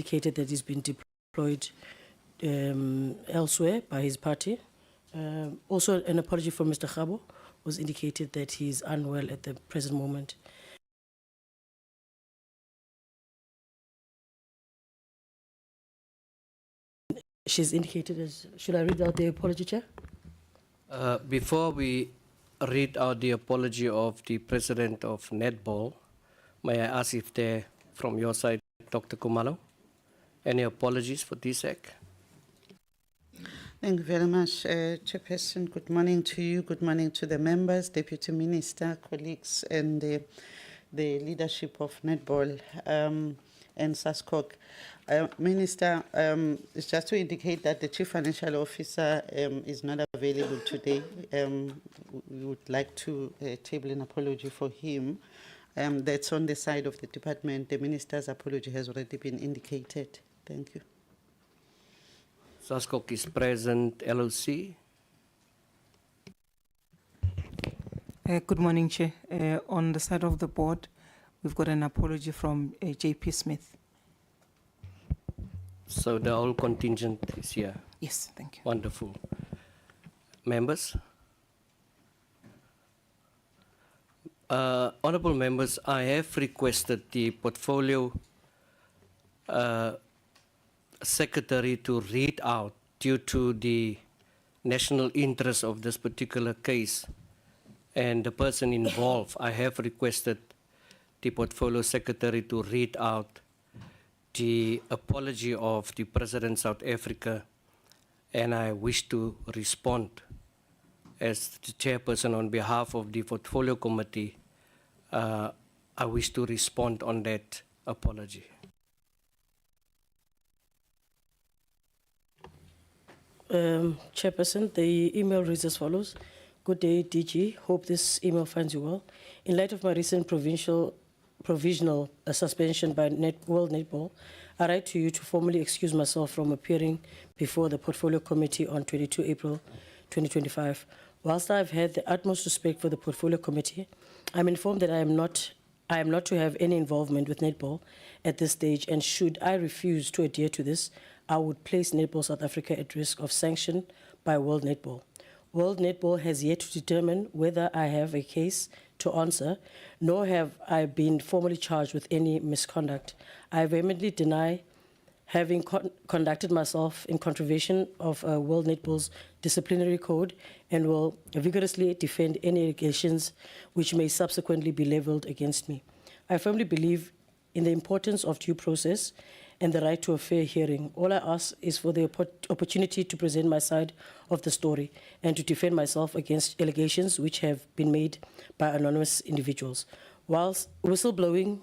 indicated that he's been deployed elsewhere by his party. Also, an apology from Mr. Khabo was indicated that he's unwell at the present moment. She's indicated as, should I read out the apology, Chair? Before we read out the apology of the President of Netball, may I ask if there, from your side, Dr. Kumalo, any apologies for this act? Thank you very much, Chairperson. Good morning to you. Good morning to the members, Deputy Minister, colleagues, and the leadership of Netball and SASCOC. Minister, it's just to indicate that the Chief Financial Officer is not available today. We would like to table an apology for him. That's on the side of the department. The Minister's apology has already been indicated. Thank you. SASCOC is present, LOC. Good morning, Chair. On the side of the board, we've got an apology from JP Smith. So the whole contingent is here. Yes, thank you. Wonderful. Members? Honourable members, I have requested the portfolio secretary to read out, due to the national interest of this particular case and the person involved, I have requested the portfolio secretary to read out the apology of the President of South Africa, and I wish to respond as the chairperson on behalf of the portfolio committee. I wish to respond on that apology. Chairperson, the email reads as follows. Good day, DG. Hope this email finds you well. In light of my recent provisional suspension by World Netball, I write to you to formally excuse myself from appearing before the Portfolio Committee on 22 April 2025. Whilst I've had the utmost respect for the Portfolio Committee, I'm informed that I am not to have any involvement with netball at this stage, and should I refuse to adhere to this, I would place Netball South Africa at risk of sanction by World Netball. World Netball has yet to determine whether I have a case to answer, nor have I been formally charged with any misconduct. I vehemently deny having conducted myself in contravention of World Netball's disciplinary code, and will vigorously defend any allegations which may subsequently be leveled against me. I firmly believe in the importance of due process and the right to a fair hearing. All I ask is for the opportunity to present my side of the story and to defend myself against allegations which have been made by anonymous individuals. Whilst whistleblowing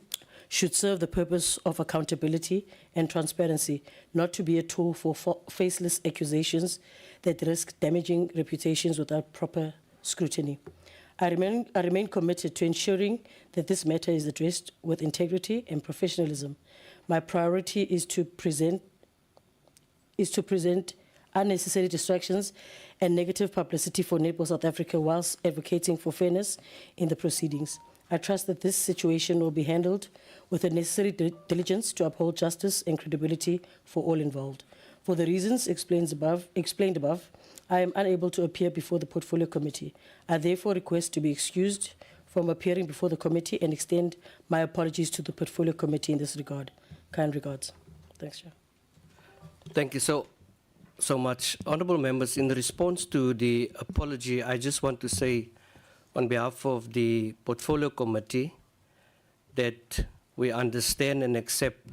should serve the purpose of accountability and transparency, not to be a tool for faceless accusations that risk damaging reputations without proper scrutiny. I remain committed to ensuring that this matter is addressed with integrity and professionalism. My priority is to present unnecessary distractions and negative publicity for Netball South Africa whilst advocating for fairness in the proceedings. I trust that this situation will be handled with the necessary diligence to uphold justice and credibility for all involved. For the reasons explained above, I am unable to appear before the Portfolio Committee. I therefore request to be excused from appearing before the committee and extend my apologies to the Portfolio Committee in this regard. Kind regards. Thanks, Chair. Thank you so much. Honourable members, in response to the apology, I just want to say on behalf of the Portfolio Committee that we understand and accept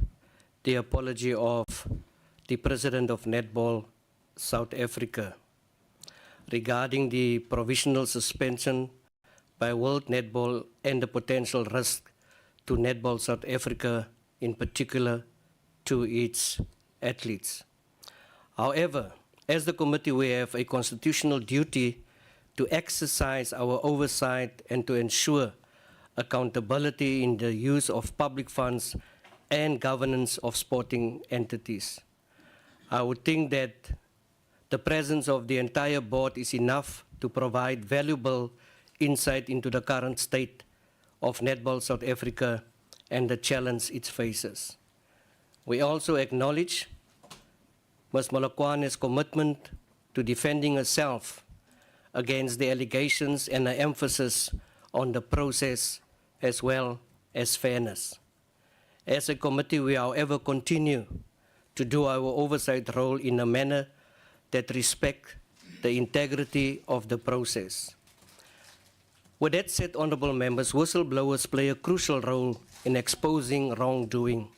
the apology of the President of Netball South Africa regarding the provisional suspension by World Netball and the potential risk to Netball South Africa, in particular to its athletes. However, as the committee, we have a constitutional duty to exercise our oversight and to ensure accountability in the use of public funds and governance of sporting entities. I would think that the presence of the entire board is enough to provide valuable insight into the current state of Netball South Africa and the challenge it faces. We also acknowledge Ms. Molokwane's commitment to defending herself against the allegations and her emphasis on the process as well as fairness. As a committee, we however continue to do our oversight role in a manner that respects the integrity of the process. With that said, honourable members, whistleblowers play a crucial role in exposing wrongdoing,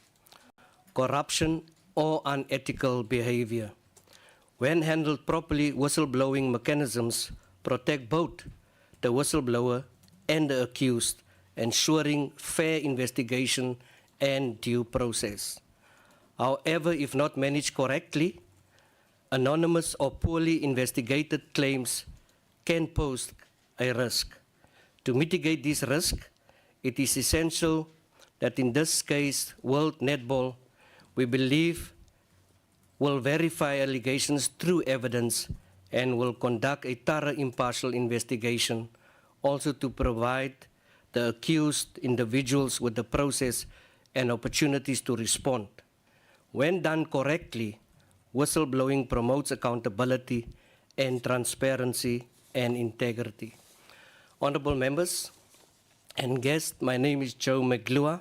corruption, or unethical behavior. When handled properly, whistleblowing mechanisms protect both the whistleblower and the accused, ensuring fair investigation and due process. However, if not managed correctly, anonymous or poorly investigated claims can pose a risk. To mitigate this risk, it is essential that in this case, World Netball, we believe, will verify allegations through evidence and will conduct a thorough impartial investigation, also to provide the accused individuals with the process and opportunities to respond. When done correctly, whistleblowing promotes accountability and transparency and integrity. Honourable members and guests, my name is Joe McGlua.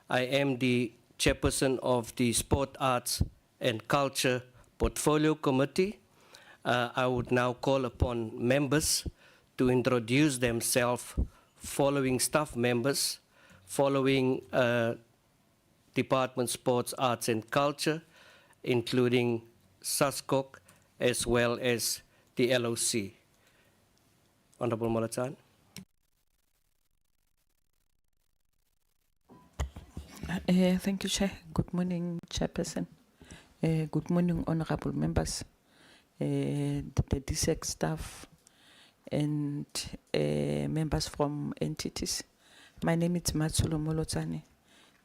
I am the chairperson of the Sport, Arts and Culture Portfolio Committee. I would now call upon members to introduce themselves, following staff members, following Department Sports, Arts and Culture, including SASCOC, as well as the LOC. Honourable Molatan. Thank you, Chair. Good morning, Chairperson. Good morning, honourable members, the DSEC staff, and members from entities. My name is Matsulo Molotane.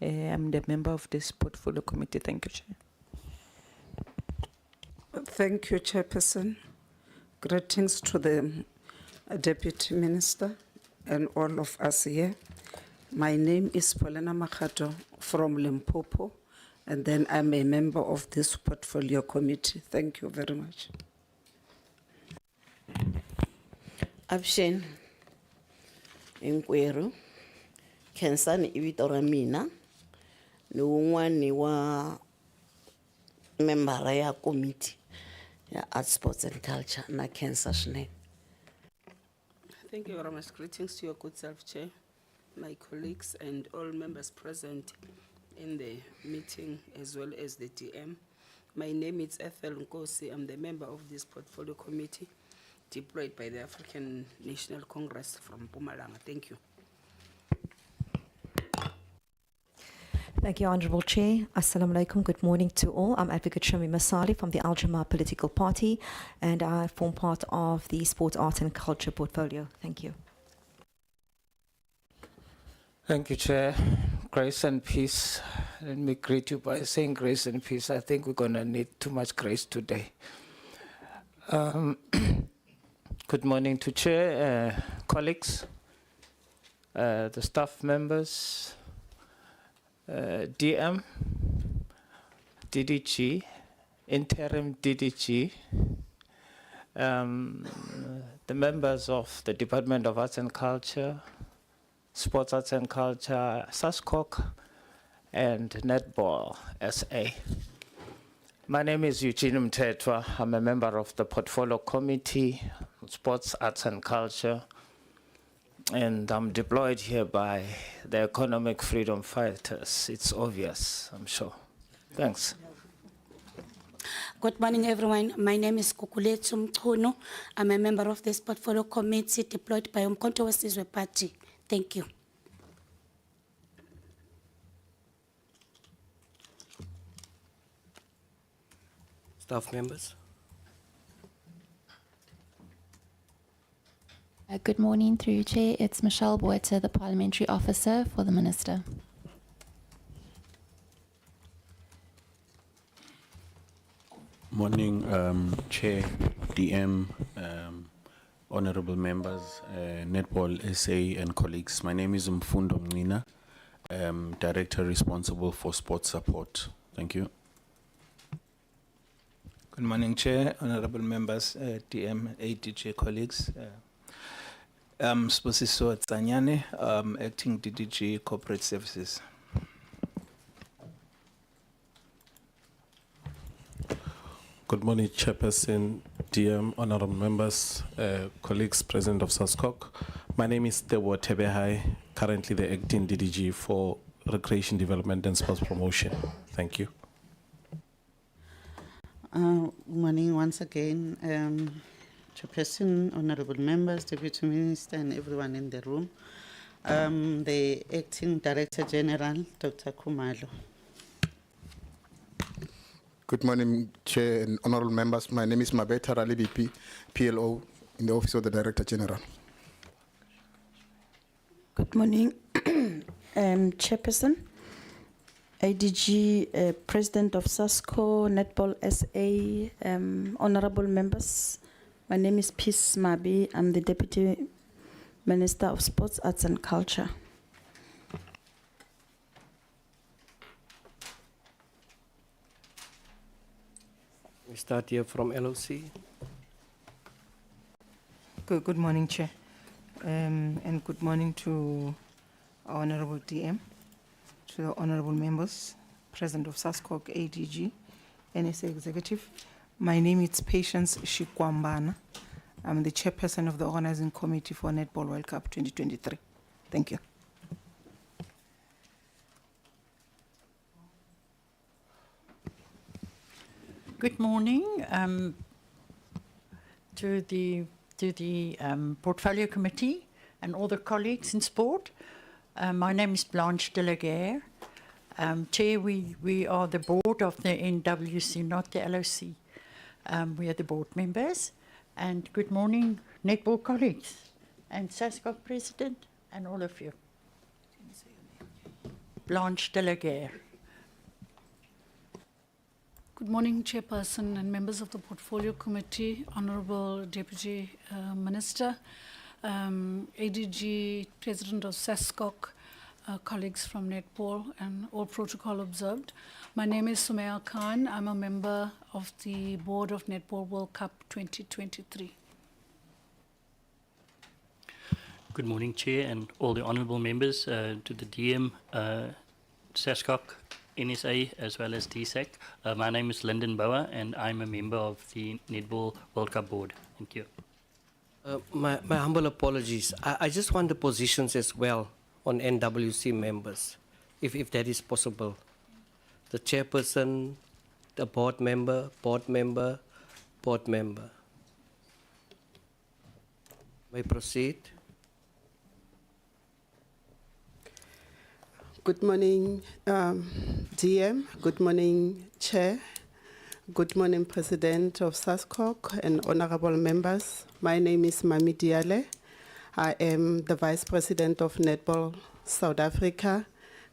I'm the member of this portfolio committee. Thank you, Chair. Thank you, Chairperson. Greetings to the Deputy Minister and all of us here. My name is Paulina Makato from Limpopo, and then I'm a member of this portfolio committee. Thank you very much. Abshen Inquero, Kensani Ivitoramina, Nuwani wa member ya committee, ya Arts, Sports and Culture, na Kensa Shne. Thank you very much. Greetings to your good self, Chair, my colleagues, and all members present in the meeting, as well as the DM. My name is Ethel Nkosi. I'm the member of this portfolio committee deployed by the African National Congress from Mpumalanga. Thank you. Thank you, Honourable Chair. Assalamu alaikum. Good morning to all. I'm Advocate Shami Masali from the Al Jamaa Political Party, and I form part of the Sports, Art and Culture portfolio. Thank you. Thank you, Chair. Grace and peace. Let me greet you by saying grace and peace. I think we're going to need too much grace today. Good morning to Chair, colleagues, the staff members, DM, DDG, interim DDG, the members of the Department of Arts and Culture, Sports, Arts and Culture, SASCOC, and Netball SA. My name is Eugene Mtetwa. I'm a member of the Portfolio Committee, Sports, Arts and Culture, and I'm deployed here by the economic freedom fighters. It's obvious, I'm sure. Thanks. Good morning, everyone. My name is Kukulethu Mchunu. I'm a member of this portfolio committee deployed by Umkhonto Wesizwe Party. Thank you. Staff members. Good morning, through Chair. It's Michelle Boeta, the Parliamentary Officer for the Minister. Morning, Chair, DM, honorable members, Netball SA and colleagues. My name is Mfundo Mnina, Director responsible for sports support Thank you. Good morning, Chair, honorable members, DM, ADJ colleagues. I'm Sposiso Tsanyane, acting DDG Corporate Services. Good morning, Chairperson, DM, honorable members, colleagues, President of SASCOC. My name is Tebo Tebehai, currently the acting DDG for Recreation Development and Sports Promotion. Thank you. Morning once again, Chairperson, honorable members, Deputy Minister, and everyone in the room. The Acting Director General, Dr. Kumalo. Good morning, Chair and honorable members. My name is Mabeta Rali BP, PLO, in the Office of the Director General. Good morning, Chairperson, ADG, President of SASCO, Netball SA, honorable members. My name is Peace Mabi. I'm the Deputy Minister of Sports, Arts and Culture. We start here from LOC. Good morning, Chair. And good morning to our Honorable DM, to the Honorable members, President of SASCOC, ADG, NSA Executive. My name is Patience Shikwambana. I'm the Chairperson of the Organizing Committee for Netball World Cup 2023. Thank you. Good morning to the Portfolio Committee and all the colleagues in sport. My name is Blanche Delaguerre. Chair, we are the board of the NWC, not the LOC. We are the board members. And good morning, netball colleagues, and SASCOC President, and all of you. Blanche Delaguerre. Good morning, Chairperson and members of the Portfolio Committee, Honorable Deputy Minister, ADG, President of SASCOC, colleagues from Netball, and all protocol observed. My name is Sumaya Khan. I'm a member of the board of Netball World Cup 2023. Good morning, Chair, and all the honourable members, to the DM, SASCOC, NSA, as well as DSAC. My name is Lyndon Bauer, and I'm a member of the Netball World Cup board. Thank you. My humble apologies. I just want the positions as well on NWC members, if that is possible. The chairperson, the board member, board member, board member. May I proceed? Good morning, DM. Good morning, Chair. Good morning, President of SASCOC and honorable members. My name is Mami Diale. I am the Vice President of Netball South Africa,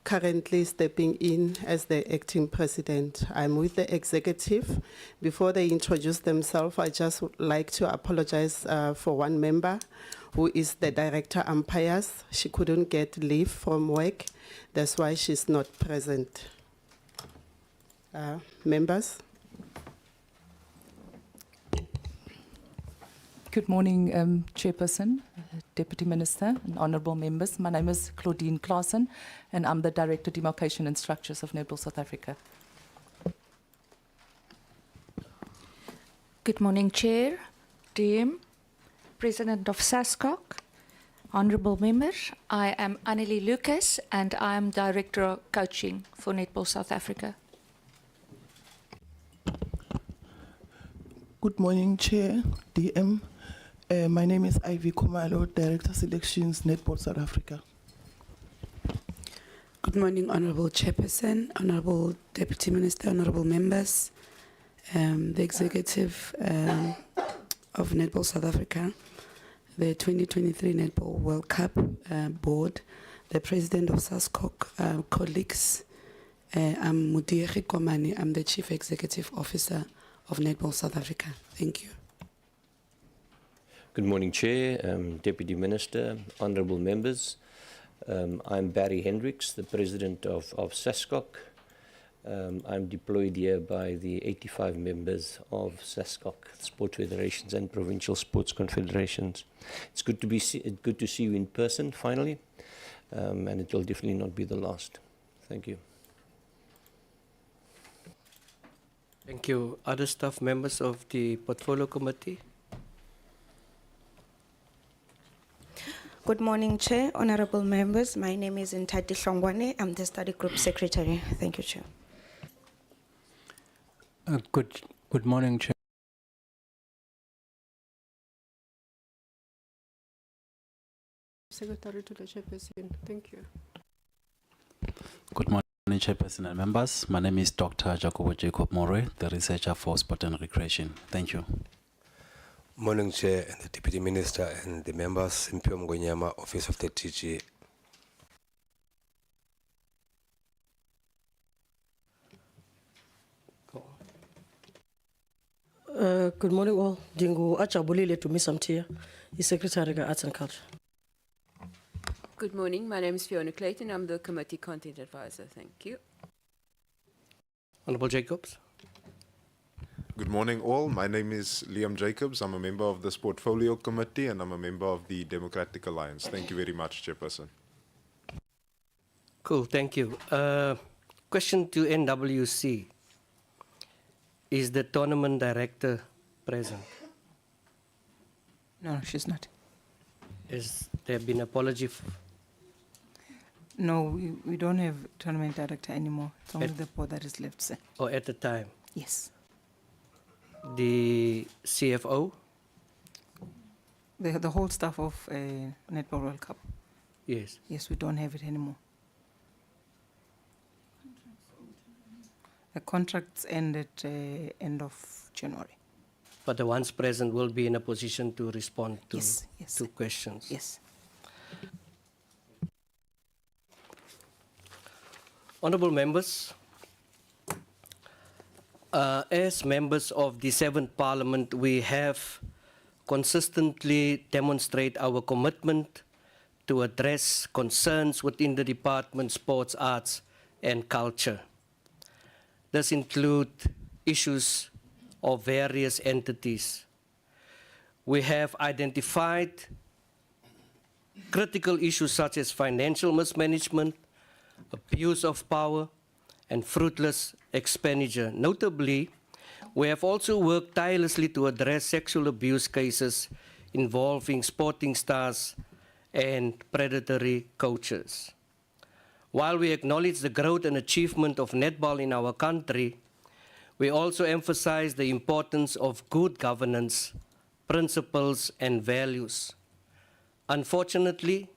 currently stepping in as the acting president. I'm with the executive. Before they introduce themselves, I just would like to apologize for one member who is the director umpires. She couldn't get leave from work. That's why she's not present. Members? Good morning, Chairperson, Deputy Minister, and honourable members. My name is Claudine Claassen, and I'm the Director, Demarcation and Structures of Netball South Africa. Good morning, Chair, DM, President of SASCOC, honourable members. I am Annelie Lucas, and I am Director of Coaching for Netball South Africa. Good morning, Chair, DM. My name is Ivy Kumalo, Director Selections, Netball South Africa. Good morning, Honourable Chairperson, Honourable Deputy Minister, Honourable members, the Executive of Netball South Africa, the 2023 Netball World Cup Board, the President of SASCOC, colleagues. I'm Mutiere Komani. I'm the Chief Executive Officer of Netball South Africa. Thank you. Good morning, Chair, Deputy Minister, honourable members. I'm Barry Hendricks, the President of SASCOC. I'm deployed here by the 85 members of SASCOC, Sport Federations and Provincial Sports Confederations. It's good to see you in person finally, and it will definitely not be the last. Thank you. Thank you. Other staff members of the Portfolio Committee? Good morning, Chair, honorable members. My name is Ntati Hlongwane. I'm the study group secretary. Thank you, Chair. Good morning, Chair. Secretary to the Chairperson. Thank you. Good morning, Chairperson and members. My name is Dr. Jacobo Jacob More, the researcher for Sport and Recreation. Thank you. Morning, Chair and the Deputy Minister and the members. Mpio Mgonyama, Office of the TG. Good morning, all. Dingu Achabulile to Miss Amtia, the Secretary of Arts and Culture. Good morning. My name is Fiona Clayton. I'm the Committee Content Advisor. Thank you. Honorable Jacobs. Good morning, all. My name is Liam Jacobs. I'm a member of this Portfolio Committee and I'm a member of the Democratic Alliance. Thank you very much, Chairperson. Cool, thank you. Question to NWC. Is the tournament director present? No, she's not. Has there been apology? No, we don't have tournament director anymore. It's only the board that is left, sir. Or at the time? Yes. The CFO? The whole staff of Netball World Cup. Yes. Yes, we don't have it anymore. The contracts end at end of January. But the ones present will be in a position to respond to, yes, to questions. Yes. Honourable members, as members of the 7th Parliament, we have consistently demonstrated our commitment to address concerns within the Department of Sports, Arts and Culture. This includes issues of various entities. We have identified critical issues such as financial mismanagement, abuse of power, and fruitless expenditure. Notably, we have also worked tirelessly to address sexual abuse cases involving sporting stars and predatory coaches. While we acknowledge the growth and achievement of netball in our country, we also emphasize the importance of good governance, principles, and values. Unfortunately,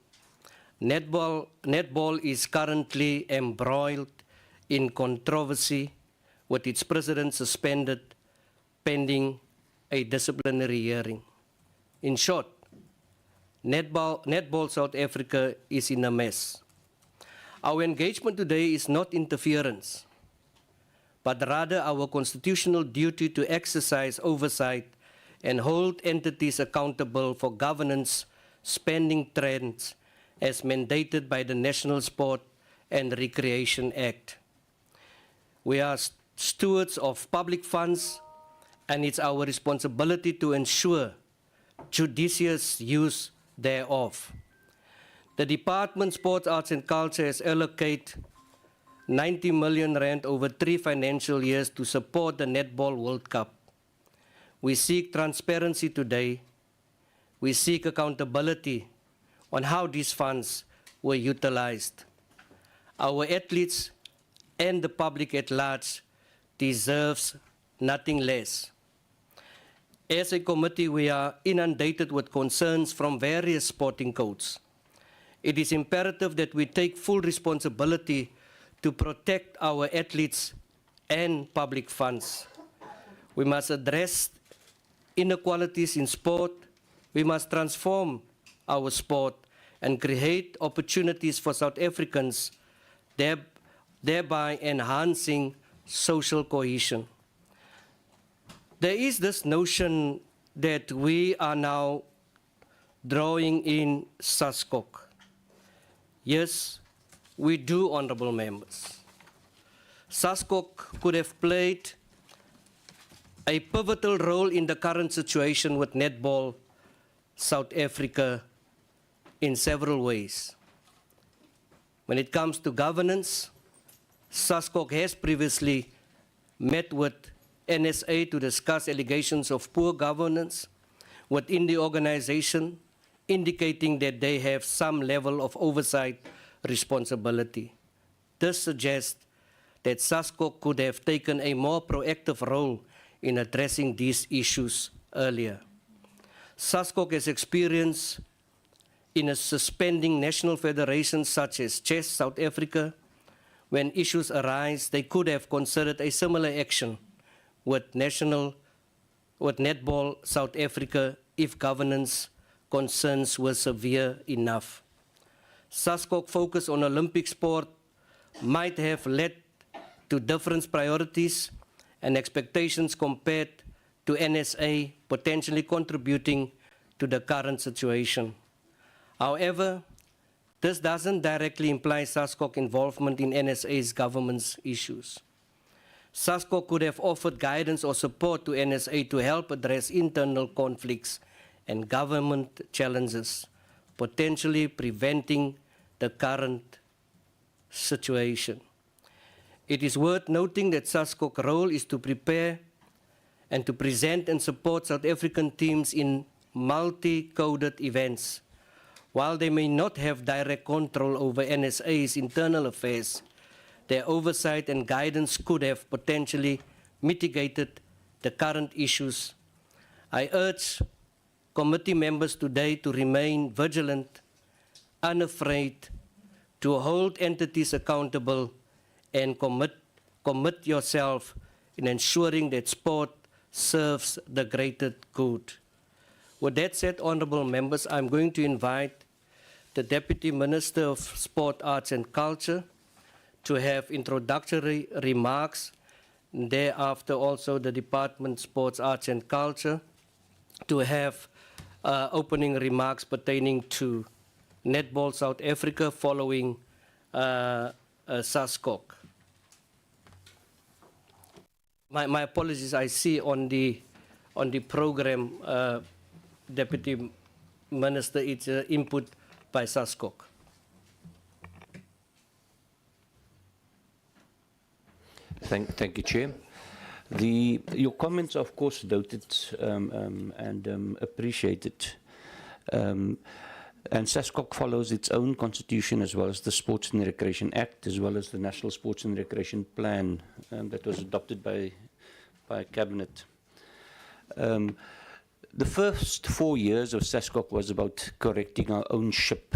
netball is currently embroiled in controversy with its president suspended pending a disciplinary hearing. In short, Netball South Africa is in a mess. Our engagement today is not interference, but rather our constitutional duty to exercise oversight and hold entities accountable for governance spending trends as mandated by the National Sport and Recreation Act. We are stewards of public funds, and it's our responsibility to ensure judicious use thereof. The Department of Sports, Arts and Culture has allocated 90 million rand over 3 financial years to support the Netball World Cup. We seek transparency today. We seek accountability on how these funds were utilized. Our athletes and the public at large deserves nothing less. As a committee, we are inundated with concerns from various sporting codes. It is imperative that we take full responsibility to protect our athletes and public funds. We must address inequalities in sport. We must transform our sport and create opportunities for South Africans, thereby enhancing social cohesion. There is this notion that we are now drawing in SASCOC. Yes, we do, honourable members. SASCOC could have played a pivotal role in the current situation with Netball South Africa in several ways. When it comes to governance, SASCOC has previously met with NSA to discuss allegations of poor governance within the organization, indicating that they have some level of oversight responsibility. This suggests that SASCOC could have taken a more proactive role in addressing these issues earlier. SASCOC has experience in suspending national federations such as Chess South Africa. When issues arise, they could have considered a similar action with Netball South Africa if governance concerns were severe enough. SASCOC focus on Olympic sport might have led to different priorities and expectations compared to NSA, potentially contributing to the current situation. However, this doesn't directly imply SASCOC involvement in NSA's government's issues. SASCOC could have offered guidance or support to NSA to help address internal conflicts and government challenges, potentially preventing the current situation. It is worth noting that SASCOC's role is to prepare and to present and support South African teams in multi-coded events. While they may not have direct control over NSA's internal affairs, their oversight and guidance could have potentially mitigated the current issues. I urge committee members today to remain vigilant, unafraid, to hold entities accountable, and commit yourself in ensuring that sport serves the greater good. With that said, honorable members, I'm going to invite the Deputy Minister of Sport, Arts and Culture to have introductory remarks. Thereafter, also the Department Sports, Arts and Culture to have opening remarks pertaining to Netball South Africa following SASCOC. My apologies, I see on the program, Deputy Minister, it's input by SASCOC. Thank you, Chair. Your comments are, of course, noted and appreciated. And SASCOC follows its own constitution as well as the Sports and Recreation Act, as well as the National Sports and Recreation Plan that was adopted by Cabinet. The first 4 years of SASCOC was about correcting our own ship,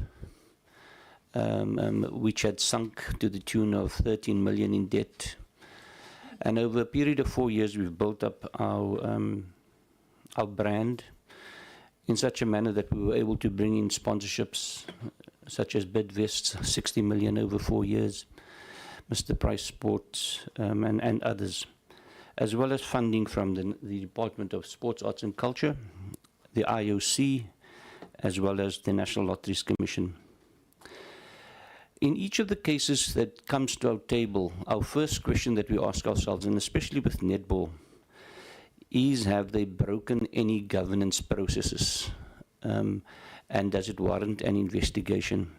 which had sunk to the tune of 13 million in debt. And over a period of 4 years, we've built up our brand in such a manner that we were able to bring in sponsorships such as Bidvest, 60 million over 4 years, Mr. Price Sports, and others, as well as funding from the Department of Sports, Arts and Culture, the IOC, as well as the National Lotteries Commission. In each of the cases that comes to our table, our first question that we ask ourselves, and especially with netball, is have they broken any governance processes? And does it warrant an investigation?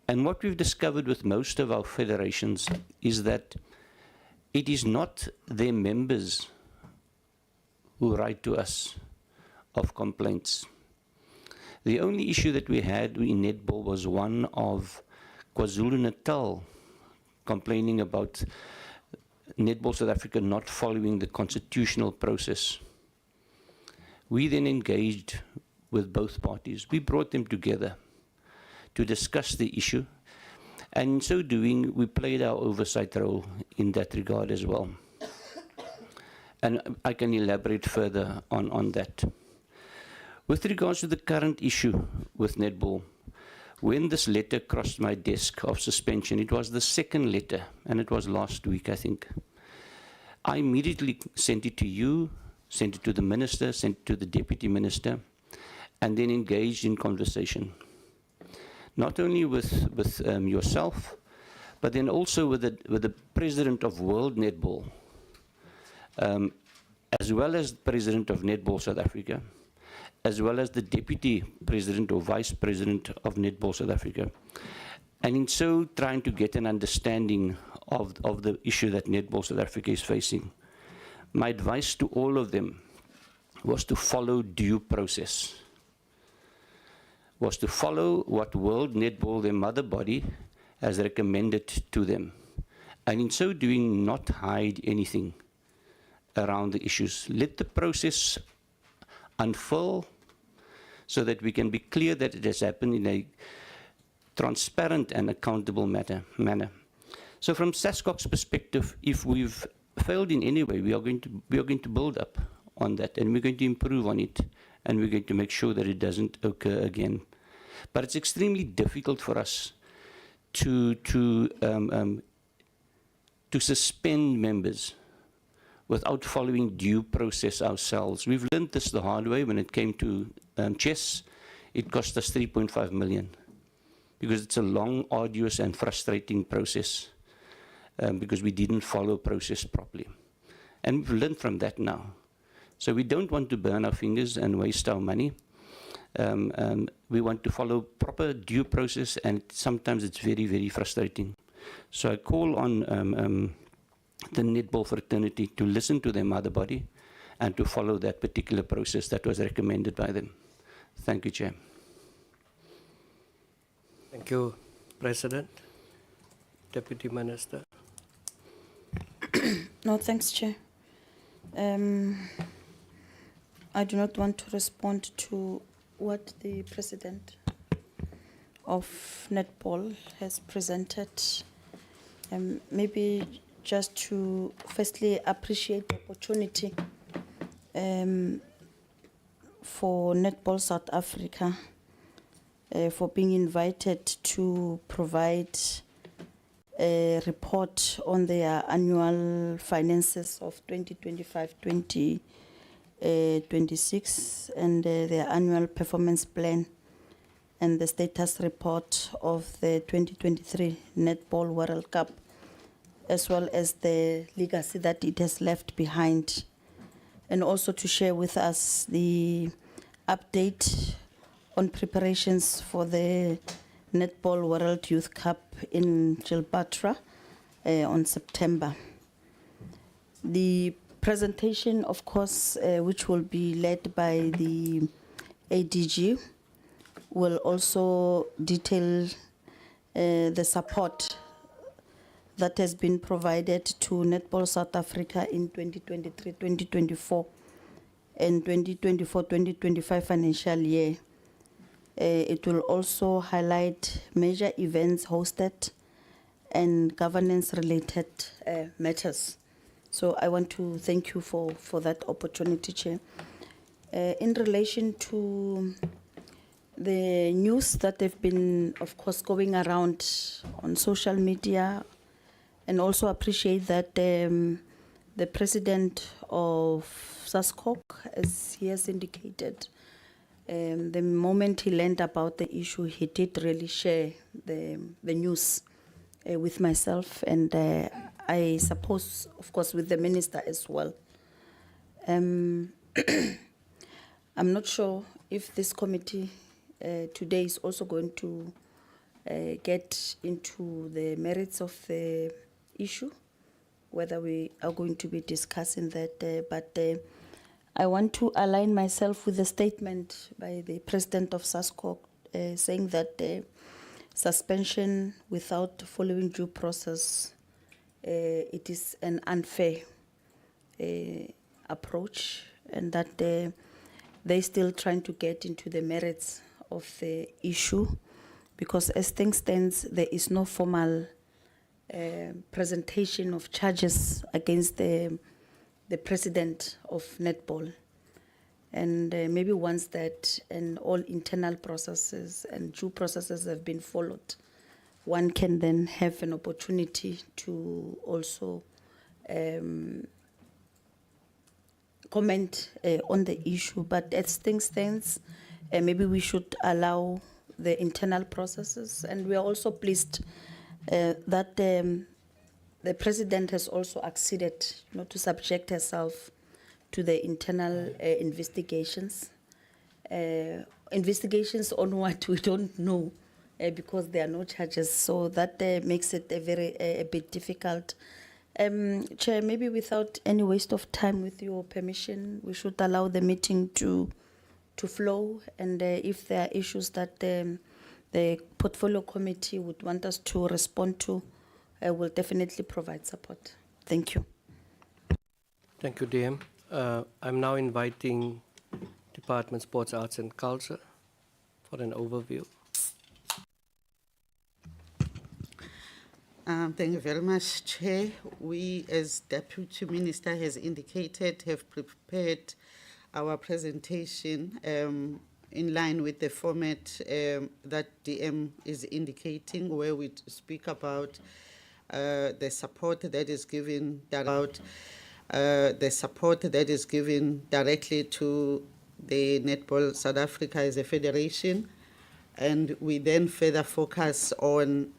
And what we've discovered with most of our federations is that it is not their members who write to us of complaints. The only issue that we had in netball was one of KwaZulu-Natal complaining about Netball South Africa not following the constitutional process. We then engaged with both parties. We brought them together to discuss the issue, and in so doing, we played our oversight role in that regard as well. And I can elaborate further on that. With regards to the current issue with netball, when this letter crossed my desk of suspension, it was the second letter, and it was last week, I think. I immediately sent it to you, sent it to the minister, sent it to the deputy minister, and then engaged in conversation. Not only with yourself, but then also with the president of World Netball, as well as the president of Netball South Africa, as well as the deputy president or vice president of Netball South Africa. And in so trying to get an understanding of the issue that Netball South Africa is facing, my advice to all of them was to follow due process, was to follow what World Netball, their mother body, has recommended to them. And in so doing, not hide anything around the issues. Let the process unfurl so that we can be clear that it has happened in a transparent and accountable manner. So from SASCOC's perspective, if we've failed in any way, we are going to build up on that, and we're going to improve on it, and we're going to make sure that it doesn't occur again. But it's extremely difficult for us to suspend members without following due process ourselves. We've learned this the hard way when it came to chess. It cost us 3.5 million because it's a long, arduous and frustrating process because we didn't follow process properly. And we've learned from that now. So we don't want to burn our fingers and waste our money. We want to follow proper due process, and sometimes it's very, very frustrating. So I call on the netball fraternity to listen to their mother body and to follow that particular process that was recommended by them. Thank you, Chair. Thank you, President. Deputy Minister. No, thanks, Chair. I do not want to respond to what the President of Netball has presented. Maybe just to firstly appreciate the opportunity for Netball South Africa for being invited to provide a report on their annual finances of 2025-2026 and their annual performance plan and the status report of the 2023 Netball World Cup, as well as the legacy that it has left behind, and also to share with us the update on preparations for the Netball World Youth Cup in Gibraltar on September. The presentation, of course, which will be led by the ADG, will also detail the support that has been provided to Netball South Africa in 2023-2024 and 2024-2025 financial year. It will also highlight major events hosted and governance-related matters. So I want to thank you for that opportunity, Chair. In relation to the news that have been, of course, going around on social media, and also appreciate that the President of SASCOC, as he has indicated, the moment he learned about the issue, he did really share the news with myself, and I suppose, of course, with the Minister as well. I'm not sure if this committee today is also going to get into the merits of the issue, whether we are going to be discussing that, but I want to align myself with the statement by the President of SASCOC saying that suspension without following due process, it is an unfair approach, and that they're still trying to get into the merits of the issue, because as things stand, there is no formal presentation of charges against the President of Netball. And maybe once that and all internal processes and due processes have been followed, one can then have an opportunity to also comment on the issue. But as things stand, maybe we should allow the internal processes. And we are also pleased that the president has also acceded, to subject herself to the internal investigations. Investigations on what we don't know, because there are no charges, so that makes it a bit difficult. Chair, maybe without any waste of time, with your permission, we should allow the meeting to flow, and if there are issues that the portfolio committee would want us to respond to, we'll definitely provide support. Thank you. Thank you, DM. I'm now inviting Department Sports, Arts and Culture for an overview. Thank you very much, Chair. We, as Deputy Minister has indicated, have prepared our presentation in line with the format that DM is indicating, where we speak about the support that is given directly to the Netball South Africa as a federation, and we then further focus on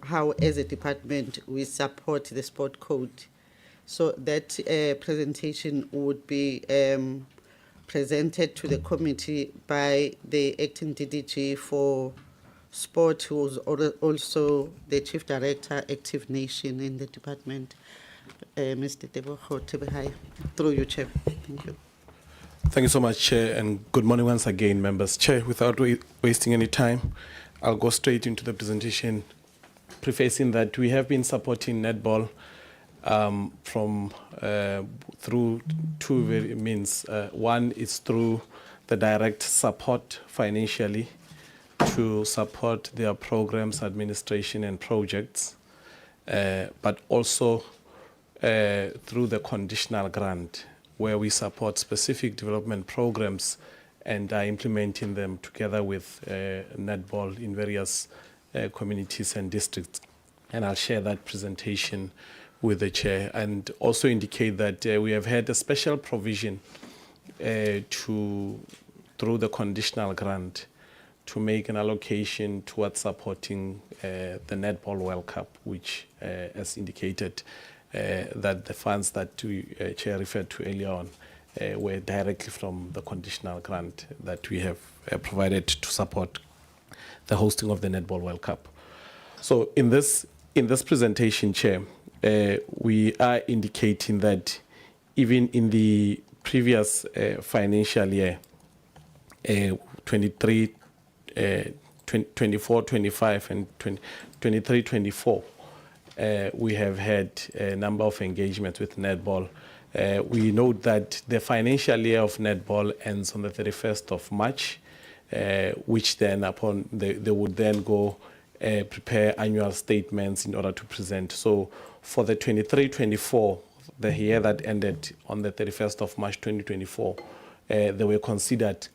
how, as a department, we support the sport code. So that presentation would be presented to the committee by the acting DDG for sport, who is also the Chief Director, Active Nation in the department, Mr. Tebogo Tebehai. Through you, Chair. Thank you. Thank you so much, Chair, and good morning once again, members. Chair, without wasting any time, I'll go straight into the presentation, prefacing that we have been supporting netball through two means. One is through the direct support financially to support their programs, administration, and projects, but also through the conditional grant, where we support specific development programs and are implementing them together with netball in various communities and districts. And I'll share that presentation with the Chair, and also indicate that we have had a special provision through the conditional grant to make an allocation towards supporting the Netball World Cup, which, as indicated, that the funds that Chair referred to earlier on were directly from the conditional grant that we have provided to support the hosting of the Netball World Cup. So in this presentation, Chair, we are indicating that even in the previous financial year, 24-25 and 23-24, we have had a number of engagements with netball. We note that the financial year of netball ends on the 31st of March, which then they would then go prepare annual statements in order to present. So for the 23-24, the year that ended on the 31st of March 2024, they were considered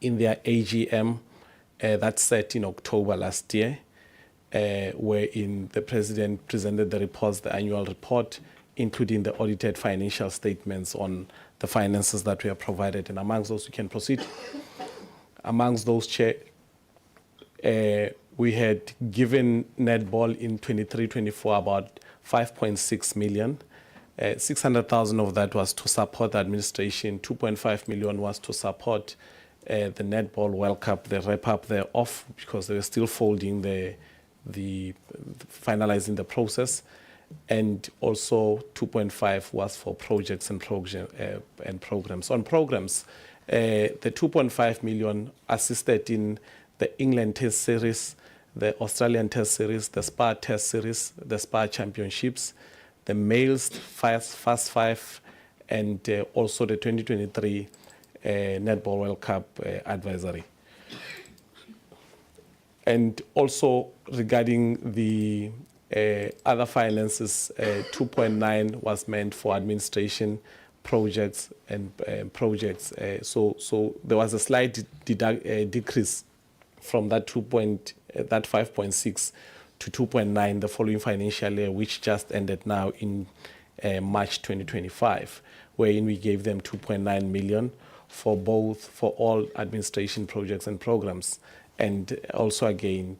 in their AGM that set in October last year, wherein the President presented the reports, the annual report, including the audited financial statements on the finances that were provided. And amongst those, we can proceed. Amongst those, Chair, we had given netball in 23-24 about 5.6 million. 600,000 of that was to support the administration. 2.5 million was to support the Netball World Cup, the wrap-up thereof, because they were still folding the finalizing the process. And also 2.5 was for projects and programs. On programs, the 2.5 million assisted in the England Test Series, the Australian Test Series, the SPA Test Series, the SPA Championships, the Males Fast Five, and also the 2023 Netball World Cup advisory. And also regarding the other finances, 2.9 was meant for administration, projects, and projects. So there was a slight decrease from that 5.6 to 2.9 the following financial year, which just ended now in March 2025, wherein we gave them 2.9 million for all administration projects and programs, And also again,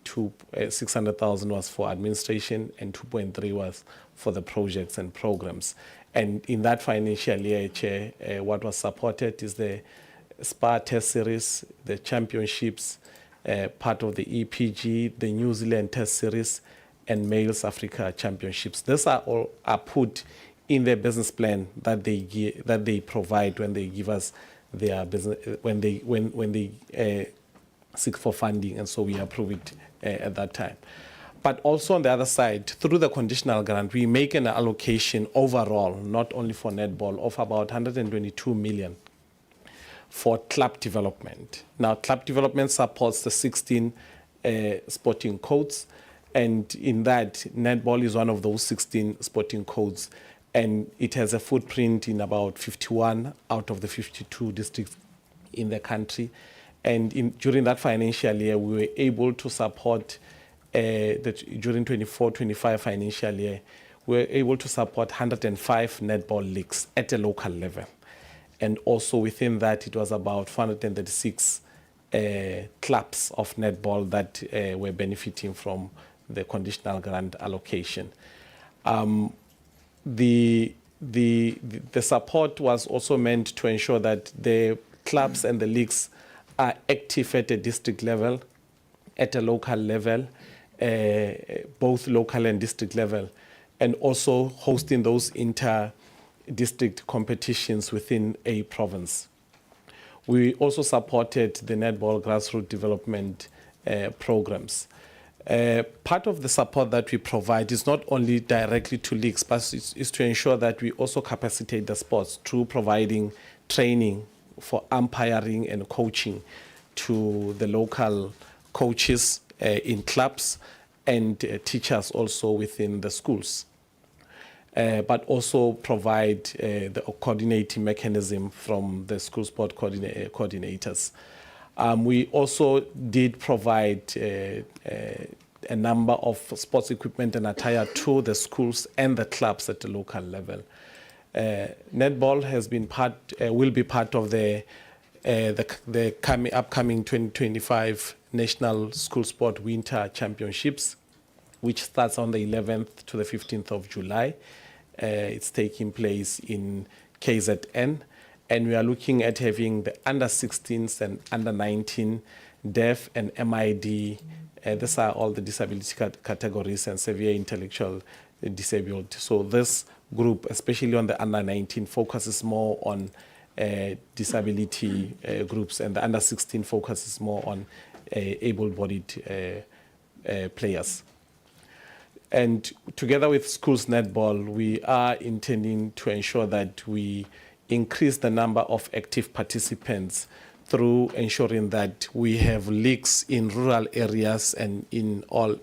600,000 was for administration and 2.3 was for the projects and programs. And in that financial year, Chair, what was supported is the SPA Test Series, the championships, part of the EPG, the New Zealand Test Series, and Males Africa Championships. These are all are put in their business plan that they provide when they give us their business when they seek for funding, and so we approve it at that time. But also on the other side, through the conditional grant, we make an allocation overall, not only for netball, of about 122 million for club development. Now, club development supports the 16 sporting codes, and in that, netball is one of those 16 sporting codes, and it has a footprint in about 51 out of the 52 districts in the country. And during that financial year, we were able to support, during 24-25 financial year, we were able to support 105 netball leagues at a local level. And also within that, it was about 436 clubs of netball that were benefiting from the conditional grant allocation. The support was also meant to ensure that the clubs and the leagues are active at a district level, at a local level, both local and district level, and also hosting those inter-district competitions within a province. We also supported the netball grassroots development programs. Part of the support that we provide is not only directly to leagues, but is to ensure that we also capacitate the sports through providing training for umpiring and coaching to the local coaches in clubs and teachers also within the schools. But also provide the coordinating mechanism from the school sport coordinators. We also did provide a number of sports equipment and attire to the schools and the clubs at the local level. Netball has been will be part of the upcoming 2025 National School Sport Winter Championships, which starts on the 11th to the 15th of July. It's taking place in KZN, and we are looking at having the under-16s and under-19 deaf and MID. These are all the disability categories and severe intellectual disabled. So this group, especially on the under-19, focuses more on disability groups, and the under-16 focuses more on able-bodied players. And together with schools netball, we are intending to ensure that we increase the number of active participants through ensuring that we have leagues in rural areas and in all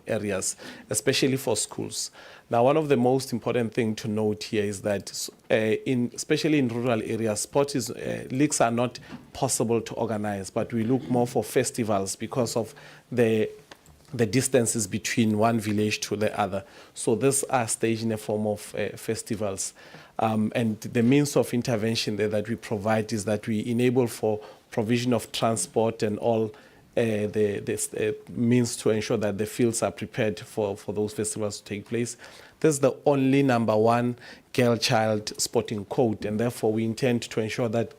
areas, especially for schools. Now, one of the most important things to note here is that, especially in rural areas, leagues are not possible to organize, but we look more for festivals because of the distances between one village to the other. So these are staged in a form of festivals. And the means of intervention there that we provide is that we enable for provision of transport and all the means to ensure that the fields are prepared for those festivals to take place. This is the only #1 girl-child sporting code, and therefore we intend to ensure that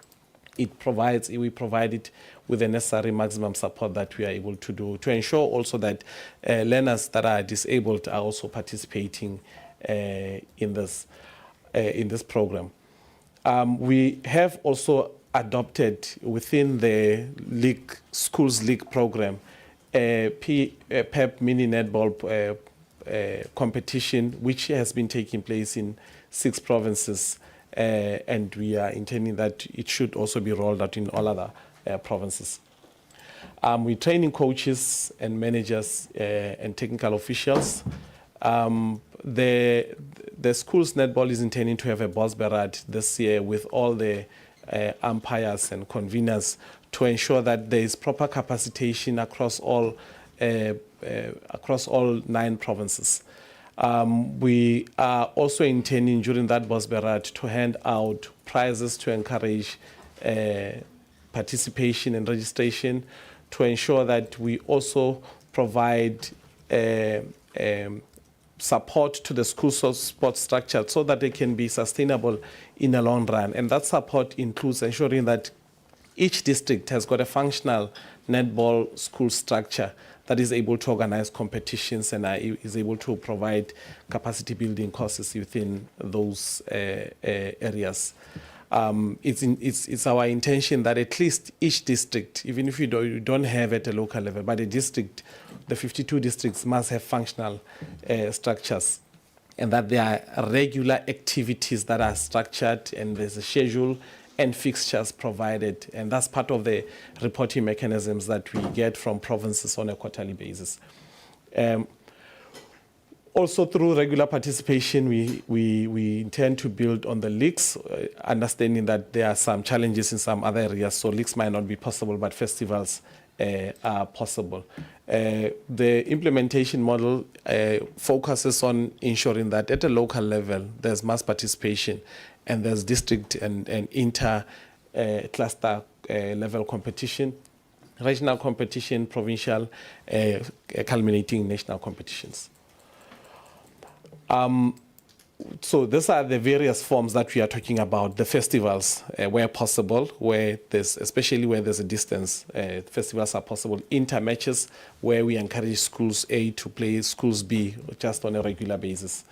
we provide it with the necessary maximum support that we are able to do, to ensure also that learners that are disabled are also participating in this program. We have also adopted within the schools league program a PEP mini netball competition, which has been taking place in 6 provinces, and we are intending that it should also be rolled out in all other provinces. We're training coaches and managers and technical officials. The school's netball is intending to have a boss barrage this year with all the umpires and conveners to ensure that there is proper capacitation across all 9 provinces. We are also intending during that boss barrage to hand out prizes to encourage participation and registration, to ensure that we also provide support to the school sports structure so that they can be sustainable in the long run. And that support includes ensuring that each district has got a functional netball school structure that is able to organize competitions and is able to provide capacity building courses within those areas. It's our intention that at least each district, even if you don't have at a local level, but a district, the 52 districts must have functional structures, and that there are regular activities that are structured and there's a schedule and fixtures provided. And that's part of the reporting mechanisms that we get from provinces on a quarterly basis. Also, through regular participation, we intend to build on the leagues, understanding that there are some challenges in some other areas, so leagues might not be possible, but festivals are possible. The implementation model focuses on ensuring that at a local level, there's mass participation and there's district and inter-cluster level competition, regional competition, provincial, culminating national competitions. So these are the various forms that we are talking about. The festivals, where possible, especially where there's a distance, festivals are possible. Inter-matches, where we encourage schools A to play schools B just on a regular basis.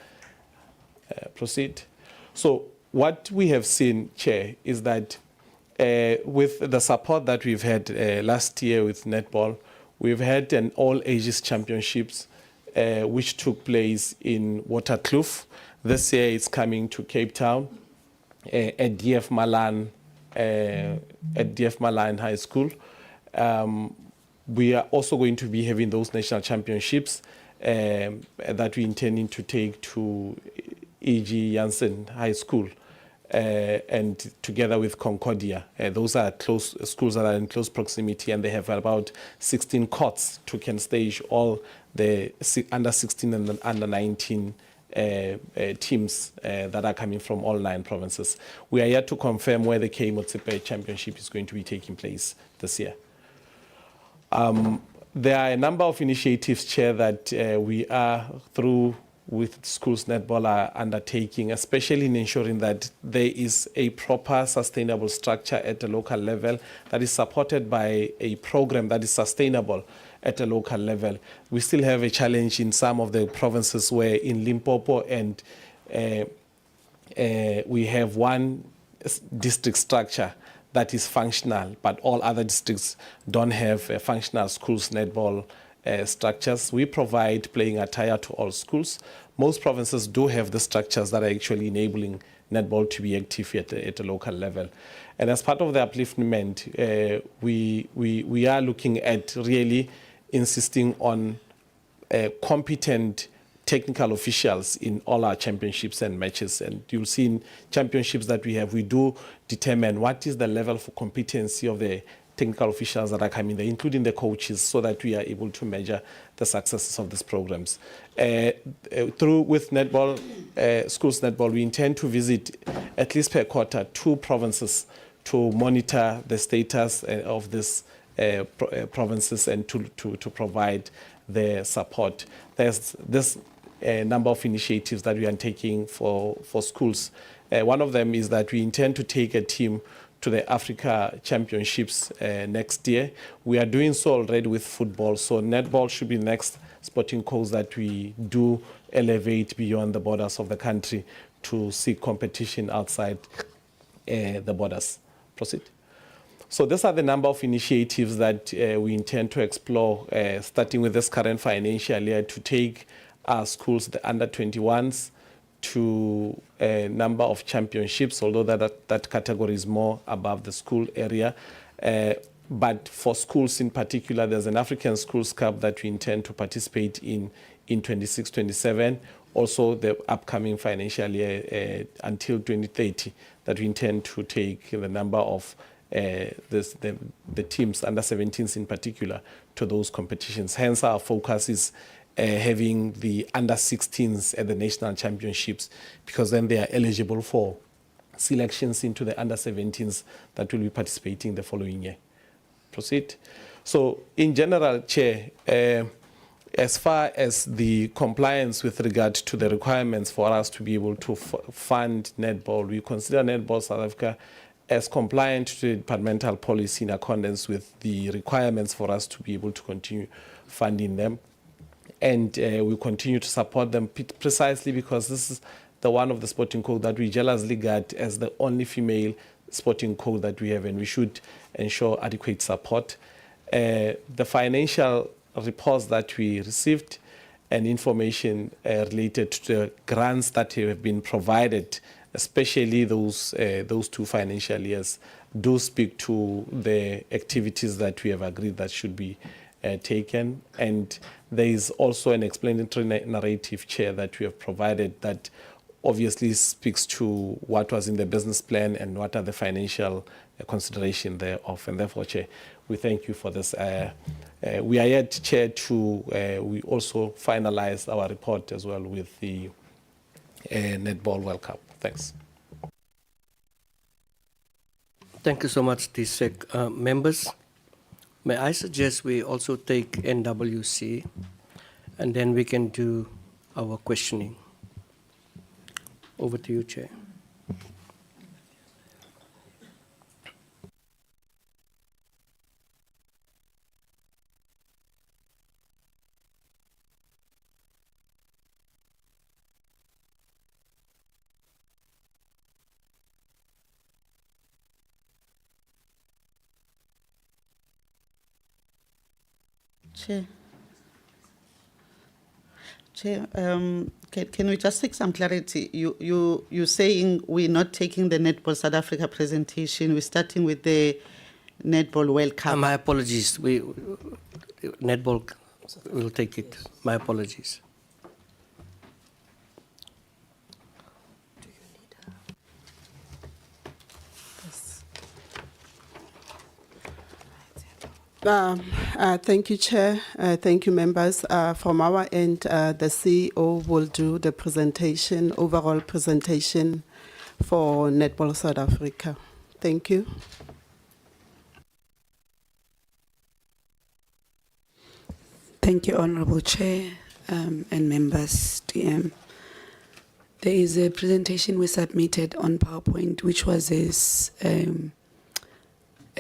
Proceed. So what we have seen, Chair, is that with the support that we've had last year with netball, we've had an all-ages championships which took place in Waterkloof. This year it's coming to Cape Town at DF Malan High School. We are also going to be having those national championships that we intending to take to E.G. Jansen High School and together with Concordia. Those are close schools that are in close proximity, and they have about 16 courts to can stage all the under 16 and under 19 teams that are coming from all 9 provinces. We are yet to confirm where the K Motsepe Championship is going to be taking place this year. There are a number of initiatives, Chair, that we are through with schools netball are undertaking, especially in ensuring that there is a proper sustainable structure at the local level that is supported by a program that is sustainable at a local level. We still have a challenge in some of the provinces where in Limpopo and we have one district structure that is functional, but all other districts don't have functional schools netball structures. We provide playing attire to all schools. Most provinces do have the structures that are actually enabling netball to be active at a local level. And as part of the upliftment, we are looking at really insisting on competent technical officials in all our championships and matches. And you'll see in championships that we have, we do determine what is the level for competency of the technical officials that are coming there, including the coaches, so that we are able to measure the successes of these programs. Through with netball, schools netball, we intend to visit at least per quarter 2 provinces to monitor the status of these provinces and to provide the support. There's this number of initiatives that we are taking for schools. One of them is that we intend to take a team to the Africa Championships next year. We are doing so already with football, so netball should be the next sporting cause that we do elevate beyond the borders of the country to seek competition outside the borders. Proceed. So these are the number of initiatives that we intend to explore, starting with this current financial year, to take our schools, the under 21s, to a number of championships, although that category is more above the school area. But for schools in particular, there's an African Schools Cup that we intend to participate in 26-27. Also, the upcoming financial year until 2030, that we intend to take the number of the teams, under 17s in particular, to those competitions. Hence, our focus is having the under 16s at the national championships, because then they are eligible for selections into the under 17s that will be participating the following year. proceed. So in general, Chair, as far as the compliance with regard to the requirements for us to be able to fund netball, we consider Netball South Africa as compliant to the departmental policy in accordance with the requirements for us to be able to continue funding them. And we continue to support them precisely because this is the one of the sporting code that we jealously guard as the only female sporting code that we have, and we should ensure adequate support. The financial reports that we received and information related to the grants that have been provided, especially those two financial years, do speak to the activities that we have agreed that should be taken. And there is also an explanatory narrative, Chair, that we have provided that obviously speaks to what was in the business plan and what are the financial consideration thereof. And therefore, Chair, we thank you for this. We are yet, Chair, to we also finalize our report as well with the Netball World Cup. Thanks. Thank you so much, DSEC. Members, may I suggest we also take NWC and then we can do our questioning. Over to you, Chair. Chair, can we just take some clarity? You're saying we're not taking the Netball South Africa presentation. We're starting with the Netball World Cup. My apologies. Netball will take it. My apologies. Thank you, Chair. Thank you, members. From our end, the CEO will do the presentation, overall presentation for Netball South Africa. Thank you. Thank you, Honorable Chair and members, DM. There is a presentation we submitted on PowerPoint, which was a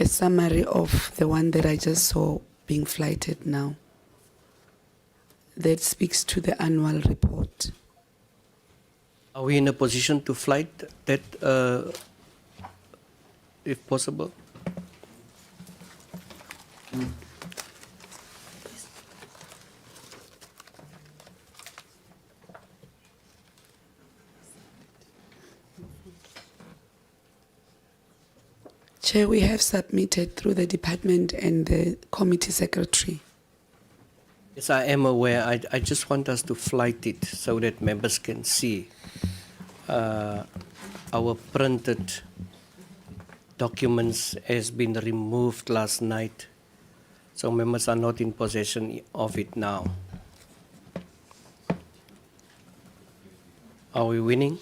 summary of the one that I just saw being flighted now. That speaks to the annual report. Are we in a position to flight that, if possible? Chair, we have submitted through the department and the committee secretary. Yes, I am aware. I just want us to flight it so that members can see our printed documents has been removed last night. So members are not in possession of it now. Are we winning?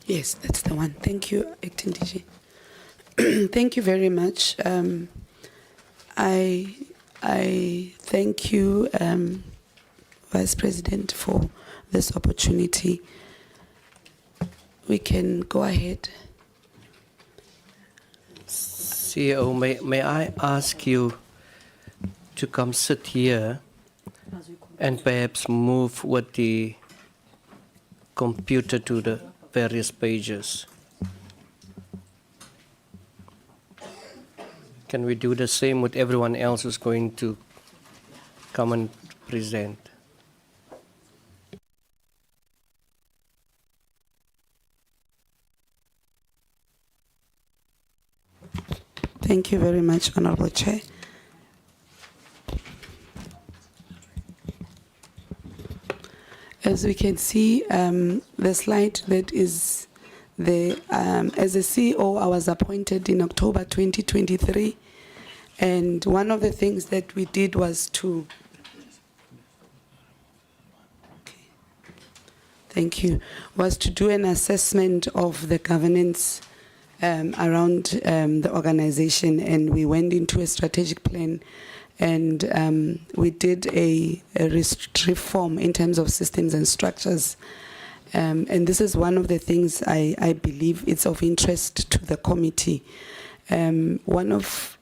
Yes, that's the one. Thank you, Acting DG. Thank you very much. I thank you, Vice President, for this opportunity. We can go ahead. CEO, may I ask you to come sit here and perhaps move with the computer to the various pages? Can we do the same with everyone else who's going to come and present? Thank you very much, Honorable Chair. As we can see, the slide that is As a CEO, I was appointed in October 2023, and one of the things that we did was to do an assessment of the governance around the organization, and we went into a strategic plan, and we did a reform in terms of systems and structures. And this is one of the things I believe it's of interest to the committee. One of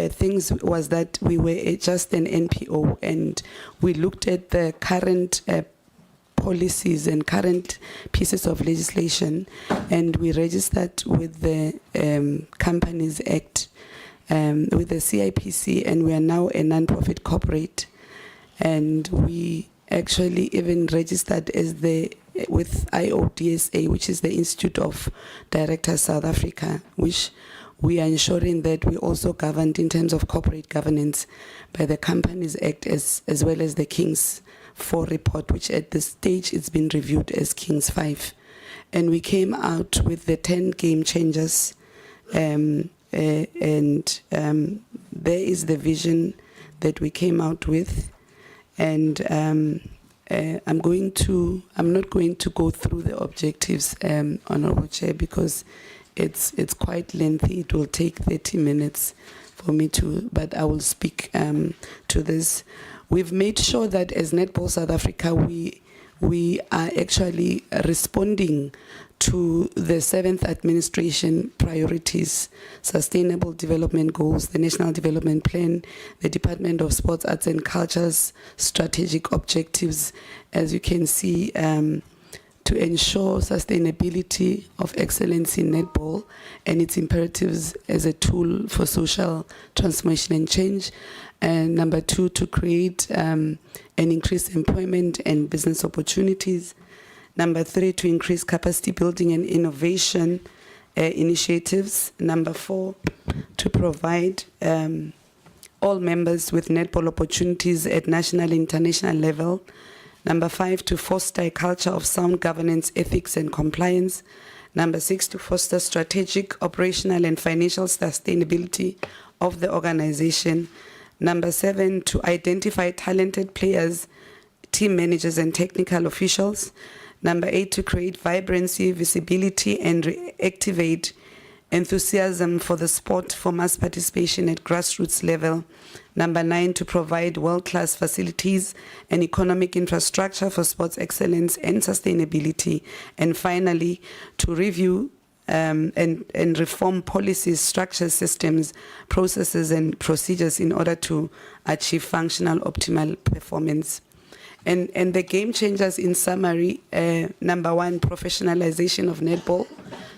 things was that we were just an NPO, and we looked at the current policies and current pieces of legislation, and we registered with the Companies Act, with the CIPC, and we are now a non-profit corporate, and we actually even registered as with IODSA, which is the Institute of Directors South Africa, which we are ensuring that we also governed in terms of corporate governance by the Companies Act, as well as the King's 4 report, which at this stage it's been reviewed as King's 5. And we came out with the 10 game changers, and there is the vision that we came out with. And I'm not going to go through the objectives, Honorable Chair, because it's quite lengthy. It will take 30 minutes for me to, but I will speak to this. We've made sure that as Netball South Africa, we are actually responding to the 7th administration priorities, sustainable development goals, the National Development Plan, the Department of Sports, Arts and Culture's strategic objectives, as you can see, to ensure sustainability of excellence in netball and its imperatives as a tool for social transformation and change. And number 2, to create and increase employment and business opportunities. Number 3, to increase capacity building and innovation initiatives. Number 4, to provide all members with netball opportunities at national and international level. Number 5, to foster a culture of sound governance, ethics and compliance. Number 6, to foster strategic, operational and financial sustainability of the organization. Number 7, to identify talented players, team managers and technical officials. Number 8, to create vibrancy, visibility and reactivate enthusiasm for the sport for mass participation at grassroots level. Number 9, to provide world-class facilities and economic infrastructure for sports excellence and sustainability. And finally, to review and reform policies, structures, systems, processes and procedures in order to achieve functional optimal performance. And the game changers in summary, number 1, professionalization of netball.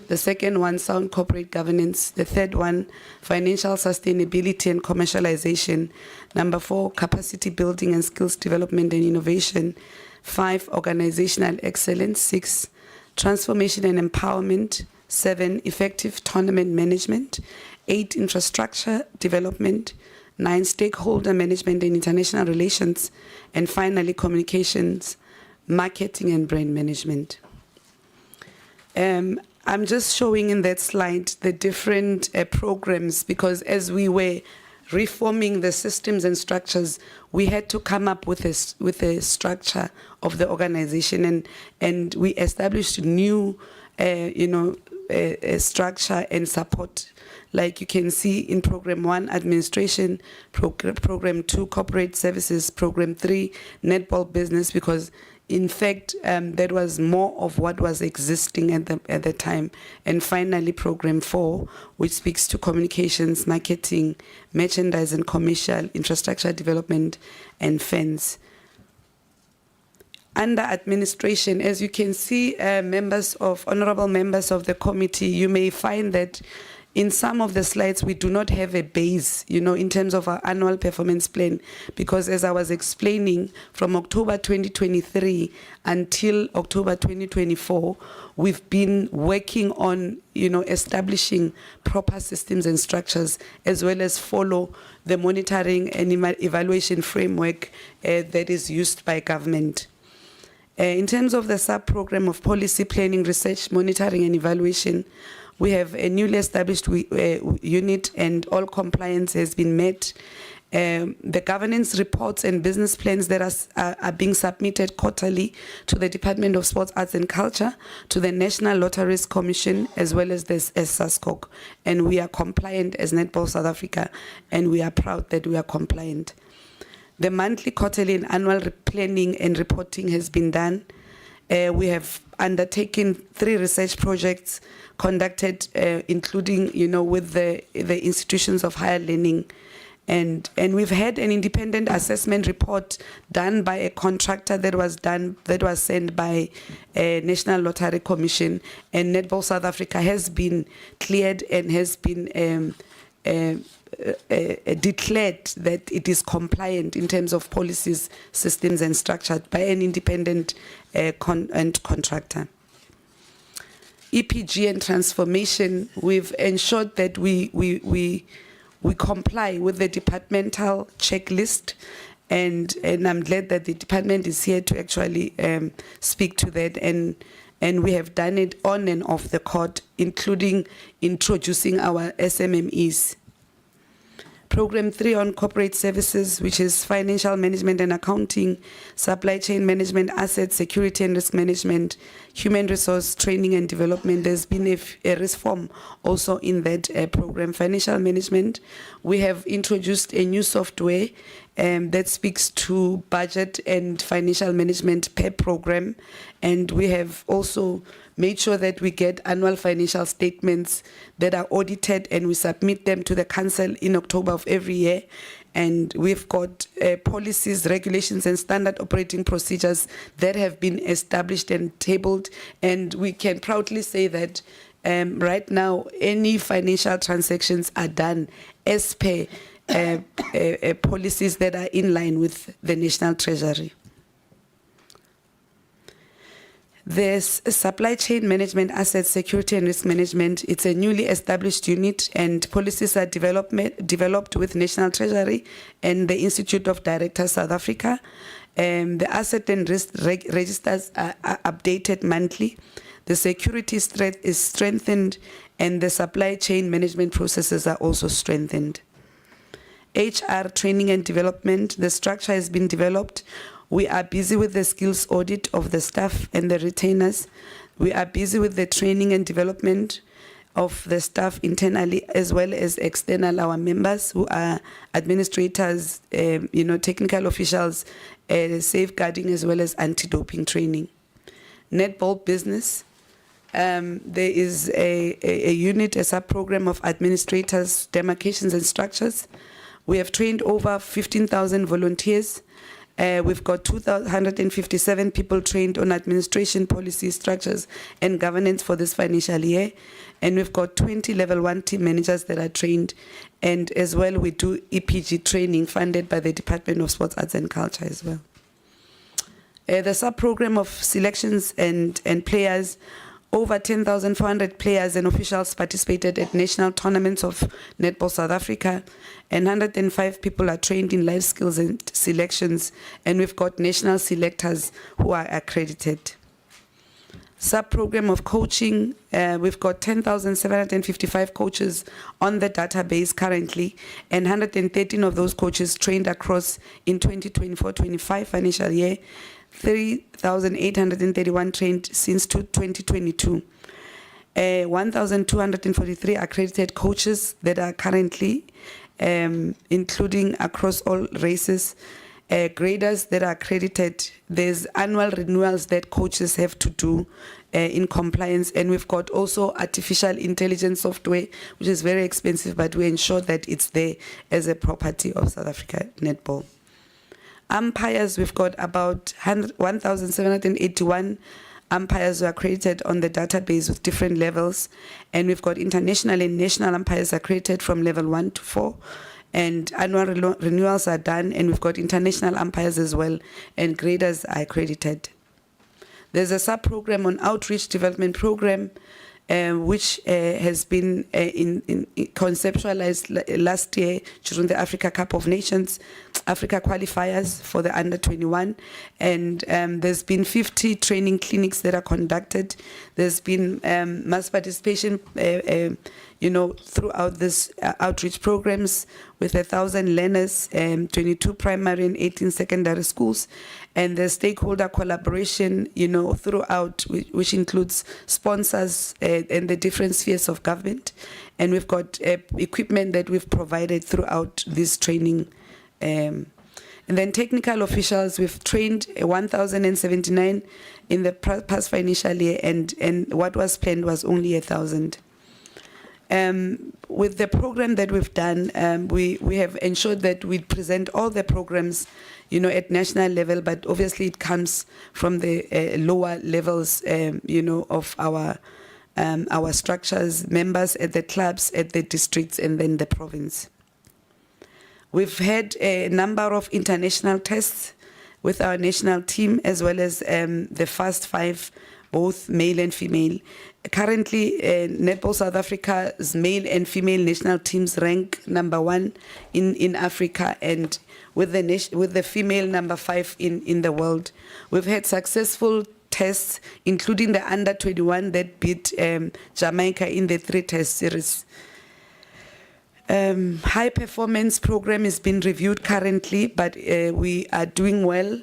The second one, sound corporate governance. The third one, financial sustainability and commercialization. Number 4, capacity building and skills development and innovation. 5, organizational excellence. 6, transformation and empowerment. 7, effective tournament management. 8, infrastructure development. 9, stakeholder management and international relations. And finally, communications, marketing and brand management. I'm just showing in that slide the different programs, because as we were reforming the systems and structures, we had to come up with a structure of the organization, and we established new structure and support. Like you can see in Program 1, Administration, Program 2, Corporate Services, Program 3, Netball Business, because in fact, that was more of what was existing at the time. And finally, Program 4, which speaks to communications, marketing, merchandise and commercial, infrastructure development, and fence. Under administration, as you can see, honorable members of the committee, you may find that in some of the slides, we do not have a base, in terms of our annual performance plan, because as I was explaining, from October 2023 until October 2024, we've been working on, establishing proper systems and structures, as well as follow the monitoring and evaluation framework that is used by government. In terms of the sub-program of policy planning, research, monitoring and evaluation, we have a newly established unit and all compliance has been met. The governance reports and business plans that are being submitted quarterly to the Department of Sports, Arts and Culture, to the National Lotteries Commission, as well as SASCOC. And we are compliant as Netball South Africa, and we are proud that we are compliant. The monthly, quarterly and annual planning and reporting has been done. We have undertaken 3 research projects conducted, including, with the institutions of higher learning. And we've had an independent assessment report done by a contractor that was sent by a National Lottery Commission, and Netball South Africa has been cleared and has been declared that it is compliant in terms of policies, systems and structure by an independent contractor. EPG and transformation, we've ensured that we comply with the departmental checklist, and I'm glad that the department is here to actually speak to that, and we have done it on and off the court, including introducing our SMMEs. Program 3 on corporate services, which is financial management and accounting, supply chain management, assets, security and risk management, human resource training and development. There's been a reform also in that program. Financial management, we have introduced a new software that speaks to budget and financial management per program. And we have also made sure that we get annual financial statements that are audited, and we submit them to the council in October of every year. And we've got policies, regulations and standard operating procedures that have been established and tabled. And we can proudly say that right now any financial transactions are done as per policies that are in line with the National Treasury. There's supply chain management, assets, security and risk management. It's a newly established unit, and policies are developed with National Treasury and the Institute of Directors South Africa. The asset and risk registers are updated monthly. The security is strengthened, and the supply chain management processes are also strengthened. HR training and development, the structure has been developed. We are busy with the skills audit of the staff and the retainers. We are busy with the training and development of the staff internally as well as external, our members who are administrators, technical officials, safeguarding as well as anti-doping training. Netball business, there is a unit, a sub-program of administrators, demarcations and structures. We have trained over 15,000 volunteers. We've got 257 people trained on administration, policy, structures, and governance for this financial year. And we've got 20 level 1 team managers that are trained. And as well, we do EPG training funded by the Department of Sports, Arts and Culture as well. The sub-program of selections and players, over 10,400 players and officials participated at national tournaments of Netball South Africa, and 105 people are trained in life skills and selections, and we've got national selectors who are accredited. Sub-program of coaching, we've got 10,755 coaches on the database currently, and 113 of those coaches trained across in 2024-25 financial year. 3,831 trained since 2022. 1,243 accredited coaches that are currently, including across all races, graders that are accredited. There's annual renewals that coaches have to do in compliance, and we've got also artificial intelligence software, which is very expensive, but we ensure that it's there as a property of South Africa Netball. Umpires, we've got about 1,781 umpires who are accredited on the database with different levels, and we've got international and national umpires accredited from level 1 to 4, and annual renewals are done, and we've got international umpires as well, and graders are accredited. There's a sub-program on outreach development program, which has been conceptualized last year during the Africa Cup of Nations, Africa qualifiers for the under 21, and there's been 50 training clinics that are conducted. There's been mass participation, throughout this outreach programs with 1,000 learners, 22 primary and 18 secondary schools, and the stakeholder collaboration, throughout, which includes sponsors and the different spheres of government. And we've got equipment that we've provided throughout this training. And then technical officials, we've trained 1,079 in the past financial year, and what was planned was only 1,000. With the program that we've done, we have ensured that we present all the programs, at national level, but obviously it comes from the lower levels, of our structures, members at the clubs, at the districts, and then the province. We've had a number of international tests with our national team, as well as the first 5, both male and female. Currently, Netball South Africa's male and female national teams rank #1 in Africa, and with the female #5 in the world. We've had successful tests, including the under 21 that beat Jamaica in the 3-test series. High performance program is being reviewed currently, but we are doing well.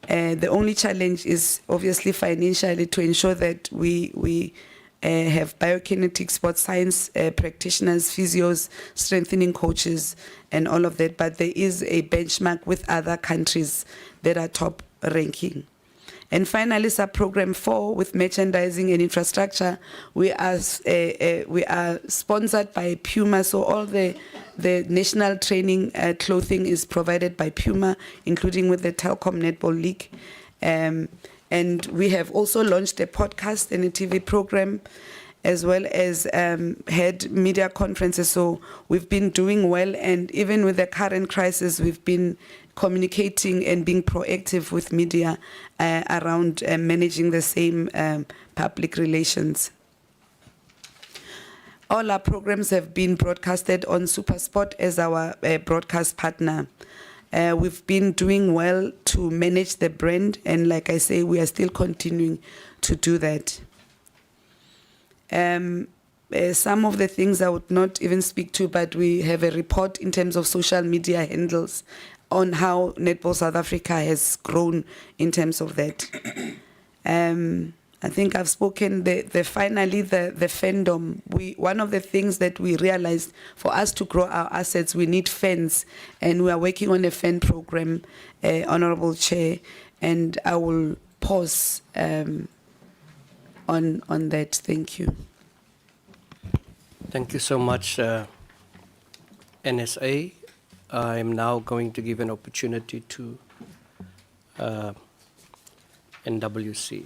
The only challenge is obviously financially, to ensure that we have biokinetic sports science practitioners, physios, strengthening coaches, and all of that. But there is a benchmark with other countries that are top ranking. And finally, sub-program 4 with merchandising and infrastructure, we are sponsored by Puma, so all the national training clothing is provided by Puma, including with the Telkom Netball League. And we have also launched a podcast and a TV program, as well as had media conferences. So we've been doing well, and even with the current crisis, we've been communicating and being proactive with media around managing the same public relations. All our programs have been broadcasted on SuperSport as our broadcast partner. We've been doing well to manage the brand, and like I say, we are still continuing to do that. Some of the things I would not even speak to, but we have a report in terms of social media handles on how Netball South Africa has grown in terms of that. I think I've spoken. Finally, the fandom. One of the things that we realized, for us to grow our assets, we need fans, and we are working on a fan program, Honourable Chair, and I will pause on that. Thank you. Thank you so much, NSA. I'm now going to give an opportunity to NWC.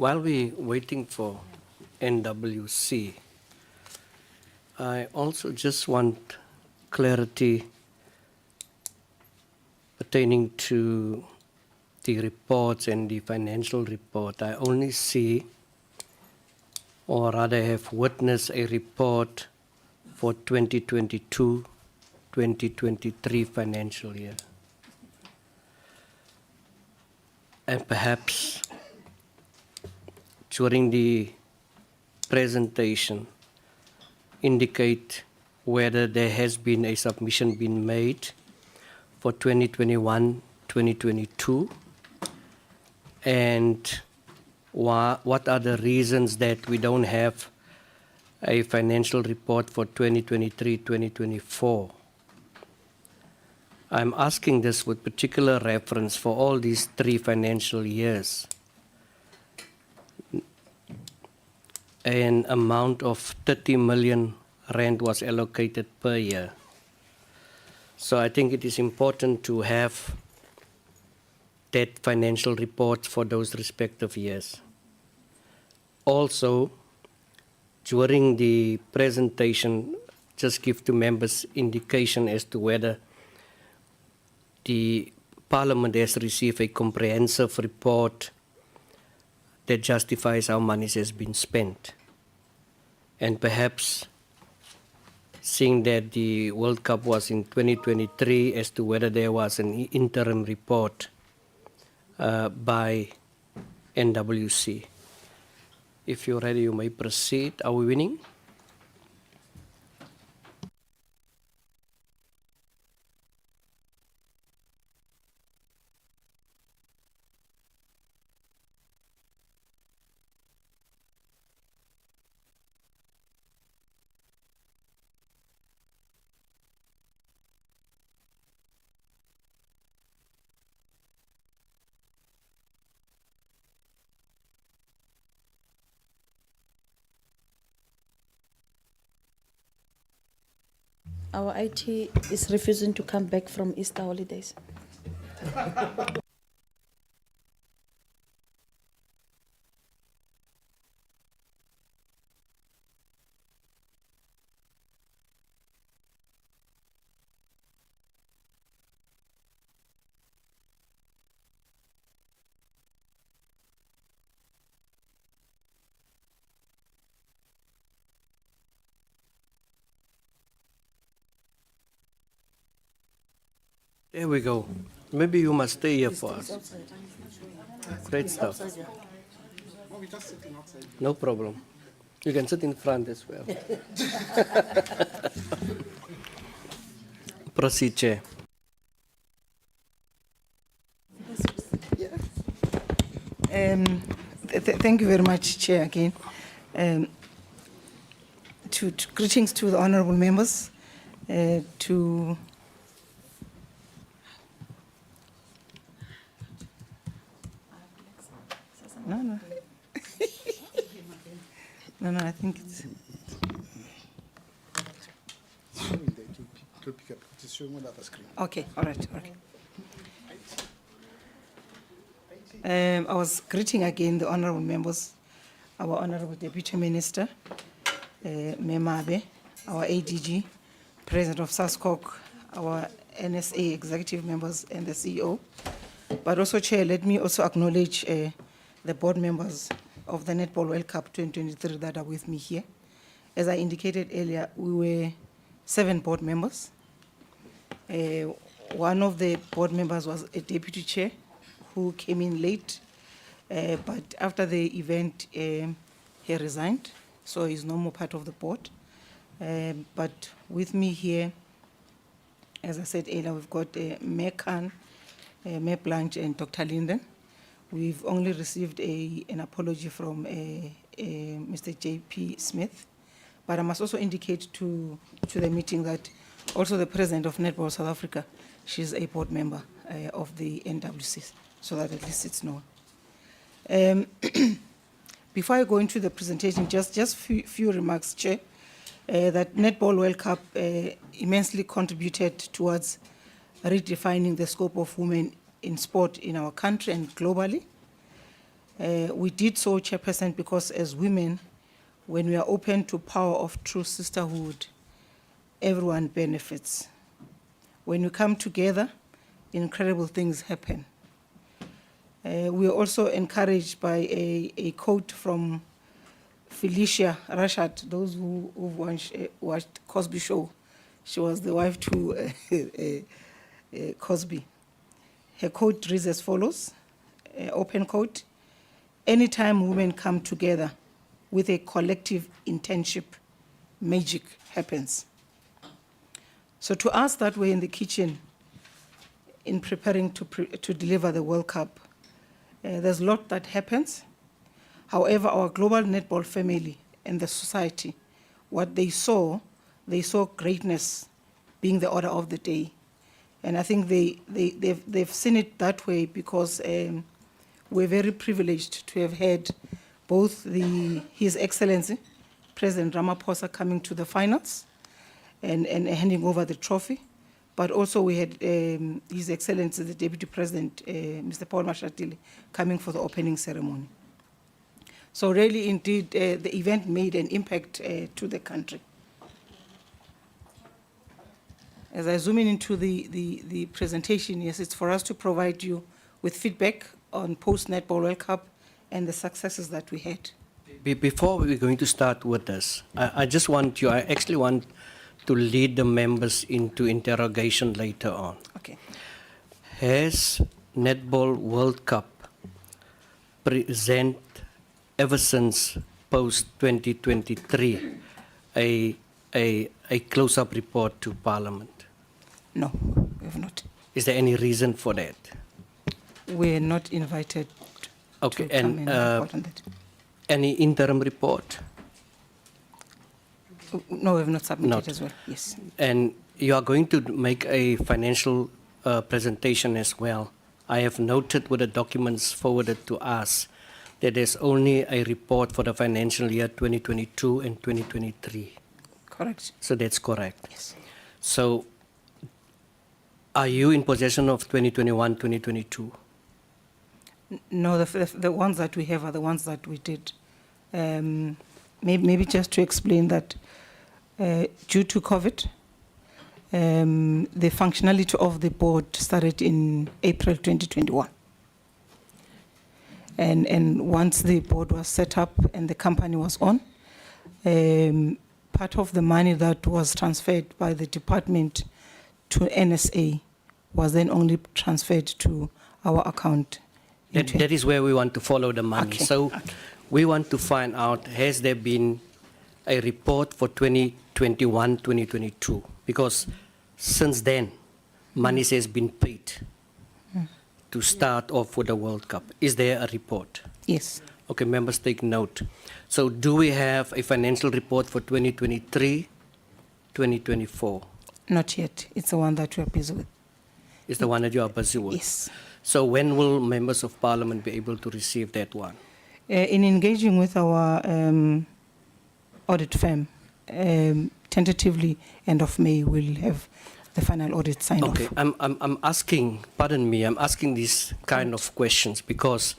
while we're waiting for NWC, I also just want clarity pertaining to the reports and the financial report. I only see, or rather have witnessed, a report for 2022-2023 financial year. And perhaps during the presentation, indicate whether there has been a submission been made for 2021-2022, and what are the reasons that we don't have a financial report for 2023-2024. I'm asking this with particular reference for all these 3 financial years. An amount of 30 million rand was allocated per year. So I think it is important to have that financial report for those respective years. Also, during the presentation, just give to members indication as to whether the Parliament has received a comprehensive report that justifies how money has been spent. And perhaps, seeing that the World Cup was in 2023, as to whether there was an interim report by NWC. If you're ready, you may proceed. Are we winning? Our IT is refusing to come back from Easter holidays. There we go. Maybe you must stay here for us. Great stuff. No problem. You can sit in front as well. Proceed, Chair. Thank you very much, Chair, again. Greetings to the honorable members, to No, I think it's... Okay, all right. I was greeting again the honorable members, our honorable Deputy Minister, Memabe, our ADG, President of SASCOC, our NSA executive members and the CEO. But also, Chair, let me also acknowledge the board members of the Netball World Cup 2023 that are with me here. As I indicated earlier, we were 7 board members. One of the board members was a deputy chair who came in late, but after the event, he resigned, so he's no more part of the board. But with me here, as I said earlier, we've got Mayor Khan, Mayor Blanche, and Dr. Linden. We've only received an apology from Mr. J.P. Smith, but I must also indicate to the meeting that also the president of Netball South Africa, she's a board member of the NWC, so that at least it's known. Before I go into the presentation, just few remarks, Chair, that Netball World Cup immensely contributed towards redefining the scope of women in sport in our country and globally. We did so, Chairperson, because as women, when we are open to power of true sisterhood, everyone benefits. When we come together, incredible things happen. We are also encouraged by a quote from Felicia Rashad, those who watched Cosby Show. She was the wife to Cosby. Her quote reads as follows, open quote, "Anytime women come together with a collective internship, magic happens." So to us that way in the kitchen, in preparing to deliver the World Cup, there's a lot that happens. However, our global netball family and the society, what they saw greatness being the order of the day. And I think they've seen it that way because we're very privileged to have had both His Excellency, President Ramaphosa, coming to the finals and handing over the trophy. But also we had His Excellency, the Deputy President, Mr. Paul Mashatile, coming for the opening ceremony. So really, indeed, the event made an impact to the country. As I zoom in into the presentation, yes, it's for us to provide you with feedback on post-Netball World Cup and the successes that we had. Before we're going to start with this, I actually want to lead the members into interrogation later on. Okay. Has Netball World Cup present ever since post 2023 a close-up report to Parliament? No, we have not. Is there any reason for that? We're not invited to come and report on that. Any interim report? No, we have not submitted as well, yes. And you are going to make a financial presentation as well. I have noted with the documents forwarded to us that there's only a report for the financial year 2022 and 2023. Correct. So that's correct. Yes. So are you in possession of 2021, 2022? No, the ones that we have are the ones that we did. Maybe just to explain that due to COVID, the functionality of the board started in April 2021. And once the board was set up and the company was on, part of the money that was transferred by the department to NSA was then only transferred to our account. That is where we want to follow the money. Okay, So we want to find out, has there been a report for 2021, 2022? Because since then, money has been paid to start off with the World Cup. Is there a report? Yes. Okay, members take note. So do we have a financial report for 2023, 2024? Not yet. It's the one that we are busy with. Is the one that you are busy with? Yes. So when will members of Parliament be able to receive that one? In engaging with our audit firm, tentatively end of May, we'll have the final audit signed off. Okay, I'm asking, pardon me, I'm asking these kind of questions because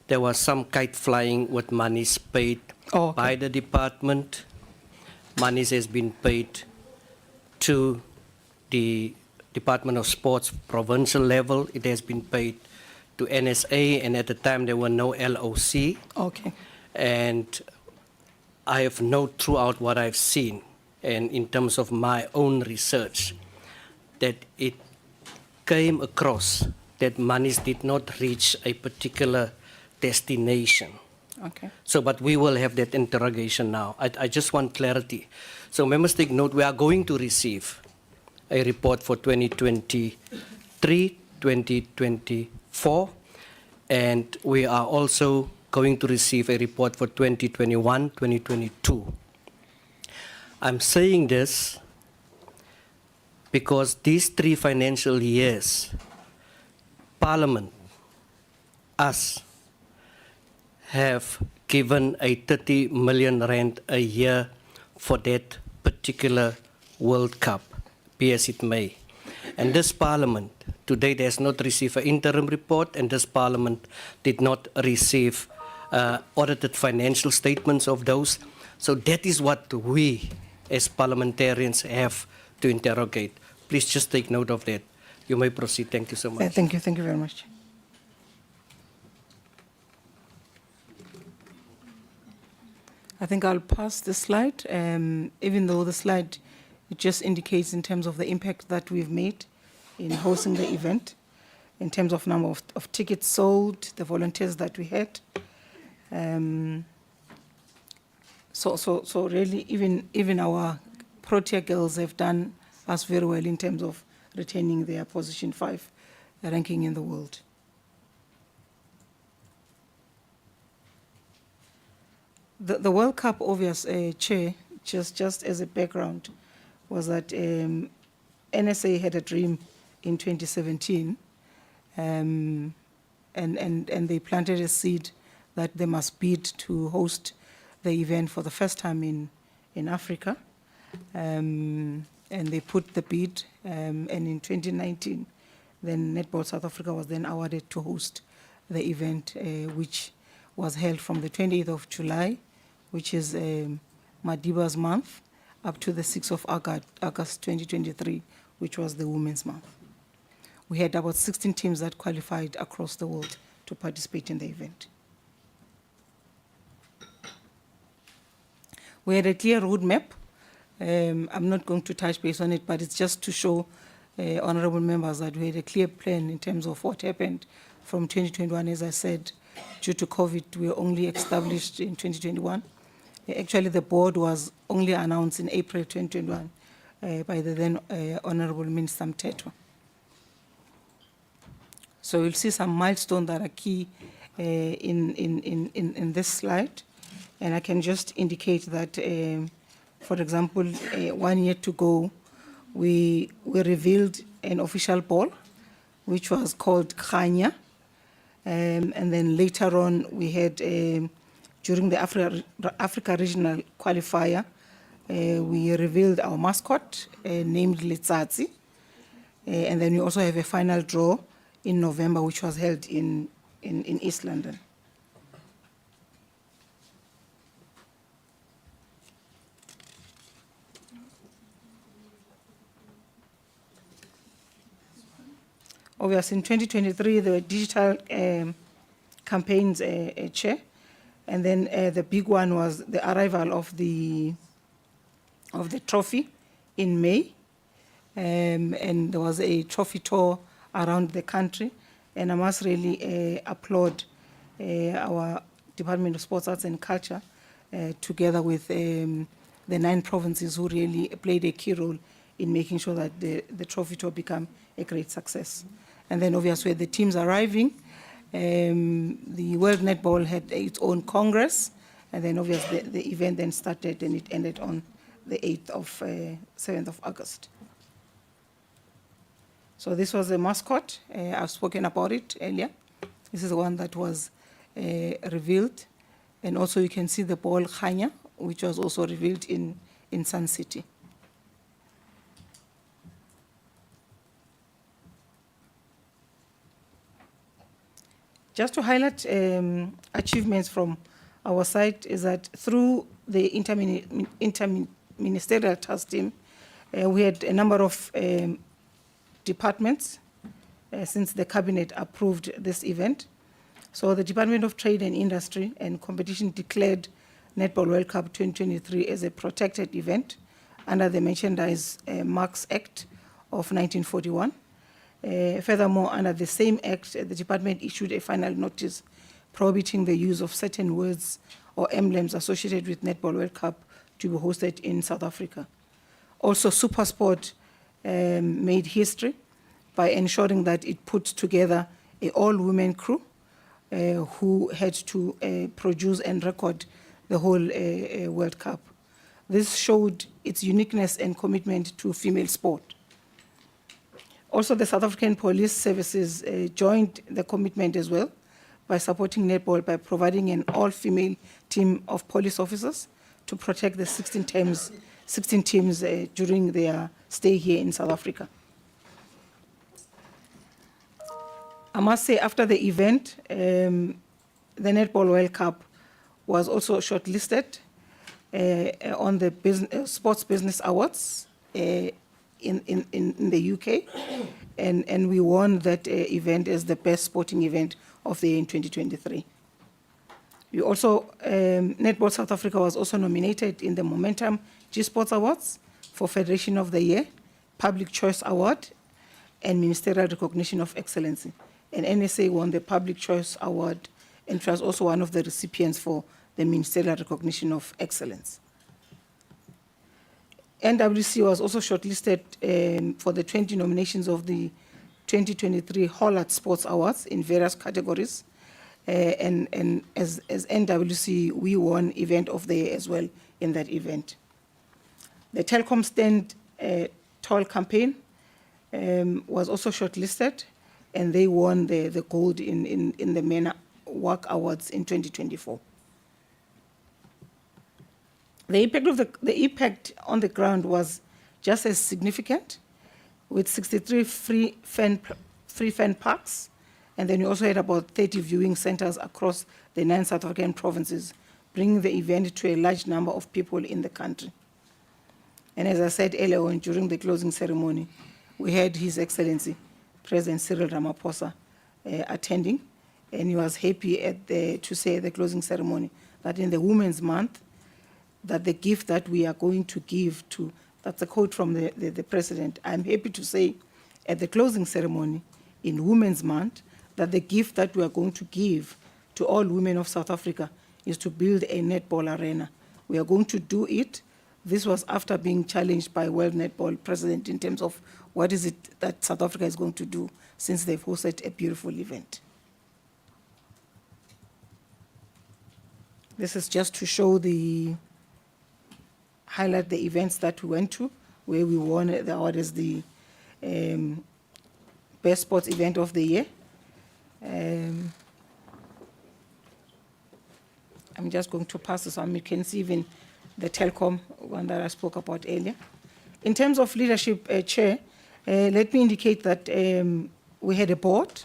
there was some kite flying with monies paid by the department. Monies has been paid to the Department of Sports provincial level. It has been paid to NSA, and at the time there were no LOC. Okay. And I have noted throughout what I've seen, and in terms of my own research, that it came across that monies did not reach a particular destination. Okay. So, but we will have that interrogation now. I just want clarity. So members take note, we are going to receive a report for 2023, 2024, and we are also going to receive a report for 2021, 2022. I'm saying this because these 3 financial years, Parliament, us, have given a 30 million rand a year for that particular World Cup, be as it may. And this Parliament, today, has not received an interim report, and this Parliament did not receive audited financial statements of those. So that is what we as parliamentarians have to interrogate. Please just take note of that. You may proceed. Thank you so much. Thank you very much. I think I'll pass the slide, even though the slide it just indicates in terms of the impact that we've made in hosting the event, in terms of number of tickets sold, the volunteers that we had. So really, even our Protea girls have done us very well in terms of retaining their position 5 ranking in the world. The World Cup, obvious, Chair, just as a background, was that NSA had a dream in 2017, and they planted a seed that they must bid to host the event for the first time in Africa, and they put the bid, and in 2019, then Netball South Africa was then awarded to host the event, which was held from the 28th of July, which is Madiba's month, up to the 6th of August 2023, which was the Women's Month. We had about 16 teams that qualified across the world to participate in the event. We had a clear roadmap. I'm not going to touch base on it, but it's just to show honorable members that we had a clear plan in terms of what happened from 2021. As I said, due to COVID, we were only established in 2021. Actually, the board was only announced in April 2021 by the then Honorable Minister Mtetwa. So you'll see some milestones that are key in this slide. And I can just indicate that, for example, 1 year to go, we revealed an official ball, which was called Khanya. And then later on, we had, during the Africa Regional Qualifier, we revealed our mascot, named Letsatsi. And then we also have a final draw in November, which was held in East London. Obviously, in 2023, there were digital campaigns, Chair, and then the big one was the arrival of the trophy in May, and there was a trophy tour around the country, and I must really applaud our Department of Sports, Arts and Culture, together with the 9 provinces who really played a key role in making sure that the trophy tour become a great success. And then obviously the teams arriving, the World Netball had its own Congress, and then obviously the event then started and it ended on the 7th of August. So this was the mascot. I've spoken about it earlier. This is the one that was revealed. And also you can see the ball Khanya, which was also revealed in Sun City. Just to highlight achievements from our side is that through the interministerial task team, we had a number of departments since the cabinet approved this event. So the Department of Trade and Industry and Competition declared Netball World Cup 2023 as a protected event under the Merchandise Marks Act of 1941. Furthermore, under the same act, the department issued a final notice prohibiting the use of certain words or emblems associated with Netball World Cup to be hosted in South Africa. Also, SuperSport made history by ensuring that it put together an all-women crew who had to produce and record the whole World Cup. This showed its uniqueness and commitment to female sport. Also, the South African Police Services joined the commitment as well by supporting netball by providing an all-female team of police officers to protect the 16 teams during their stay here in South Africa. I must say, after the event, the Netball World Cup was also shortlisted on the Sports Business Awards in the UK, and we won that event as the best sporting event of the year in 2023. We also, Netball South Africa was also nominated in the Momentum G Sports Awards for Federation of the Year, Public Choice Award, and Ministerial Recognition of Excellency. And NSA won the Public Choice Award, and was also one of the recipients for the Ministerial Recognition of Excellence. NWC was also shortlisted for the 20 nominations of the 2023 Hollard Sports Awards in various categories. And as NWC, we won Event of the Year as well in that event. The Telkom Stand Tall campaign was also shortlisted, and they won the gold in the MENA Work Awards in 2024. The impact on the ground was just as significant, with 63 free fan parks, and then we also had about 30 viewing centers across the 9 South African provinces, bringing the event to a large number of people in the country. And as I said earlier on, during the closing ceremony, we had His Excellency President Cyril Ramaphosa attending, and he was happy to say at the closing ceremony that in the Women's Month, that the gift that we are going to give to, that's a quote from the President, I'm happy to say at the closing ceremony in Women's Month, that the gift that we are going to give to all women of South Africa is to build a netball arena. We are going to do it. This was after being challenged by World Netball President in terms of what is it that South Africa is going to do since they've hosted a beautiful event. This is just to show highlight the events that we went to, where we won the award as the best sports event of the year. I'm just going to pass this on. You can see even the Telkom one that I spoke about earlier. In terms of leadership, Chair, let me indicate that we had a board,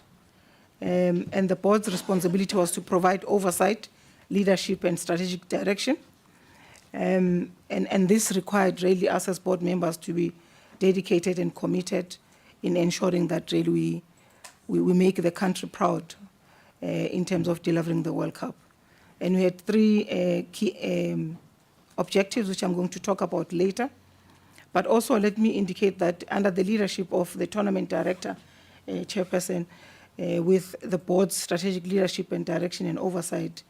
and the board's responsibility was to provide oversight, leadership, and strategic direction. And this required really us as board members to be dedicated and committed in ensuring that really we make the country proud in terms of delivering the World Cup. And we had 3 key objectives, which I'm going to talk about later. But also let me indicate that under the leadership of the tournament director, chairperson, with the board's strategic leadership and direction and oversight,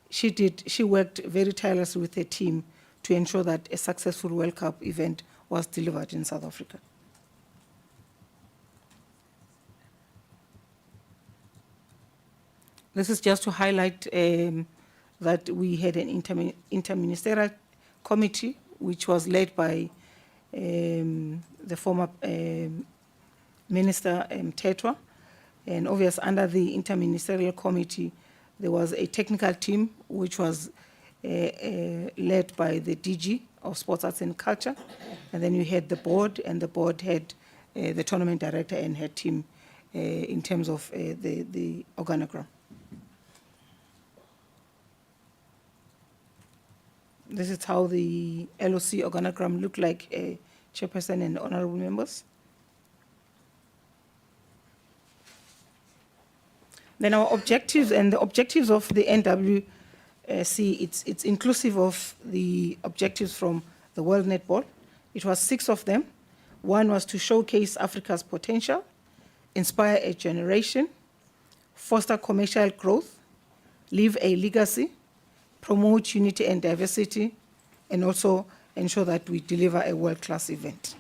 she worked very tirelessly with her team to ensure that a successful World Cup event was delivered in South Africa. This is just to highlight that we had an interministerial committee, which was led by the former Minister Tetwa. And obviously, under the interministerial committee, there was a technical team which was led by the DG of Sports, Arts and Culture. And then we had the board, and the board had the tournament director and her team in terms of the organogram. This is how the LOC organogram looked like, chairperson and honorable members. Then our objectives, and the objectives of the NWC, it's inclusive of the objectives from the World Netball. It was 6 of them. One was to showcase Africa's potential, inspire a generation, foster commercial growth, leave a legacy, promote unity and diversity, and also ensure that we deliver a world-class event.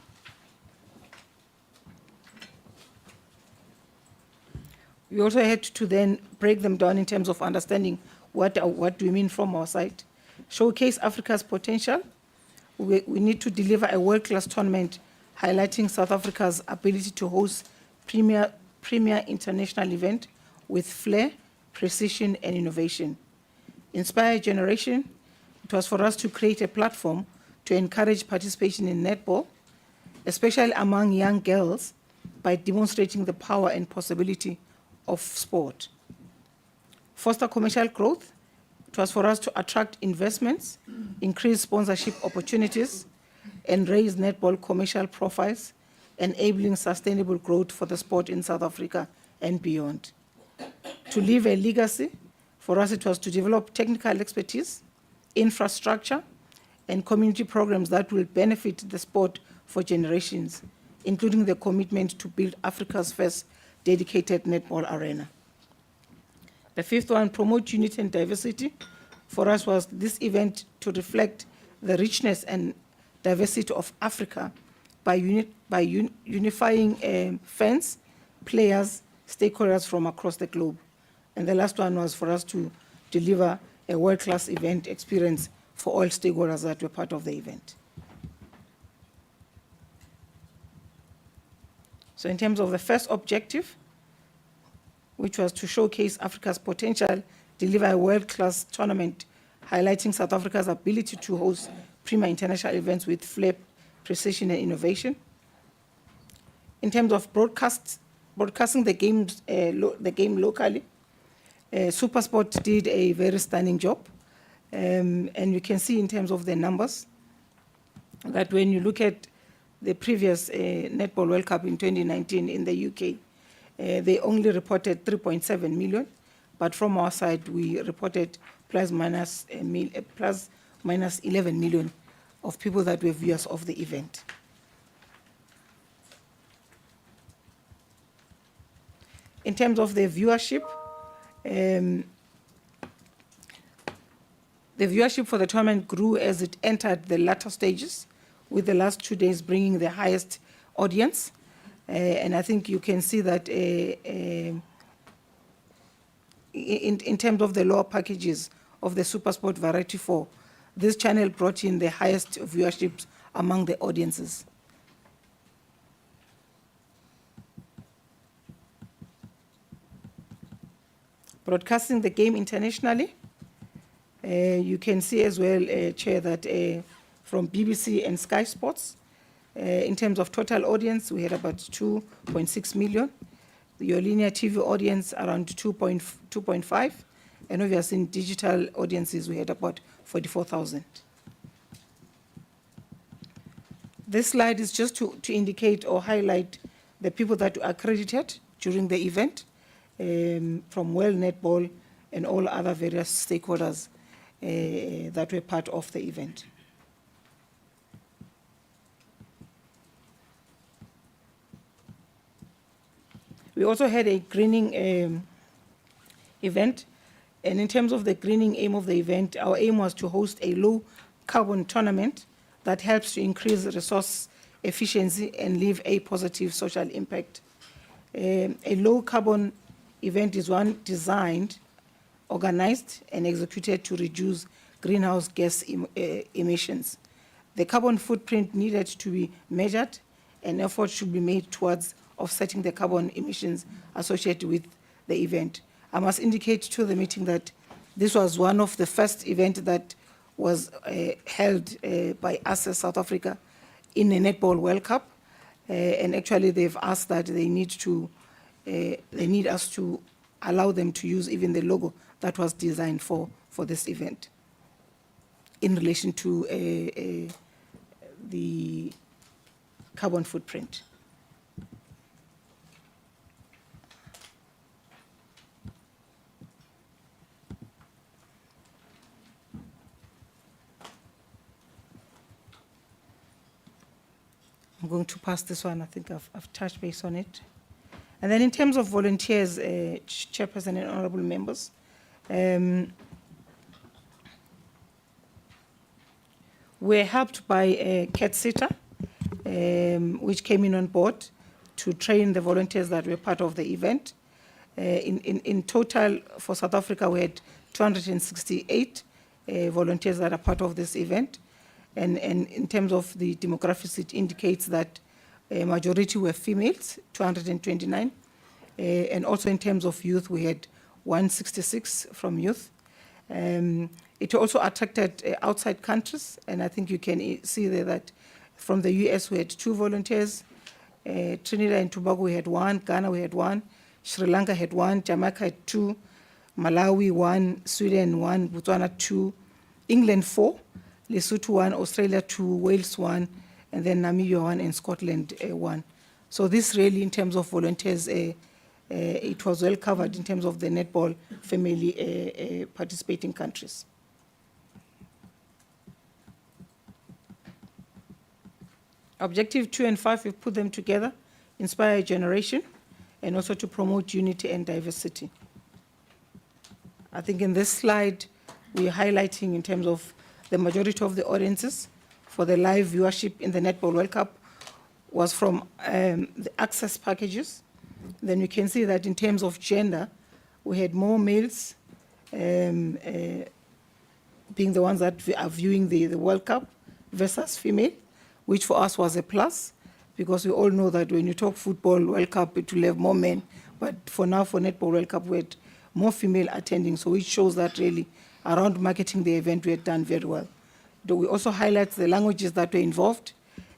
We also had to then break them down in terms of understanding what do we mean from our side. Showcase Africa's potential. We need to deliver a world-class tournament highlighting South Africa's ability to host premier international event with flair, precision, and innovation. Inspire a generation. It was for us to create a platform to encourage participation in netball, especially among young girls, by demonstrating the power and possibility of sport. foster commercial growth. It was for us to attract investments, increase sponsorship opportunities, and raise netball commercial profiles, enabling sustainable growth for the sport in South Africa and beyond. To leave a legacy, for us it was to develop technical expertise, infrastructure, and community programs that will benefit the sport for generations, including the commitment to build Africa's first dedicated netball arena. The fifth one, promote unity and diversity. For us was this event to reflect the richness and diversity of Africa by unifying fans, players, stakeholders from across the globe. And the last one was for us to deliver a world-class event experience for all stakeholders that were part of the event. So in terms of the first objective, which was to showcase Africa's potential, deliver a world-class tournament, highlighting South Africa's ability to host premier international events with flair, precision, and innovation. In terms of broadcasting the game locally, SuperSport did a very stunning job. And you can see in terms of the numbers that when you look at the previous Netball World Cup in 2019 in the UK, they only reported 3.7 million, but from our side, we reported plus minus 11 million of people that were viewers of the event. In terms of the viewership for the tournament grew as it entered the latter stages, with the last 2 days bringing the highest audience. And I think you can see that in terms of the lower packages of the SuperSport Variety 4, this channel brought in the highest viewership among the audiences. Broadcasting the game internationally, you can see as well, Chair, that from BBC and Sky Sports, in terms of total audience, we had about 2.6 million. Your linear TV audience around 2.5, and obviously in digital audiences, we had about 44,000. This slide is just to indicate or highlight the people that were accredited during the event, from World Netball and all other various stakeholders that were part of the event. We also had a greening event, and in terms of the greening aim of the event, our aim was to host a low-carbon tournament that helps to increase resource efficiency and leave a positive social impact. A low-carbon event is one designed, organized, and executed to reduce greenhouse gas emissions. The carbon footprint needed to be measured, and effort should be made towards offsetting the carbon emissions associated with the event. I must indicate to the meeting that this was one of the first events that was held by us as South Africa in the Netball World Cup, and actually they've asked that they need us to allow them to use even the logo that was designed for this event in relation to the carbon footprint. I'm going to pass this one. I think I've touched base on it. And then in terms of volunteers, Chairperson and honorable members, we're helped by a cat sitter, which came in on board to train the volunteers that were part of the event. In total, for South Africa, we had 268 volunteers that are part of this event. And in terms of the demographics, it indicates that a majority were females, 229. And also in terms of youth, we had 166 from youth. It also attracted outside countries, and I think you can see there that from the US we had 2 volunteers, Trinidad and Tobago we had 1, Ghana we had 1, Sri Lanka had 1, Jamaica had 2, Malawi 1, Sweden 1, Botswana 2, England 4, Lesotho 1, Australia 2, Wales 1, and then Namibia 1 and Scotland 1. So this really, in terms of volunteers, it was well covered in terms of the netball family participating countries. Objective 2 and 5, we've put them together, inspire a generation, and also to promote unity and diversity. I think in this slide, we're highlighting in terms of the majority of the audiences for the live viewership in the Netball World Cup was from the access packages. Then you can see that in terms of gender, we had more males being the ones that are viewing the World Cup versus female, which for us was a plus, because we all know that when you talk football World Cup, it will have more men. But for now, for Netball World Cup, we had more female attending, so it shows that really around marketing the event, we had done very well. We also highlight the languages that were involved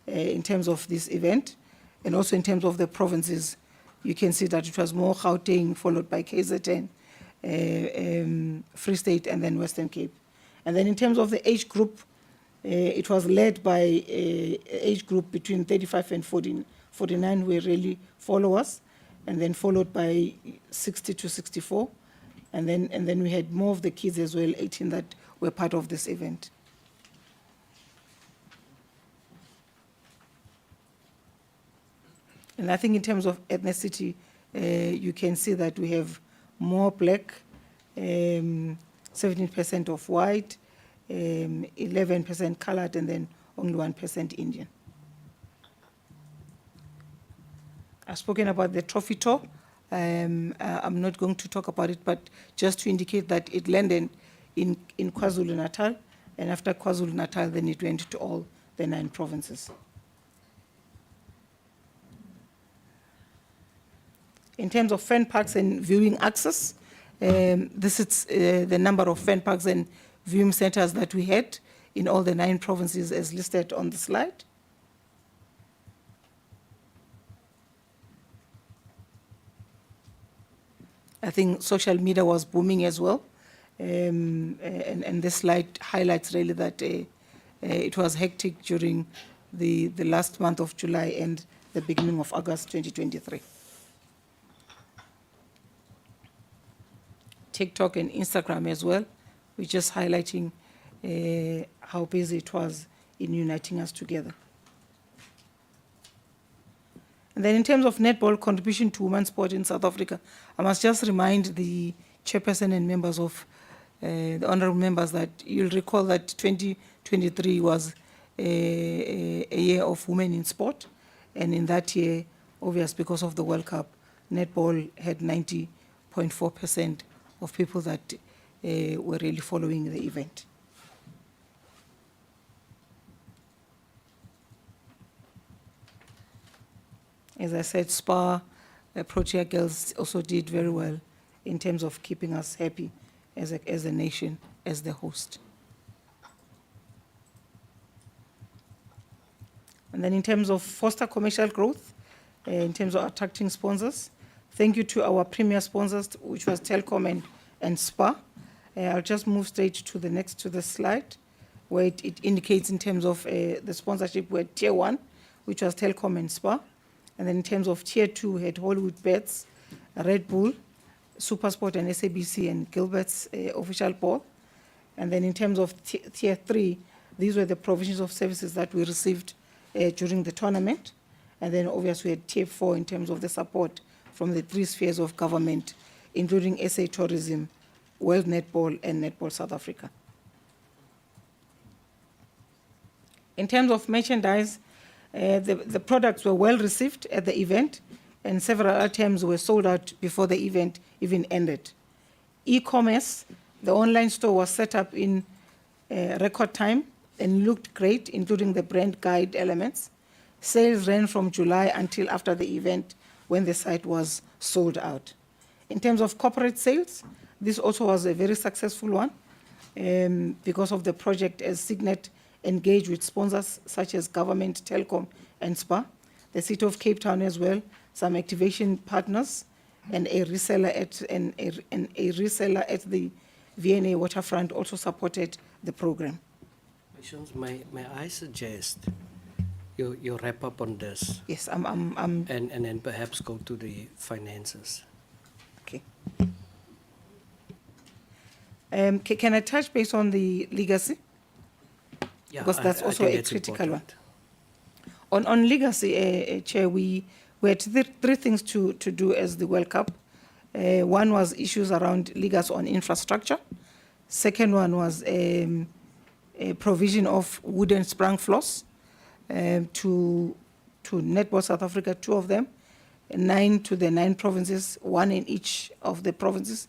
in terms of this event, and also in terms of the provinces. You can see that it was more Gauteng, followed by KZN, Free State, and then Western Cape. And then in terms of the age group, it was led by age group between 35 and 49 were really followers, and then followed by 60 to 64. And then we had more of the kids as well, 18, that were part of this event. And I think in terms of ethnicity, you can see that we have more black, 17% of white, 11% colored, and then only 1% Indian. I've spoken about the trophy tour. I'm not going to talk about it, but just to indicate that it landed in KwaZulu-Natal, and after KwaZulu-Natal, then it went to all the 9 provinces. In terms of fan parks and viewing access, this is the number of fan parks and viewing centers that we had in all the 9 provinces as listed on the slide. I think social media was booming as well. And this slide highlights really that it was hectic during the last month of July and the beginning of August 2023. TikTok and Instagram as well. We're just highlighting how busy it was in uniting us together. And then in terms of netball contribution to women's sport in South Africa, I must just remind the chairperson and members of the honorable members that you'll recall that 2023 was a year of women in sport. And in that year, obviously because of the World Cup, netball had 90.4% of people that were really following the event. As I said, SPA, Protea Girls also did very well in terms of keeping us happy as a nation, as the host. And then in terms of foster commercial growth, in terms of attracting sponsors, thank you to our premier sponsors, which was Telkom and SPA. I'll just move straight to the slide, where it indicates in terms of the sponsorship were Tier 1, which was Telkom and SPA. And then in terms of Tier 2, we had Hollywood Bets, Red Bull, Supersport and SABC, and Gilbert's official ball. And then in terms of Tier 3, these were the provisions of services that we received during the tournament. And then obviously we had Tier 4 in terms of the support from the 3 spheres of government, including SA Tourism, World Netball, and Netball South Africa. In terms of merchandise, the products were well received at the event, and several items were sold out before the event even ended. E-commerce, the online store was set up in record time and looked great, including the brand guide elements. Sales ran from July until after the event, when the site was sold out. In terms of corporate sales, this also was a very successful one because of the project as Signet engaged with sponsors such as government, Telkom, and SPA, the City of Cape Town as well, some activation partners, and a reseller at the V&A waterfront also supported the program. Patience, may I suggest you wrap up on this? Yes, and then perhaps go to the finances. Okay. Can I touch base on the legacy? Yeah, Because that's I also think a that's critical important. one. On legacy, Chair, we had three things to do as the World Cup. One was issues around legacy on infrastructure. Second one was a provision of wooden sprung floors to Netball South Africa, 2 of them, 9 to the 9 provinces, 1 in each of the provinces.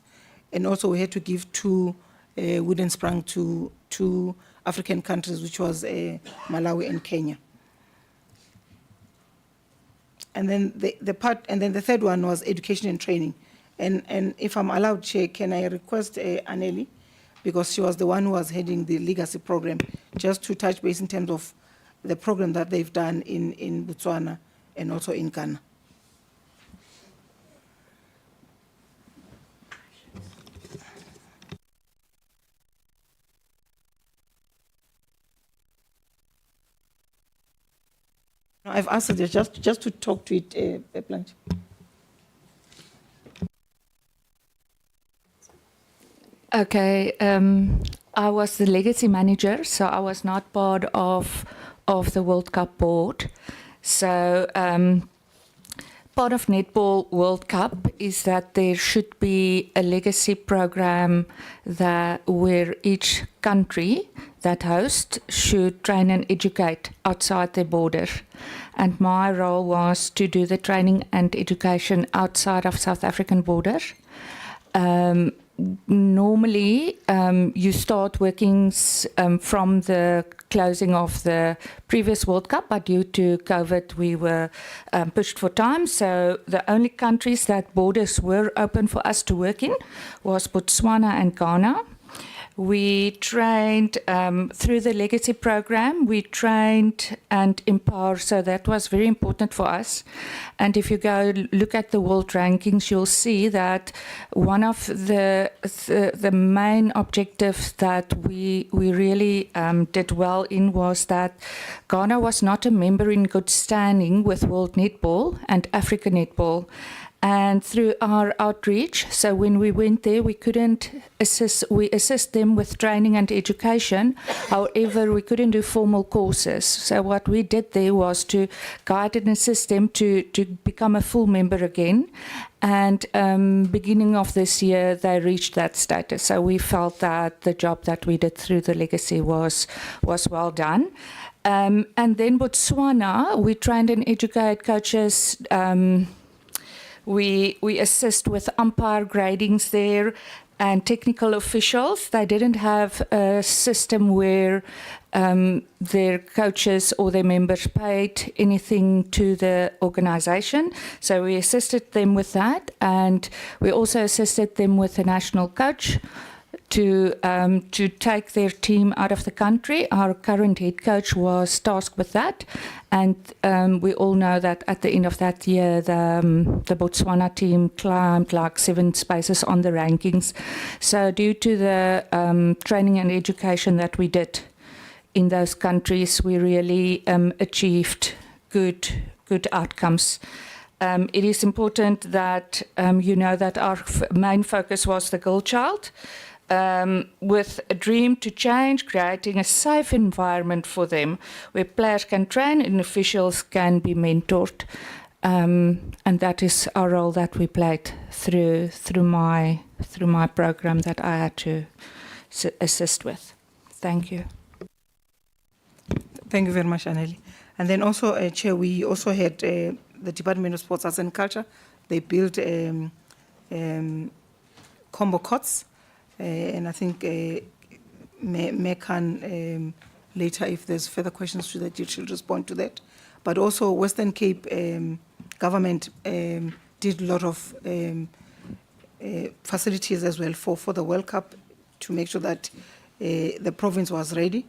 And also we had to give 2 wooden sprung to 2 African countries, which was Malawi and Kenya. And then the third one was education and training. And if I'm allowed, Chair, can I request Aneli, because she was the one who was heading the legacy program, just to touch base in terms of the program that they've done in Botswana and also in Ghana. I've asked her just to talk to it, Blanche. Okay, I was the legacy manager, so I was not part of the World Cup board. So part of Netball World Cup is that there should be a legacy program where each country that hosts should train and educate outside their border. And my role was to do the training and education outside of South African border. Normally, you start working from the closing of the previous World Cup, but due to COVID, we were pushed for time. So the only countries that borders were open for us to work in was Botswana and Ghana. We trained through the legacy program, we trained and empowered, so that was very important for us. And if you go look at the world rankings, you'll see that one of the main objectives that we really did well in was that Ghana was not a member in good standing with World Netball and African Netball. And through our outreach, so when we went there, we assist them with training and education. However, we couldn't do formal courses. So what we did there was to guide and assist them to become a full member again. And beginning of this year, they reached that status. So we felt that the job that we did through the legacy was well done. And then Botswana, we trained and educate coaches. We assist with umpire gradings there and technical officials. They didn't have a system where their coaches or their members paid anything to the organization. So we assisted them with that, and we also assisted them with a national coach to take their team out of the country. Our current head coach was tasked with that, and we all know that at the end of that year, the Botswana team climbed like 7 spaces on the rankings. So due to the training and education that we did in those countries, we really achieved good outcomes. It is important that you know that our main focus was the girl child. With a dream to change, creating a safe environment for them where players can train and officials can be mentored. And that is our role that we played through my program that I had to assist with. Thank you. Thank you very much, Aneli. And then also, Chair, we also had the Department of Sports, Arts and Culture. They built combo courts. And I think May can later, if there's further questions to that, she'll respond to that. But also Western Cape government did a lot of facilities as well for the World Cup to make sure that the province was ready.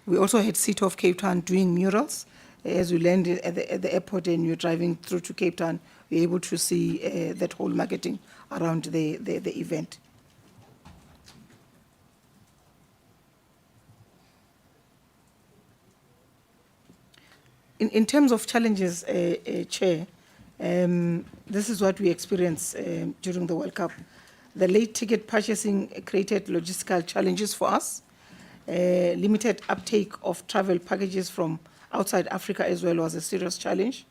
We also had City of Cape Town doing murals as you land at the airport and you're driving through to Cape Town, you're able to see that whole marketing around the event. In terms of challenges, Chair, this is what we experienced during the World Cup. The late ticket purchasing created logistical challenges for us. Limited uptake of travel packages from outside Africa as well was a serious challenge.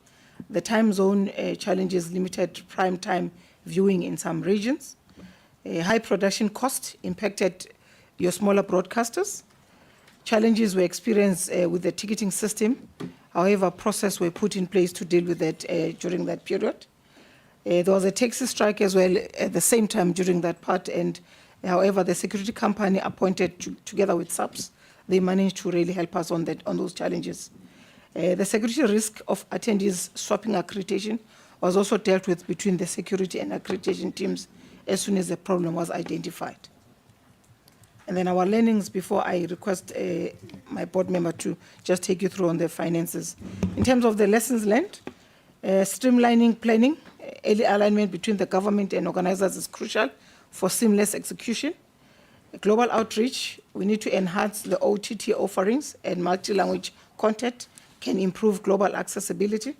The time zone challenges limited prime time viewing in some regions. High production cost impacted your smaller broadcasters. Challenges were experienced with the ticketing system. However, processes were put in place to deal with that during that period. There was a taxi strike as well at the same time during that part, and however, the security company appointed together with SAPS, they managed to really help us on those challenges. The security risk of attendees swapping accreditation was also dealt with between the security and accreditation teams as soon as the problem was identified. And then our learnings, before I request my board member to just take you through on the finances. In terms of the lessons learned, streamlining planning, early alignment between the government and organizers is crucial for seamless execution. Global outreach, we need to enhance the OTT offerings, and multi-language content can improve global accessibility.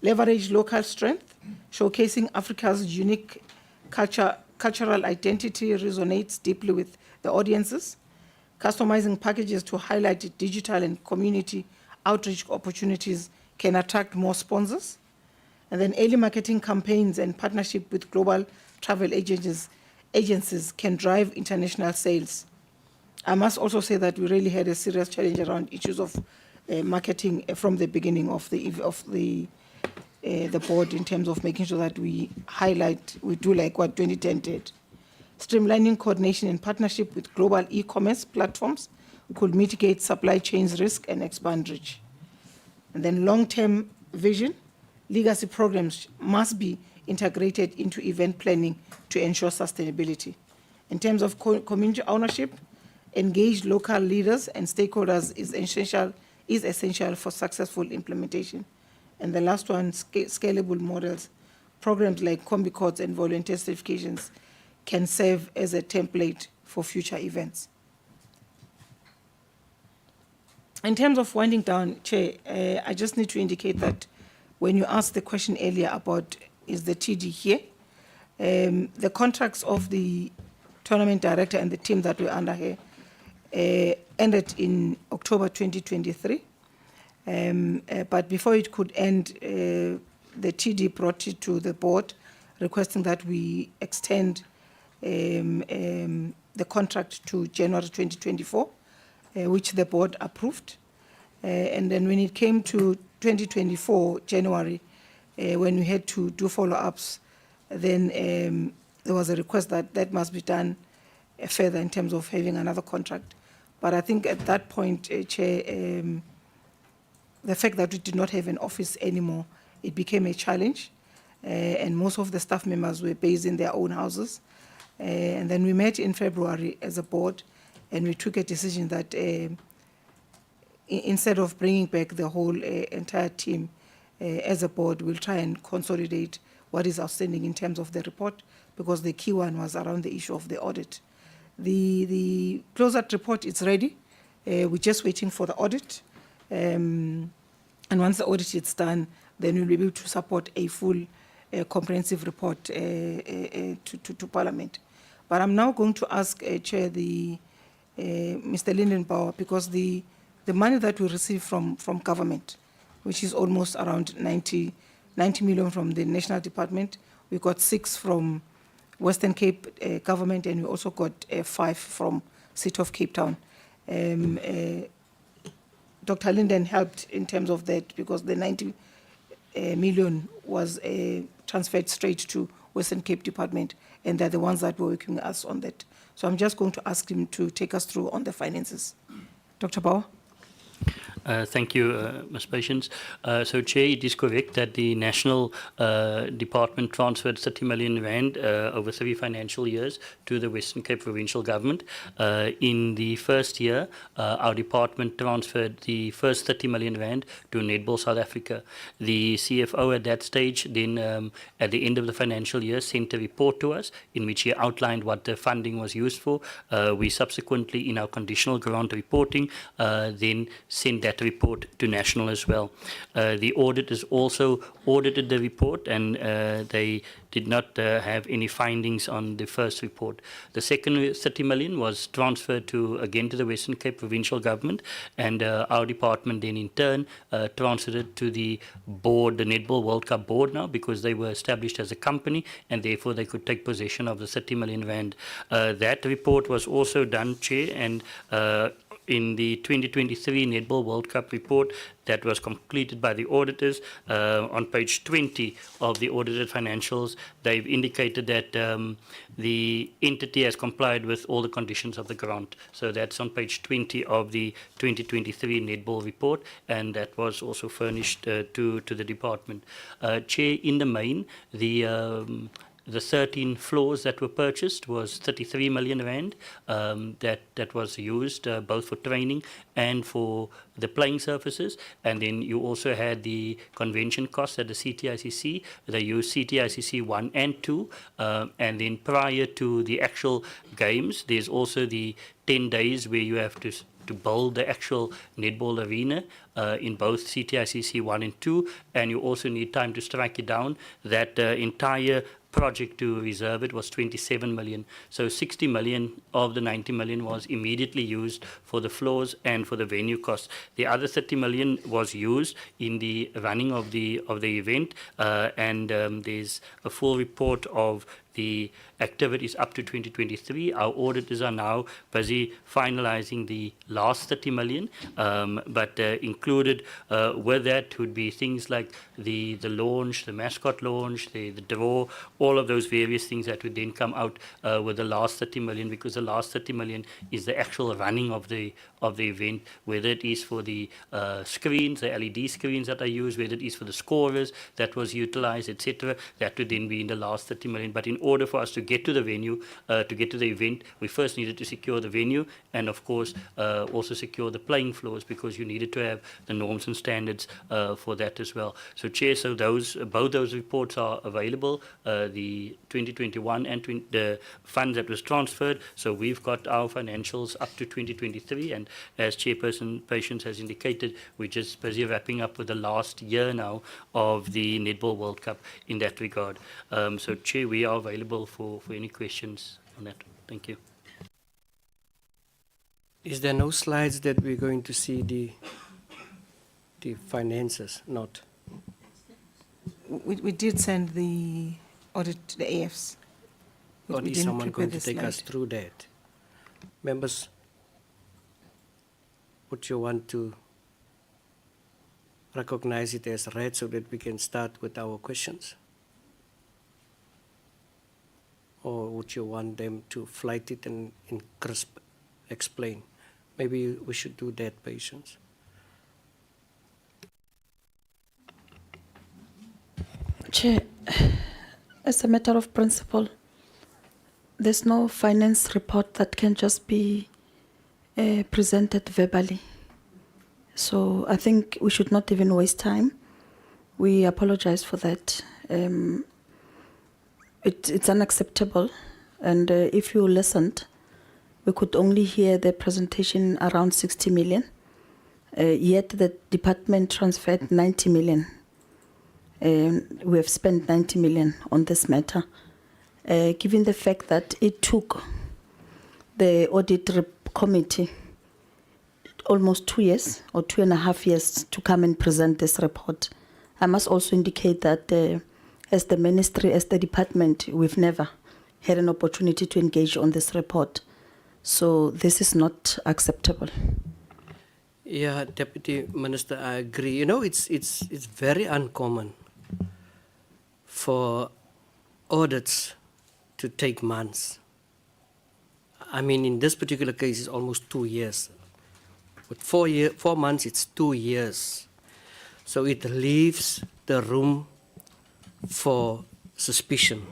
Leverage local strength, showcasing Africa's unique cultural identity resonates deeply with the audiences. Customizing packages to highlight digital and community outreach opportunities can attract more sponsors. And then early marketing campaigns and partnership with global travel agencies can drive international sales. I must also say that we really had a serious challenge around issues of marketing from the beginning of the board, in terms of making sure that we do like what 2010 did. Streamlining coordination and partnership with global e-commerce platforms could mitigate supply chains risk and expand reach. And then long-term vision, legacy programs must be integrated into event planning to ensure sustainability. In terms of community ownership, engage local leaders and stakeholders is essential for successful implementation. And the last one, scalable models. Programs like combi codes and volunteer certifications can serve as a template for future events. In terms of winding down, Chair, I just need to indicate that when you asked the question earlier about is the TD here, the contracts of the tournament director and the team that were under here ended in October 2023. But before it could end, the TD brought it to the board requesting that we extend the contract to January 2024, which the board approved. And then when it came to 2024, January, when we had to do follow-ups, then there was a request that must be done further in terms of having another contract. But I think at that point, Chair, the fact that we did not have an office anymore, it became a challenge. And most of the staff members were based in their own houses. And then we met in February as a board, and we took a decision that instead of bringing back the whole entire team as a board, we'll try and consolidate what is outstanding in terms of the report, because the key one was around the issue of the audit. The closeout report is ready. We're just waiting for the audit. And once the audit is done, then we'll be able to support a full comprehensive report to Parliament. But I'm now going to ask Chair Mr. Lindenbauer, because the money that we receive from government, which is almost around 90 million from the National Department, we got 6 from Western Cape government, and we also got 5 from City of Cape Town. Dr. Linden helped in terms of that, because the 90 million was transferred straight to Western Cape Department, and they're the ones that were working with us on that. So I'm just going to ask him to take us through on the finances. Dr. Bauer? Thank you, Ms. Patience. So, Chair, it is correct that the National Department transferred 30 million rand over 3 financial years to the Western Cape Provincial Government. In the first year, our department transferred the first 30 million rand to Netball South Africa. The CFO at that stage then, at the end of the financial year, sent a report to us in which he outlined what the funding was used for. We subsequently, in our conditional grant reporting, then sent that report to National as well. The auditors also audited the report, and they did not have any findings on the first report. The second 30 million was transferred again to the Western Cape Provincial Government, and our department then in turn transferred it to the board, the Netball World Cup board now, because they were established as a company and therefore they could take possession of the 30 million rand. That report was also done, Chair, and in the 2023 Netball World Cup report that was completed by the auditors, on page 20 of the audited financials, they've indicated that the entity has complied with all the conditions of the grant. So that's on page 20 of the 2023 Netball report, and that was also furnished to the department. Chair, in the main, the 13 floors that were purchased was 33 million rand. That was used both for training and for the playing surfaces. And then you also had the convention costs at the CTICC. They used CTICC 1 and 2. And then prior to the actual games, there's also the 10 days where you have to build the actual netball arena in both CTICC 1 and 2. And you also need time to strike it down. That entire project to reserve it was 27 million. So 60 million of the 90 million was immediately used for the floors and for the venue costs. The other 30 million was used in the running of the event, and there's a full report of the activities up to 2023. Our auditors are now busy finalizing the last 30 million, but included with that would be things like the launch, the mascot launch, the draw, all of those various things that would then come out with the last 30 million, because the last 30 million is the actual running of the event, whether it is for the screens, the LED screens that are used, whether it is for the scorers that was utilized, etc. That would then be in the last 30 million. But in order for us to get to the venue, to get to the event, we first needed to secure the venue and, of course, also secure the playing floors, because you needed to have the norms and standards for that as well. So, Chair, so both those reports are available, the 2021 and the funds that was transferred. So we've got our financials up to 2023, and as Chairperson Patience has indicated, we're just busy wrapping up with the last year now of the Netball World Cup in that regard. So, Chair, we are available for any questions on that. Thank you. Is there no slides that we're going to see the finances? Not. We did send the audit to the AFs. Or is someone going to take us through that? Members, would you want to recognize it as read so that we can start with our questions? Or would you want them to flight it and in crisp explain? Maybe we should do that, Patience. Chair, as a matter of principle, there's no finance report that can just be presented verbally. So I think we should not even waste time. We apologize for that. It's unacceptable. And if you listened, we could only hear the presentation around 60 million, yet the department transferred 90 million. We have spent 90 million on this matter. Given the fact that it took the audit committee almost 2 years or 2.5 years to come and present this report, I must also indicate that as the ministry, as the department, we've never had an opportunity to engage on this report. So this is not acceptable. Yeah, Deputy Minister, I agree. You know, it's very uncommon for audits to take months. I mean, in this particular case, it's almost 2 years. With 4 months, it's 2 years. So it leaves the room for suspicion.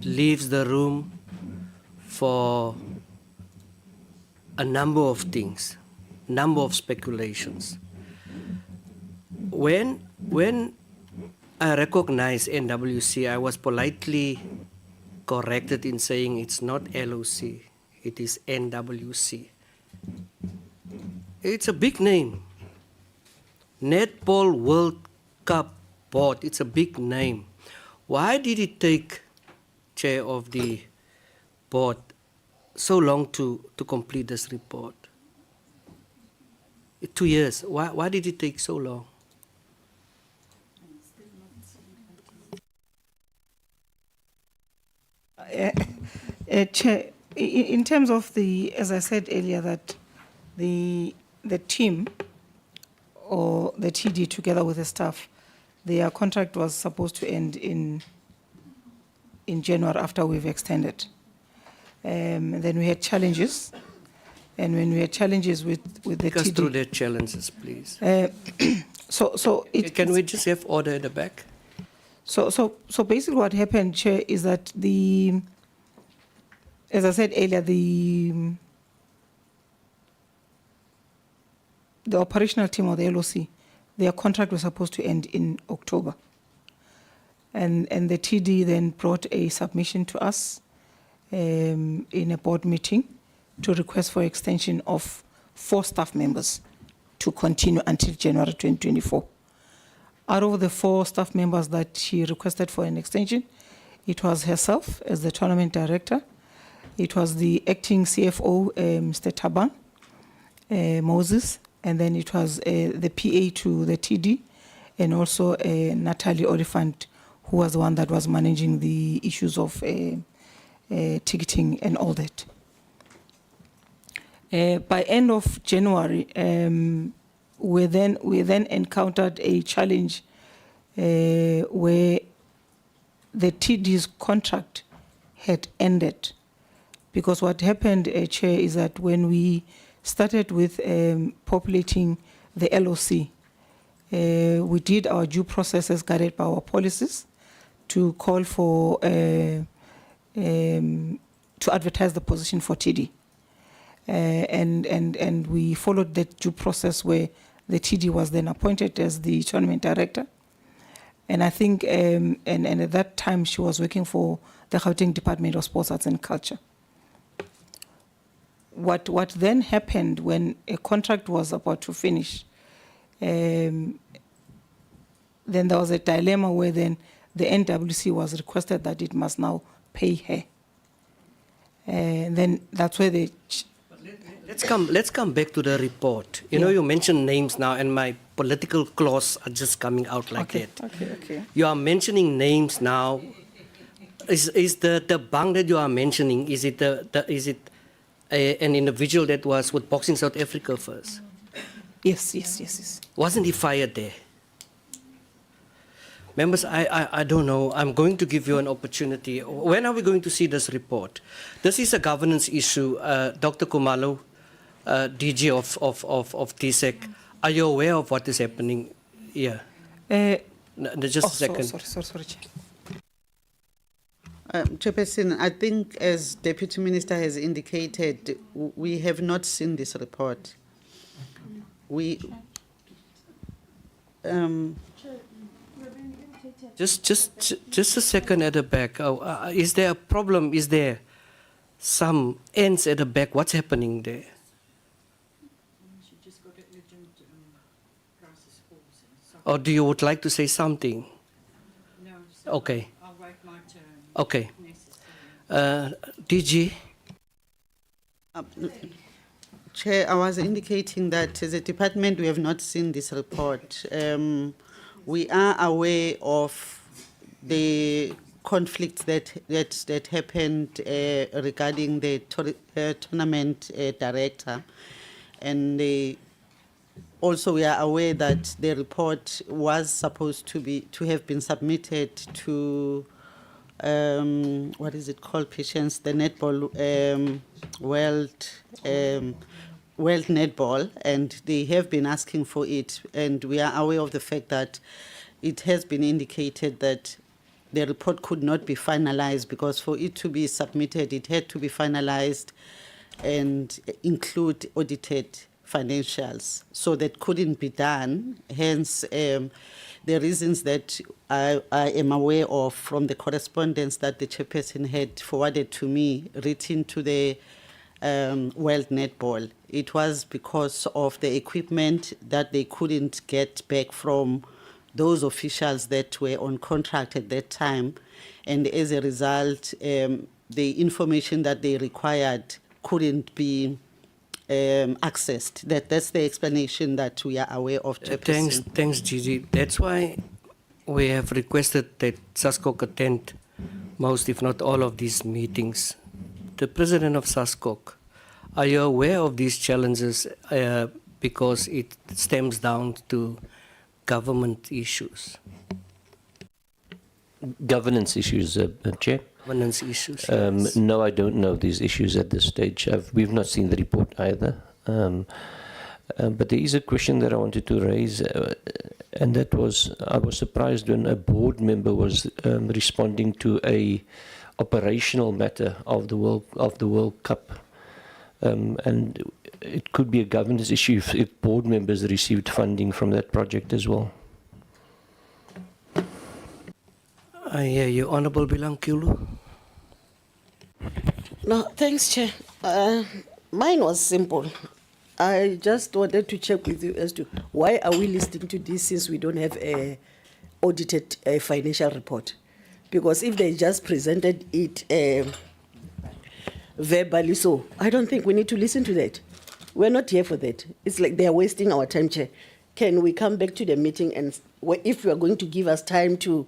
Leaves the room for a number of things, number of speculations. When I recognized NWC, I was politely corrected in saying it's not LOC, it is NWC. It's a big name. Netball World Cup Board, it's a big name. Why did it take chair of the board so long to complete this report? 2 years. Why did it take so long? Chair, in terms of the, as I said earlier, that the team or the TD together with the staff, their contract was supposed to end in January after we've extended. Then we had challenges, and when we had challenges with the Take us TD, through the challenges, please. Can we just have order at the back? So basically what happened, Chair, is that as I said earlier, the operational team or the LOC, their contract was supposed to end in October. And the TD then brought a submission to us in a board meeting to request for extension of 4 staff members to continue until January 2024. Out of the 4 staff members that she requested for an extension, it was herself as the tournament director, it was the acting CFO, Mr. Taban Moses, and then it was the PA to the TD, and also Natalie Oliphant, who was the one that was managing the issues of ticketing and all that. By end of January, we then encountered a challenge where the TD's contract had ended. Because what happened, Chair, is that when we started with populating the LOC, we did our due processes guided by our policies to call for, to advertise the position for TD. And we followed that due process where the TD was then appointed as the tournament director. And I think, and at that time she was working for the Gauteng Department of Sports, Arts and Culture. What then happened when a contract was about to finish, then there was a dilemma where then the NWC was requested that it must now pay her. And then that's where they... Let's come back to the report. You know, you mentioned names now, and my political claws are just coming out like that. Okay. You are mentioning names now. Is the bank that you are mentioning, is it an individual that was with Boxing South Africa first? Yes. Wasn't he fired there? Members, I don't know. I'm going to give you an opportunity. When are we going to see this report? This is a governance issue. Dr. Kumalo, DG of TSEC, are you aware of what is happening here? Just a second. Sorry. Chairperson, I think as Deputy Minister has indicated, we have not seen this report. Just a second at the back. Is there a problem? Is there some ends at the back? What's happening there? Or do you would like to say something? No. Okay. I'll wait my turn. Okay. DG? Chair, I was indicating that as a department we have not seen this report. We are aware of the conflicts that happened regarding the tournament director, and also we are aware that the report was supposed to have been submitted to what is it called, Patience, the Netball World World Netball, and they have been asking for it, and we are aware of the fact that it has been indicated that the report could not be finalized because for it to be submitted, it had to be finalized and include audited financials. So that couldn't be done. Hence, the reasons that I am aware of from the correspondence that the chairperson had forwarded to me, written to the World Netball. It was because of the equipment that they couldn't get back from those officials that were on contract at that time. And as a result, the information that they required couldn't be accessed. That's the explanation that we are aware of, Chairperson. Thanks, Gigi. That's why we have requested that SASCOC attend most, if not all, of these meetings. The president of SASCOC, are you aware of these challenges because it stems down to government issues? Governance issues, Chair? Governance issues, No, I don't know these issues at this stage. We've not seen the report either. But there is a question that I wanted to raise, and that was, I was surprised when a board member was responding to a operational matter of the World Cup. And it could be a governance issue if board members received funding from that project as well. I hear you, Honourable Bilankulu. No, thanks, Chair. Mine was simple. I just wanted to check with you as to why are we listening to this since we don't have a audited financial report? Because if they just presented it verbally, so I don't think we need to listen to that. We're not here for that. It's like they are wasting our time, Chair. Can we come back to the meeting and if you are going to give us time to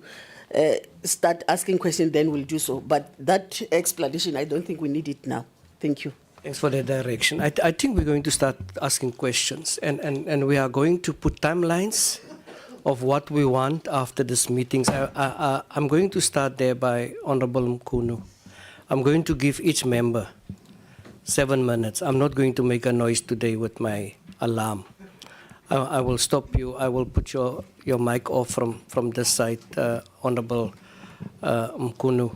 start asking questions, then we'll do so. But that explanation, I don't think we need it now. Thank you. Thanks for the direction. I think we're going to start asking questions, and we are going to put timelines of what we want after this meetings. I'm going to start there by Honourable Mkunu. I'm going to give each member 7 minutes. I'm not going to make a noise today with my alarm. I will stop you. I will put your mic off from this side, Honourable Mkunu.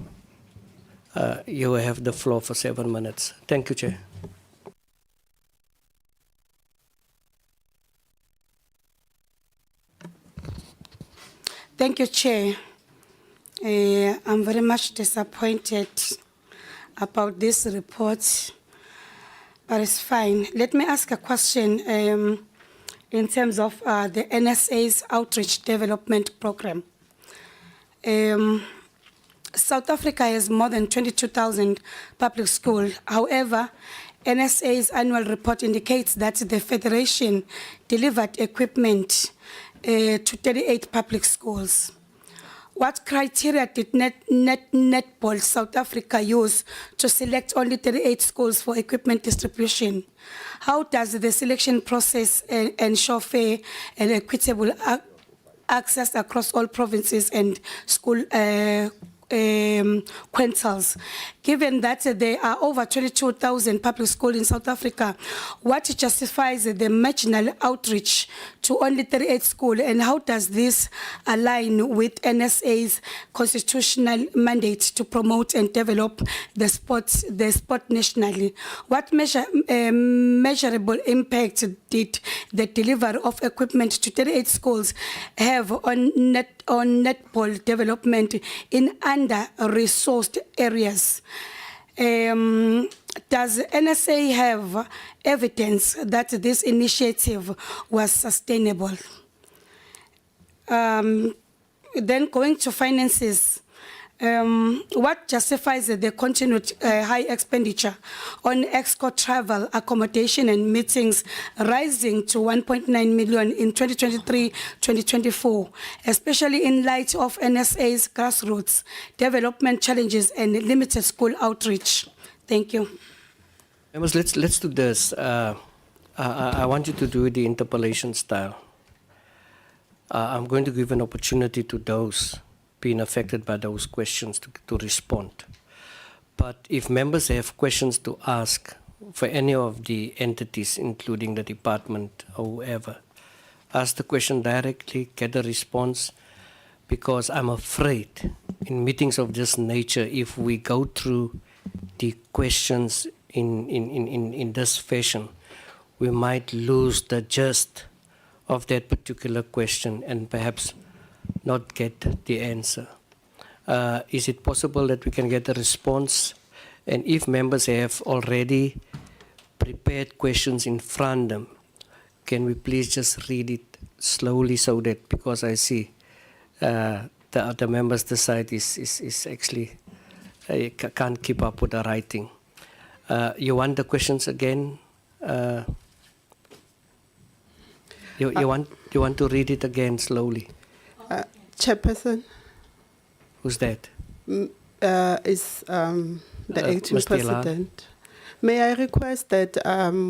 You have the floor for 7 minutes. Thank you, Chair. Thank you, Chair. I'm very much disappointed about this report, but it's fine. Let me ask a question in terms of the NSA's Outreach Development Program. South Africa has more than 22,000 public schools. However, NSA's annual report indicates that the Federation delivered equipment to 38 public schools. What criteria did Netball South Africa use to select only 38 schools for equipment distribution? How does the selection process ensure fair and equitable access across all provinces and school quintals? Given that there are over 22,000 public schools in South Africa, what justifies the marginal outreach to only 38 schools, and how does this align with NSA's constitutional mandate to promote and develop the sport nationally? What measurable impact did the delivery of equipment to 38 schools have on netball development in under-resourced areas? Does NSA have evidence that this initiative was sustainable? Then going to finances, what justifies the continued high expenditure on EXCO travel, accommodation and meetings rising to 1.9 million in 2023-2024, especially in light of NSA's grassroots development challenges and limited school outreach? Thank you. Let's do this. I want you to do it the interpellation style. I'm going to give an opportunity to those being affected by those questions to respond. But if members have questions to ask, for any of the entities, including the department or whoever. Ask the question directly, get a response, because I'm afraid in meetings of this nature, if we go through the questions in this fashion, we might lose the gist of that particular question and perhaps not get the answer. Is it possible that we can get a response? And if members have already prepared questions in front of them, can we please just read it slowly so that, because I see the other members, the side is actually can't keep up with the writing. You want the questions again? You want to read it again slowly? Chairperson. Who's that? Is the acting Mr. Ilan. president. May I request that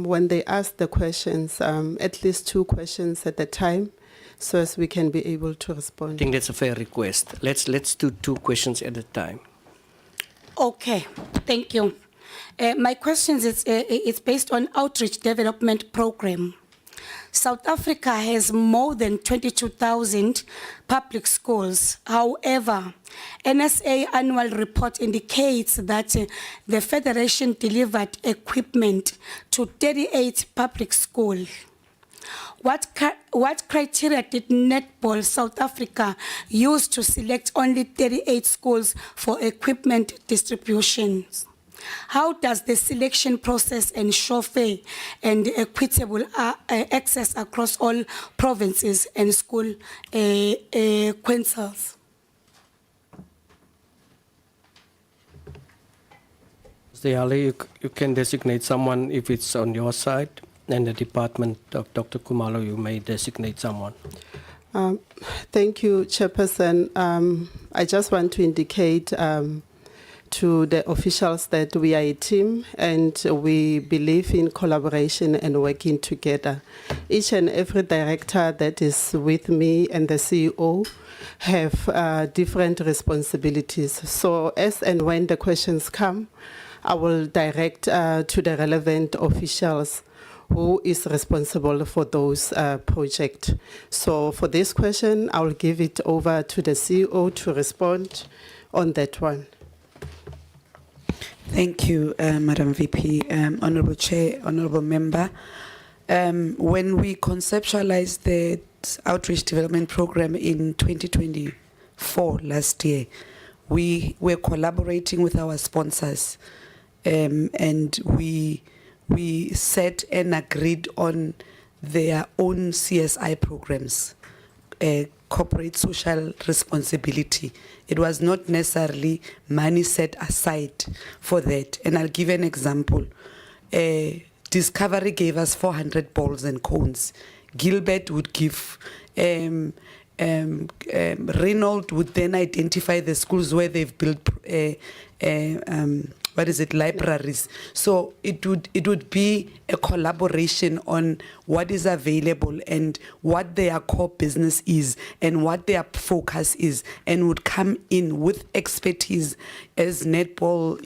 when they ask the questions, at least 2 questions at a time, so as we can be able to I respond. think that's a fair request. Let's do 2 questions at a time. Okay, thank you. My questions it's based on outreach development program. South Africa has more than 22,000 public schools. However, NSA annual report indicates that the Federation delivered equipment to 38 public schools. What criteria did Netball South Africa use to select only 38 schools for equipment distributions? How does the selection process ensure fair and equitable access across all provinces and school quintals? Mr. Yali, you can designate someone if it's on your side, and the department of Dr. Kumalo, you may designate someone. Thank you, Chairperson. I just want to indicate to the officials that we are a team and we believe in collaboration and working together. Each and every director that is with me and the CEO have different responsibilities. So as and when the questions come, I will direct to the relevant officials who is responsible for those projects. So for this question, I will give it over to the CEO to respond on that one. Thank you, Madam VP, Honorable Chair, Honorable Member. When we conceptualized the outreach development program in 2024, last year, we were collaborating with our sponsors, and we set and agreed on their own CSI programs, corporate social responsibility. It was not necessarily money set aside for that. And I'll give an example. Discovery gave us 400 balls and cones. Gilbert would give, Reynolds would then identify the schools where they've built libraries. So it would be a collaboration on what is available and what their core business is and what their focus is, and would come in with expertise as netball,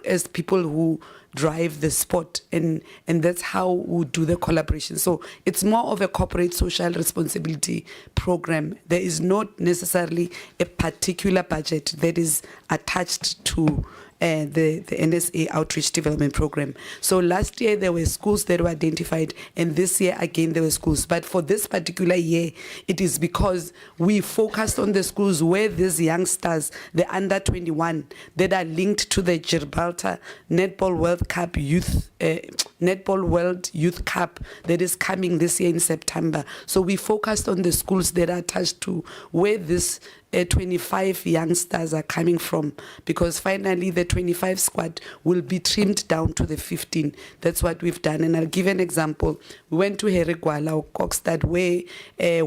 as people who drive the sport, and that's how we do the collaboration. So it's more of a corporate social responsibility program. There is not necessarily a particular budget that is attached to the NSA Outreach Development Program. So last year there were schools that were identified, and this year again there were schools. But for this particular year, it is because we focused on the schools where these youngsters, the under 21, that are linked to the Gibraltar Netball World Cup Netball World Youth Cup that is coming this year in September. So we focused on the schools that are attached to where this 25 youngsters are coming from, because finally the 25 squad will be trimmed down to the 15. That's what we've done. And I'll give an example. We went to Herigwala or Kokstad, where a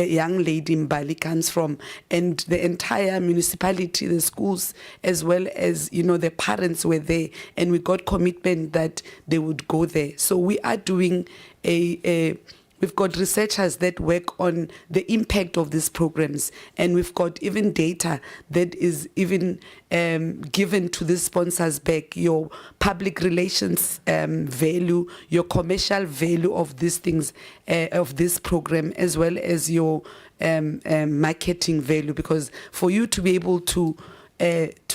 young lady in Bali comes from, and the entire municipality, the schools, as well as the parents were there, and we got commitment that they would go there. So we are doing a We've got researchers that work on the impact of these programs, and we've got even data that is even given to the sponsors back, your public relations value, your commercial value of these things, of this program, as well as your marketing value. Because for you to be able to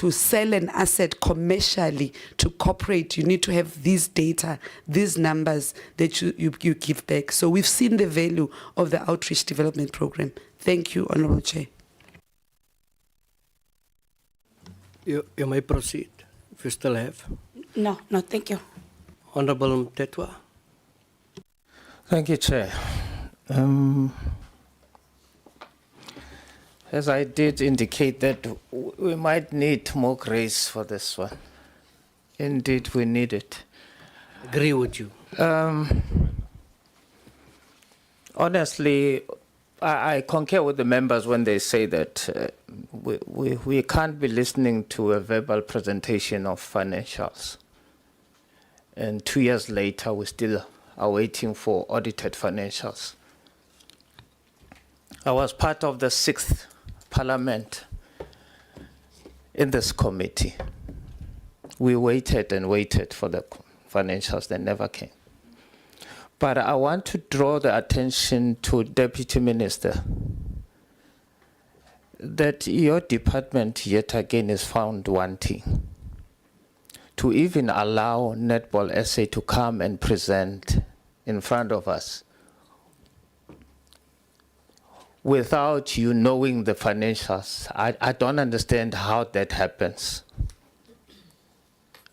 sell an asset commercially to corporate, you need to have these data, these numbers that you give back. So we've seen the value of the Outreach Development Program. Thank you, Honourable Chair. You may proceed, if you still have. No, thank you. Honourable Mtetwa. Thank you, Chair. As I did indicate that we might need more grace for this one. Indeed, we need it. Agree with you. Honestly, I concur with the members when they say that we can't be listening to a verbal presentation of financials. And 2 years later, we still are waiting for audited financials. I was part of the 6th Parliament in this committee. We waited and waited for the financials that never came. But I want to draw the attention to Deputy Minister that your department yet again is found wanting to even allow Netball SA to come and present in front of us without you knowing the financials. I don't understand how that happens.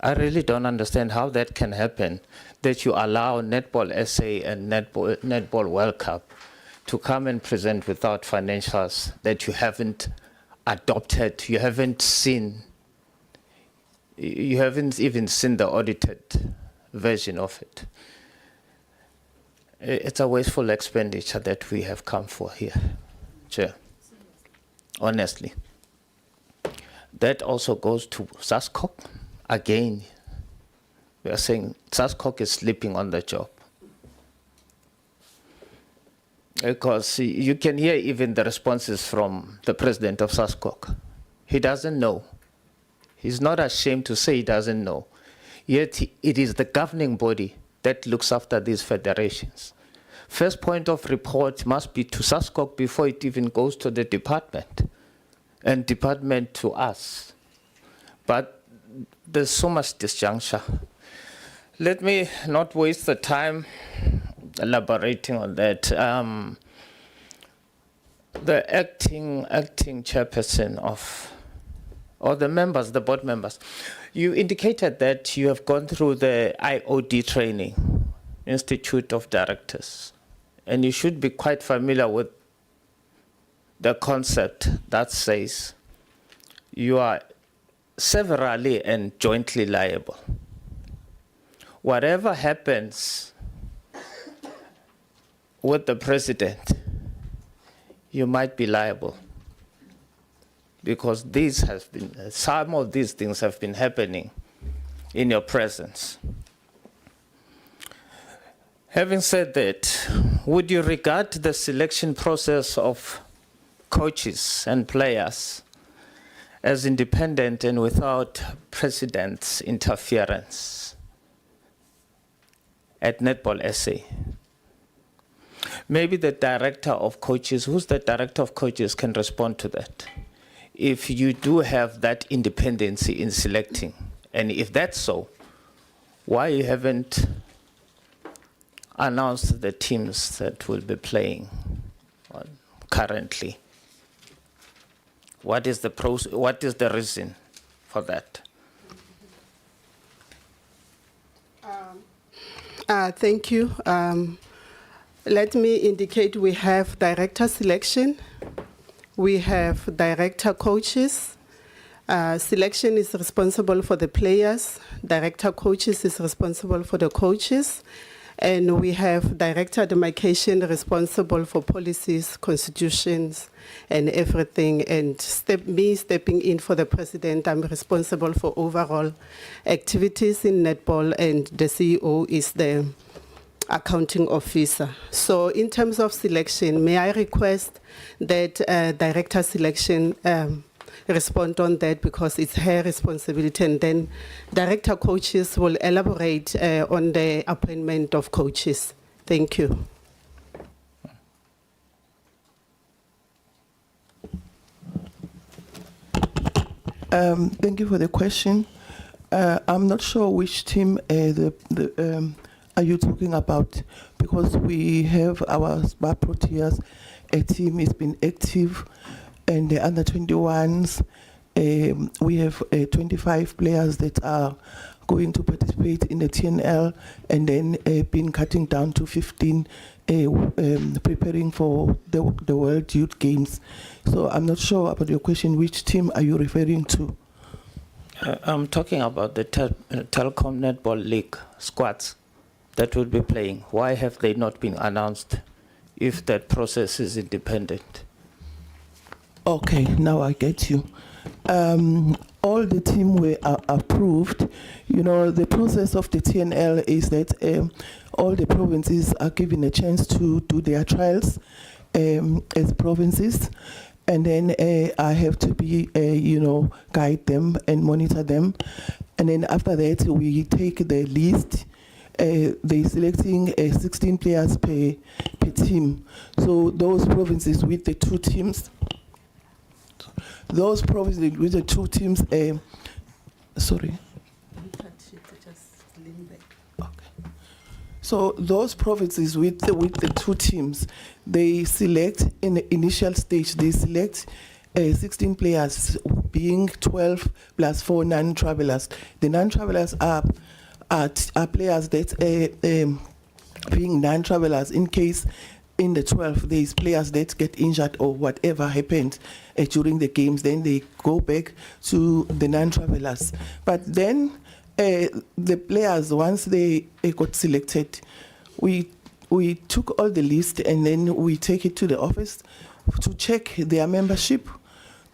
I really don't understand how that can happen, that you allow Netball SA and Netball World Cup to come and present without financials that you haven't adopted, you haven't seen, you haven't even seen the audited version of it. It's a wasteful expenditure that we have come for here, Chair. Honestly. That also goes to SASCOC. Again, we are saying SASCOC is sleeping on the job. Because you can hear even the responses from the president of SASCOC. He doesn't know. He's not ashamed to say he doesn't know. Yet it is the governing body that looks after these federations. First point of report must be to SASCOC before it even goes to the department, and department to us. But there's so much disjuncture. Let me not waste the time elaborating on that. The acting chairperson of, or the members, the board members, you indicated that you have gone through the IOD training, Institute of Directors, and you should be quite familiar with the concept that says you are severally and jointly liable. Whatever happens with the president, you might be liable, because some of these things have been happening in your presence. Having said that, would you regard the selection process of coaches and players as independent and without president's interference at Netball SA? Maybe the director of coaches, who's the director of coaches, can respond to that. If you do have that independency in selecting, and if that's so, why you haven't announced the teams that will be playing currently? What is the reason for that? Thank you. Let me indicate we have director selection. We have director coaches. Selection is responsible for the players. Director coaches is responsible for the coaches. And we have director demarcation responsible for policies, constitutions, and everything. And me stepping in for the president, I'm responsible for overall activities in netball, and the CEO is the accounting officer. So in terms of selection, may I request that director selection respond on that, because it's her responsibility, and then director coaches will elaborate on the appointment of coaches. Thank you. Thank you for the question. I'm not sure which team are you talking about, because we have our SPA Proteas, a team has been active, and the under 21s, we have 25 players that are going to participate in the TNL, and then been cutting down to 15, preparing for the World Youth Games. So I'm not sure about your question, which team are you referring to? I'm talking about the Telecom Netball League squads that will be playing. Why have they not been announced if that process is independent? Okay, now I get you. All the team were approved. You know, the process of the TNL is that all the provinces are given a chance to do their trials as provinces. And then I have to be, guide them and monitor them. And then after that, we take the list. They're selecting 16 players per team. So those provinces with the two teams, sorry. So those provinces with the two teams, they select in the initial stage, they select 16 players, being 12 plus 4 non-travelers. The non-travelers are players that being non-travelers in case in the 12 there's players that get injured or whatever happened during the games, then they go back to the non-travelers. But then the players, once they got selected, we took all the list and then we take it to the office to check their membership,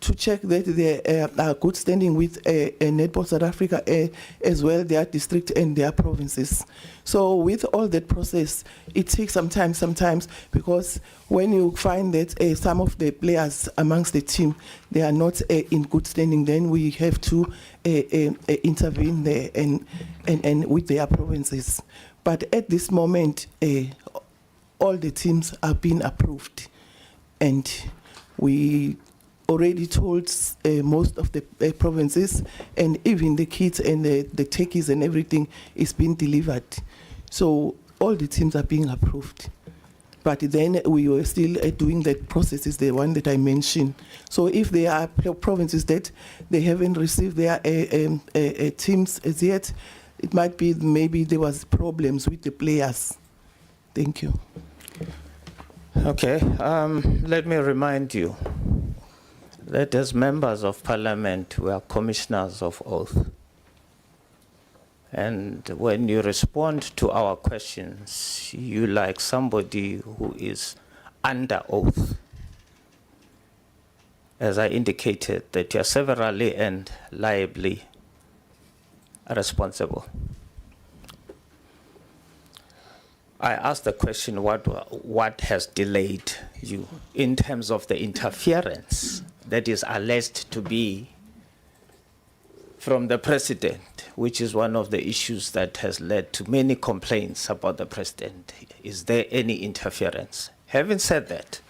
to check that they are good standing with Netball South Africa, as well their district and their provinces. So with all that process, it takes some time sometimes, because when you find that some of the players amongst the team, they are not in good standing, then we have to intervene there and with their provinces. But at this moment, all the teams are being approved, and we already told most of the provinces, and even the kids and the techies and everything is being delivered. So all the teams are being approved. But then we were still doing that process, is the one that I mentioned. So if there are provinces that they haven't received their teams as yet, it might be maybe there was problems with the players. Thank you. Okay, let me remind you that as members of parliament, we are commissioners of oath. And when you respond to our questions, you like somebody who is under oath. As I indicated, that you are severally and liably responsible. I asked the question, what has delayed you in terms of the interference that is alleged to be from the president, which is one of the issues that has led to many complaints about the president. Is there any interference? Having said that,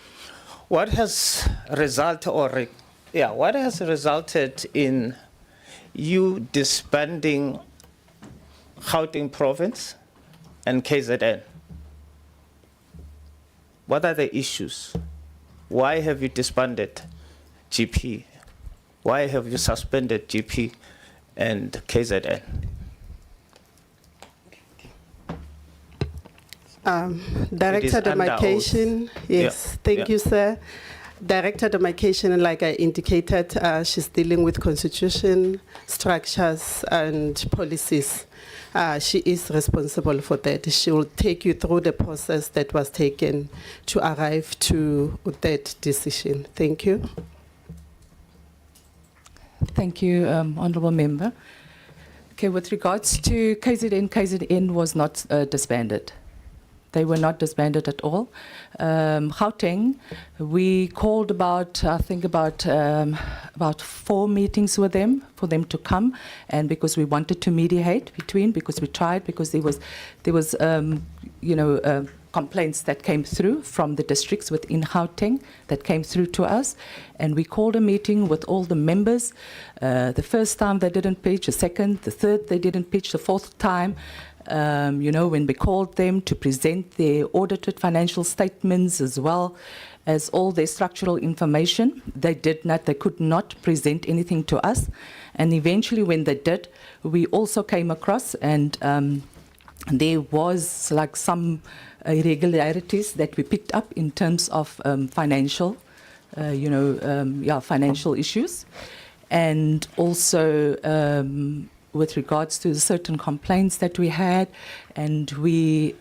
what has resulted in you disbanding Gauteng province and KZN? What are the issues? Why have you disbanded GP? Why have you suspended GP and KZN? Director demarcation, yes, thank you, sir. Director demarcation, like I indicated, she's dealing with constitution, structures, and policies. She is responsible for that. She will take you through the process that was taken to arrive to that decision. Thank you. Thank you, Honourable Member. Okay, with regards to KZN, KZN was not disbanded. They were not disbanded at all. Gauteng, we called about 4 meetings with them for them to come, and because we wanted to mediate between, because we tried, because there was complaints that came through from the districts within Gauteng that came through to us, and we called a meeting with all the members. The first time they didn't pitch, the second, the third they didn't pitch, the fourth time. When we called them to present their audited financial statements as well as all their structural information, they could not present anything to us. And eventually when they did, we also came across, and there was like some irregularities that we picked up in terms of financial issues, and also with regards to certain complaints that we had, and we,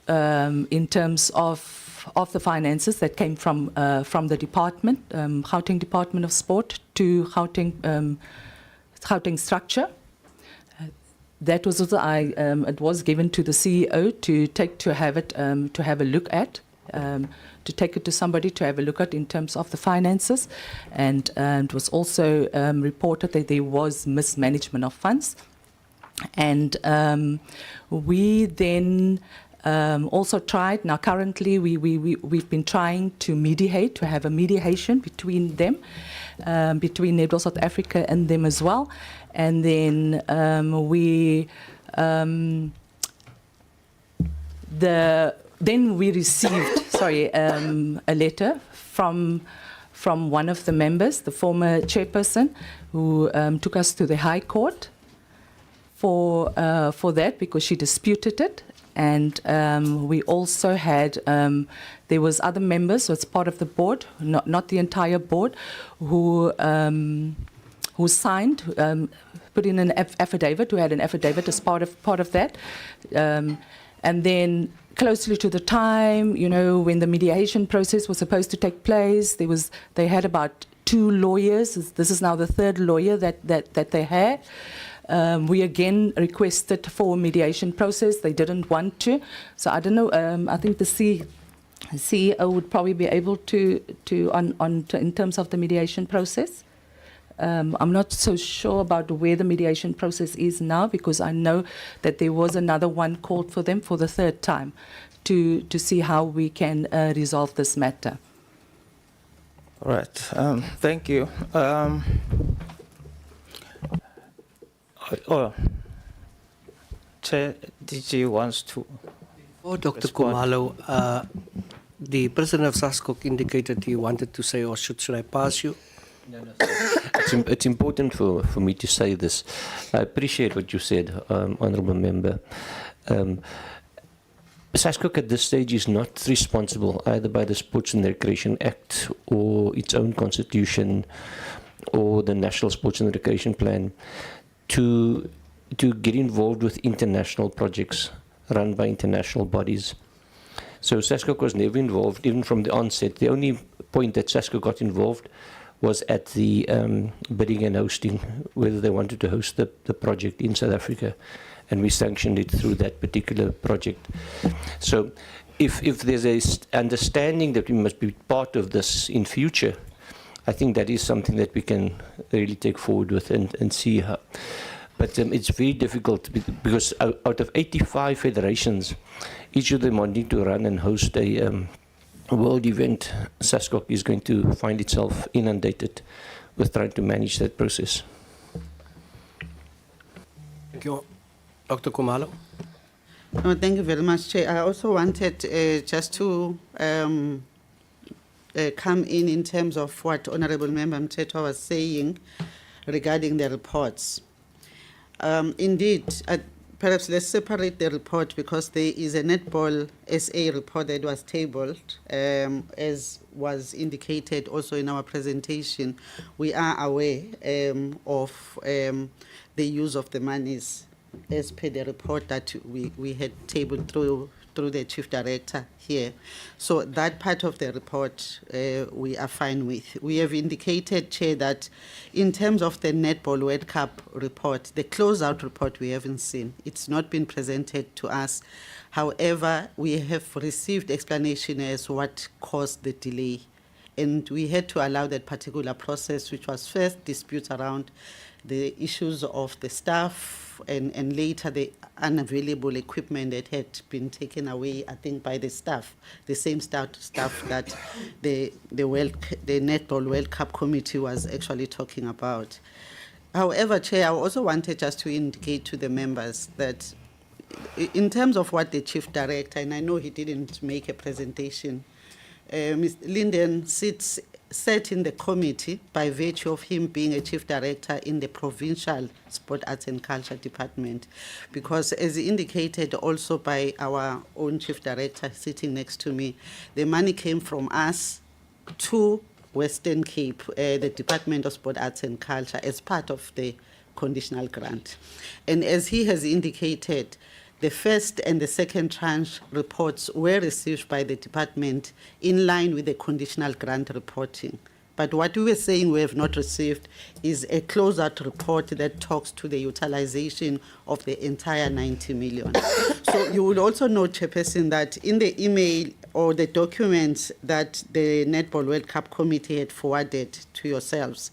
in terms of the finances that came from the department, Gauteng Department of Sport to Gauteng structure. That was also it was given to the CEO to have a look at. To take it to somebody to have a look at in terms of the finances, and it was also reported that there was mismanagement of funds, and we then also tried. Now currently we've been trying to mediate, to have a mediation between them, between Netball South Africa and them as well, and then Then we received, a letter from one of the members, the former chairperson, who took us to the High Court for that, because she disputed it. And we also had, there was other members, so it's part of the board, not the entire board, who signed, put in an affidavit, who had an affidavit as part of that. And then closely to the time, when the mediation process was supposed to take place, they had about 2 lawyers. This is now the 3rd lawyer that they had. We again requested for a mediation process. They didn't want to. So I don't know. I think the CEO would probably be able to in terms of the mediation process. I'm not so sure about where the mediation process is now, because I know that there was another one called for them for the 3rd time to see how we can resolve this matter. All right. Thank you. Chair, DG wants to. Oh, Dr. Kumalo, the president of SASCOC indicated he wanted to say, or should I pass you? No. It's important for me to say this. I appreciate what you said, Honourable Member. SASCOC at this stage is not responsible either by the Sports and Recreation Act or its own constitution or the National Sports and Recreation Plan to get involved with international projects run by international bodies. So SASCOC was never involved, even from the onset. The only point that SASCOC got involved was at the bidding and hosting, whether they wanted to host the project in South Africa, and we sanctioned it through that particular project. So if there's a understanding that we must be part of this in future, I think that is something that we can really take forward with and see how. But it's very difficult because out of 85 federations, each of them wanting to run and host a world event, SASCOC is going to find itself inundated with trying to manage that process. Thank you. Dr. Kumalo? No, thank you very much, Chair. I also wanted just to come in terms of what Honourable Member Mteto was saying regarding the reports. Indeed, perhaps let's separate the report, because there is a Netball SA report that was tabled, as was indicated also in our presentation. We are aware of the use of the monies as per the report that we had tabled through through the Chief Director here. So that part of the report we are fine with. We have indicated, Chair, that in terms of the Netball World Cup report, the closeout report we haven't seen. It's not been presented to us. However, we have received explanation as what caused the delay. And we had to allow that particular process, which was first disputes around the issues of the staff and later the unavailable equipment that had been taken away, I think, by the staff, the same staff that the Netball World Cup committee was actually talking about. However, Chair, I also wanted just to indicate to the members that in terms of what the Chief Director, and I know he didn't make a presentation, Mr. Linden sat in the committee by virtue of him being a Chief Director in the Provincial Sport, Arts and Culture Department, because as indicated also by our own Chief Director sitting next to me, the money came from us to Western Cape, the Department of Sport, Arts and Culture, as part of the conditional grant. And as he has indicated, the first and the second tranche reports were received by the department in line with the conditional grant reporting. But what we were saying we have not received is a closeout report that talks to the utilization of the entire 90 million. So you will also note, Chairperson, that in the email or the documents that the Netball World Cup Committee had forwarded to yourselves,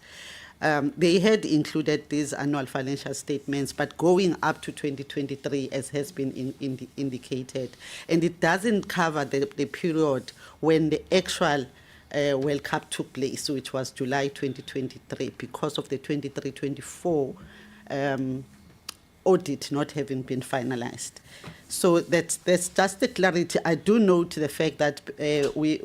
they had included these annual financial statements, but going up to 2023, as has been indicated. And it doesn't cover the period when the actual World Cup took place, which was July 2023, because of the 23-24 audit not having been finalized. So that's just the clarity. I do note the fact that we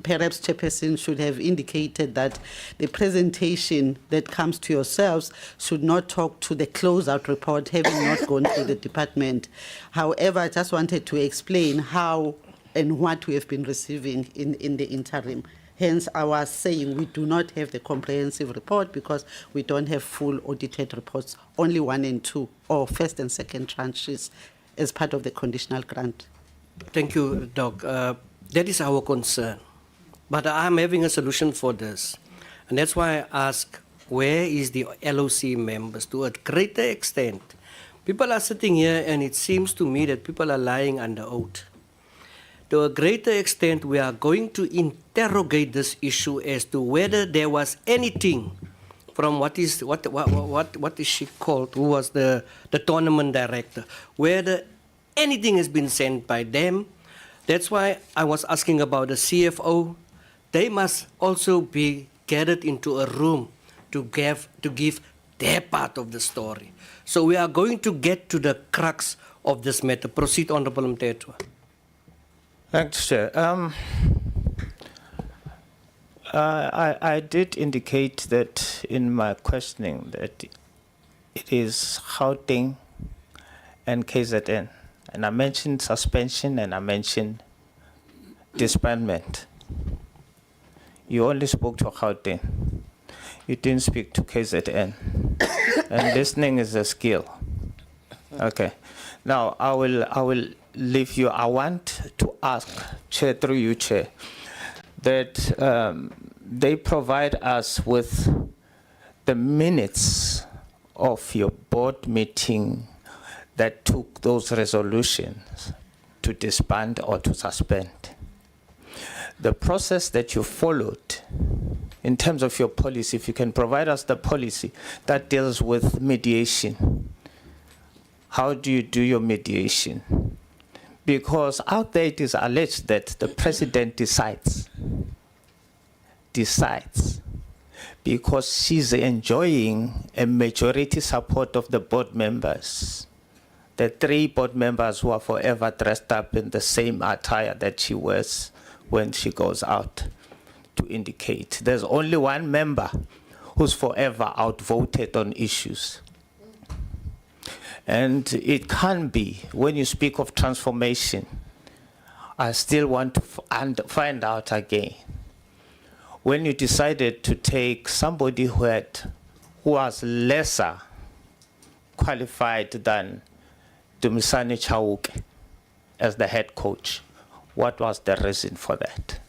perhaps, Chairperson, should have indicated that the presentation that comes to yourselves should not talk to the closeout report, having not gone through the department. However, I just wanted to explain how and what we have been receiving in the interim. Hence, I was saying we do not have the comprehensive report because we don't have full audited reports, only 1 and 2, or first and second tranches as part of the conditional grant. Thank you, Doc. That is our concern. But I'm having a solution for this. And that's why I ask, where is the LOC members? To a greater extent, people are sitting here and it seems to me that people are lying under oath. To a greater extent, we are going to interrogate this issue as to whether there was anything from what is she called, who was the tournament director, whether anything has been sent by them. That's why I was asking about the CFO. They must also be gathered into a room to give their part of the story. So we are going to get to the crux of this matter. Proceed, Honourable Mtetwa. Thanks, Chair. I did indicate that in my questioning that it is Gauteng and KZN. And I mentioned suspension and I mentioned disbandment. You only spoke to Gauteng. You didn't speak to KZN. And listening is a skill. Okay. Now, I will leave you. I want to ask, Chair, through you, Chair, that they provide us with the minutes of your board meeting that took those resolutions to disband or to suspend. The process that you followed in terms of your policy, if you can provide us the policy that deals with mediation. How do you do your mediation? Because out there it is alleged that the president decides because she's enjoying a majority support of the board members. The 3 board members who are forever dressed up in the same attire that she wears when she goes out to indicate. There's only 1 member who's forever outvoted on issues. And it can be, when you speak of transformation, I still want to find out again. When you decided to take somebody who was lesser qualified than Dumisani Chauke as the head coach. What was the reason for that?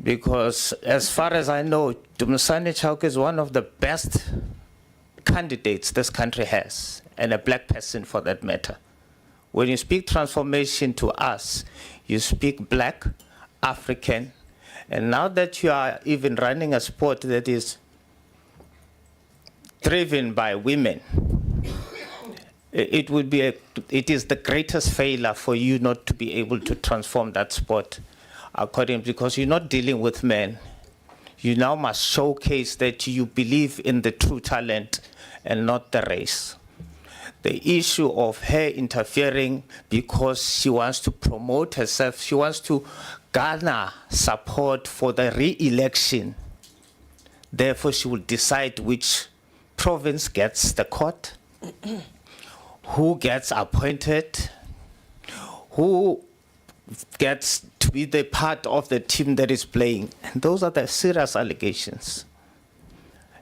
Because as far as I know, Dumisani Chauke is one of the best candidates this country has, and a black person for that matter. When you speak transformation to us, you speak black, African, and now that you are even running a sport that is driven by women, it is the greatest failure for you not to be able to transform that sport because you're not dealing with men. You now must showcase that you believe in the true talent and not the race. The issue of her interfering because she wants to promote herself, she wants to garner support for the re-election. Therefore, she will decide which province gets the court, who gets appointed, who gets to be the part of the team that is playing. And those are the serious allegations.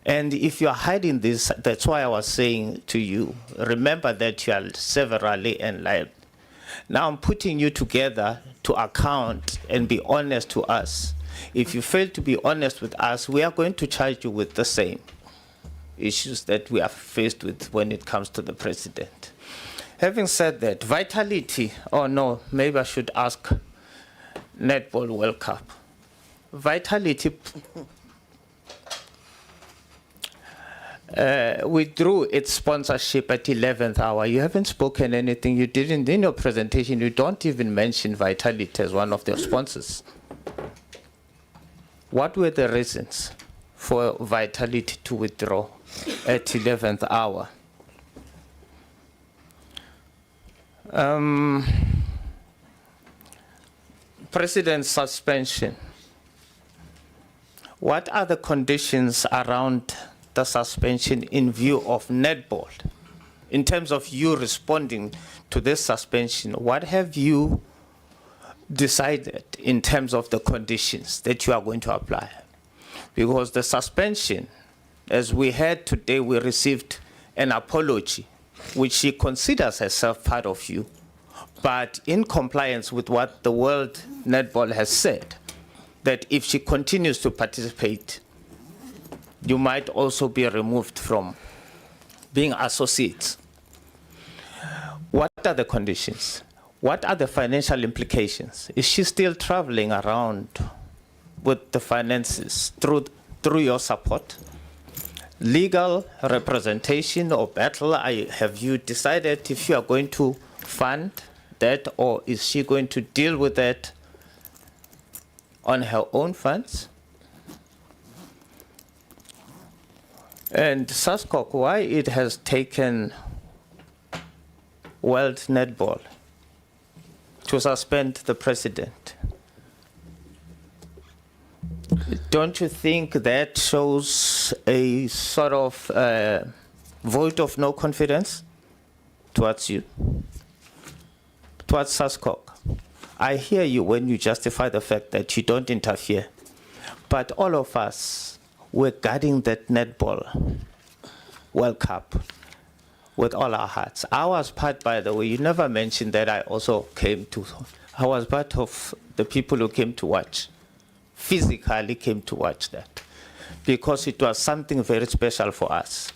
And if you're hiding this, that's why I was saying to you, remember that you are severally enlightened. Now I'm putting you together to account and be honest to us. If you fail to be honest with us, we are going to charge you with the same issues that we are faced with when it comes to the president. Having said that, vitality, oh no, maybe I should ask Netball World Cup. Vitality withdrew its sponsorship at 11th hour. You haven't spoken anything. You didn't, in your presentation, you don't even mention Vitality as one of their sponsors. What were the reasons for Vitality to withdraw at 11th hour? President's suspension. What are the conditions around the suspension in view of netball? In terms of you responding to this suspension, what have you decided in terms of the conditions that you are going to apply? Because the suspension, as we heard today, we received an apology, which she considers herself part of you, but in compliance with what the World Netball has said, that if she continues to participate, you might also be removed from being associates. What are the conditions? What are the financial implications? Is she still traveling around with the finances through your support? Legal representation or battle, have you decided if you are going to fund that, or is she going to deal with that on her own funds? And SASCOC, why it has taken World Netball to suspend the president? Don't you think that shows a sort of vote of no confidence towards you, towards SASCOC? I hear you when you justify the fact that you don't interfere, but all of us were guarding that Netball World Cup with all our hearts. I was part, by the way, you never mentioned that I was part of the people who came to watch, physically came to watch that, because it was something very special for us.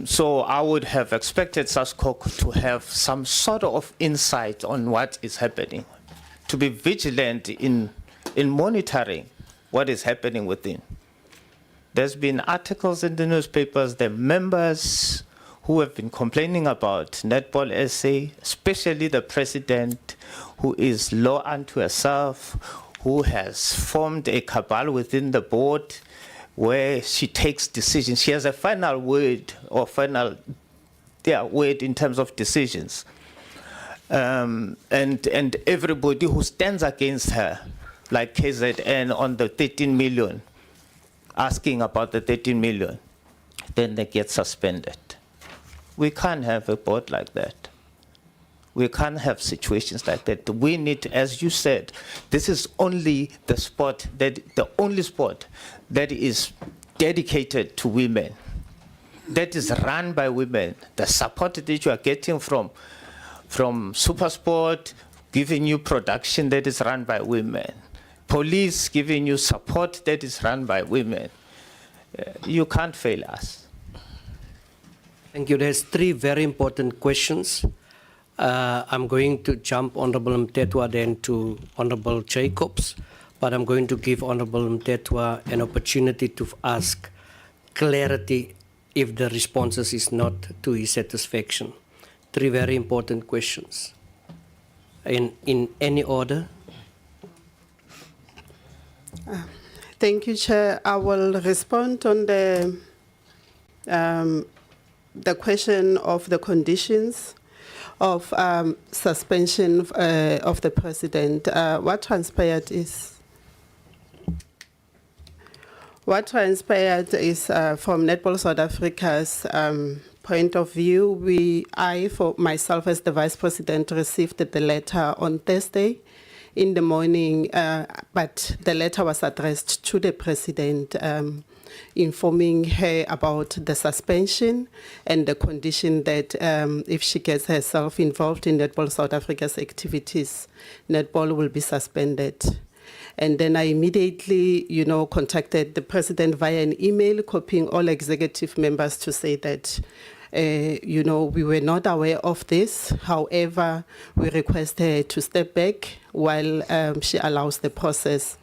So I would have expected SASCOC to have some sort of insight on what is happening, to be vigilant in monitoring what is happening within. There's been articles in the newspapers, the members who have been complaining about Netball SA, especially the president, who is law unto herself, who has formed a cabal within the board where she takes decisions. She has a final word or word in terms of decisions. And everybody who stands against her, like KZN on the 13 million, asking about the 13 million, then they get suspended. We can't have a board like that. We can't have situations like that. We need, as you said, this is only the only sport that is dedicated to women. that is run by women. The support that you are getting from Supersport, giving you production that is run by women. Police giving you support that is run by women. You can't fail us. Thank you. There's three very important questions. I'm going to jump Honorable Mtetwa then to Honorable Jacobs, but I'm going to give Honorable Mtetwa an opportunity to ask clarity if the responses is not to his satisfaction. Three very important questions. In any order. Thank you, Chair. I will respond on the question of the conditions of suspension of the president. What transpired is from Netball South Africa's point of view, I, for myself as the Vice President, received the letter on Thursday in the morning, but the letter was addressed to the President, informing her about the suspension and the condition that if she gets herself involved in Netball South Africa's activities, netball will be suspended. And then I immediately, contacted the President via an email, copying all executive members to say that, we were not aware of this. However, we request her to step back while she allows the process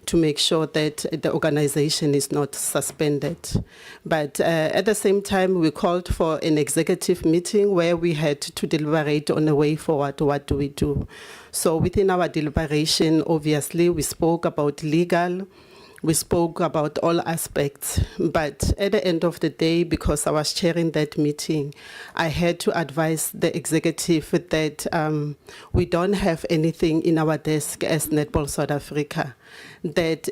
to make sure that the organization is not suspended. But at the same time, we called for an executive meeting where we had to deliberate on the way forward. What do we do? So within our deliberation, obviously, we spoke about legal, we spoke about all aspects, but at the end of the day, because I was chairing that meeting, I had to advise the executive that we don't have anything in our desk as Netball South Africa that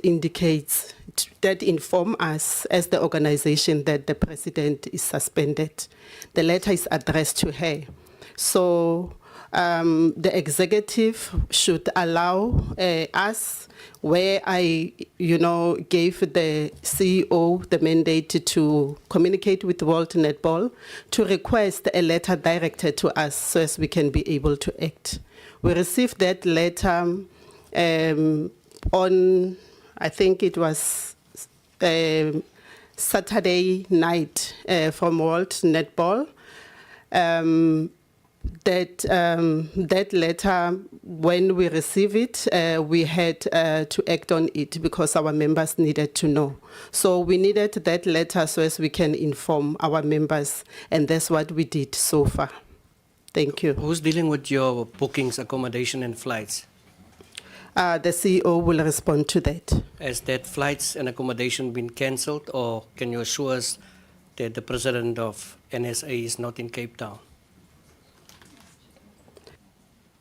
inform us as the organization that the president is suspended. The letter is addressed to her. So the executive should allow us, where I, gave the CEO the mandate to communicate with World Netball, to request a letter directed to us so as we can be able to act. We received that letter on, I think it was Saturday night from World Netball. That letter, when we receive it, we had to act on it because our members needed to know. So we needed that letter so as we can inform our members, and that's what we did so far. Thank you. Who's dealing with your bookings, accommodation, and flights? The CEO will respond to that. Has that flights and accommodation been cancelled, or can you assure us that the president of NSA is not in Cape Town?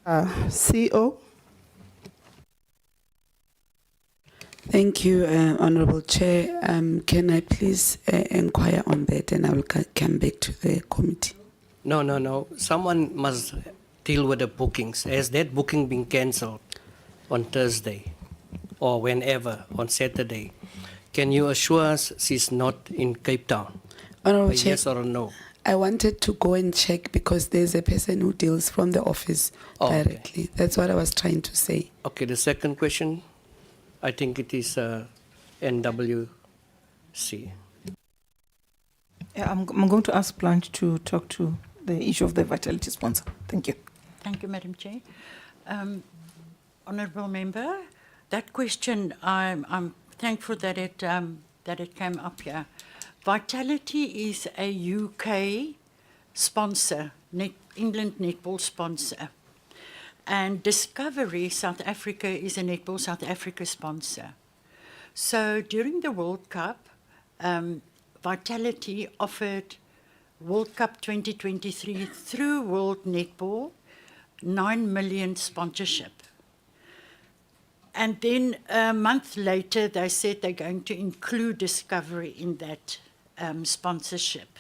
CEO. Thank you, Honourable Chair. Can I please inquire on that, and I will come back to the committee? No. Someone must deal with the bookings. Has that booking been cancelled on Thursday or whenever, on Saturday? Can you assure us she's not in Cape Town? Honourable Chair, yes or a no? I wanted to go and check because there's a person who deals from the office directly. Okay. That's what I was trying to say. Okay, the second question, I think it is NWC. Yeah, I'm going to ask Blanche to talk to the issue of the vitality sponsor. Thank you. Thank you, Madam Chair. Honourable Member, that question, I'm thankful that it came up here. Vitality is a UK sponsor, England Netball sponsor. And Discovery South Africa is a Netball South Africa sponsor. So during the World Cup, Vitality offered World Cup 2023 through World Netball 9 million sponsorship. And then a month later, they said they're going to include Discovery in that sponsorship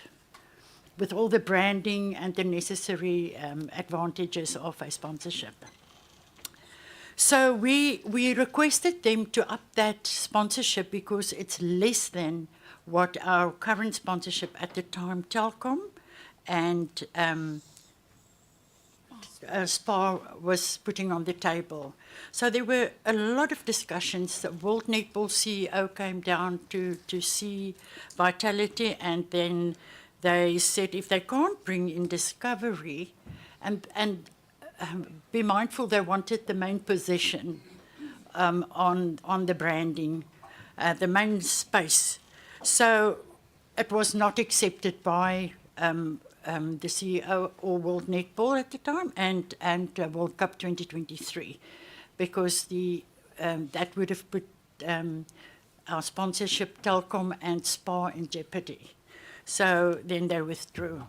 with all the branding and the necessary advantages of a sponsorship. So we requested them to up that sponsorship because it's less than what our current sponsorship at the time, Telkom, and SPAR was putting on the table. So there were a lot of discussions. The World Netball CEO came down to see Vitality, and then they said if they can't bring in Discovery, and be mindful they wanted the main position on the branding, the main space. So it was not accepted by the CEO or World Netball at the time, and World Cup 2023, because that would have put our sponsorship, Telkom and SPAR, in jeopardy. So then they withdrew.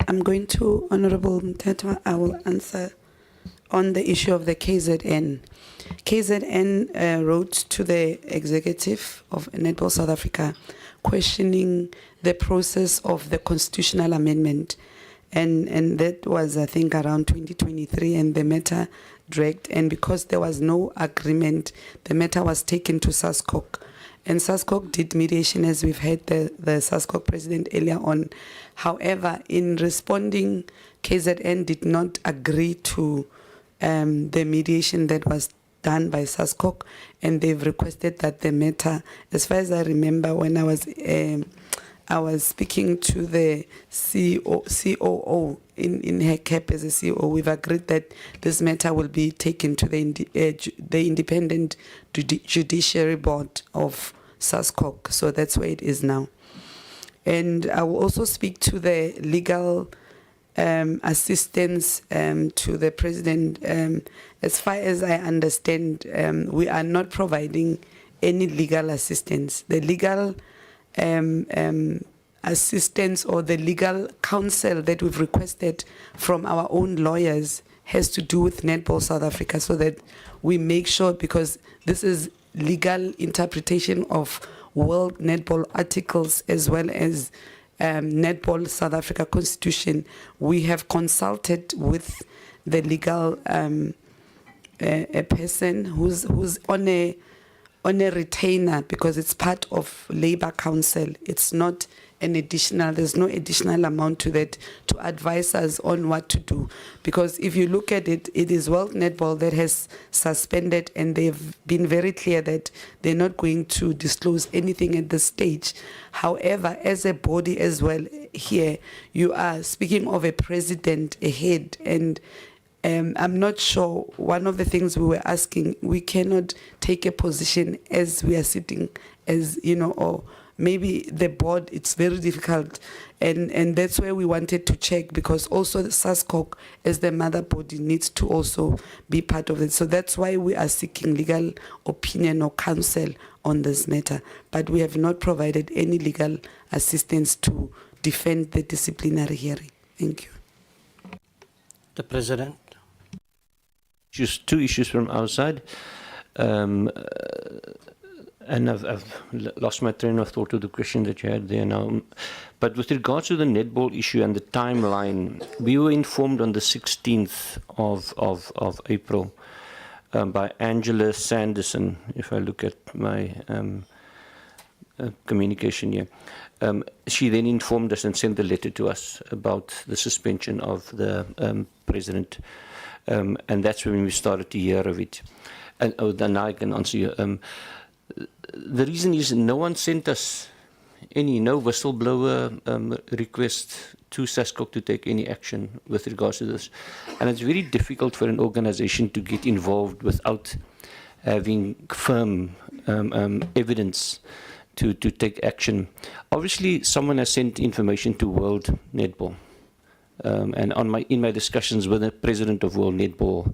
I'm going to Honorable Mtetwa. I will answer on the issue of the KZN. KZN wrote to the executive of Netball South Africa questioning the process of the constitutional amendment. And that was, I think, around 2023, and the matter dragged. And because there was no agreement, the matter was taken to SASCOC. And SASCOC did mediation, as we've heard the SASCOC president earlier on. However, in responding, KZN did not agree to the mediation that was done by SASCOC, and they've requested that the matter, as far as I remember, when I was speaking to the COO in her cap as a CEO, we've agreed that this matter will be taken to the independent judiciary board of SASCOC. So that's where it is now. And I will also speak to the legal assistance to the president. As far as I understand, we are not providing any legal assistance. The legal assistance or the legal counsel that we've requested from our own lawyers has to do with Netball South Africa, so that we make sure, because this is legal interpretation of World Netball articles as well as Netball South Africa Constitution. We have consulted with the legal a person who's on a retainer, because it's part of Labour Council. It's not an additional, there's no additional amount to that to advise us on what to do. Because if you look at it, it is World Netball that has suspended, and they've been very clear that they're not going to disclose anything at this stage. However, as a body as well, here, you are speaking of a president, a head, and I'm not sure. One of the things we were asking, we cannot take a position as we are sitting, as you know, or maybe the board, it's very difficult. And that's where we wanted to check, because also the SASCOC as the mother body needs to also be part of it. So that's why we are seeking legal opinion or counsel on this matter. But we have not provided any legal assistance to defend the disciplinary hearing. Thank you. The President. Just two issues from our side. And I've lost my train of thought to the question that you had there now. But with regards to the netball issue and the timeline, we were informed on the 16th of April by Angela Sanderson, if I look at my communication here. She then informed us and sent a letter to us about the suspension of the president. And that's when we started to hear of it. And then I can answer you. The reason is no one sent us no whistleblower request to SASCOC to take any action with regards to this. And it's very difficult for an organization to get involved without having firm evidence to take action. Obviously, someone has sent information to World Netball. And in my discussions with the president of World Netball,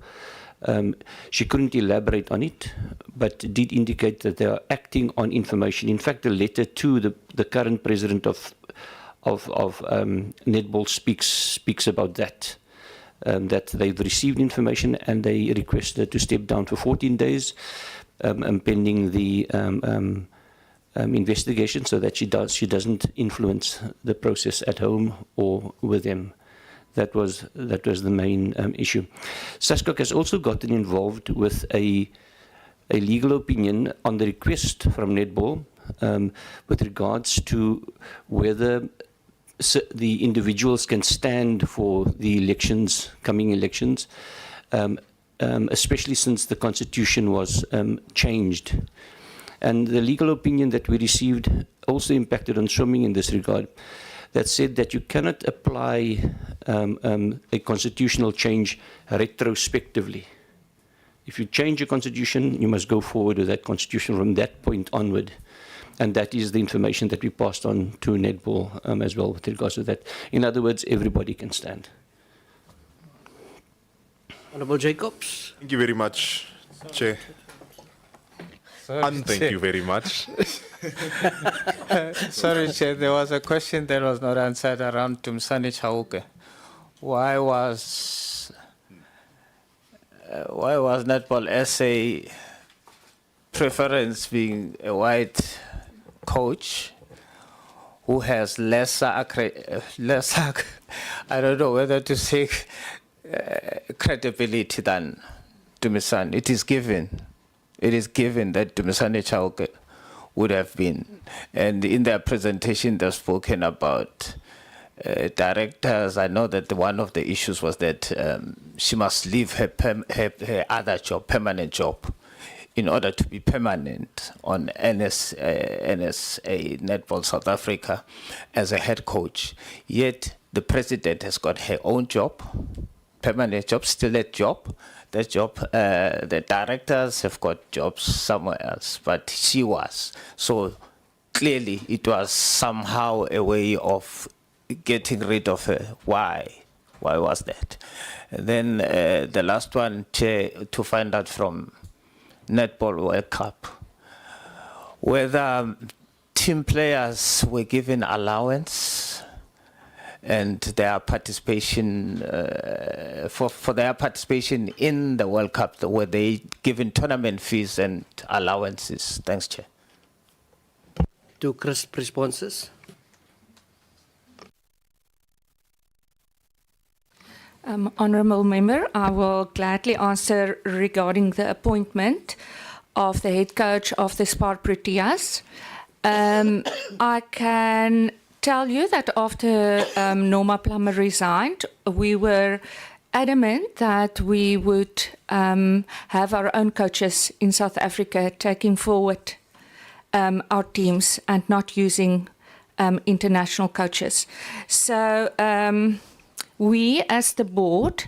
she couldn't elaborate on it, but did indicate that they are acting on information. In fact, the letter to the current president of Netball speaks about that, that they've received information and they requested to step down for 14 days, pending the investigation, so that she doesn't influence the process at home or with them. That was the main issue. SASCOC has also gotten involved with a legal opinion on the request from Netball with regards to whether the individuals can stand for the elections, coming elections, especially since the constitution was changed. And the legal opinion that we received also impacted on swimming in this regard, that said that you cannot apply a constitutional change retrospectively. If you change a constitution, you must go forward with that constitution from that point onward. And that is the information that we passed on to Netball as well with regards to that. In other words, everybody can stand. Honourable Jacobs. Thank you very much, Chair. And thank you very much. Sorry, Chair, there was a question that was not answered around Dumisani Chauke. Why was Netball SA preference being a white coach who has lesser, I don't know whether to say credibility than Dumisani? It is given that Dumisani Chauke would have been. And in their presentation, they've spoken about directors. I know that one of the issues was that she must leave her other job, permanent job, in order to be permanent on NSA, Netball South Africa, as a head coach. Yet the president has got her own job, permanent job, still a job. That job, the directors have got jobs somewhere else, but she was. So clearly it was somehow a way of getting rid of her. Why? Why was that? And then the last one, Chair, to find out from Netball World Cup, whether team players were given allowance and their participation, for their participation in the World Cup, were they given tournament fees and allowances? Thanks, Chair. 2 crisp responses. Honourable Member, I will gladly answer regarding the appointment of the head coach of the Spar Proteas. I can tell you that after Norma Plummer resigned, we were adamant that we would have our own coaches in South Africa taking forward our teams and not using international coaches. So we, as the board,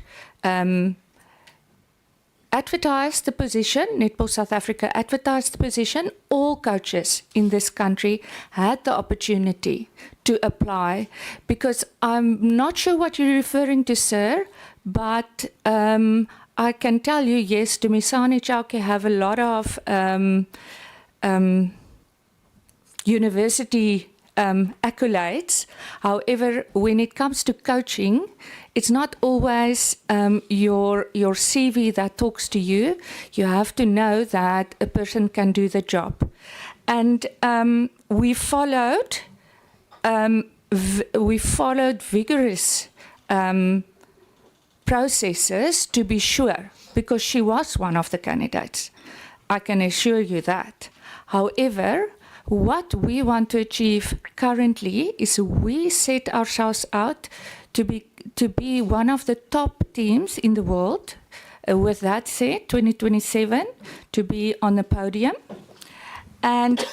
advertised the position, Netball South Africa advertised the position. All coaches in this country had the opportunity to apply, because I'm not sure what you're referring to, sir, but I can tell you, yes, Dumisani Chauke have a lot of university accolades. However, when it comes to coaching, it's not always your CV that talks to you. You have to know that a person can do the job. And we followed vigorous processes to be sure, because she was one of the candidates. I can assure you that. However, what we want to achieve currently is we set ourselves out to be one of the top teams in the world. With that said, 2027, to be on the podium. And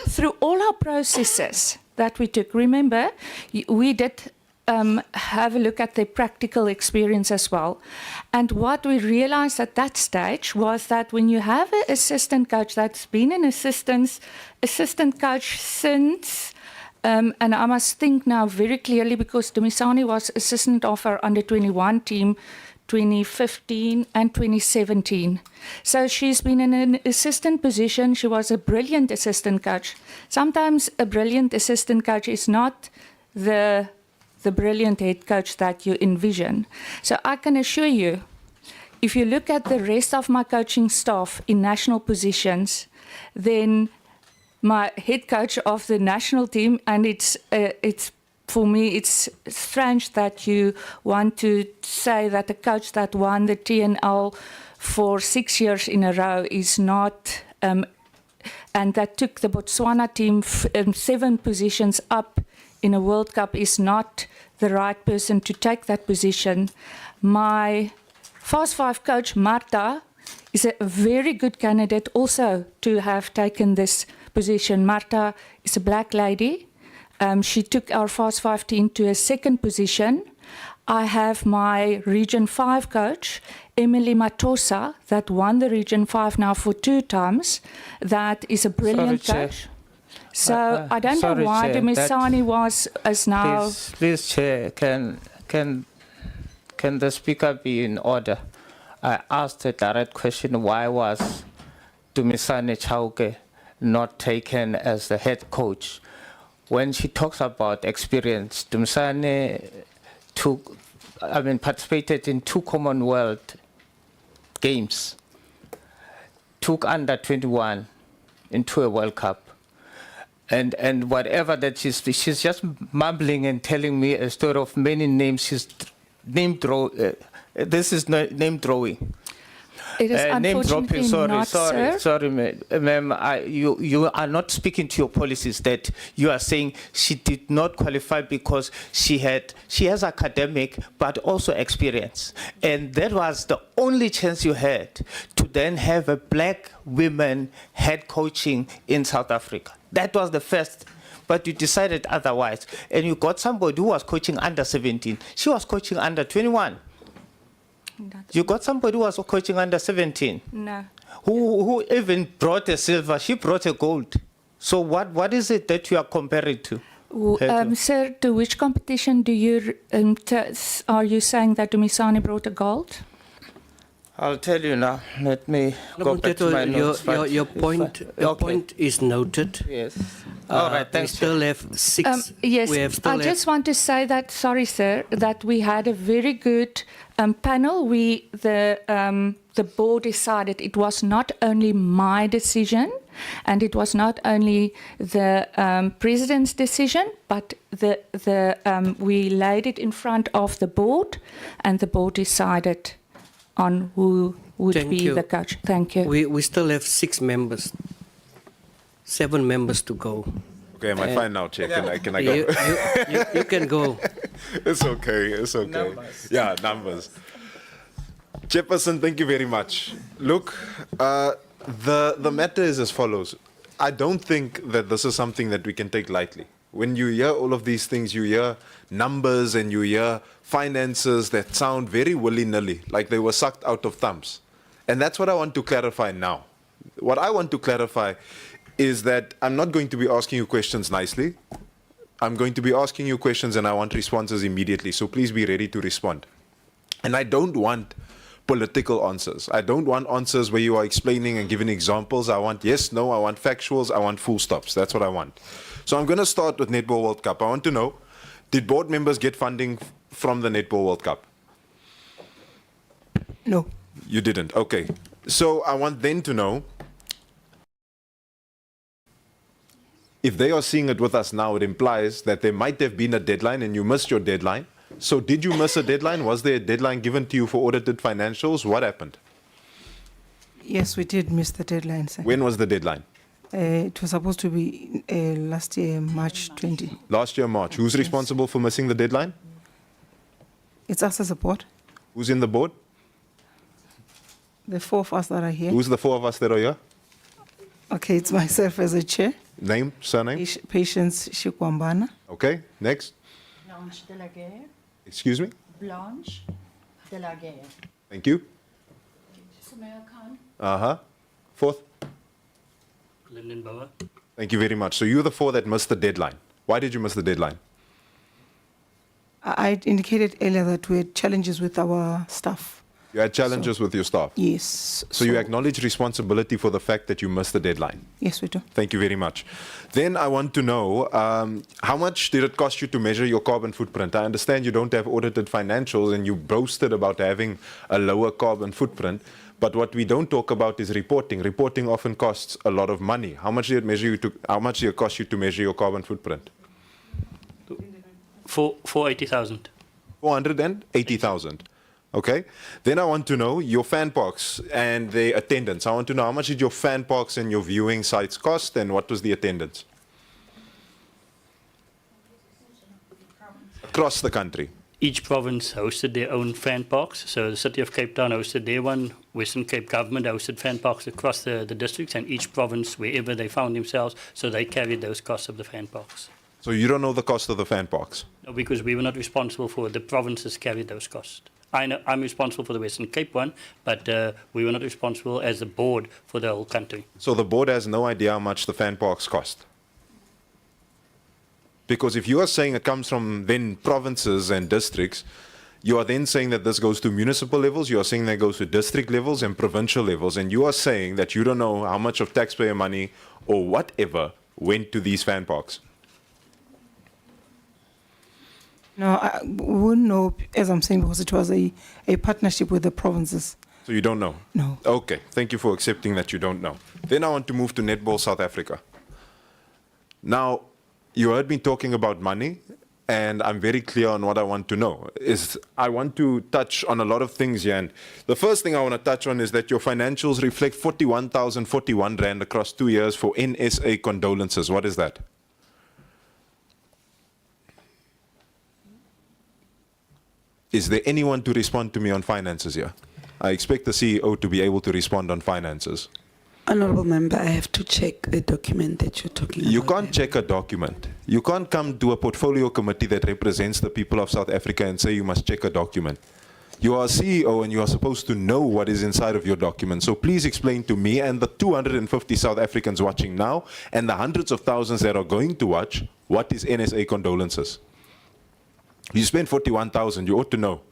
through all our processes that we took, remember, we did have a look at the practical experience as well. And what we realized at that stage was that when you have an assistant coach that's been an assistant coach since, and I must think now very clearly, because Dumisani was assistant of our under-21 team 2015 and 2017. So she's been in an assistant position. She was a brilliant assistant coach. Sometimes a brilliant assistant coach is not the brilliant head coach that you envision. So I can assure you, if you look at the rest of my coaching staff in national positions, then my head coach of the national team, and it's for me, it's strange that you want to say that a coach that won the TNL for 6 years in a row is not, and that took the Botswana team 7 positions up in a World Cup is not the right person to take that position. My Fast 5 coach, Marta, is a very good candidate also to have taken this position. Marta is a black lady. She took our Fast 5 team to a 2nd position. I have my Region 5 coach, Emily Matosa, that won the Region 5 now for 2 times. That is a brilliant Sorry, coach. So I don't sorry, know why Chair, Dumisani is now... Please, Chair, can the speaker be in order? I asked a direct question, why was Dumisani Chauke not taken as the head coach? When she talks about experience, Dumisani participated in 2 Commonwealth Games, took under 21 into a World Cup. And whatever that she's just mumbling and telling me a story of many names. She's this is name throwing. It is Name dropping. unfortunately not, Sorry, ma'am. You are not speaking to your policies. That you are saying she did not qualify because she has academic but also experience, and that was the only chance you had to then have a black woman head coaching in South Africa. That was the first. But you decided otherwise, and you got somebody who was coaching under 17. She was coaching under 21. You got somebody who was coaching under 17. No. Who even brought a silver. She brought a gold. So what is it that you are comparing to? Sir, to which competition do you are you saying that Dumisani brought a gold? I'll tell you now. Let me go back to my notes. Your point is noted. Yes. All right, thanks. We still have 6. Yes, we have still I just want to say that, sorry, sir, that we had a very good panel. The board decided it was not only my decision, and it was not only the president's decision, but we laid it in front of the board, and the board decided on who would be the coach. Thank you. We still have 6 members, 7 members to go. Okay, am I fine now, Chair? Can I go? You can go. It's okay. It's okay. Numbers. Yeah, numbers. Chairperson, thank you very much. Look, the matter is as follows. I don't think that this is something that we can take lightly. When you hear all of these things, you hear numbers and you hear finances that sound very willy-nilly, like they were sucked out of thumbs. And that's what I want to clarify now. What I want to clarify is that I'm not going to be asking you questions nicely. I'm going to be asking you questions and I want responses immediately. So please be ready to respond. And I don't want political answers. I don't want answers where you are explaining and giving examples. I want yes, no, I want factuals, I want full stops. That's what I want. So I'm going to start with Netball World Cup. I want to know, did board members get funding from the Netball World Cup? No. You didn't. Okay. So I want then to know, if they are seeing it with us now, it implies that there might have been a deadline and you missed your deadline. So did you miss a deadline? Was there a deadline given to you for audited financials? What happened? Yes, we did miss the deadline, sir. When was the deadline? It was supposed to be last year, March 20. Last year, March. Who's responsible for missing the deadline? It's us as a board. Who's in the board? The 4 of us that are here. Who's the 4 of us that are here? Okay, it's myself as a chair. Name, surname? Patience Shikwambana. Okay, next. Blanche de la Guerre. Excuse me? Blanche de la Guerre. Thank you. Samaya Khan. Uh-huh. 4th? Lyndon Bauer. Thank you very much. So you're the 4 that missed the deadline. Why did you miss the deadline? I indicated earlier that we had challenges with our staff. You had challenges with your staff? Yes. So you acknowledge responsibility for the fact that you missed the deadline? Yes, we do. Thank you very much. Then I want to know, how much did it cost you to measure your carbon footprint? I understand you don't have audited financials and you boasted about having a lower carbon footprint, but what we don't talk about is reporting. Reporting often costs a lot of money. How much did it cost you to measure your carbon footprint? For 80,000. 480,000. Okay. Then I want to know your fan parks and the attendance. I want to know how much did your fan parks and your viewing sites cost, and what was the attendance across the country? Each province hosted their own fan parks. So the City of Cape Town hosted their one, Western Cape Government hosted fan parks across the districts, and each province, wherever they found themselves, so they carried those costs of the fan parks. So you don't know the cost of the fan parks? No, because we were not responsible for it. The provinces carried those costs. I know I'm responsible for the Western Cape one, but we were not responsible as a board for the whole country. So the board has no idea how much the fan parks cost? Because if you are saying it comes from then provinces and districts, you are then saying that this goes to municipal levels, you are saying that it goes to district levels and provincial levels, and you are saying that you don't know how much of taxpayer money or whatever went to these fan parks. No, we wouldn't know, as I'm saying, because it was a partnership with the provinces. So you don't know? No. Okay, thank you for accepting that you don't know. Then I want to move to Netball South Africa. Now, you heard me talking about money, and I'm very clear on what I want to know. I want to touch on a lot of things here, and the first thing I want to touch on is that your financials reflect 41,041 Rand across 2 years for NSA condolences. What is that? Is there anyone to respond to me on finances here? I expect the CEO to be able to respond on finances. Honourable Member, I have to check the document that you're talking about. You can't check a document. You can't come to a portfolio committee that represents the people of South Africa and say you must check a document. You are a CEO and you are supposed to know what is inside of your document. So please explain to me and the 250 South Africans watching now and the hundreds of thousands that are going to watch, what is NSA condolences? You spent 41,000, you ought to know.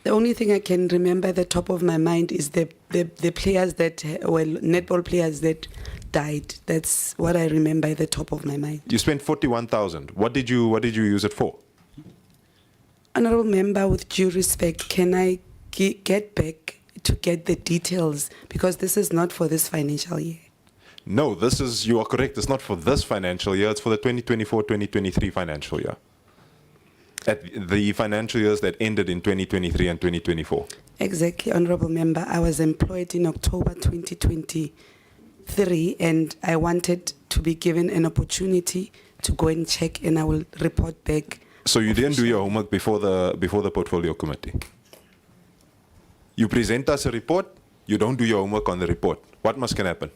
The only thing I can remember at the top of my mind is the players that, well, netball players that died. That's what I remember at the top of my mind. You spent 41,000. What did you use it for? Honourable Member, with due respect, can I get back to get the details? Because this is not for this financial year. No, you are correct. It's not for this financial year. It's for the 2024-2023 financial year. At the financial years that ended in 2023 and 2024. Exactly, Honourable Member. I was employed in October 2023 and I wanted to be given an opportunity to go and check, and I will report back. So you didn't do your homework before the portfolio committee? You present us a report, you don't do your homework on the report. What can happen?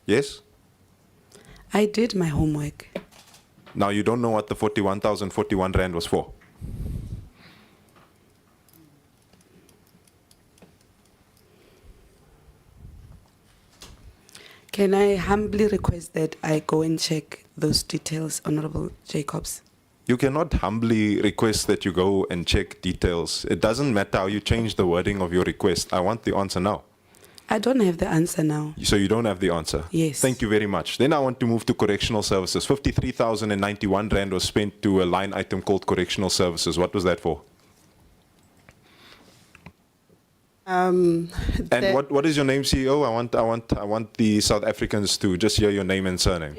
Yes? I did my homework. Now you don't know what the 41,041 Rand was for. Can I humbly request that I go and check those details, Honourable Jacobs? You cannot humbly request that you go and check details. It doesn't matter how you change the wording of your request. I want the answer now. I don't have the answer now. So you don't have the answer? Yes. Thank you very much. Then I want to move to correctional services. 53,091 Rand was spent to a line item called correctional services. What was that for? And what is your name, CEO? I want the South Africans to just hear your name and surname.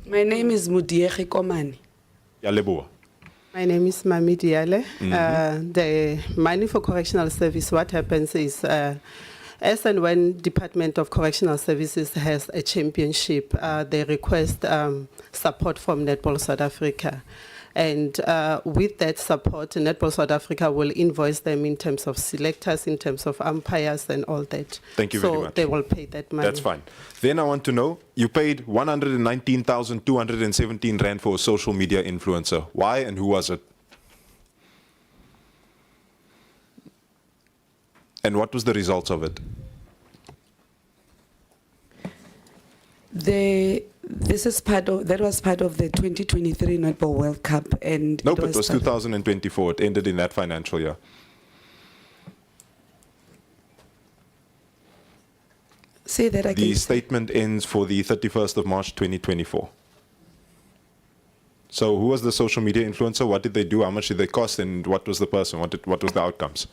My name is Mudiege Komani. Yaleboa. My name is Mami Diale. The money for correctional service, what happens is, as and when Department of Correctional Services has a championship, they request support from Netball South Africa. And with that support, Netball South Africa will invoice them in terms of selectors, in terms of umpires and all that. Thank you very much. So they will pay that money. That's fine. Then I want to know, you paid 119,217 Rand for a social media influencer. Why and who was it? And what was the results of it? This is that was part of the 2023 Netball World Cup, and Nope, it was 2024. It ended in that financial year. Say that again. The statement ends for the 31st of March 2024. So who was the social media influencer? What did they do? How much did they cost? And what was the person? What was the outcomes?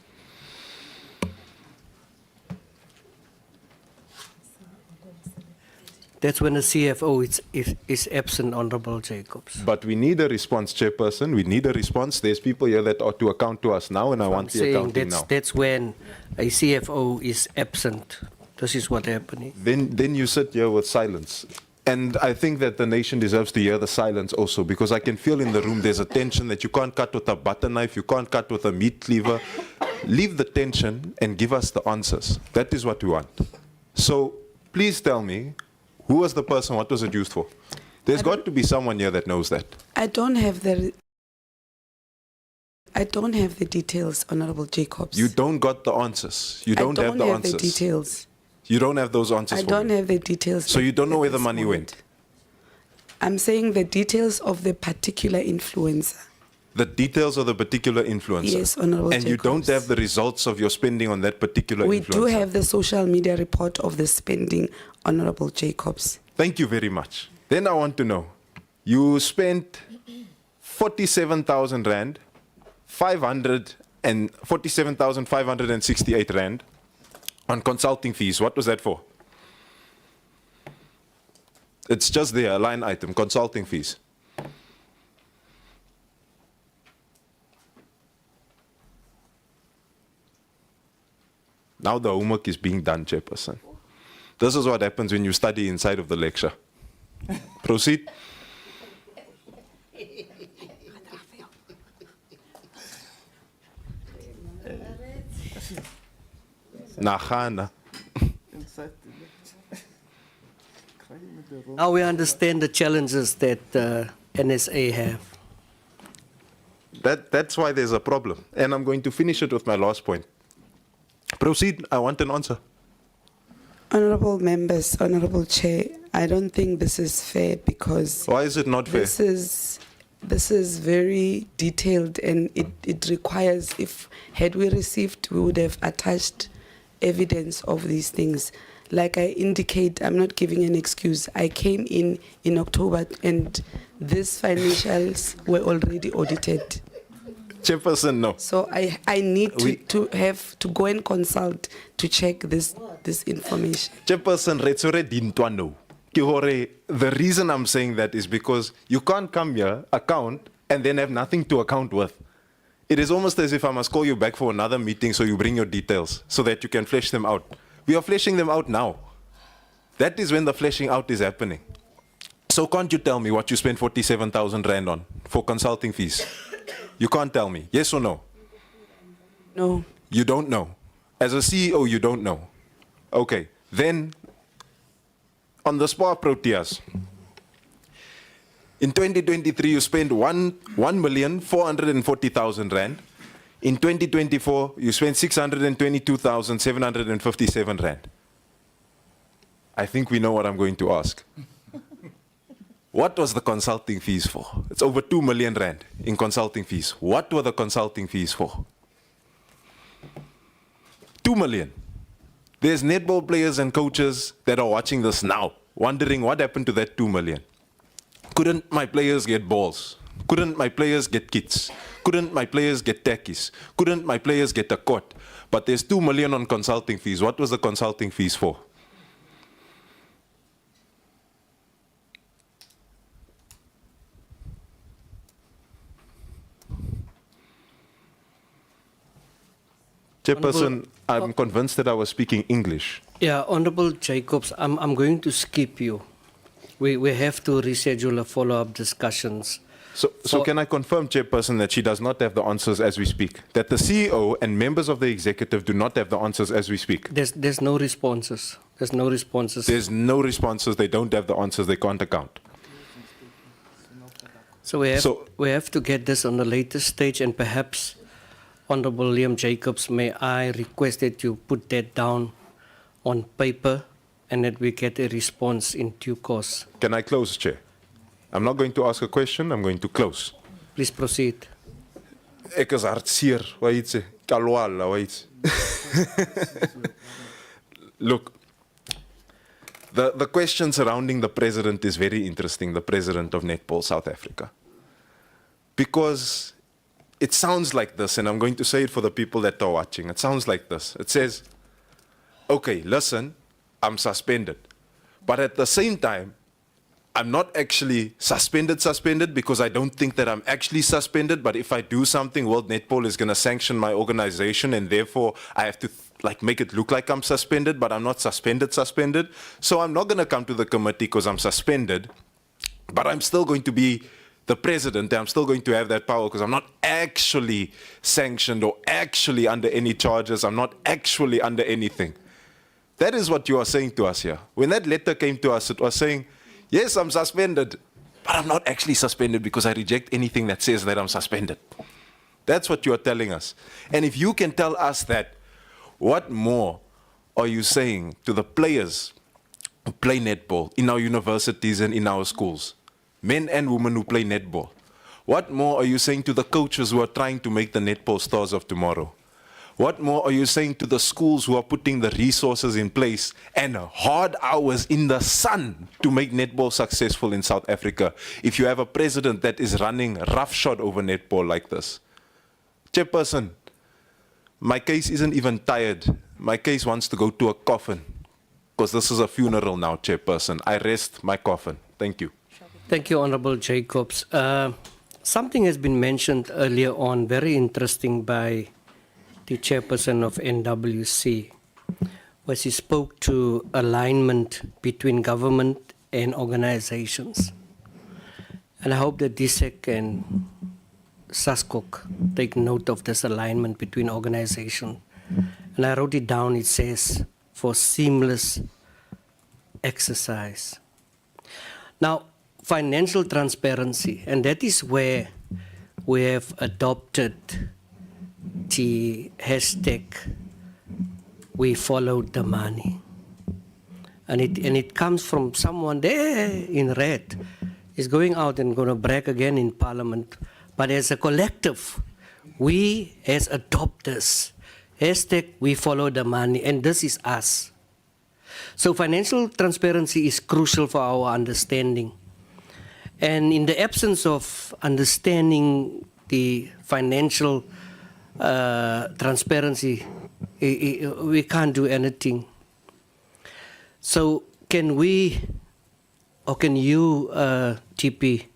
That's when the CFO is absent, Honorable Jacobs. But we need a response, Chairperson. We need a response. There's people here that ought to account to us now, and I want the Saying accounting now. that's when a CFO is absent. This is what happening. Then you sit here with silence. And I think that the nation deserves to hear the silence also, because I can feel in the room there's a tension that you can't cut with a butter knife, you can't cut with a meat cleaver. Leave the tension and give us the answers. That is what we want. So please tell me, who was the person, what was it used for? There's got to be someone here that knows that. I don't have the details, Honorable Jacobs. You don't got the answers. You don't have the answers. The details. You don't have those answers. I don't have the details. So you don't know where the money went? I'm saying the details of the particular influencer. The details of the particular influencer? Yes, Honorable And you don't have the results of your spending on that particular We influencer? do have the social media report of the spending, Honorable Jacobs. Thank you very much. Then I want to know, you spent 47,000 Rand, 47,568 Rand on consulting fees. What was that for? It's just there, a line item, consulting fees. Now the homework is being done, Chairperson. This is what happens when you study inside of the lecture. Proceed. Nagana. Now we understand the challenges that NSA have. That's why there's a problem. And I'm going to finish it with my last point. Proceed. I want an answer. Honorable members, Honorable Chair, I don't think this is fair because... Why is it not fair? This is very detailed and it requires, had we received, we would have attached evidence of these things. Like I indicate, I'm not giving an excuse. I came in October and these financials were already audited. Chairperson, no. So I need to have to go and consult to check this information. Chairperson, retsore dintwano. The reason I'm saying that is because you can't come here, account, and then have nothing to account with. It is almost as if I must call you back for another meeting so you bring your details so that you can flesh them out. We are fleshing them out now. That is when the fleshing out is happening. So can't you tell me what you spent 47,000 Rand on for consulting fees? You can't tell me. Yes or no? No. You don't know. As a CEO, you don't know. Okay. Then, on the Spa Proteas, in 2023, you spent 1,440,000 Rand. In 2024, you spent 622,757 Rand. I think we know what I'm going to ask. What was the consulting fees for? It's over 2 million Rand in consulting fees. What were the consulting fees for? 2 million. There's netball players and coaches that are watching this now, wondering what happened to that 2 million. Couldn't my players get balls? Couldn't my players get kits? Couldn't my players get tackies? Couldn't my players get a court? But there's 2 million on consulting fees. What was the consulting fees for? Chairperson, I'm convinced that I was speaking English. Yeah, Honorable Jacobs, I'm going to skip you. We have to reschedule a follow-up discussions. So can I confirm, Chairperson, that she does not have the answers as we speak? That the CEO and members of the executive do not have the answers as we speak? There's no responses. There's no responses. There's no responses. They don't have the answers. They can't account. So we have to get this on the latest stage, and perhaps, Honorable Liam Jacobs, may I request that you put that down on paper and that we get a response in due course. Can I close, Chair? I'm not going to ask a question. I'm going to close. Please proceed. Ek is hartseer. Wat jy sê? Kalwala, wat jy sê? Look, the question surrounding the president is very interesting, the president of Netball South Africa. Because it sounds like this, and I'm going to say it for the people that are watching. It sounds like this. It says, okay, listen, I'm suspended. But at the same time, I'm not actually suspended because I don't think that I'm actually suspended. But if I do something, World Netball is going to sanction my organization, and therefore I have to make it look like I'm suspended, but I'm not suspended. So I'm not going to come to the committee because I'm suspended, but I'm still going to be the president. I'm still going to have that power because I'm not actually sanctioned or actually under any charges. I'm not actually under anything. That is what you are saying to us here. When that letter came to us, it was saying, yes, I'm suspended, but I'm not actually suspended because I reject anything that says that I'm suspended. That's what you are telling us. And if you can tell us that, what more are you saying to the players who play netball in our universities and in our schools? Men and women who play netball. What more are you saying to the coaches who are trying to make the netball stars of tomorrow? What more are you saying to the schools who are putting the resources in place and hard hours in the sun to make netball successful in South Africa if you have a president that is running roughshod over netball like this? Chairperson, my case isn't even tired. My case wants to go to a coffin because this is a funeral now, Chairperson. I rest my coffin. Thank you. Thank you, Honorable Jacobs. Something has been mentioned earlier on, very interesting, by the chairperson of NWC, where she spoke to alignment between government and organizations. And I hope that DSEC and SASCOC take note of this alignment between organizations. And I wrote it down, it says, for seamless exercise. Now, financial transparency, and that is where we have adopted the hashtag "We followed the money," and it comes from someone there in red. Is going out and going to brag again in Parliament, but as a collective, we as adopters hashtag "We follow the money," and this is us. So financial transparency is crucial for our understanding, and in the absence of understanding the financial transparency, we can't do anything. So can we, or can you, TP,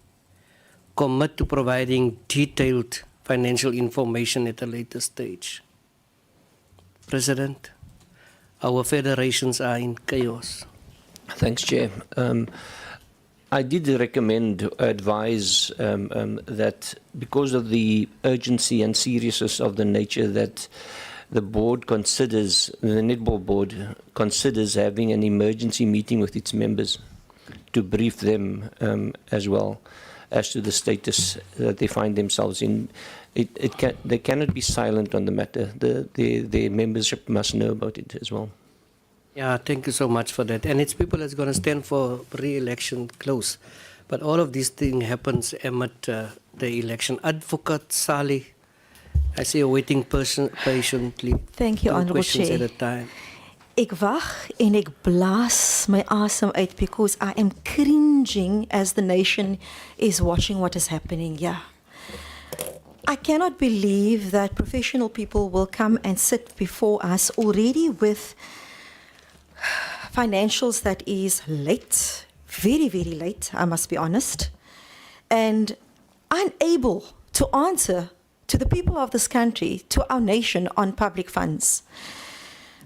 commit to providing detailed financial information at a later stage? President, our federations are in chaos. Thanks, Chair. I did advise that because of the urgency and seriousness of the nature that the board considers, the Netball board considers having an emergency meeting with its members to brief them as well as to the status that they find themselves in. They cannot be silent on the matter. The membership must know about it as well. Yeah, thank you so much for that. And it's people that's going to stand for re-election close. But all of these things happens amid the election. Advocate Sally, I see you waiting patiently. Thank you, Honourable questions Chair. at a time. Ek wag en ek blaas my asem uit because I am cringing as the nation is watching what is happening. Yeah. I cannot believe that professional people will come and sit before us already with financials that is late, very, very late, I must be honest, and unable to answer to the people of this country, to our nation on public funds.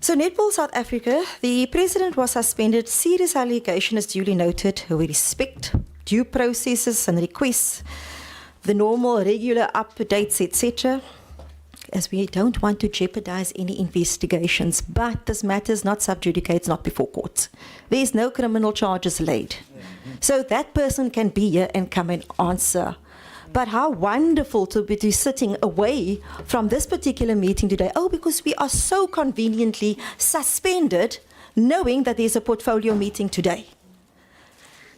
So Netball South Africa, the president was suspended. Serious allegation is duly noted. We respect due processes and requests, the normal, regular updates, etc., as we don't want to jeopardize any investigations. But this matter is not sub judice, it's not before court. There is no criminal charges laid. So that person can be here and come and answer. But how wonderful to be sitting away from this particular meeting today. Oh, because we are so conveniently suspended, knowing that there's a portfolio meeting today.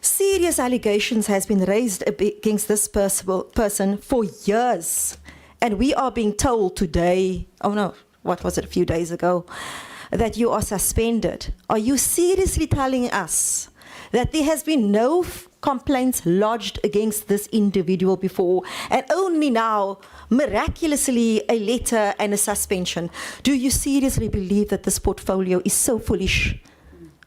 Serious allegations has been raised against this person for years. And we are being told today, oh no, what was it, a few days ago, that you are suspended. Are you seriously telling us that there has been no complaints lodged against this individual before, and only now, miraculously, a letter and a suspension? Do you seriously believe that this portfolio is so foolish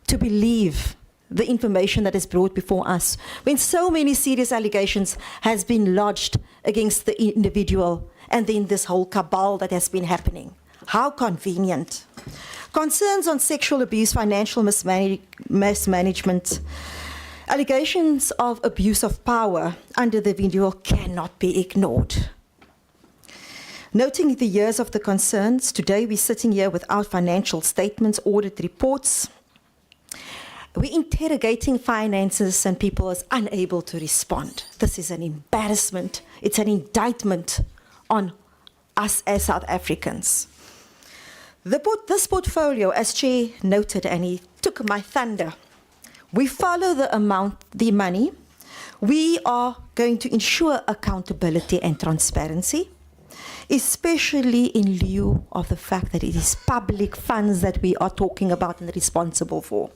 to believe the information that is brought before us when so many serious allegations has been lodged against the individual and then this whole cabal that has been happening. How convenient. Concerns on sexual abuse, financial mismanagement, allegations of abuse of power under the video cannot be ignored. Noting the years of the concerns, today we're sitting here without financial statements, audit reports. We're interrogating finances and people are unable to respond. This is an embarrassment. It's an indictment on us as South Africans. This portfolio, as Chair noted, and he took my thunder, we follow the money. We are going to ensure accountability and transparency, especially in lieu of the fact that it is public funds that we are talking about and responsible for.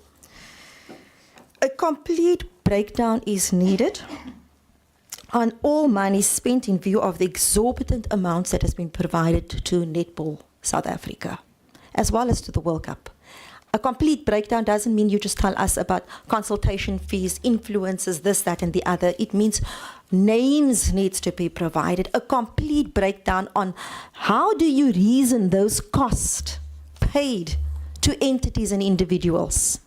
A complete breakdown is needed on all money spent in view of the exorbitant amounts that has been provided to Netball South Africa, as well as to the World Cup. A complete breakdown doesn't mean you just tell us about consultation fees, influences, this, that, and the other. It means names needs to be provided, a complete breakdown on how do you reason those costs paid to entities and individuals.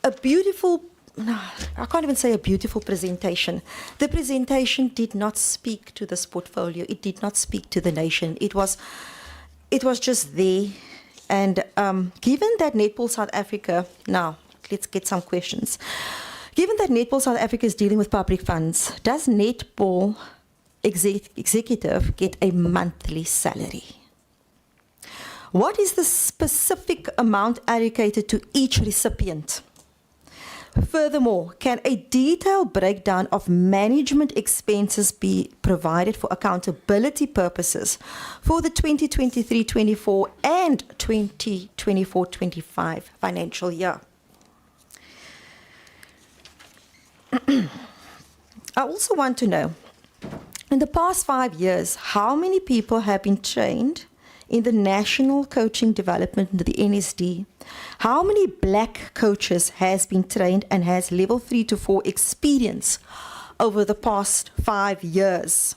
A beautiful, I can't even say a beautiful presentation. The presentation did not speak to this portfolio. It did not speak to the nation. It was just there. And given that Netball South Africa, now let's get some questions. Given that Netball South Africa is dealing with public funds, does Netball executive get a monthly salary? What is the specific amount allocated to each recipient? Furthermore, can a detailed breakdown of management expenses be provided for accountability purposes for the 2023-24 and 2024-25 financial year? I also want to know, in the past 5 years, how many people have been trained in the National Coaching Development, the NSD? How many black coaches has been trained and has level 3 to 4 experience over the past 5 years?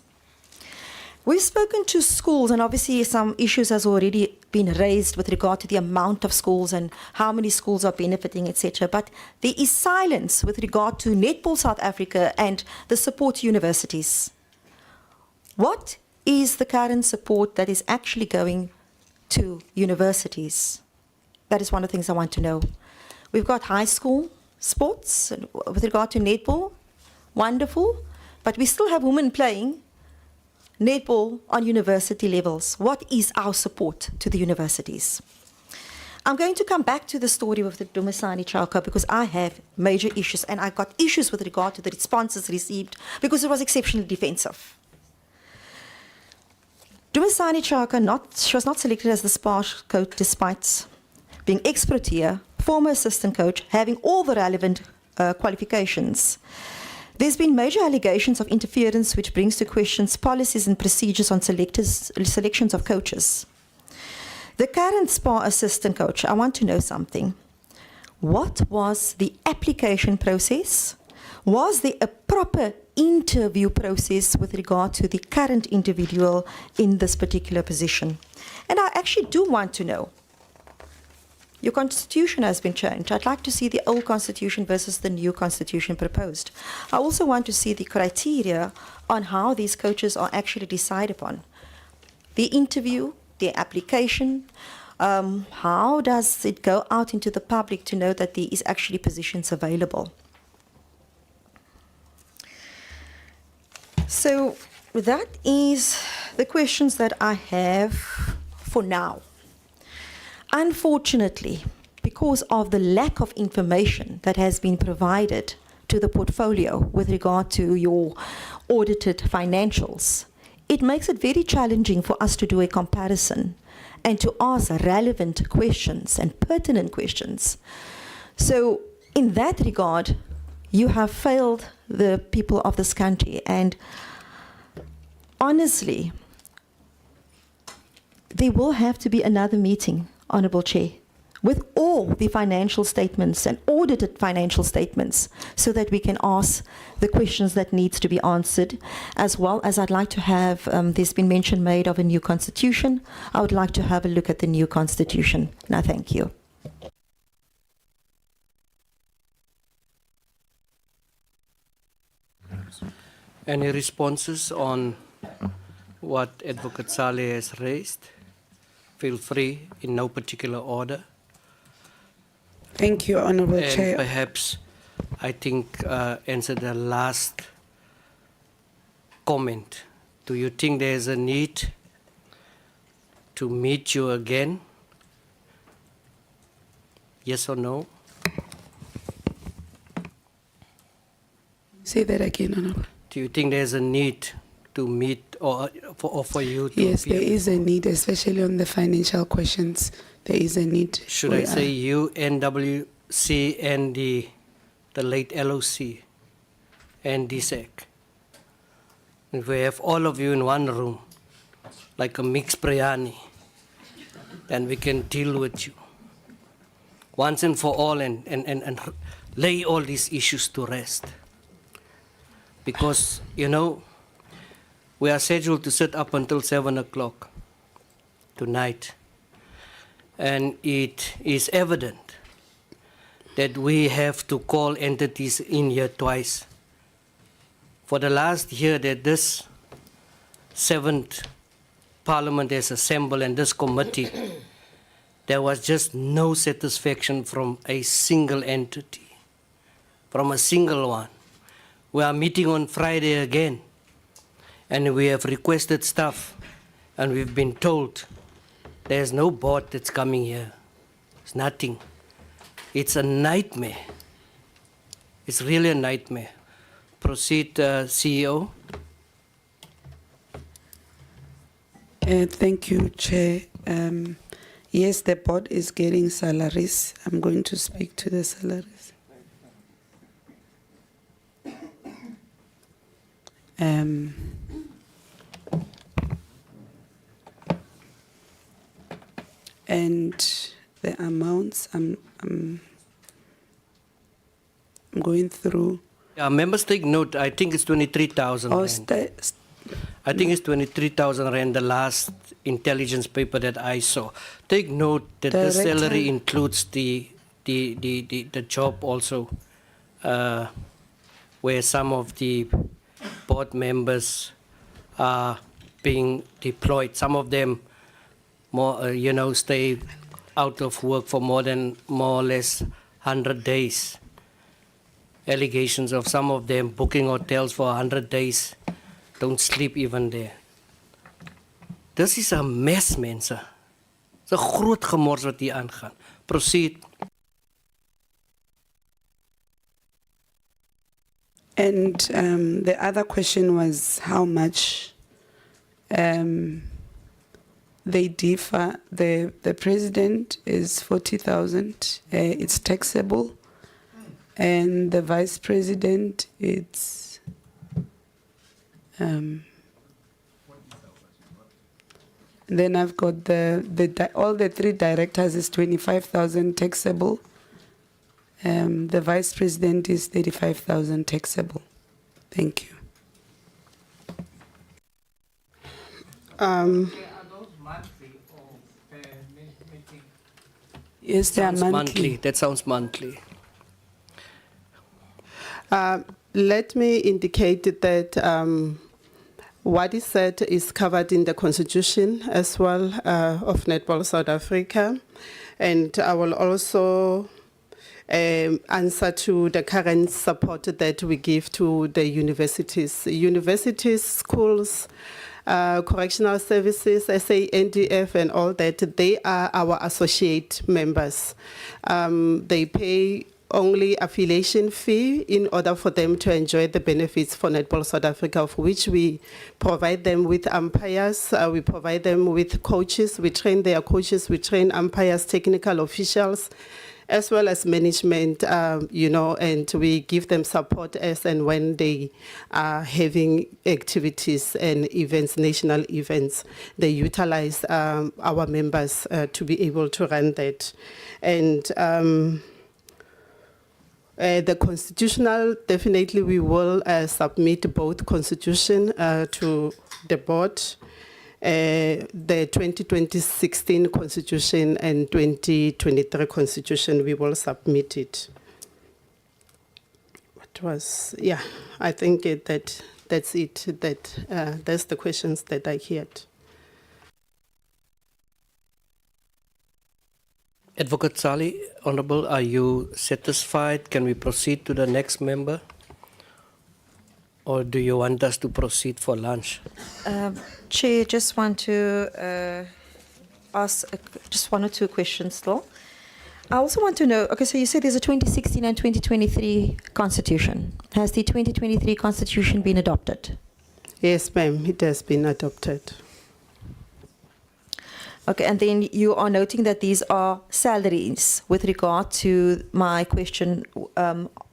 We've spoken to schools, and obviously some issues has already been raised with regard to the amount of schools and how many schools are benefiting, etc. But there is silence with regard to Netball South Africa and the support to universities. What is the current support that is actually going to universities? That is one of the things I want to know. We've got high school sports with regard to netball, wonderful, but we still have women playing netball on university levels. What is our support to the universities? I'm going to come back to the story of the Dumisani Chauka because I have major issues, and I got issues with regard to the responses received because it was exceptionally defensive. Dumisani Chauka, she was not selected as the sparse coach despite being ex-protea, former assistant coach, having all the relevant qualifications. There's been major allegations of interference which brings to questions policies and procedures on selections of coaches. The current SPAR assistant coach, I want to know something. What was the application process? Was there a proper interview process with regard to the current individual in this particular position? And I actually do want to know, your constitution has been changed. I'd like to see the old constitution versus the new constitution proposed. I also want to see the criteria on how these coaches are actually decided upon. The interview, the application, how does it go out into the public to know that there is actually positions available? So that is the questions that I have for now. Unfortunately, because of the lack of information that has been provided to the portfolio with regard to your audited financials, it makes it very challenging for us to do a comparison and to ask relevant questions and pertinent questions. So in that regard, you have failed the people of this country, and honestly, there will have to be another meeting, Honourable Chair, with all the financial statements and audited financial statements so that we can ask the questions that needs to be answered, as well as I'd like to have, there's been mention made of a new constitution. I would like to have a look at the new constitution. Now, thank you. Any responses on what Advocate Saleh has raised? Feel free, in no particular order. Thank you, Honourable And Chair. perhaps, I think, answer the last comment. Do you think there's a need to meet you again? Yes or no? Say that again, Honourable. Do you think there's a need to meet or for you to Yes, appear? there is a need, especially on the financial questions. There is a need. Should I say you, NWC, and the late LOC, and DSEC? If we have all of you in one room, like a mixed biryani, then we can deal with you once and for all and lay all these issues to rest. Because, you know, we are scheduled to sit up until 7 o'clock tonight. And it is evident that we have to call entities in here twice. For the last year that this 7th Parliament has assembled and this committee, there was just no satisfaction from a single entity, from a single one. We are meeting on Friday again, and we have requested stuff, and we've been told there's no board that's coming here. It's nothing. It's a nightmare. It's really a nightmare. Proceed, CEO. Thank you, Chair. Yes, the board is getting salaries. I'm going to speak to the salaries. And the amounts I'm going through. Yeah, members take note. I think it's 23,000 Oh, rand. I think it's 23,000 rand, the last intelligence paper that I saw. Take note that the Director. salary includes the job also, where some of the board members are being deployed. Some of them more, stay out of work for more or less 100 days. Allegations of some of them booking hotels for 100 days, don't sleep even there. This is a mess, mense. It's a groot gemors wat hier aangaan. Proceed. And the other question was how much they differ. The president is 40,000. It's taxable. And the vice president, it's then I've got all the three directors is 25,000 taxable. The vice president is 35,000 taxable. Thank you. Yes, they are Sounds monthly. That sounds monthly. Let me indicate that what is said is covered in the Constitution as well of Netball South Africa. And I will also answer to the current support that we give to the universities. Universities, schools, correctional services, SANDF and all that, they are our associate members. They pay only affiliation fee in order for them to enjoy the benefits for Netball South Africa, of which we provide them with umpires, we provide them with coaches, we train their coaches, we train umpires, technical officials, as well as management, and we give them support as and when they are having activities and events, national events. They utilize our members to be able to run that. And the constitutional, definitely we will submit both constitution to the board. The 2016 constitution and 2023 constitution, we will submit it. I think that's it. That's the questions that I heard. Advocate Sally, Honourable, are you satisfied? Can we proceed to the next member? Or do you want us to proceed for lunch? Chair, just want to ask just one or two questions still. I also want to know, okay, so you said there's a 2016 and 2023 constitution. Has the 2023 constitution been adopted? Yes, ma'am, it has been adopted. Okay, and then you are noting that these are salaries with regard to my question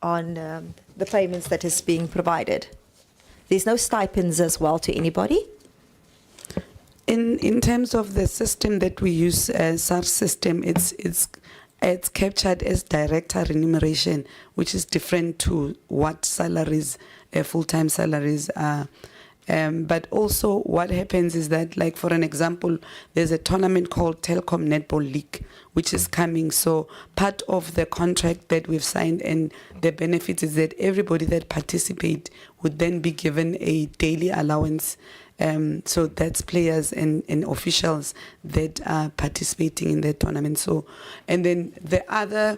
on the payments that is being provided. There's no stipends as well to anybody? In terms of the system that we use, SARS system, it's captured as director remuneration, which is different to what salaries, full-time salaries are. But also what happens is that, like for an example, there's a tournament called Telkom Netball League, which is coming. So part of the contract that we've signed and the benefits is that everybody that participate would then be given a daily allowance. So that's players and officials that are participating in the tournament. So, and then the other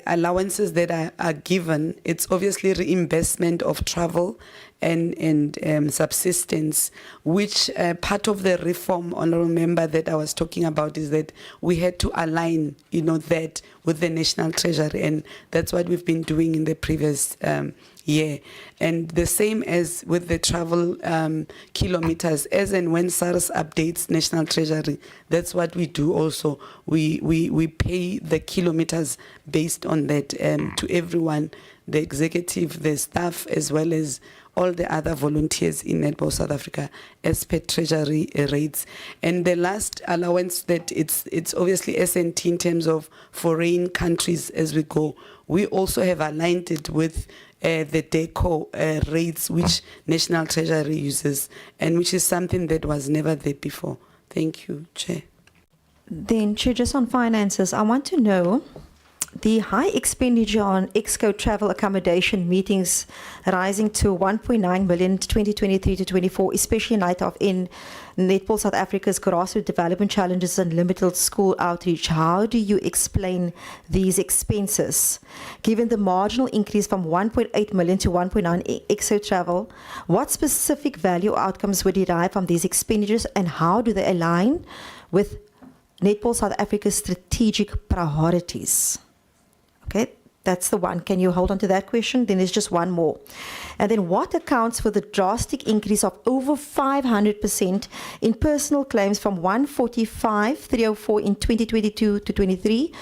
allowances that are given, it's obviously reimbursement of travel and subsistence, which part of the reform, honourable member, that I was talking about is that we had to align, that with the National Treasury, and that's what we've been doing in the previous year. And the same as with the travel kilometers, as and when SARS updates National Treasury, that's what we do also. We pay the kilometers based on that to everyone, the executive, the staff, as well as all the other volunteers in Netball South Africa as per Treasury rates. And the last allowance that it's obviously SNT in terms of foreign countries as we go. We also have aligned it with the DECO rates which National Treasury uses, and which is something that was never there before. Thank you, Chair. Then, Chair, just on finances, I want to know the high expenditure on EXCO travel accommodation meetings rising to 1.9 million 2023 to 24, especially in light of Netball South Africa's grassroots development challenges and limited school outreach. How do you explain these expenses? Given the marginal increase from 1.8 million to 1.9 EXCO travel, what specific value outcomes would derive from these expenditures, and how do they align with Netball South Africa's strategic priorities? Okay, that's the one. Can you hold on to that question? Then there's just one more. And then what accounts for the drastic increase of over 500% in personal claims from 145,304 in 2022 to 23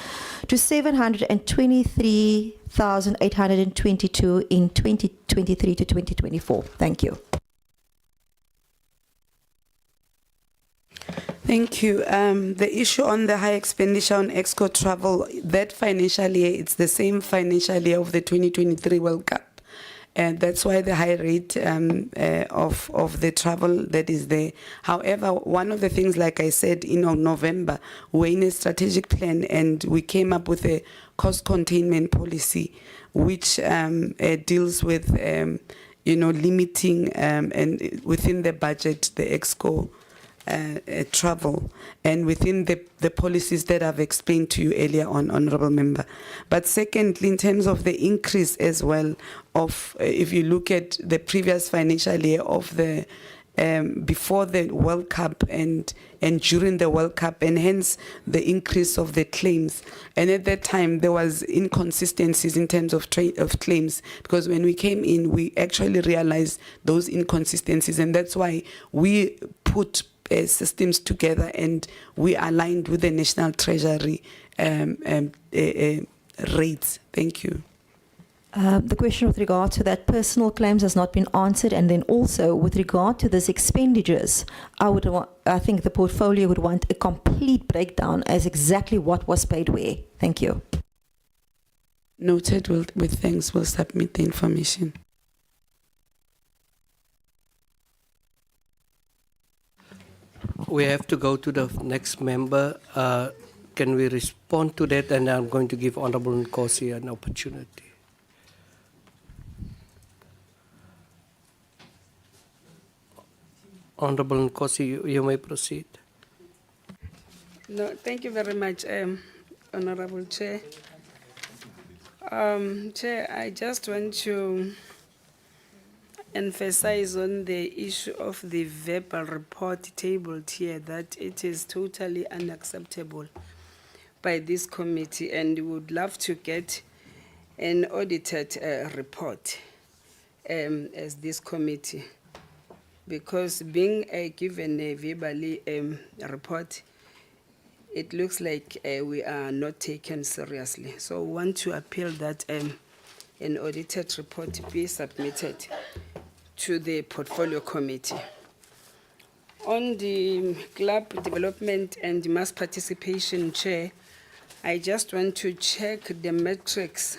to 723,822 in 2023 to 2024? Thank you. Thank you. The issue on the high expenditure on EXCO travel, that financial year, it's the same financial year of the 2023 World Cup. And that's why the high rate of the travel that is there. However, one of the things, like I said, in November, we're in a strategic plan and we came up with a cost containment policy, which deals with, limiting and within the budget, the EXCO travel, and within the policies that I've explained to you earlier on, honourable member. But secondly, in terms of the increase as well of, if you look at the previous financial year of the before the World Cup and during the World Cup, and hence the increase of the claims. And at that time, there was inconsistencies in terms of claims, because when we came in, we actually realized those inconsistencies, and that's why we put systems together, and we aligned with the National Treasury rates. Thank you. The question with regard to that personal claims has not been answered, and then also with regard to these expenditures, I think the portfolio would want a complete breakdown as exactly what was paid where. Thank you. Noted. With thanks, we'll submit the information. We have to go to the next member. Can we respond to that? And I'm going to give Honorable Nkosi an opportunity. Honorable Nkosi, you may proceed. No, thank you very much, Honorable Chair. Chair, I just want to emphasize on the issue of the verbal report tabled here, that it is totally unacceptable by this committee, and we would love to get an audited report as this committee, because being given a verbally report, it looks like we are not taken seriously. So we want to appeal that an audited report be submitted to the portfolio committee. On the club development and mass participation, Chair, I just want to check the metrics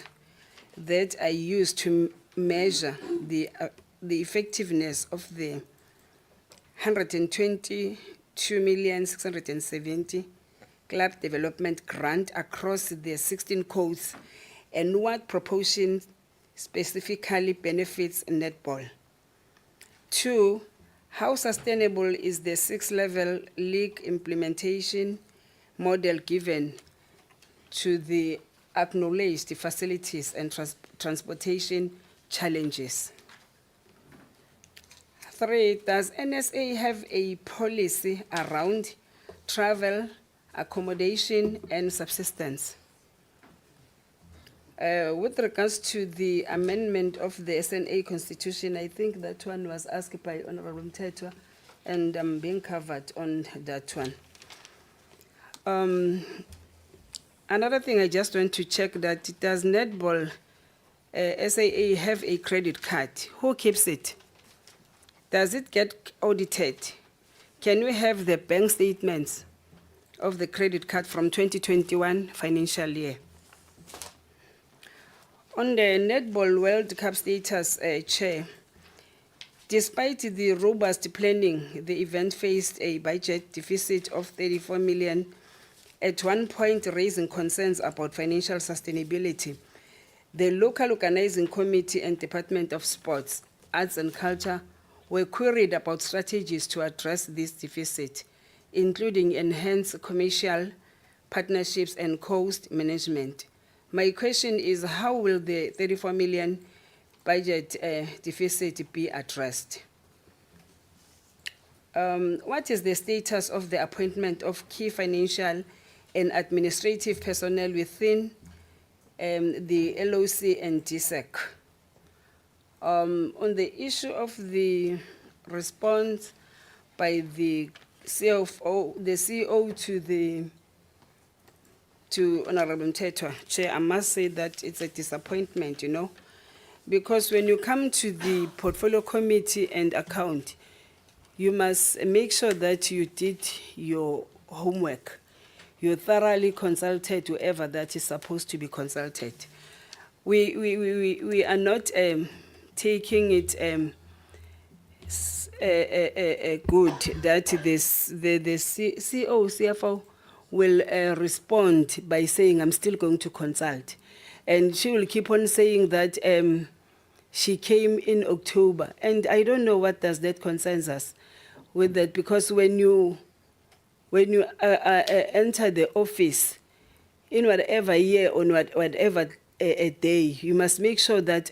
that I use to measure the effectiveness of the 122,670 club development grant across the 16 codes, and what proportion specifically benefits netball. 2, how sustainable is the 6-level league implementation model given to the acknowledged facilities and transportation challenges? 3, does NSA have a policy around travel, accommodation, and subsistence? With regards to the amendment of the SNA Constitution, I think that one was asked by Honorable Mtetwa, and I'm being covered on that one. Another thing I just want to check, that does Netball SAA have a credit card? Who keeps it? Does it get audited? Can we have the bank statements of the credit card from 2021 financial year? On the Netball World Cup status, Chair, despite the robust planning, the event faced a budget deficit of 34 million, at one point raising concerns about financial sustainability. The local organizing committee and Department of Sports, Arts and Culture were queried about strategies to address this deficit, including enhanced commercial partnerships and cost management. My question is, how will the 34 million budget deficit be addressed? What is the status of the appointment of key financial and administrative personnel within the LOC and DSEC? On the issue of the response by the CEO to Honorable Mtetwa, Chair, I must say that it's a disappointment, because when you come to the portfolio committee and account, you must make sure that you did your homework. You thoroughly consulted whoever that is supposed to be consulted. We are not taking it good that the CEO, CFO will respond by saying, I'm still going to consult. And she will keep on saying that she came in October. And I don't know what does that concerns us with that, because when you enter the office, in whatever year or whatever a day, you must make sure that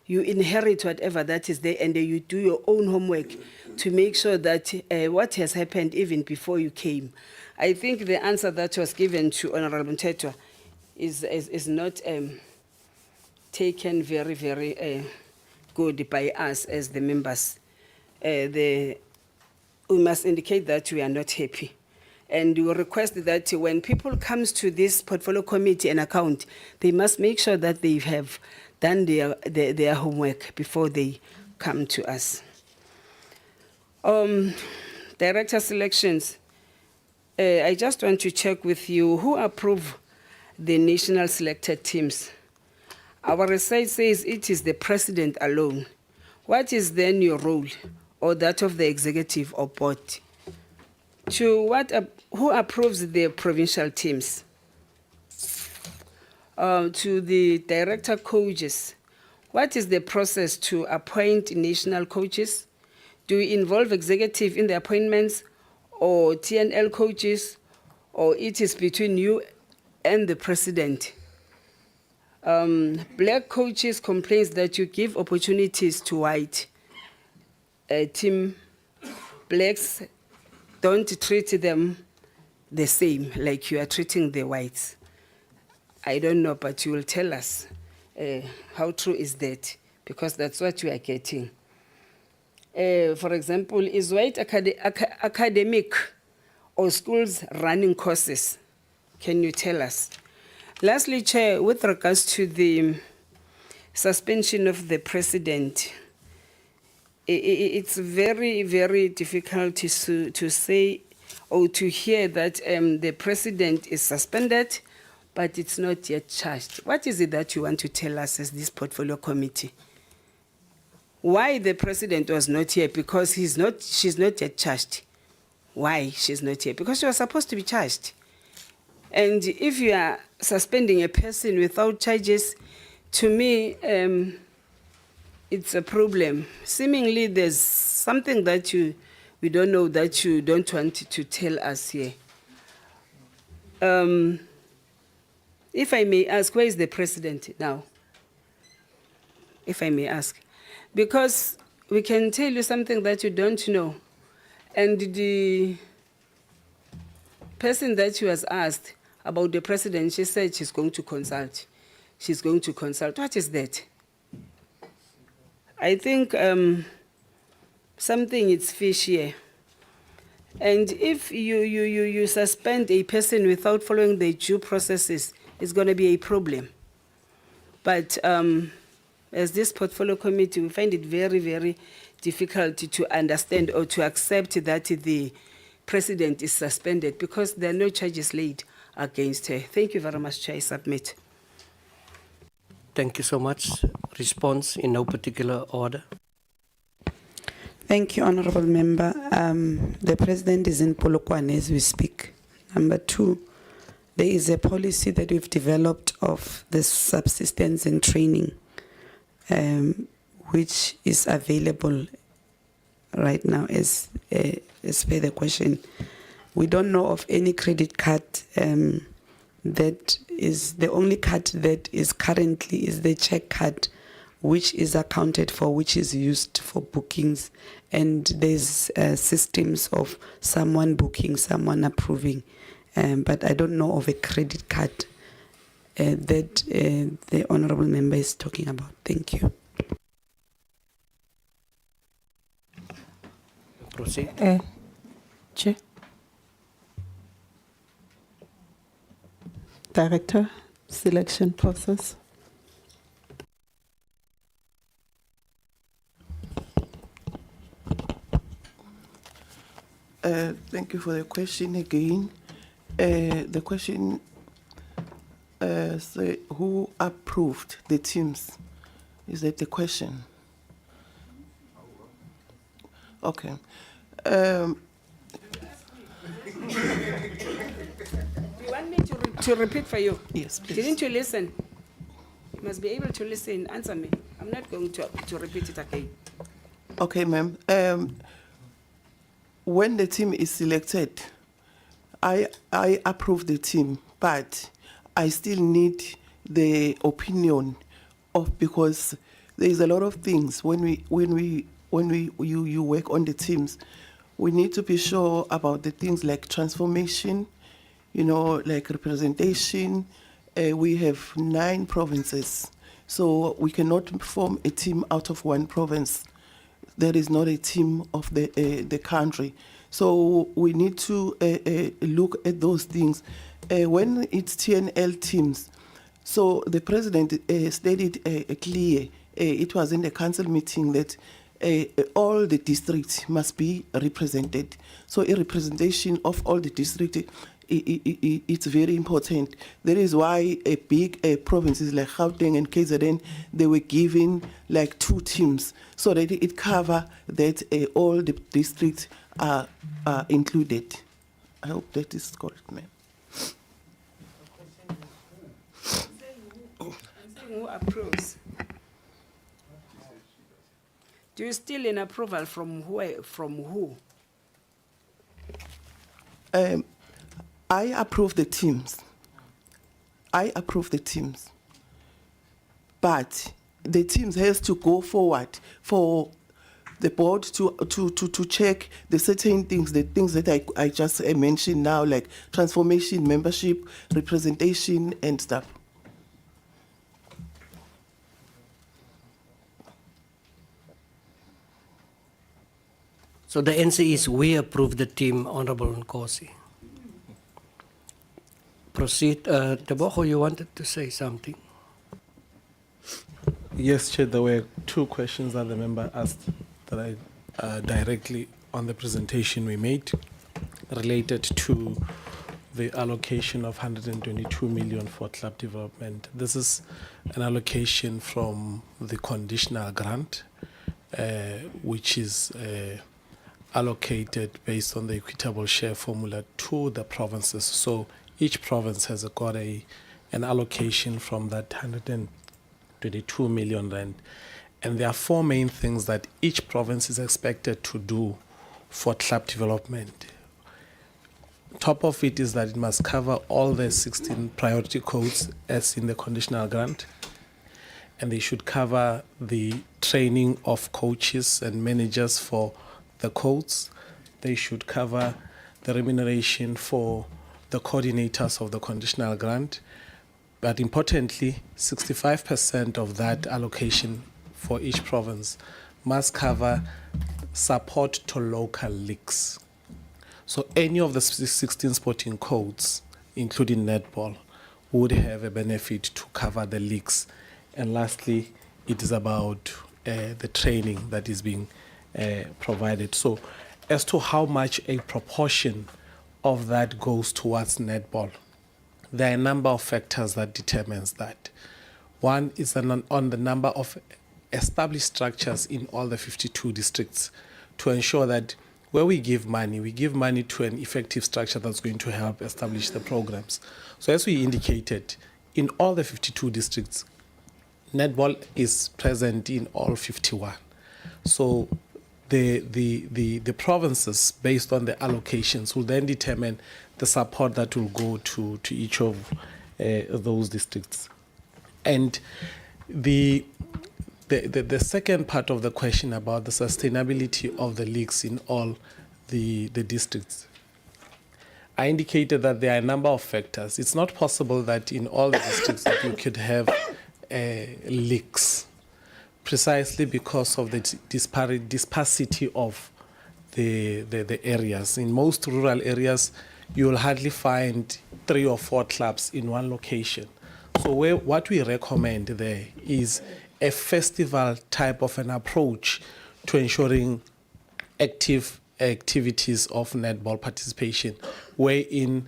you inherit whatever that is there, and you do your own homework to make sure that what has happened even before you came. I think the answer that was given to Honorable Mtetwa is not taken very, very good by us as the members. The we must indicate that we are not happy. And we request that when people comes to this portfolio committee and account, they must make sure that they have done their homework before they come to us. Director selections. I just want to check with you, who approved the national selected teams? Our research says it is the president alone. What is then your role, or that of the executive or board? Who approves the provincial teams? To the director coaches, what is the process to appoint national coaches? Do you involve executive in the appointments, or TNL coaches, or it is between you and the president? Black coaches complains that you give opportunities to white. Team blacks don't treat them the same like you are treating the whites. I don't know, but you will tell us how true is that, because that's what you are getting. For example, is white academic or schools running courses? Can you tell us? Lastly, Chair, with regards to the suspension of the president, it's very, very difficult to say or to hear that the president is suspended, but it's not yet charged. What is it that you want to tell us as this portfolio committee? Why the president was not here? Because she's not yet charged. Why she's not here? Because she was supposed to be charged. And if you are suspending a person without charges, to me, it's a problem. Seemingly, there's something that we don't know, that you don't want to tell us here. If I may ask, where is the president now? If I may ask. Because we can tell you something that you don't know. And the person that she was asked about the president, she said she's going to consult. She's going to consult. What is that? I think something is fishy here. And if you suspend a person without following the due processes, it's going to be a problem. But as this portfolio committee, we find it very, very difficult to understand or to accept that the president is suspended, because there are no charges laid against her. Thank you very much, Chair. I submit. Thank you so much. Response in no particular order. Thank you, Honourable Member. The President is in Polokwane as we speak. Number two, there is a policy that we've developed of the subsistence and training, which is available right now as per the question. We don't know of any credit card that is, the only card that is currently is the check card, which is accounted for, which is used for bookings, and there's systems of someone booking, someone approving, but I don't know of a credit card that the Honourable Member is talking about. Thank you. Proceed. Chair. Director, selection process. Thank you for the question again. The question say who approved the teams? Is that the question? Okay. You want me to repeat for you? Yes, please. Didn't you listen? You must be able to listen. Answer me. I'm not going to repeat it again. Okay, ma'am. When the team is selected, I approve the team, but I still need the opinion of, because there is a lot of things when you work on the teams, we need to be sure about the things like transformation, you know, like representation. We have 9 provinces, so we cannot form a team out of one province. There is not a team of the country. So we need to look at those things. When it's TNL teams, so the president stated clear, it was in the council meeting that all the districts must be represented. So a representation of all the districts, it's very important. That is why a big provinces like Gauteng and KZN, they were given like 2 teams so that it cover that all the districts are included. I hope that is correct, ma'am. Who approves? Do you still in approval from where? From who? I approve the teams. I approve the teams. But the teams has to go forward for the board to check the certain things, the things that I just mentioned now, like transformation, membership, representation, and stuff. So the NC is we approve the team, Honorable Nkosi. Proceed. Tebogo, you wanted to say something? Yes, Chair, there were 2 questions that the member asked that I directly on the presentation we made related to the allocation of 122 million for club development. This is an allocation from the conditional grant, which is allocated based on the equitable share formula to the provinces. So each province has got an allocation from that 122 million rand. And there are 4 main things that each province is expected to do for club development. Top of it is that it must cover all the 16 priority codes as in the conditional grant. And they should cover the training of coaches and managers for the codes. They should cover the remuneration for the coordinators of the conditional grant. But importantly, 65% of that allocation for each province must cover support to local leagues. So any of the 16 sporting codes, including netball, would have a benefit to cover the leagues. And lastly, it is about the training that is being provided. So as to how much a proportion of that goes towards netball, there are a number of factors that determines that. One is on the number of established structures in all the 52 districts to ensure that where we give money to an effective structure that's going to help establish the programs. So as we indicated, in all the 52 districts, netball is present in all 51. So the provinces, based on the allocations, will then determine the support that will go to each of those districts. And the second part of the question about the sustainability of the leagues in all the districts, I indicated that there are a number of factors. It's not possible that in all the districts that you could have leagues, precisely because of the disparity of the areas. In most rural areas, you will hardly find 3 or 4 clubs in one location. So what we recommend there is a festival type of an approach to ensuring active activities of netball participation, wherein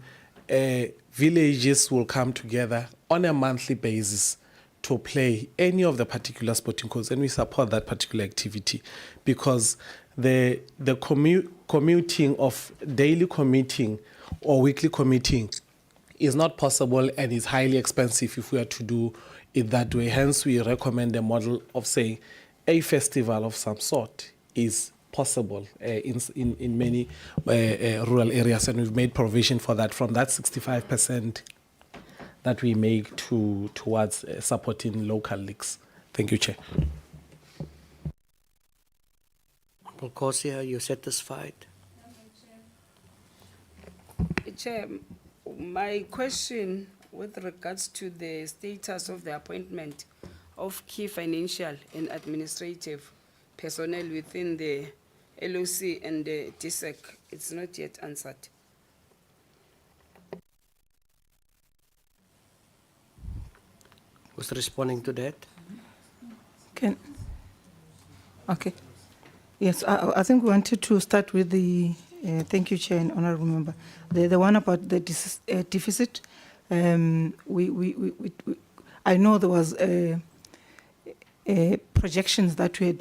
villages will come together on a monthly basis to play any of the particular sporting codes, and we support that particular activity because the commuting of daily commuting or weekly commuting is not possible and is highly expensive if we are to do it that way. Hence, we recommend a model of saying a festival of some sort is possible in many rural areas, and we've made provision for that from that 65% that we make towards supporting local leagues. Thank you, Chair. Nkosi, are you satisfied? Chair, my question with regards to the status of the appointment of key financial and administrative personnel within the LOC and the DSEC it's not yet answered. Was responding to that? Okay. Yes, I think we wanted to start with the, thank you, Chair and Honourable Member, the one about the deficit. I know there was projections that we had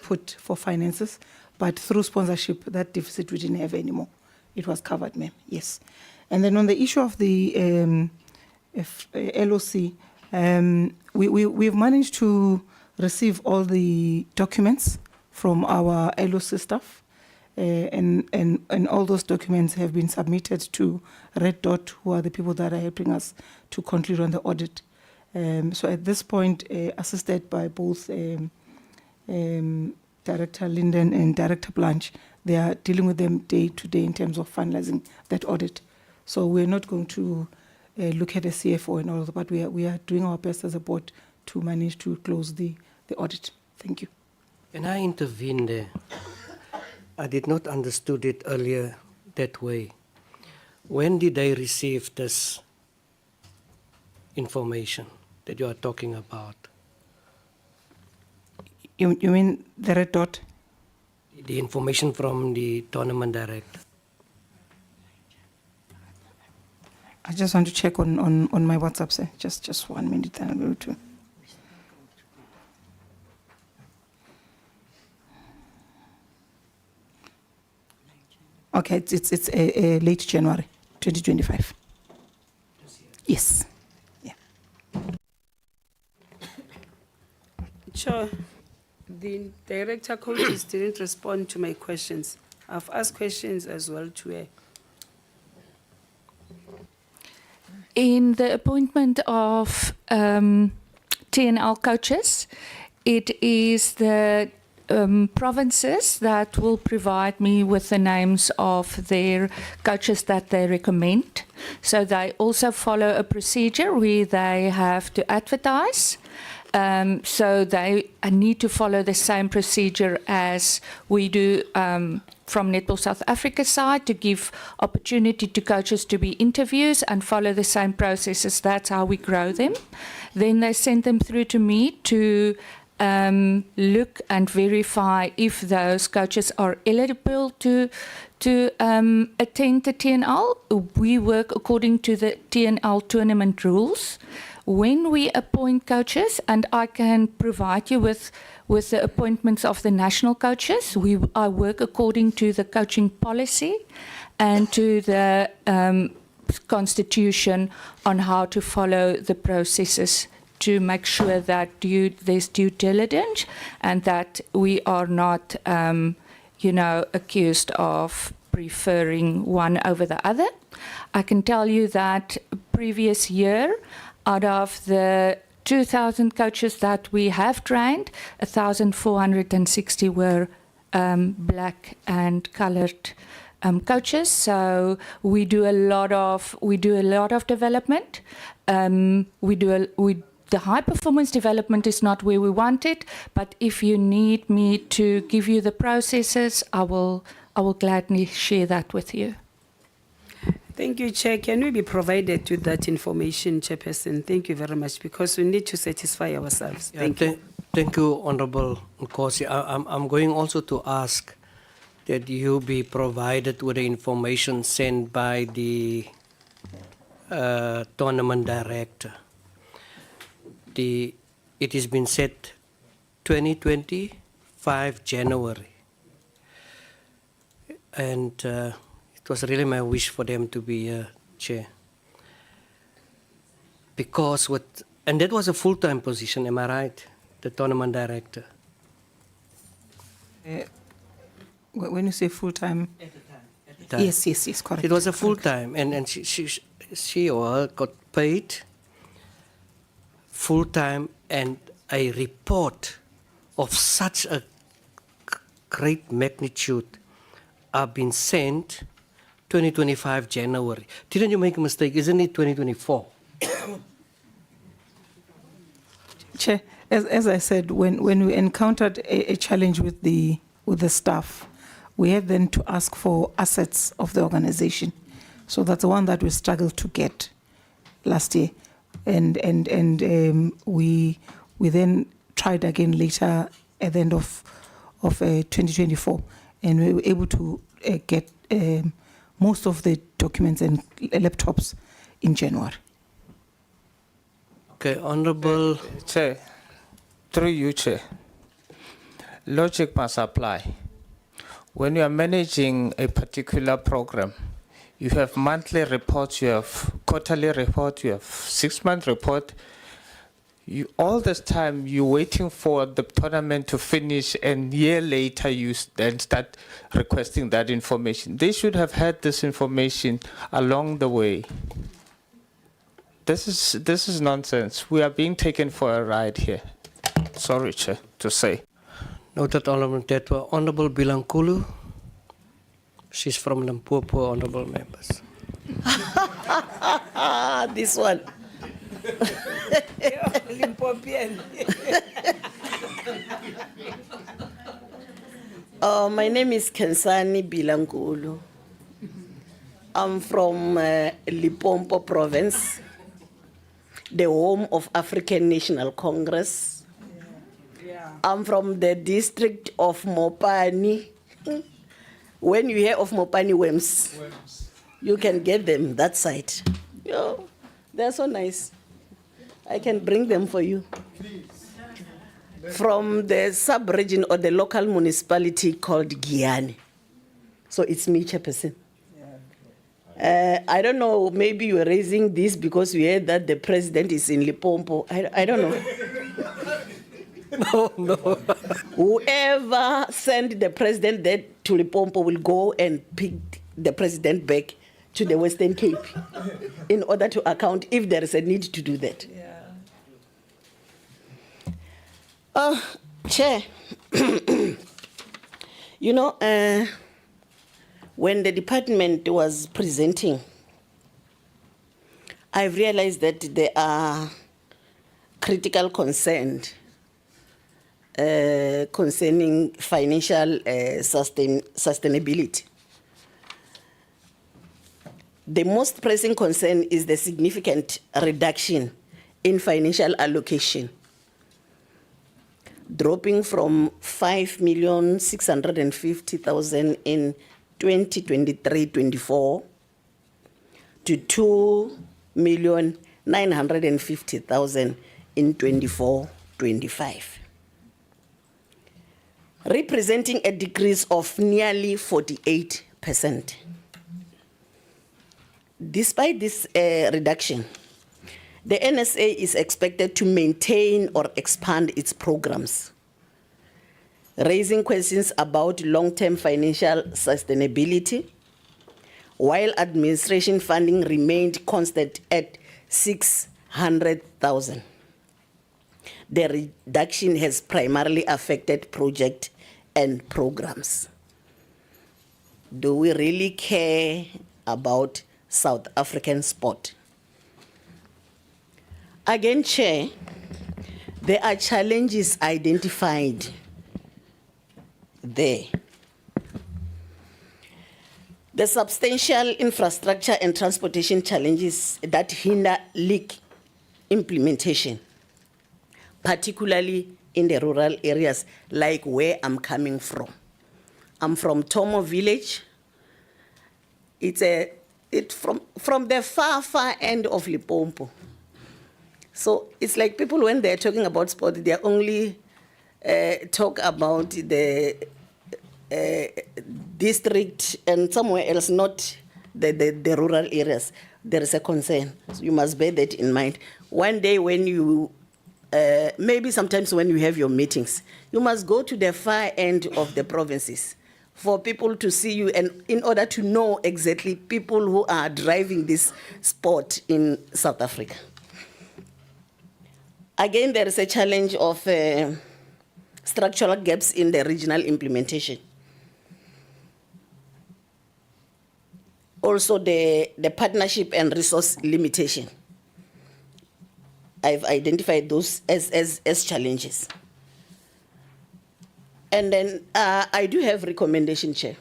put for finances, but through sponsorship, that deficit we didn't have anymore. It was covered, ma'am, yes. And then on the issue of the LOC, we've managed to receive all the documents from our LOC staff, and all those documents have been submitted to Red Dot, who are the people that are helping us to conclude on the audit. So at this point, assisted by both Director Linden and Director Blanche, they are dealing with them day to day in terms of finalizing that audit. So we're not going to look at a CFO and all of that, but we are doing our best as a board to manage to close the audit. Thank you. Can I intervene there? I did not understood it earlier that way. When did they receive this information that you are talking about? You mean the Red Dot? The information from the tournament director. I just want to check on my WhatsApp, sir. Just 1 minute, then I'll go to. Okay, it's late January 2025. Yes. Yeah. Sure. The director coaches didn't respond to my questions. I've asked questions as well to her. In the appointment of TNL coaches, it is the provinces that will provide me with the names of their coaches that they recommend. So they also follow a procedure where they have to advertise. So they need to follow the same procedure as we do from Netball South Africa side, to give opportunity to coaches to be interviewed and follow the same processes. That's how we grow them. Then they send them through to me to look and verify if those coaches are eligible to attend the TNL. We work according to the TNL tournament rules. When we appoint coaches, and I can provide you with the appointments of the national coaches, I work according to the coaching policy and to the constitution on how to follow the processes to make sure that there's due diligence and that we are not, accused of preferring one over the other. I can tell you that previous year, out of the 2,000 coaches that we have trained, 1,460 were black and coloured coaches. So we do a lot of development. The high performance development is not where we want it, but if you need me to give you the processes, I will gladly share that with you. Thank you, Chair. Can we be provided with that information, Chairperson? Thank you very much, because we need to satisfy ourselves. Thank you. Thank you, Honourable Nkosi. I'm going also to ask that you be provided with the information sent by the tournament director. It has been set 2025 January, and it was really my wish for them to be here, Chair. Because and that was a full-time position, am I right? The tournament director. When you say full-time? At the time. Yes, correct. It was a full-time, and she or her got paid full-time, and a report of such a great magnitude are being sent 2025 January. Didn't you make a mistake? Isn't it 2024? Chair, as I said, when we encountered a challenge with the staff, we had then to ask for assets of the organization. So that's the one that we struggled to get last year. And we then tried again later at the end of 2024, and we were able to get most of the documents and laptops in January. Okay, Honorable Chair, through you, Chair. Logic must apply. When you are managing a particular program, you have monthly reports, you have quarterly report, you have 6-month report. All this time you're waiting for the tournament to finish, and a year later you then start requesting that information. They should have had this information along the way. This is nonsense. We are being taken for a ride here. Sorry, Chair, to say. Noted, Honorable Tetwa. Honorable Bilankulu. She's from Limpopo, honorable members. This one. Limpopian. My name is Kensani Bilankulu. I'm from Limpopo province, the home of African National Congress. I'm from the district of Mopani. When you hear of Mopani worms, you can get them that side. Oh, they're so nice. I can bring them for you. From the sub-region or the local municipality called Giani. So it's me, Chairperson. I don't know, maybe you were raising this because we heard that the president is in Limpopo. I don't know. No. Whoever sent the president there to Limpopo will go and pick the president back to the Western Cape in order to account if there is a need to do that. Chair, you know, when the department was presenting, I've realized that there are critical concerns concerning financial sustainability. The most pressing concern is the significant reduction in financial allocation, dropping from 5,650,000 in 2023-24 to 2,950,000 in 24-25. Representing a decrease of nearly 48%. Despite this reduction, the NSA is expected to maintain or expand its programs, raising questions about long-term financial sustainability, while administration funding remained constant at 600,000. The reduction has primarily affected projects and programs. Do we really care about South African sport? Again, Chair, there are challenges identified there. The substantial infrastructure and transportation challenges that hinder league implementation, particularly in the rural areas like where I'm coming from. I'm from Tomo village. It's from the far end of Limpopo. So it's like people, when they're talking about sport, they only talk about the district and somewhere else, not the rural areas. There is a concern. So you must bear that in mind. One day when you, maybe sometimes when you have your meetings, you must go to the far end of the provinces for people to see you, and in order to know exactly people who are driving this sport in South Africa. Again, there is a challenge of structural gaps in the regional implementation. Also, the partnership and resource limitation. I've identified those as challenges. And then I do have recommendation, Chair.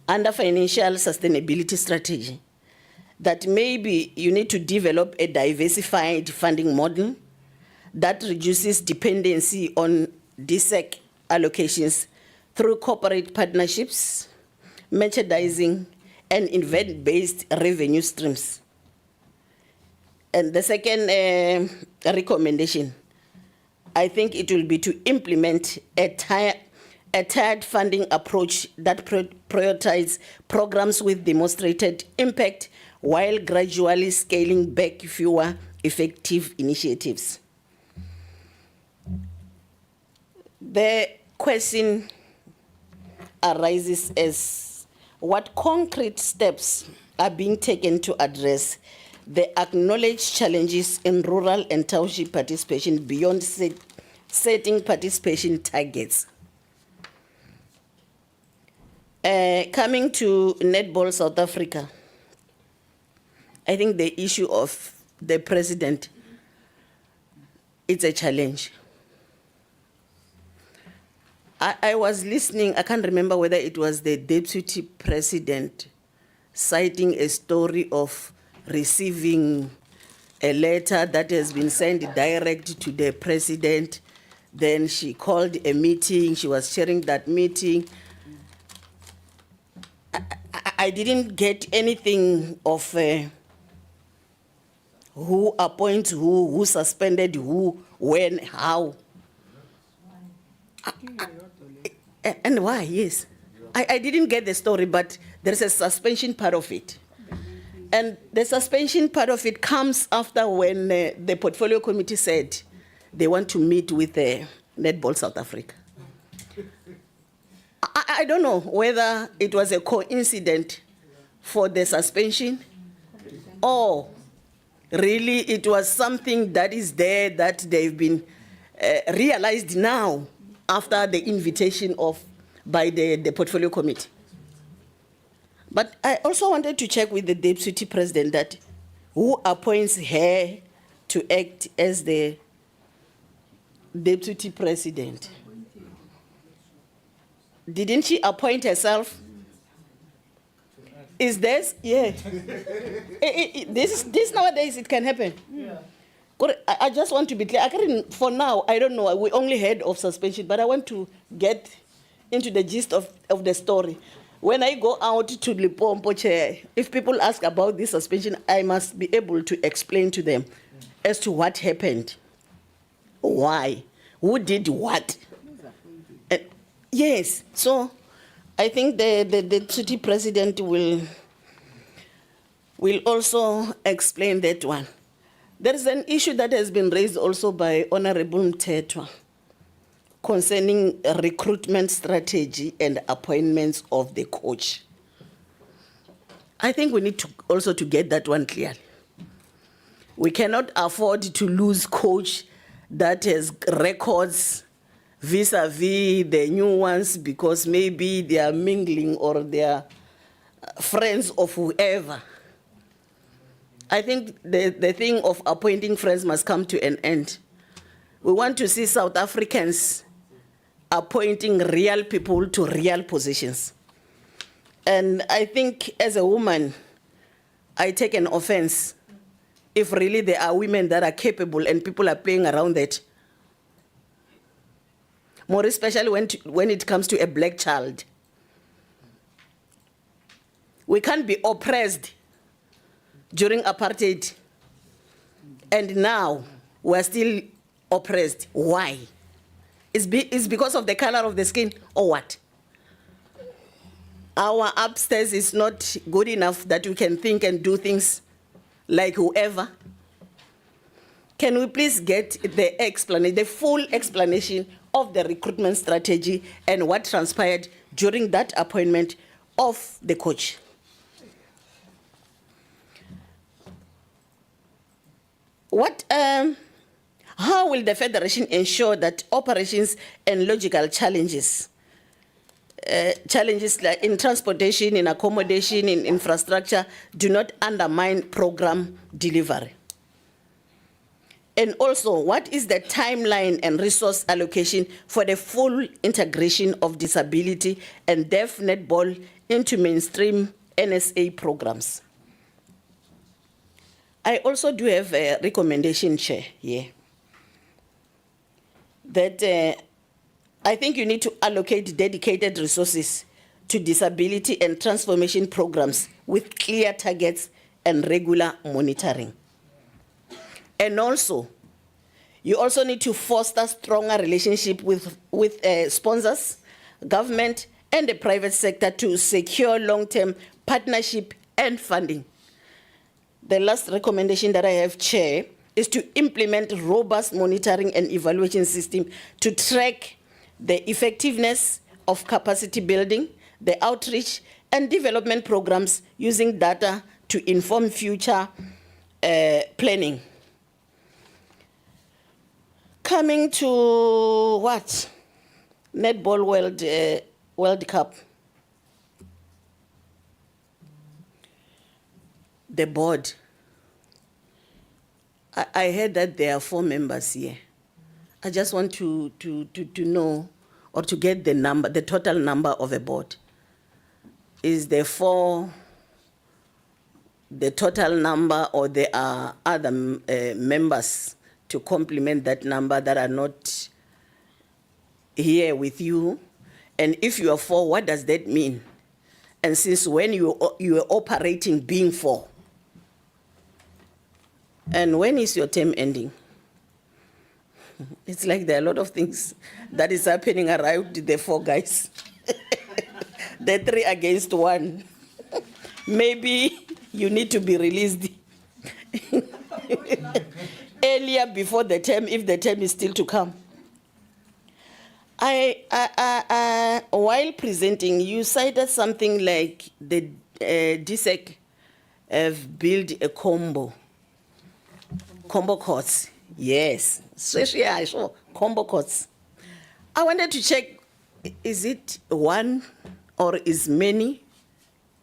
Under financial sustainability strategy, that maybe you need to develop a diversified funding model that reduces dependency on DSEC allocations through corporate partnerships, merchandising, and event-based revenue streams. And the second recommendation, I think it will be to implement a tiered funding approach that prioritizes programs with demonstrated impact while gradually scaling back fewer effective initiatives. The question arises as what concrete steps are being taken to address the acknowledged challenges in rural and township participation beyond setting participation targets. Coming to Netball South Africa, I think the issue of the president, it's a challenge. I was listening, I can't remember whether it was the deputy president citing a story of receiving a letter that has been sent direct to the president. Then she called a meeting, she was chairing that meeting. I didn't get anything of who appoints who suspended who, when, how. And why, yes. I didn't get the story, but there's a suspension part of it. And the suspension part of it comes after when the portfolio committee said they want to meet with Netball South Africa. I don't know whether it was a coincidence for the suspension or really it was something that is there that they've been realized now after the invitation by the portfolio committee. But I also wanted to check with the deputy president that who appoints her to act as the deputy president. Didn't she appoint herself? Is this? Yeah. This nowadays it can happen. Yeah. I just want to be clear. For now, I don't know. We only heard of suspension, but I want to get into the gist of the story. When I go out to Limpopo Chair, if people ask about this suspension, I must be able to explain to them as to what happened, why, who did what. Yes, so I think the city president will also explain that one. There is an issue that has been raised also by Honorable Mthethwa concerning recruitment strategy and appointments of the coach. I think we need to also to get that one clear. We cannot afford to lose coach that has records vis-a-vis the new ones because maybe they are mingling or they are friends of whoever. I think the thing of appointing friends must come to an end. We want to see South Africans appointing real people to real positions. And I think as a woman, I take an offense if really there are women that are capable and people are playing around that. More especially when it comes to a black child. We can't be oppressed during apartheid, and now we're still oppressed. Why? It's because of the color of the skin or what? Our upstairs is not good enough that we can think and do things like whoever. Can we please get the explanation, the full explanation of the recruitment strategy and what transpired during that appointment of the coach? How will the Federation ensure that operations and logical challenges like in transportation, in accommodation, in infrastructure, do not undermine program delivery? And also, what is the timeline and resource allocation for the full integration of disability and deaf netball into mainstream NSA programs? I also do have a recommendation, Chair, here, that I think you need to allocate dedicated resources to disability and transformation programs with clear targets and regular monitoring. And also, you also need to foster stronger relationship with sponsors, government, and the private sector to secure long-term partnership and funding. The last recommendation that I have, Chair, is to implement robust monitoring and evaluation system to track the effectiveness of capacity building, the outreach and development programs using data to inform future planning. Coming to what? Netball World Cup. The board. I heard that there are 4 members here. I just want to know or to get the number, the total number of a board. Is there 4 the total number, or there are other members to complement that number that are not here with you? And if you are 4, what does that mean? And since when you are operating being 4? And when is your term ending? It's like there are a lot of things that is happening around the 4 guys. The 3 against 1. Maybe you need to be released earlier before the term, if the term is still to come. While presenting, you cited something like the DSEC have built a combo courts. Yes, so yeah, I saw combo courts. I wanted to check, is it 1 or is many?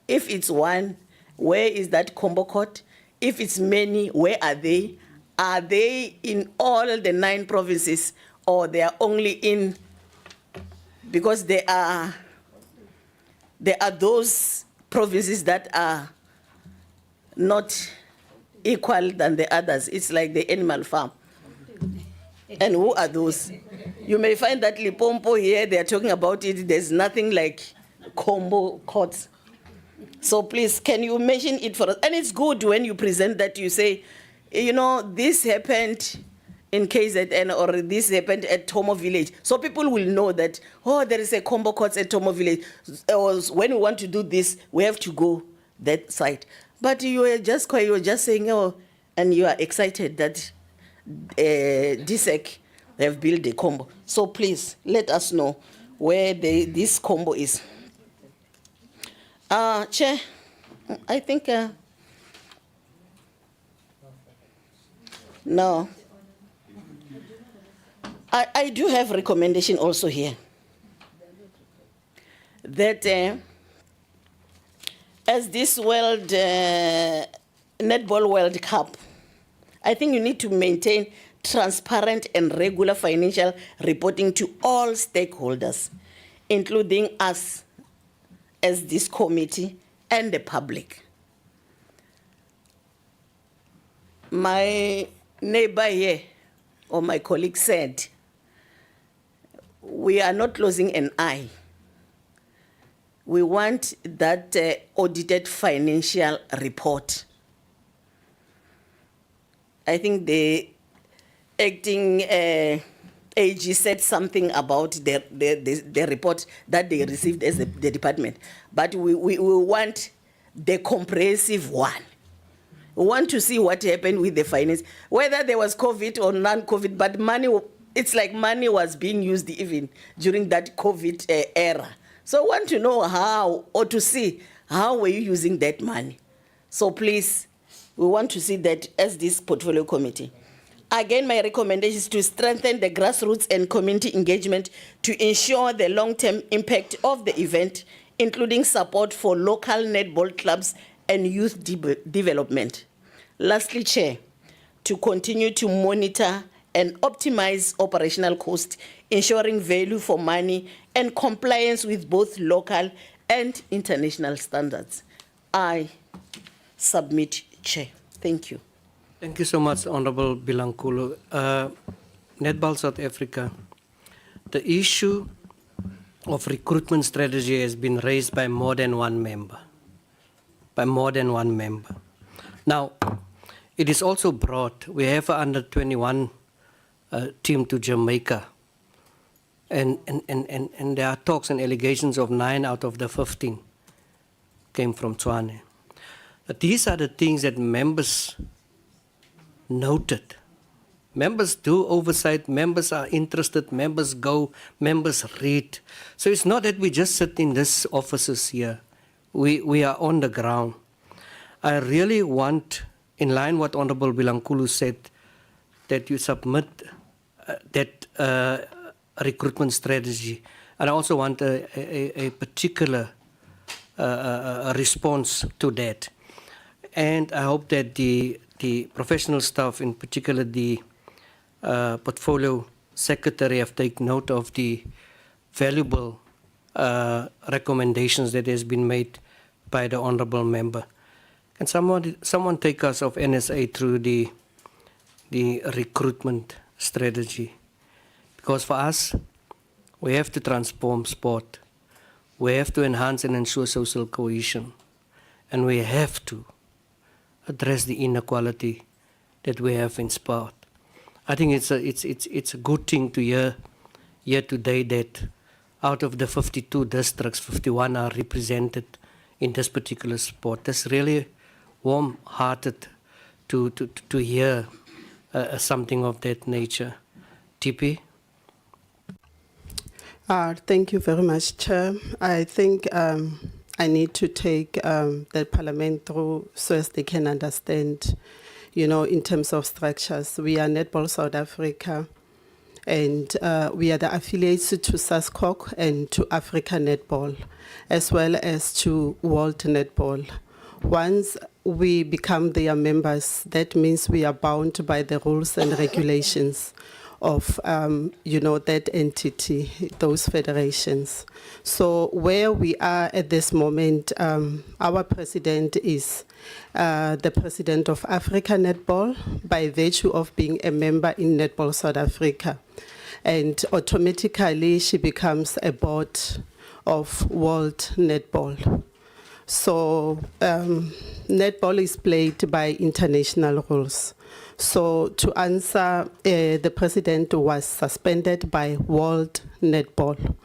If it's 1, where is that combo court? If it's many, where are they? Are they in all the 9 provinces, or they are only in, because there are those provinces that are not equal than the others. It's like the animal farm. And who are those? You may find that Lipompo here, they are talking about it. There's nothing like combo courts. So please, can you mention it for us? And it's good when you present that, you say, you know, this happened in KZN, or this happened at Tomo Village. So people will know that, oh, there is a combo courts at Tomo Village. Or when we want to do this, we have to go that side. But you were just saying, oh, and you are excited that DSEC have built a combo. So please, let us know where this combo is. Chair, I think, no. I do have recommendation also here. That as this Netball World Cup, I think you need to maintain transparent and regular financial reporting to all stakeholders, including us as this committee and the public. My neighbor here, or my colleague, said, we are not closing an eye. We want that audited financial report. I think the acting AG said something about the report that they received as the department. But we want the comprehensive one. We want to see what happened with the finance, whether there was COVID or non-COVID, but money, it's like money was being used even during that COVID era. So I want to know how, or to see how were you using that money. So please, we want to see that as this portfolio committee. Again, my recommendation is to strengthen the grassroots and community engagement to ensure the long-term impact of the event, including support for local netball clubs and youth development. Lastly, Chair, to continue to monitor and optimize operational cost, ensuring value for money and compliance with both local and international standards. I submit, Chair. Thank you. Thank you so much, Honorable Bilankulu. Netball South Africa, the issue of recruitment strategy has been raised by more than one member. Now, it is also brought, we have an under 21 team to Jamaica, and there are talks and allegations of 9 out of the 15 came from Tshwane. But these are the things that members noted. Members do oversight, members are interested, members go, members read. So it's not that we just sit in these offices here. We are on the ground. I really want, in line what Honorable Bilankulu said, that you submit that recruitment strategy. And I also want a particular response to that. And I hope that the professional staff, in particular the portfolio secretary, have taken note of the valuable recommendations that has been made by the honourable member. Can someone take us of NSA through the recruitment strategy? Because for us, we have to transform sport. We have to enhance and ensure social cohesion. And we have to address the inequality that we have in sport. I think it's a good thing to hear here today that out of the 52 districts, 51 are represented in this particular sport. That's really warm-hearted to hear something of that nature. TP? Thank you very much, Chair. I think I need to take the Parliament through so as they can understand, you know, in terms of structures. We are Netball South Africa, and we are the affiliates to SASCOC and to Africa Netball, as well as to World Netball. Once we become their members, that means we are bound by the rules and regulations of, you know, that entity, those federations. So where we are at this moment, our president is the president of Africa Netball by virtue of being a member in Netball South Africa. And automatically she becomes a board of World Netball. So netball is played by international rules. So to answer, the president was suspended by World Netball.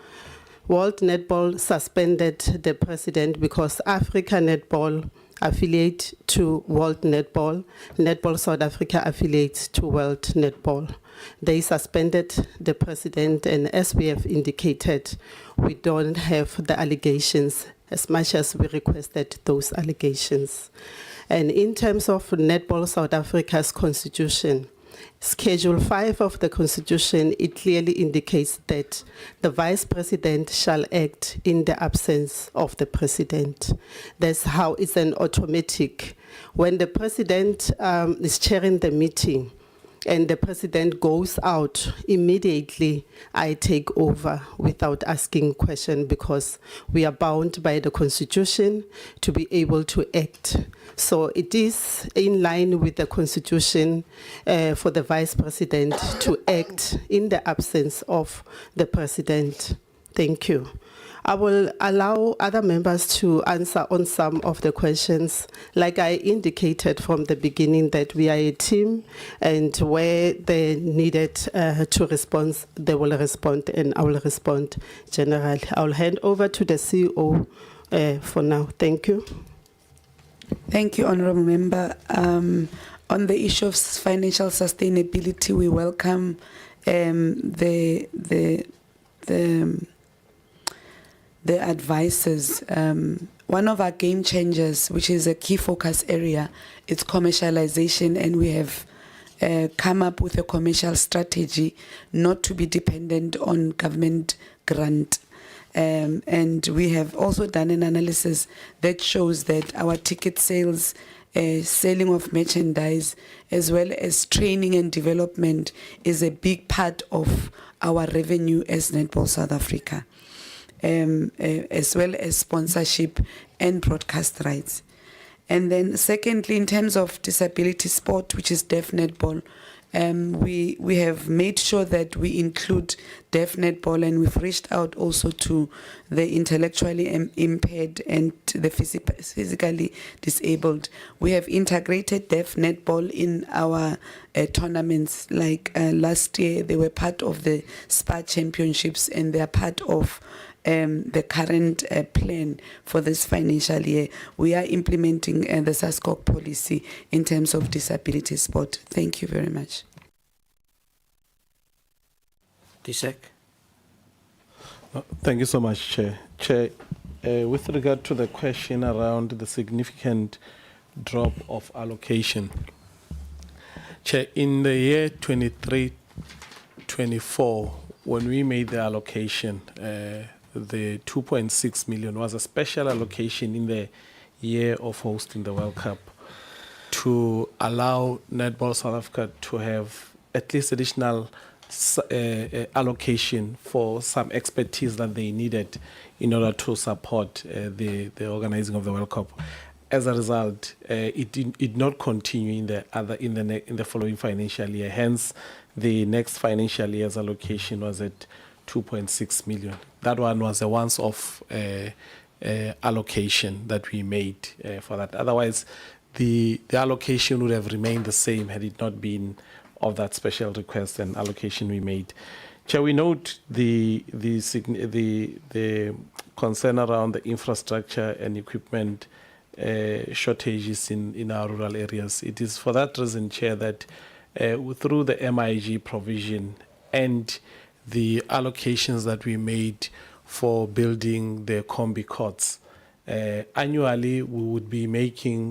World Netball suspended the president because Africa Netball affiliate to World Netball, Netball South Africa affiliates to World Netball. They suspended the president, and as we have indicated, we don't have the allegations as much as we requested those allegations. And in terms of Netball South Africa's constitution, Schedule 5 of the constitution, it clearly indicates that the vice president shall act in the absence of the president. That's how it's an automatic. When the president is chairing the meeting, and the president goes out, immediately I take over without asking question because we are bound by the constitution to be able to act. So it is in line with the constitution for the vice president to act in the absence of the president. Thank you. I will allow other members to answer on some of the questions. Like I indicated from the beginning that we are a team, and where they needed to respond, they will respond, and I will respond generally. I'll hand over to the CEO for now. Thank you. Thank you, Honourable Member. On the issue of financial sustainability, we welcome the advices. One of our game changers, which is a key focus area, is commercialization, and we have come up with a commercial strategy not to be dependent on government grant. And we have also done an analysis that shows that our ticket sales selling of merchandise, as well as training and development is a big part of our revenue as Netball South Africa, as well as sponsorship and broadcast rights. And then secondly, in terms of disability sport, which is deaf netball, we have made sure that we include deaf netball, and we've reached out also to the intellectually impaired and the physically disabled. We have integrated deaf netball in our tournaments. Like last year, they were part of the SPA Championships, and they are part of the current plan for this financial year. We are implementing the SASCOC policy in terms of disability sport. Thank you very much. Tisek. Thank you so much, Chair. Chair, with regard to the question around the significant drop of allocation, Chair, in the year 23-24, when we made the allocation, the 2.6 million was a special allocation in the year of hosting the World Cup to allow Netball South Africa to have at least additional allocation for some expertise that they needed in order to support the organizing of the World Cup. As a result, it did not continue in the following financial year. Hence, the next financial year's allocation was at 2.6 million. That one was a once-off allocation that we made for that. Otherwise, the allocation would have remained the same had it not been of that special request and allocation we made. Chair, we note the concern around the infrastructure and equipment shortages in our rural areas. It is for that reason, Chair, that through the MIG provision and the allocations that we made for building the combi courts, annually we would be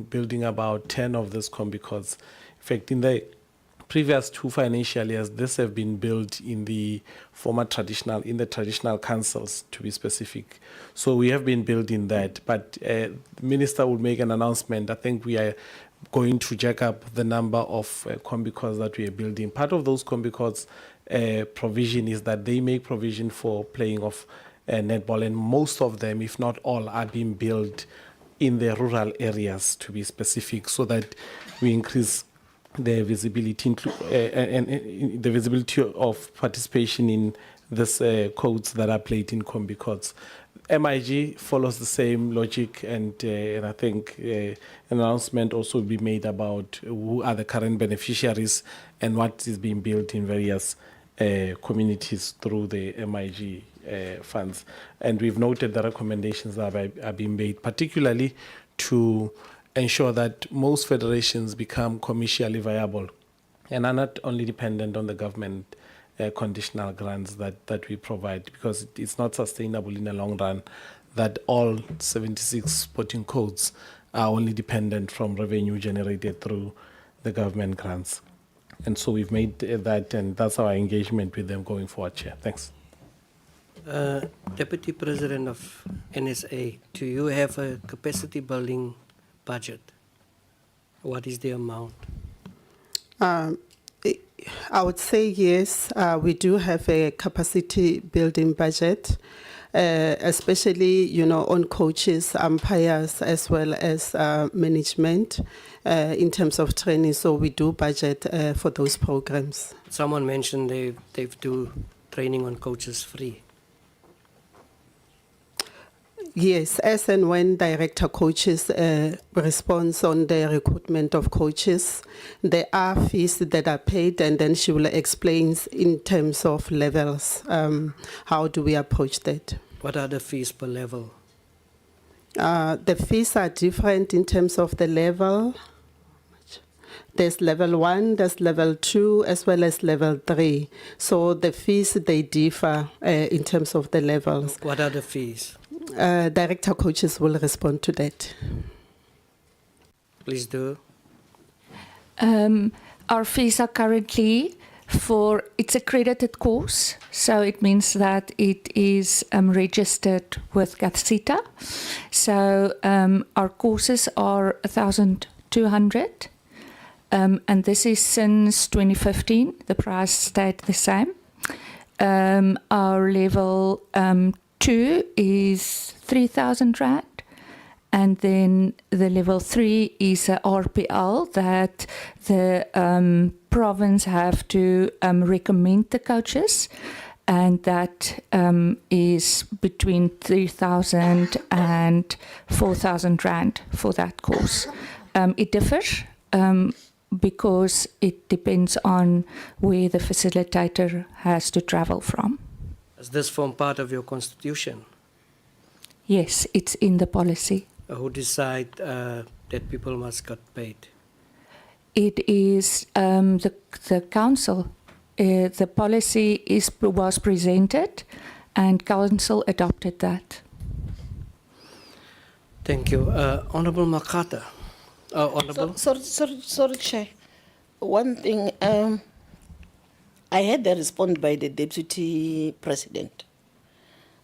building about 10 of those combi courts. In fact, in the previous 2 financial years, this have been built in the traditional councils, to be specific. So we have been building that, but the Minister will make an announcement. I think we are going to jack up the number of combi courts that we are building. Part of those combi courts provision is that they make provision for playing of netball, and most of them, if not all, are being built in the rural areas, to be specific, so that we increase the visibility and the visibility of participation in this codes that are played in combi courts. MIG follows the same logic, and I think an announcement also will be made about who are the current beneficiaries and what is being built in various communities through the MIG funds. And we've noted the recommendations that are being made, particularly to ensure that most federations become commercially viable and are not only dependent on the government conditional grants that we provide, because it's not sustainable in the long run that all 76 sporting codes are only dependent from revenue generated through the government grants. And so we've made that, and that's our engagement with them going forward, Chair. Thanks. Deputy President of NSA, do you have a capacity building budget? What is the amount? I would say yes, we do have a capacity building budget, especially, on coaches, umpires, as well as management in terms of training. So we do budget for those programs. Someone mentioned they do training on coaches free. Yes, as and when director coaches responds on the recruitment of coaches, there are fees that are paid, and then she will explain in terms of levels, how do we approach that. What are the fees per level? The fees are different in terms of the level. There's level 1, there's level 2, as well as level 3. So the fees, they differ in terms of the levels. What are the fees? Director coaches will respond to that. Please do. Our fees are currently it's accredited course, so it means that it is registered with GATSITA. So our courses are 200. And this is since 2015. The price stayed the same. Our level 2 is 3,000 rand. And then the level 3 is a RPL that the province have to recommend the coaches. And that is between 3,000 and 4,000 rand for that course. It differs because it depends on where the facilitator has to travel from. Does this form part of your constitution? Yes, it's in the policy. Who decide that people must get paid? It is the council. The policy was presented and council adopted that. Thank you. Honorable Makata. Honorable. Sorry, Chair. One thing, I had the response by the Deputy President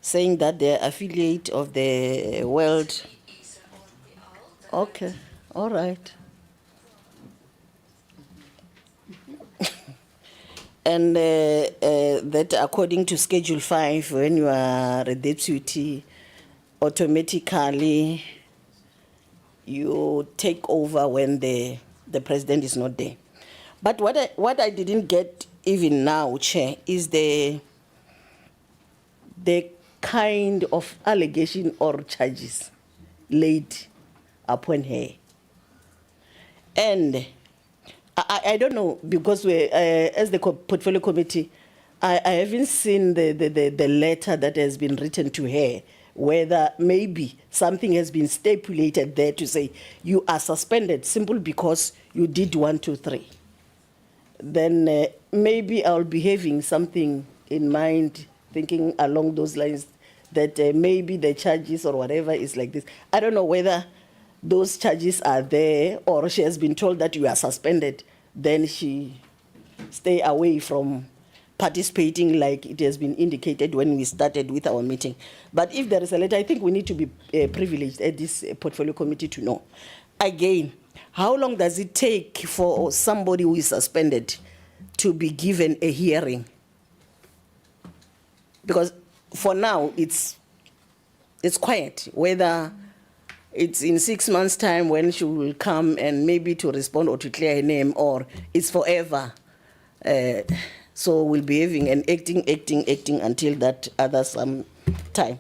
saying that they're affiliate of the World. Okay, all right. And that according to Schedule 5, when you are a deputy, automatically you take over when the president is not there. But what I didn't get even now, Chair, is the kind of allegation or charges laid upon her. And I don't know, because we, as the portfolio committee, I haven't seen the letter that has been written to her, whether maybe something has been stipulated there to say you are suspended simply because you did 1, 2, 3. Then maybe I'll be having something in mind, thinking along those lines, that maybe the charges or whatever is like this. I don't know whether those charges are there or she has been told that you are suspended, then she stay away from participating like it has been indicated when we started with our meeting. But if there is a letter, I think we need to be privileged at this portfolio committee to know. Again, how long does it take for somebody who is suspended to be given a hearing? Because for now, it's quiet, whether it's in 6 months' time when she will come and maybe to respond or to clear her name, or it's forever. So we'll be having an acting until that other some time.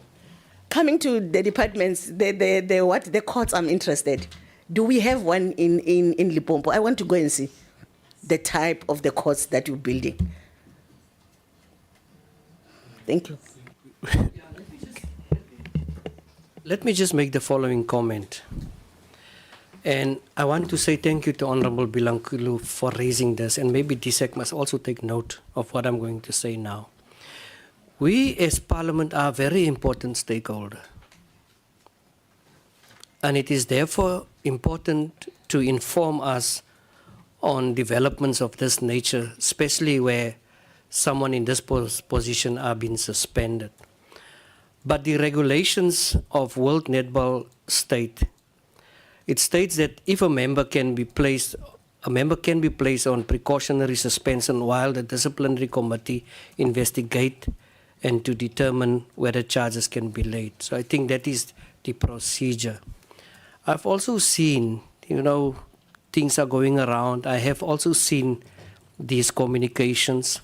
Coming to the departments, the courts, I'm interested. Do we have one in Limpopo? I want to go and see the type of the courts that you're building. Thank you. Let me just make the following comment. And I want to say thank you to Honorable Bilankulu for raising this, and maybe DSEC must also take note of what I'm going to say now. We as Parliament are a very important stakeholder. And it is therefore important to inform us on developments of this nature, especially where someone in this position are being suspended. But the regulations of World Netball state, it states that if a member can be placed on precautionary suspension while the disciplinary committee investigate and to determine whether charges can be laid. So I think that is the procedure. I've also seen, things are going around. I have also seen these communications.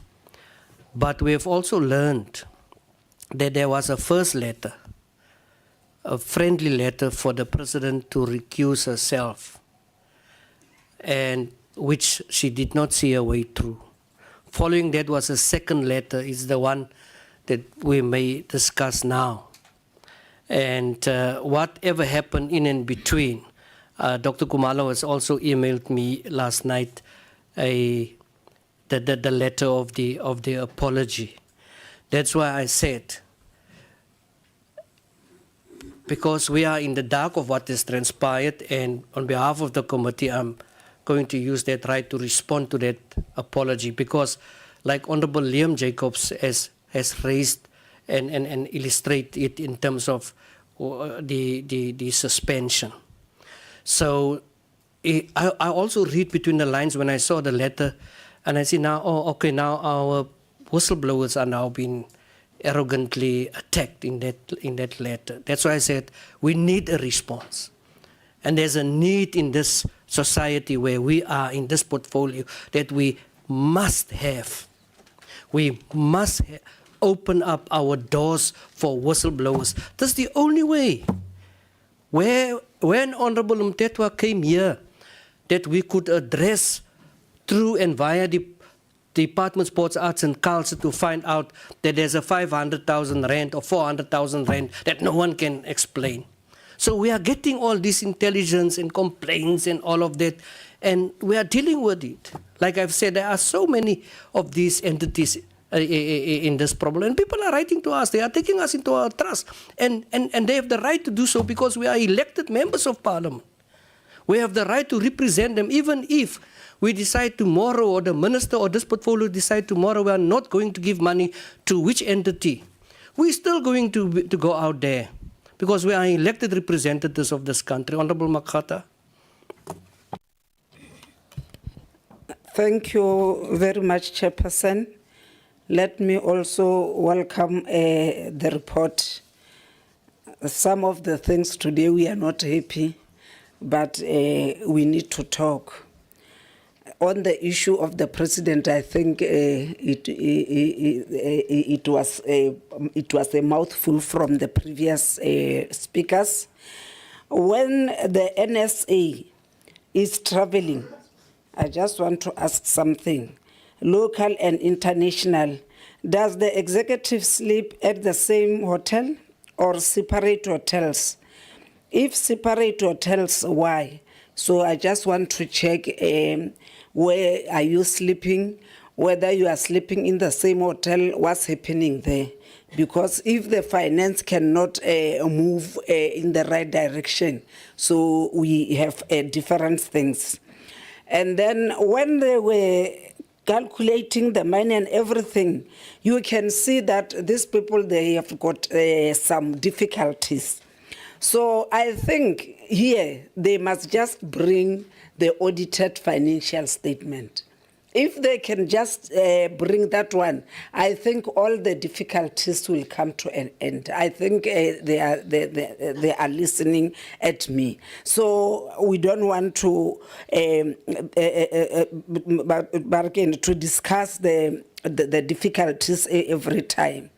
But we have also learned that there was a first letter, a friendly letter for the president to recuse herself, and which she did not see her way through. Following that was a second letter, is the one that we may discuss now. And whatever happened in and between, Dr. Kumalo has also emailed me last night the letter of the apology. That's why I said, because we are in the dark of what has transpired, and on behalf of the committee, I'm going to use that right to respond to that apology, because like Honorable Liam Jacobs has raised and illustrate it in terms of the suspension. So I also read between the lines when I saw the letter, and I see now, oh, okay, now our whistleblowers are now being arrogantly attacked in that letter. That's why I said we need a response. And there's a need in this society where we are in this portfolio that we must have. We must open up our doors for whistleblowers. That's the only way. When Honorable Mtetwa came here, that we could address through and via the Department of Sports, Arts and Culture to find out that there's a 500,000 rand or 400,000 rand that no one can explain. So we are getting all this intelligence and complaints and all of that, and we are dealing with it. Like I've said, there are so many of these entities in this problem, and people are writing to us. They are taking us into our trust, and they have the right to do so because we are elected members of parliament. We have the right to represent them, even if we decide tomorrow, or the minister or this portfolio decide tomorrow we are not going to give money to which entity. We're still going to go out there because we are elected representatives of this country. Honorable Makata. Thank you very much, Chairperson. Let me also welcome the report. Some of the things today we are not happy, but we need to talk. On the issue of the president, I think it was a mouthful from the previous speakers. When the NSA is traveling, I just want to ask something. Local and international, does the executive sleep at the same hotel or separate hotels? If separate hotels, why? So I just want to check where are you sleeping, whether you are sleeping in the same hotel, what's happening there. Because if the finance cannot move in the right direction, so we have different things. And then when they were calculating the money and everything, you can see that these people, they have got some difficulties. So I think here they must just bring the audited financial statement. If they can just bring that one, I think all the difficulties will come to an end. I think they are listening at me. So we don't want to bargain to discuss the difficulties every time.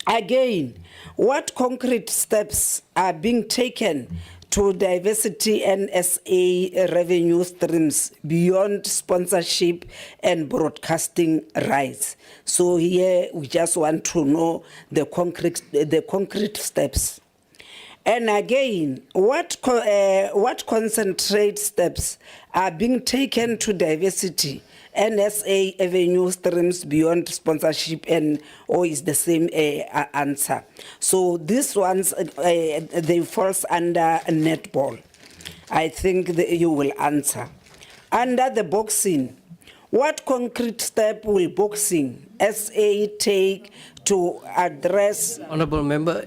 Again, what concrete steps are being taken to diversity and SA revenue streams beyond sponsorship and broadcasting rights? So here we just want to know the concrete steps. And again, what concentrate steps are being taken to diversity and SA revenue streams beyond sponsorship, and or is the same answer? So these ones, they falls under netball. I think you will answer. Under the boxing, what concrete step will boxing SA take to address? Honourable Member.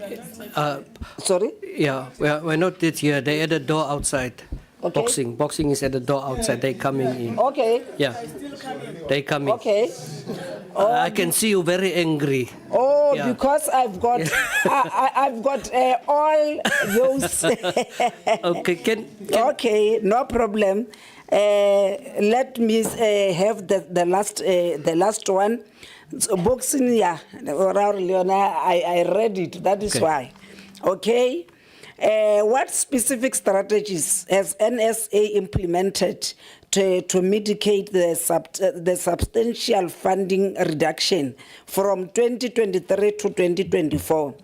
Sorry? Yeah, we're not yet here. They're at the door outside. Okay. Boxing is at the door outside. They're coming in. Okay. Yeah. They're coming. Okay. I can see you very angry. Oh, Yeah. because I've got, I've got all those. Okay. Okay, no problem. Let me have the last one. So boxing, yeah. I read it. That is Okay. why. Okay. What specific strategies has NSA implemented to mitigate the substantial funding reduction from 2023 to 2024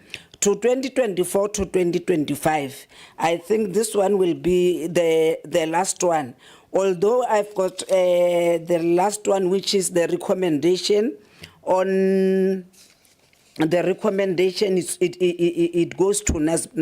to 2024 to 2025? I think this one will be the last one. Although I've got the last one, which is the recommendation on. The recommendation is it goes to Netball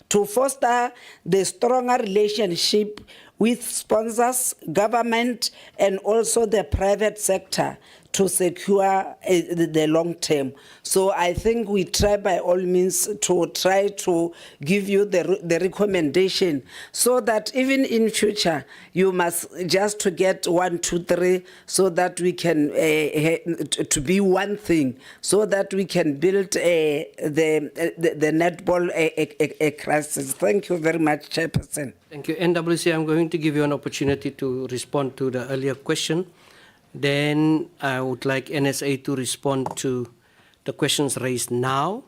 to foster the stronger relationship with sponsors, government, and also the private sector to secure the long term. So I think we try by all means to try to give you the recommendation so that even in future you must just to get 1, 2, 3 so that we can to be one thing, so that we can build the netball a crisis. Thank you very much, Chairperson. Thank you. NWC, I'm going to give you an opportunity to respond to the earlier question. Then I would like NSA to respond to the questions raised now,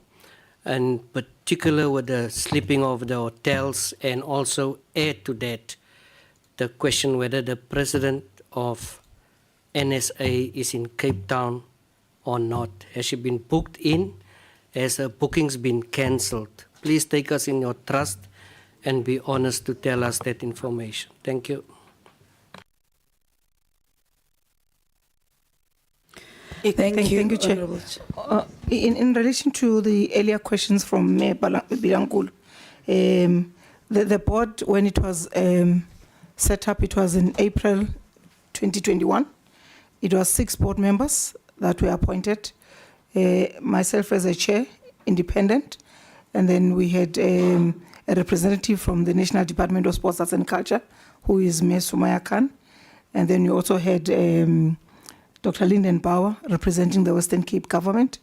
and particular with the sleeping of the hotels, and also add to that the question whether the president of NSA is in Cape Town or not. Has she been booked in? Has her bookings been cancelled? Please take us in your trust and be honest to tell us that information. Thank you. Thank you, Chair. In relation to the earlier questions from Mayor Bilankulu, the board, when it was set up, it was in April 2021. It was 6 board members that were appointed, myself as a chair, independent, and then we had a representative from the National Department of Sports, Arts and Culture, who is Ms. Sumaya Khan, and then we also had Dr. Lyndon Bauer representing the Western Cape government.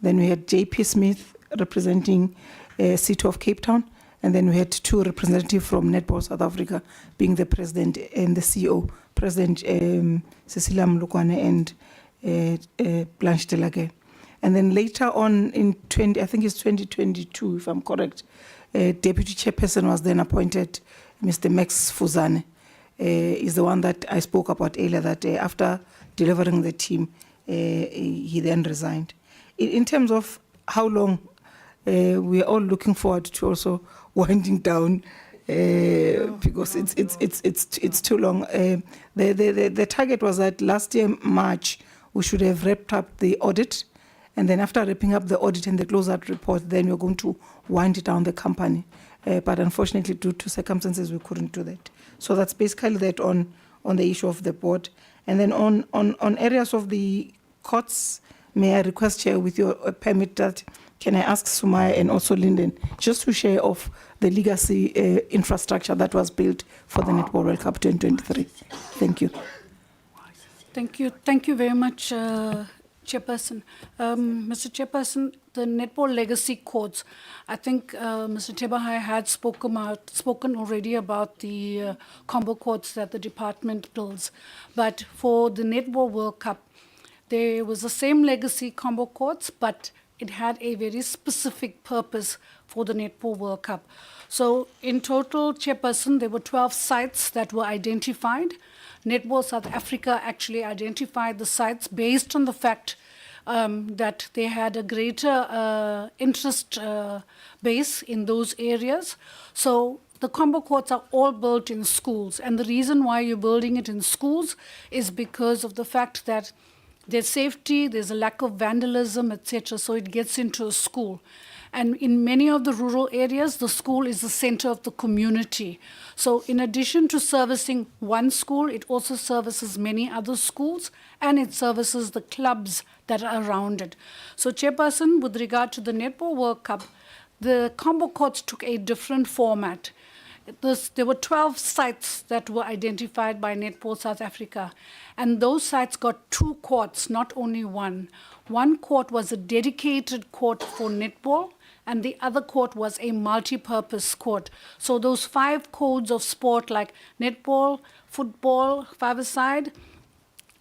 Then we had J.P. Smith representing City of Cape Town. And then we had 2 representatives from Netball South Africa, being the president and the CEO, President Cecilia Mlukwane and Blanche Delage. And then later on in 2022, if I'm correct, Deputy Chairperson was then appointed, Mr. Max Fuzane, is the one that I spoke about earlier, that after delivering the team, he then resigned. In terms of how long, we are all looking forward to also winding down because it's too long. The target was that last year, March, we should have wrapped up the audit, and then after wrapping up the audit and the closeout report, then we're going to wind down the company. But unfortunately, due to circumstances, we couldn't do that. So that's basically that on the issue of the board. And then on areas of the courts, may I request, Chair, with your permit, that can I ask Sumaya and also Lyndon just to share of the legacy infrastructure that was built for the Netball World Cup 2023? Thank you. Thank you. Thank you very much, Chairperson. Mr. Chairperson, the Netball legacy courts, I think Mr. Tebahai had spoken already about the combo courts that the department builds. But for the Netball World Cup, there was the same legacy combo courts, but it had a very specific purpose for the Netball World Cup. So in total, Chairperson, there were 12 sites that were identified. Netball South Africa actually identified the sites based on the fact that they had a greater interest base in those areas. So the combo courts are all built in schools. And the reason why you're building it in schools is because of the fact that there's safety, there's a lack of vandalism, etc. So it gets into a school. And in many of the rural areas, the school is the center of the community. So in addition to servicing one school, it also services many other schools, and it services the clubs that are around it. So, Chairperson, with regard to the Netball World Cup, the combo courts took a different format. There were 12 sites that were identified by Netball South Africa, and those sites got 2 courts, not only one. One court was a dedicated court for netball, and the other court was a multi-purpose court. So those 5 codes of sport like netball, football, five-a-side,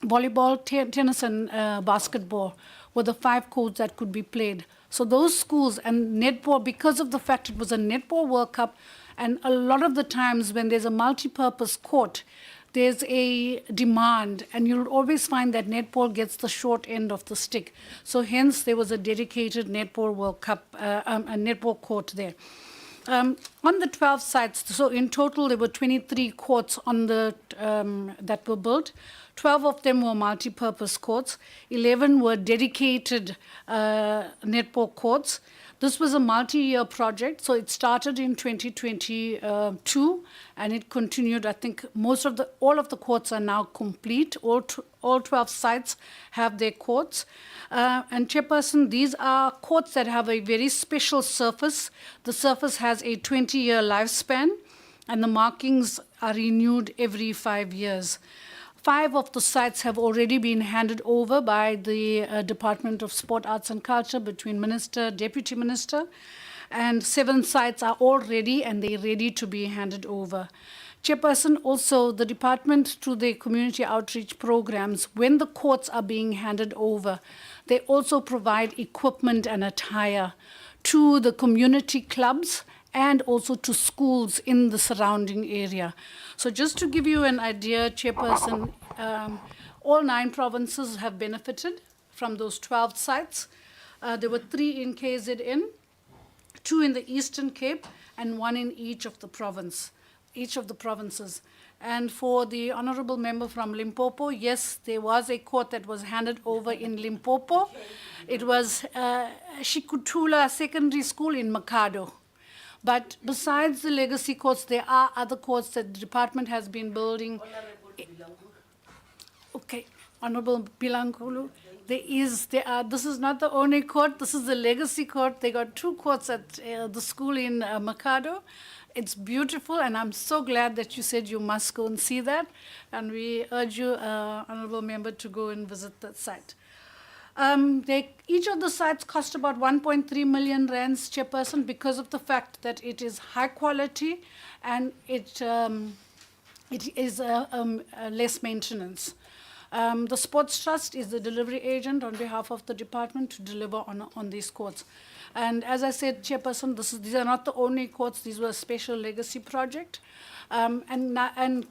volleyball, tennis, and basketball were the 5 codes that could be played. So those schools and netball, because of the fact it was a Netball World Cup, and a lot of the times when there's a multi-purpose court, there's a demand, and you'll always find that netball gets the short end of the stick. So hence there was a dedicated Netball World Cup, a netball court there. On the 12 sites, so in total there were 23 courts on the that were built. 12 of them were multi-purpose courts. 11 were dedicated netball courts. This was a multi-year project, so it started in 2022 and it continued. I think all of the courts are now complete. All 12 sites have their courts. And Chairperson, these are courts that have a very special surface. The surface has a 20-year lifespan, and the markings are renewed every 5 years. 5 of the sites have already been handed over by the Department of Sport, Arts and Culture between Minister, Deputy Minister, and 7 sites are all ready and they're ready to be handed over. Chairperson, also the department through their community outreach programs, when the courts are being handed over, they also provide equipment and attire to the community clubs and also to schools in the surrounding area. So just to give you an idea, Chairperson, all 9 provinces have benefited from those 12 sites. There were 3 in KZN, 2 in the Eastern Cape, and 1 in each of the provinces. And for the honourable member from Limpopo, yes, there was a court that was handed over in Limpopo. It was Shikutula Secondary School in Makado. But besides the legacy courts, there are other courts that the department has been building. Okay, Honourable Bilankulu, this is not the only court, this is the legacy court. They got 2 courts at the school in Makado. It's beautiful, and I'm so glad that you said you must go and see that. And we urge you, Honourable Member, to go and visit that site. Each of the sites cost about 1.3 million rands, Chairperson, because of the fact that it is high quality and it is less maintenance. The Sports Trust is the delivery agent on behalf of the department to deliver on these courts. And as I said, Chairperson, these are not the only courts. These were a special legacy project. And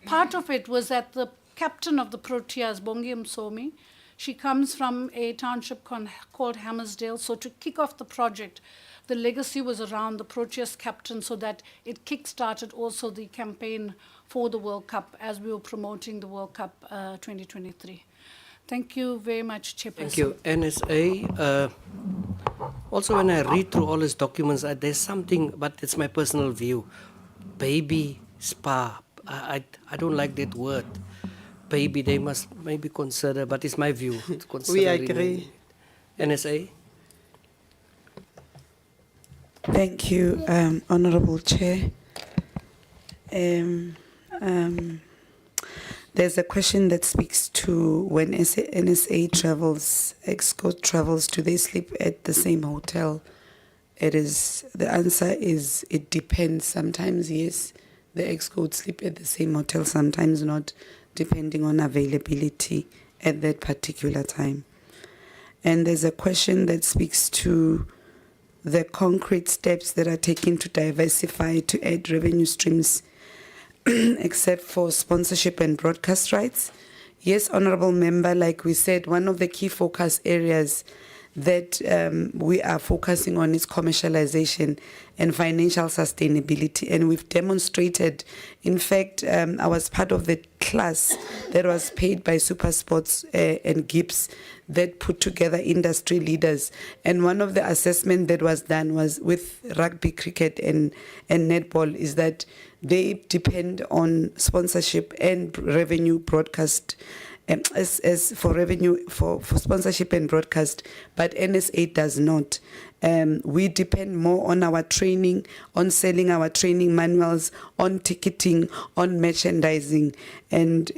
part of it was that the captain of the Proteas, Bongi Msomi, she comes from a township called Hammersdale. So to kick off the project, the legacy was around the Proteas captain so that it kick-started also the campaign for the World Cup as we were promoting the World Cup 2023. Thank you very much, Chairperson. Thank you. NSA, also when I read through all his documents, there's something, but it's my personal view. Baby spa. I don't like that word. Baby, they must maybe consider, but it's my view. We agree. NSA? Thank you, Honourable Chair. There's a question that speaks to when NSA travels, ExCo travels, do they sleep at the same hotel? The answer is it depends. Sometimes yes, the ExCo would sleep at the same hotel, sometimes not, depending on availability at that particular time. And there's a question that speaks to the concrete steps that are taken to diversify, to add revenue streams, except for sponsorship and broadcast rights. Yes, Honourable Member, like we said, one of the key focus areas that we are focusing on is commercialization and financial sustainability. And we've demonstrated, in fact, I was part of the class that was paid by SuperSports and Gibbs that put together industry leaders. And one of the assessments that was done was with rugby, cricket and netball is that they depend on sponsorship and revenue broadcast as for revenue for sponsorship and broadcast, but NSA does not. We depend more on our training, on selling our training manuals, on ticketing, on merchandising, and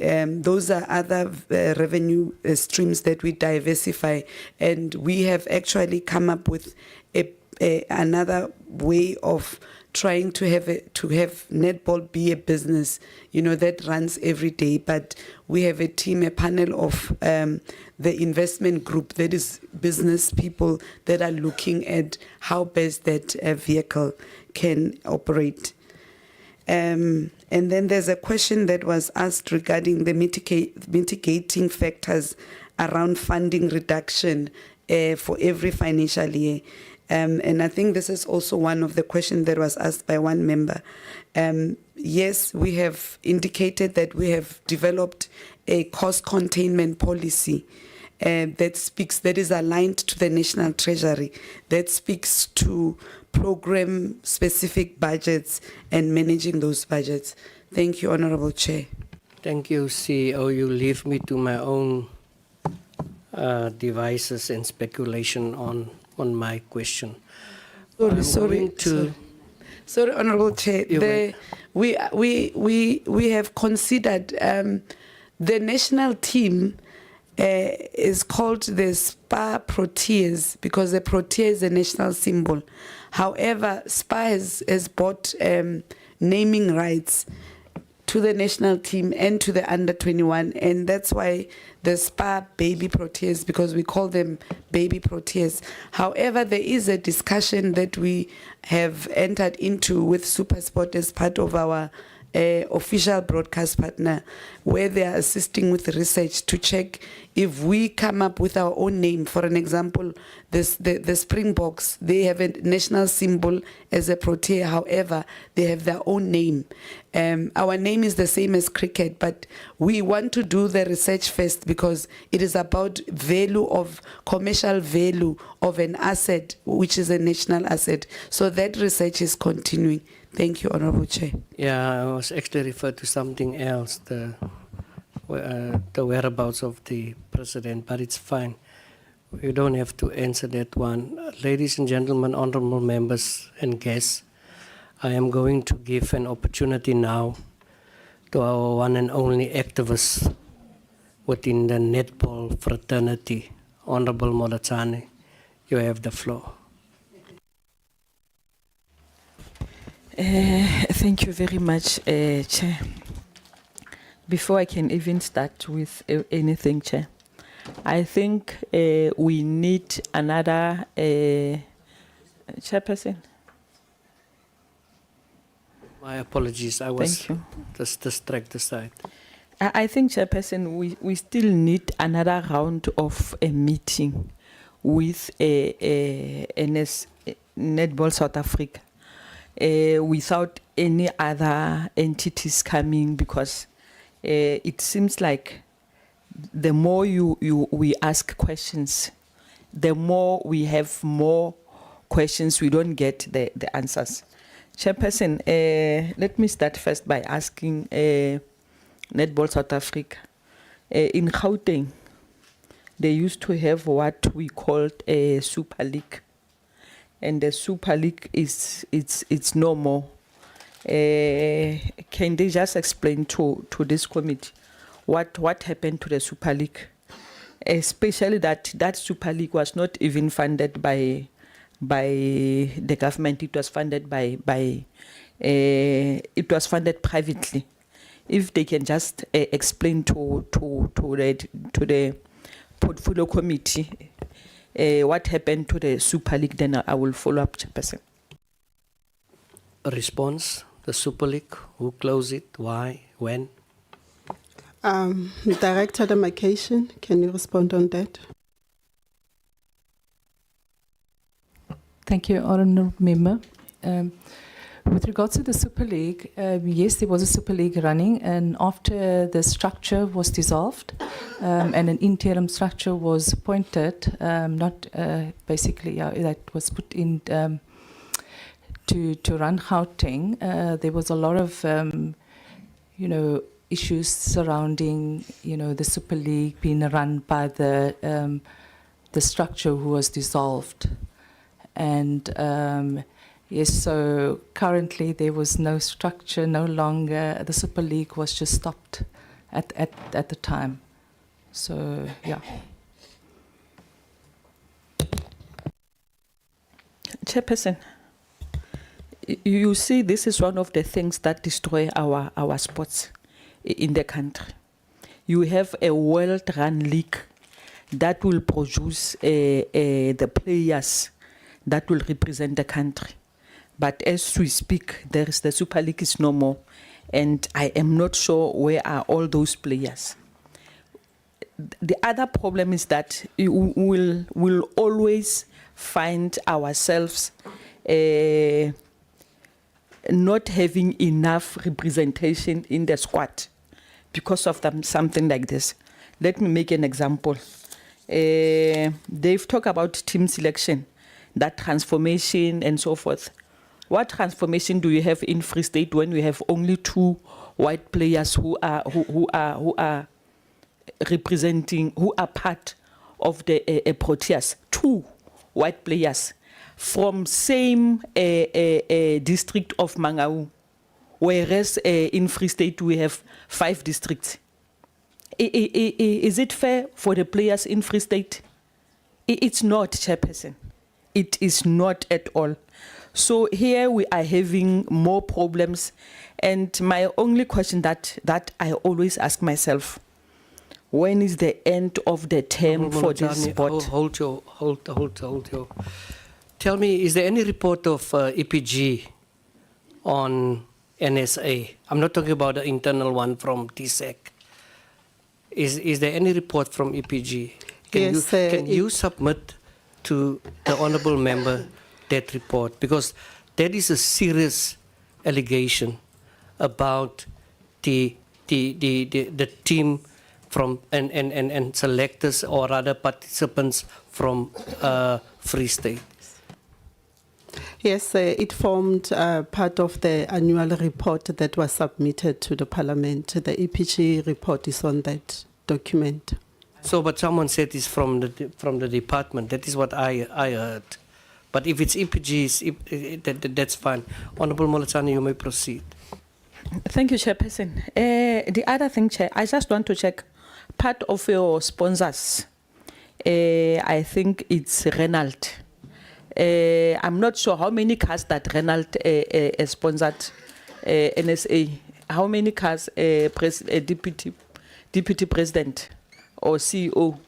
those are other revenue streams that we diversify. And we have actually come up with another way of trying to have netball be a business, that runs every day. But we have a team, a panel of the investment group that is business people that are looking at how best that vehicle can operate. And then there's a question that was asked regarding the mitigating factors around funding reduction for every financial year. And I think this is also one of the questions that was asked by one member. Yes, we have indicated that we have developed a cost containment policy that is aligned to the National Treasury, that speaks to program-specific budgets and managing those budgets. Thank you, Honorable Chair. Thank you, CEO. You leave me to my own devices and speculation on my question. Sorry, Honorable Chair. We have considered the national team is called the SPA Proteas because the Protea is a national symbol. However, SPA has bought naming rights to the national team and to the under 21, and that's why the SPA Baby Proteas, because we call them Baby Proteas. However, there is a discussion that we have entered into with SuperSport as part of our official broadcast partner, where they are assisting with research to check if we come up with our own name. For an example, the Springboks, they have a national symbol as a Protea. However, they have their own name. Our name is the same as cricket, but we want to do the research first because it is about commercial value of an asset, which is a national asset. So that research is continuing. Thank you, Honorable Chair. Yeah, I was actually referred to something else, the whereabouts of the president, but it's fine. You don't have to answer that one. Ladies and gentlemen, honorable members and guests, I am going to give an opportunity now to our one and only activist within the netball fraternity, Honorable Molatane. You have the floor. Thank you very much, Chair. Before I can even start with anything, Chair, I think we need another chairperson. My apologies, I was just distracted aside. I think, Chairperson, we still need another round of a meeting with Netball South Africa. Without any other entities coming, because it seems like the more we ask questions, the more we have more questions, we don't get the answers. Chairperson, let me start first by asking Netball South Africa. In Gauteng, they used to have what we called a Super League. And the Super League it's no more. Can they just explain to this committee what happened to the Super League? Especially that Super League was not even funded by the government. It was funded it was funded privately. If they can just explain to the portfolio committee what happened to the Super League, then I will follow up, Chairperson. A response, the Super League, who closed it, why, when? Director Demarcation, can you respond on that? Thank you, Honourable Member. With regards to the Super League, yes, there was a Super League running, and after the structure was dissolved and an interim structure was appointed, that was put in to run Gauteng, there was a lot of issues surrounding the Super League being run by the structure who was dissolved, and yes, so currently there was no structure, no longer. The Super League was just stopped at the time. So, yeah. Chairperson, you see, this is one of the things that destroy our sports in the country. You have a well-run league that will produce the players that will represent the country. But as we speak, the Super League is no more, and I am not sure where are all those players. The other problem is that we will always find ourselves not having enough representation in the squad because of something like this. Let me make an example. They've talked about team selection, that transformation and so forth. What transformation do you have in Free State when we have only 2 white players who are representing, who are part of the Proteas? 2 white players from same district of Mangaung, whereas in Free State we have 5 districts. Is it fair for the players in Free State? It's not, Chairperson. It is not at all. So here we are having more problems, and my only question that I always ask myself, when is the end of the term for this sport? Hold your. Tell me, is there any report of EPG on NSA? I'm not talking about the internal one from TSEC. Is there any report from EPG? Can you submit to the honourable member that report? Because that is a serious allegation about the team from and selectors or rather participants from Free State. Yes, it formed part of the annual report that was submitted to the Parliament. The EPG report is on that document. So, but someone said it's from the department. That is what I heard. But if it's EPG, that's fine. Honourable Molatani, you may proceed. Thank you, Chairperson. The other thing, Chair, I just want to check part of your sponsors. I think it's Reynald. I'm not sure how many cars that Reynald sponsored NSA. How many cars deputy president or CEO?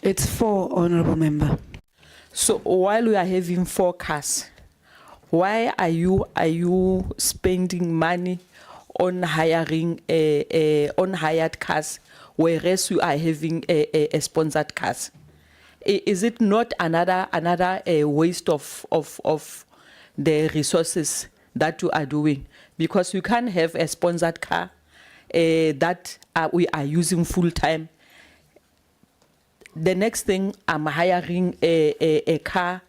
It's 4, Honourable Member. So while we are having 4 cars, why are you spending money on hiring on hired cars, whereas you are having a sponsored cars? Is it not another waste of the resources that you are doing? Because you can't have a sponsored car that we are using full time. The next thing, I'm hiring a car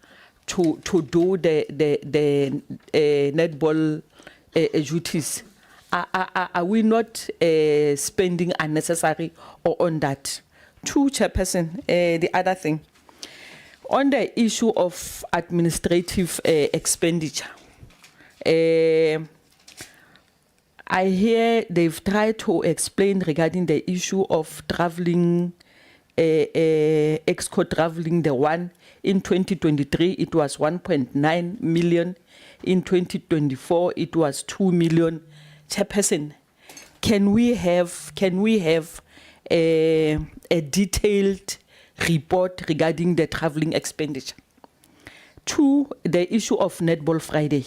to do the netball duties. Are we not spending unnecessary on that? 2, Chairperson, the other thing, on the issue of administrative expenditure, I hear they've tried to explain regarding the issue of traveling, EXCO traveling, the one in 2023, it was 1.9 million. In 2024, it was 2 million. Chairperson, can we have a detailed report regarding the traveling expenditure? 2, the issue of Netball Friday.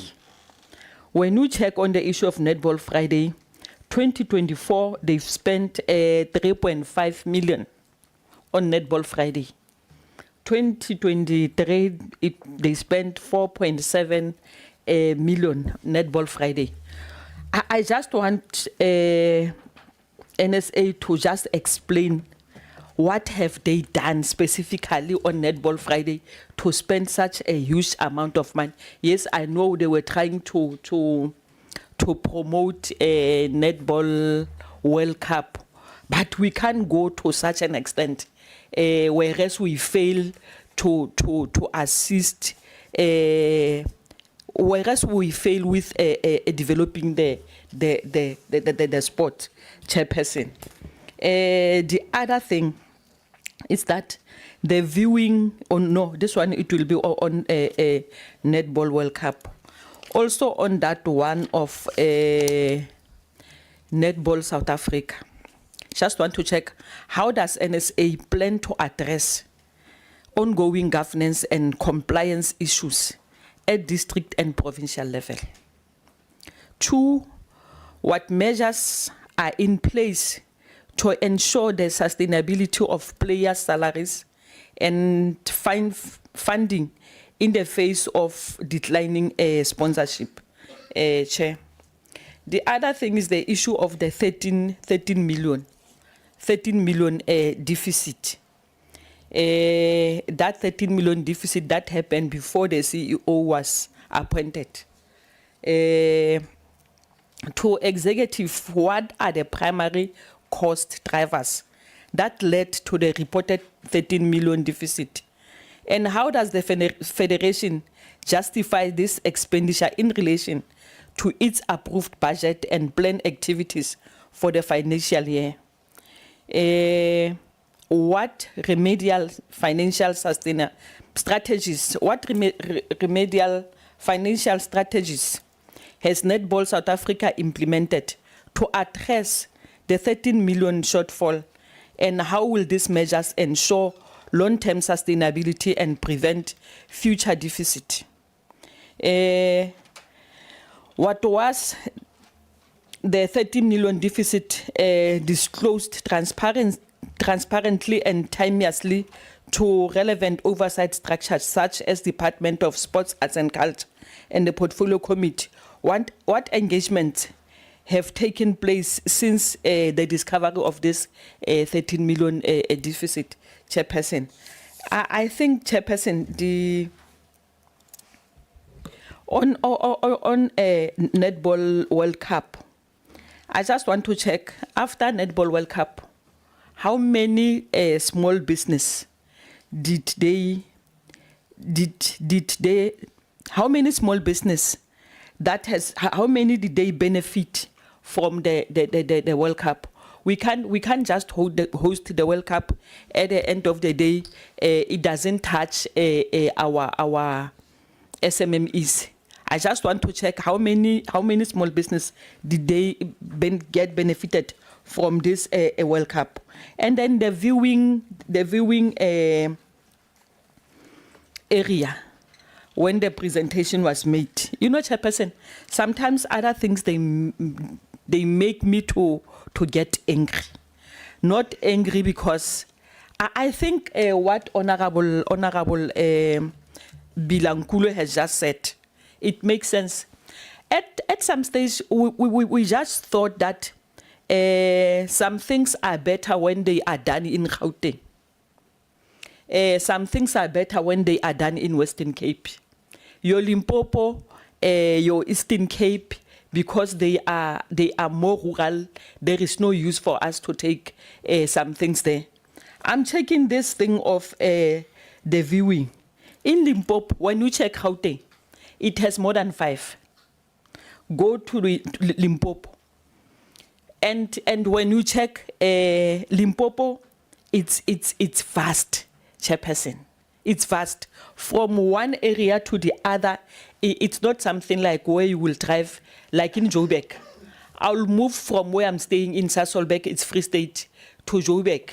When you check on the issue of Netball Friday, 2024, they've spent 3.5 million on Netball Friday. 2023, they spent 4.7 million Netball Friday. I just want NSA to just explain what have they done specifically on Netball Friday to spend such a huge amount of money. Yes, I know they were trying to promote a Netball World Cup, but we can't go to such an extent, whereas we fail to assist, whereas we fail with developing the sport, Chairperson. The other thing is that the viewing this one, it will be on Netball World Cup. Also on that one of Netball South Africa. Just want to check, how does NSA plan to address ongoing governance and compliance issues at district and provincial level? 2, what measures are in place to ensure the sustainability of players' salaries and funding in the face of declining sponsorship, Chair? The other thing is the issue of the 13 million deficit. that 13 million deficit that happened before the CEO was appointed. To executive, what are the primary cost drivers that led to the reported 13 million deficit? And how does the Federation justify this expenditure in relation to its approved budget and planned activities for the financial year? What remedial financial strategies has Netball South Africa implemented to address the 13 million shortfall, and how will these measures ensure long-term sustainability and prevent future deficit? What was the 13 million deficit disclosed transparently and timeously to relevant oversight structures such as Department of Sports, Arts and Culture and the Portfolio Committee? What engagements have taken place since the discovery of this 13 million deficit, Chairperson? I think, Chairperson, on Netball World Cup, I just want to check, after Netball World Cup, how many small business how many small business how many did they benefit from the World Cup? We can't just host the World Cup. At the end of the day, it doesn't touch our SMMEs. I just want to check how many small business did they get benefited from this World Cup, and then the viewing area when the presentation was made. You know, Chairperson, sometimes other things they make me to get angry. Not angry because I think what Honorable Bilankulo has just said, it makes sense. At some stage, we just thought that some things are better when they are done in Gauteng. Some things are better when they are done in Western Cape. Your Limpopo, your Eastern Cape, because they are more rural, there is no use for us to take some things there. I'm checking this thing of the viewing. In Limpopo, when you check Gauteng, it has more than 5. Go to Limpopo. And when you check Limpopo, it's vast, Chairperson. It's vast. From one area to the other, it's not something like where you will drive, like in Joburg. I'll move from where I'm staying in Sasolburg, it's Free State, to Joburg.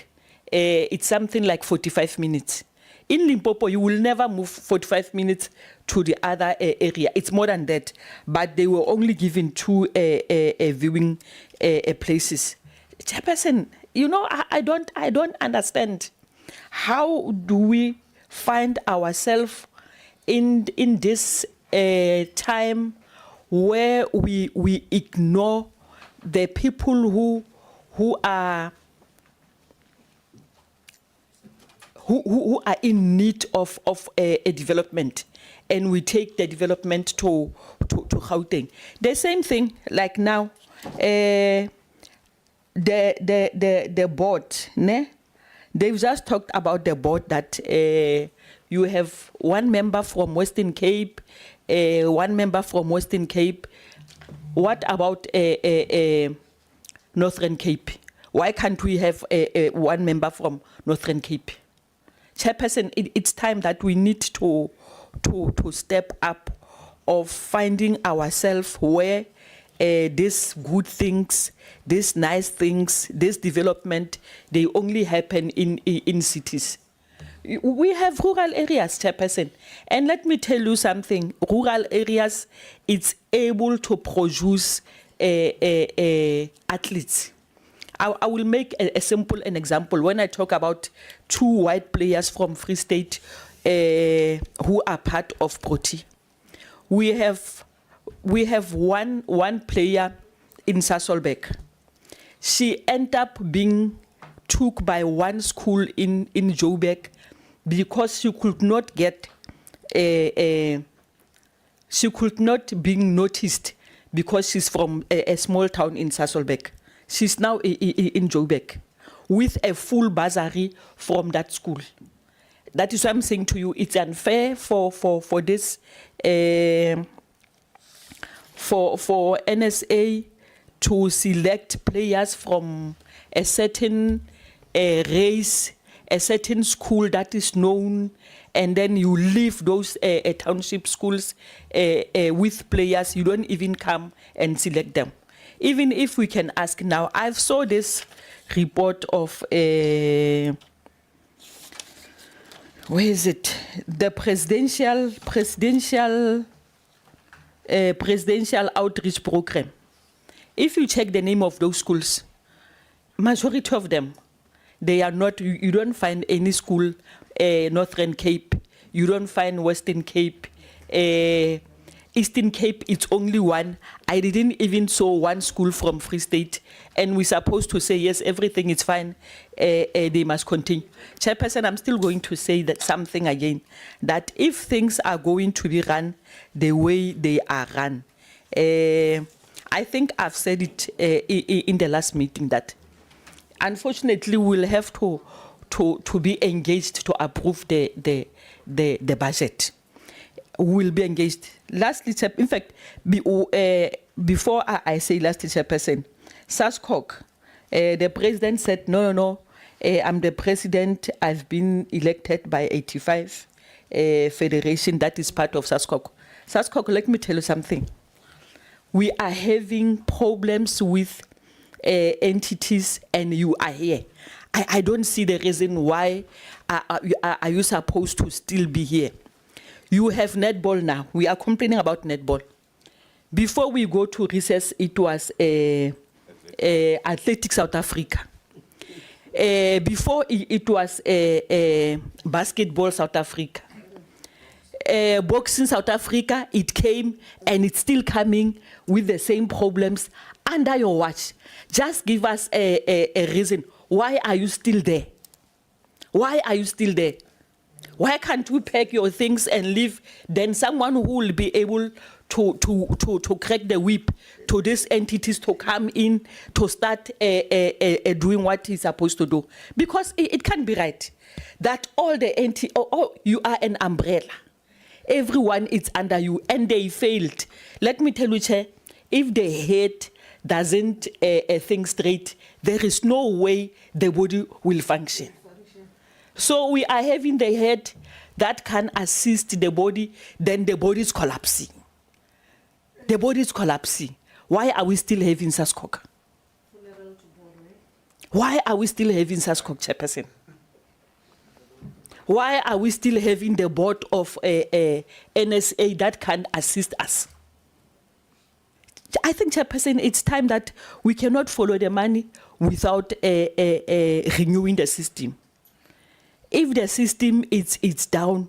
It's something like 45 minutes. In Limpopo, you will never move 45 minutes to the other area. It's more than that. But they were only given 2 viewing places. Chairperson, you know, I don't understand. How do we find ourselves in this time where we ignore the people who are in need of a development, and we take the development to Gauteng? The same thing like now, the board, ne? They've just talked about the board that you have 1 member from Western Cape, 1 member from Western Cape. What about Northern Cape? Why can't we have 1 member from Northern Cape? Chairperson, it's time that we need to step up of finding ourselves where these good things, these nice things, this development, they only happen in cities. We have rural areas, Chairperson. And let me tell you something, rural areas, it's able to produce athletes. I will make a simple example. When I talk about 2 white players from Free State who are part of Proti, we have one player in Sasolburg. She ended up being took by one school in Joburg because she could not get, she could not be noticed because she's from a small town in Sasolburg. She's now in Joburg with a full bursary from that school. That is why I'm saying to you, it's unfair for this, for NSA to select players from a certain race, a certain school that is known, and then you leave those township schools with players. You don't even come and select them. Even if we can ask now, I've saw this report of where is it? The presidential outreach program. If you check the name of those schools, majority of them, they are not. You don't find any school, Northern Cape. You don't find Western Cape. Eastern Cape, it's only one. I didn't even saw one school from Free State, and we're supposed to say, yes, everything is fine, they must continue. Chairperson, I'm still going to say that something again, that if things are going to be run the way they are run, I think I've said it in the last meeting that unfortunately we'll have to be engaged to approve the budget. Will be engaged. Lastly, in fact, before I say lastly, Chairperson, SASCOC, the president said, no, I'm the president. I've been elected by 85 federation that is part of SASCOC. SASCOC, let me tell you something. We are having problems with entities, and you are here. I don't see the reason why are you supposed to still be here. You have netball now. We are complaining about netball. Before we go to recess, it was Athletics South Africa. Before it was Basketball South Africa. Boxing South Africa, it came and it's still coming with the same problems under your watch. Just give us a reason. Why are you still there? Why are you still there? Why can't we pack your things and leave? Then someone who will be able to crack the whip to these entities to come in to start doing what he's supposed to do. Because it can't be right that all the you are an umbrella. Everyone is under you and they failed. Let me tell you, Chair, if the head doesn't think straight, there is no way the body will function. So we are having the head that can assist the body, then the body is collapsing. The body is collapsing. Why are we still having SASCOC? Why are we still having SASCOC, Chairperson? Why are we still having the board of NSA that can assist us? I think, Chairperson, it's time that we cannot follow the money without renewing the system. If the system is down,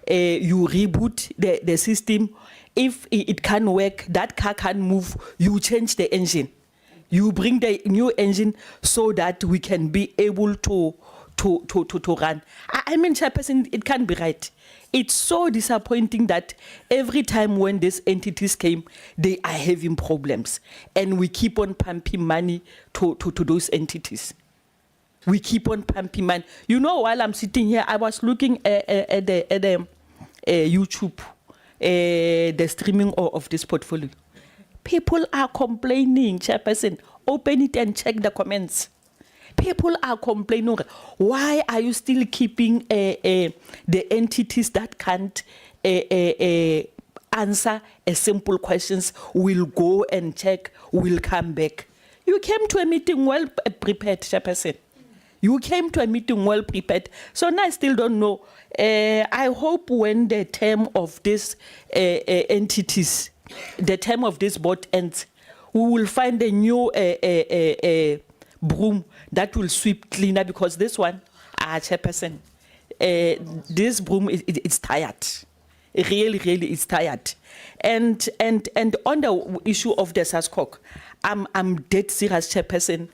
you reboot the system. If it can't work, that car can't move, you change the engine. You bring the new engine so that we can be able to run. I mean, Chairperson, it can't be right. It's so disappointing that every time when these entities came, they are having problems. And we keep on pumping money to those entities. We keep on pumping money. You know, while I'm sitting here, I was looking at the YouTube, the streaming of this portfolio. People are complaining, Chairperson. Open it and check the comments. People are complaining. Why are you still keeping the entities that can't answer a simple questions? We'll go and check. We'll come back. You came to a meeting well prepared, Chairperson. You came to a meeting well prepared. So now I still don't know. I hope when the term of these entities, the term of this board ends, we will find a new broom that will sweep cleaner, because this one, Chairperson, this broom it's tired. Really, it's tired. And on the issue of the SASCOC, I'm dead serious, Chairperson.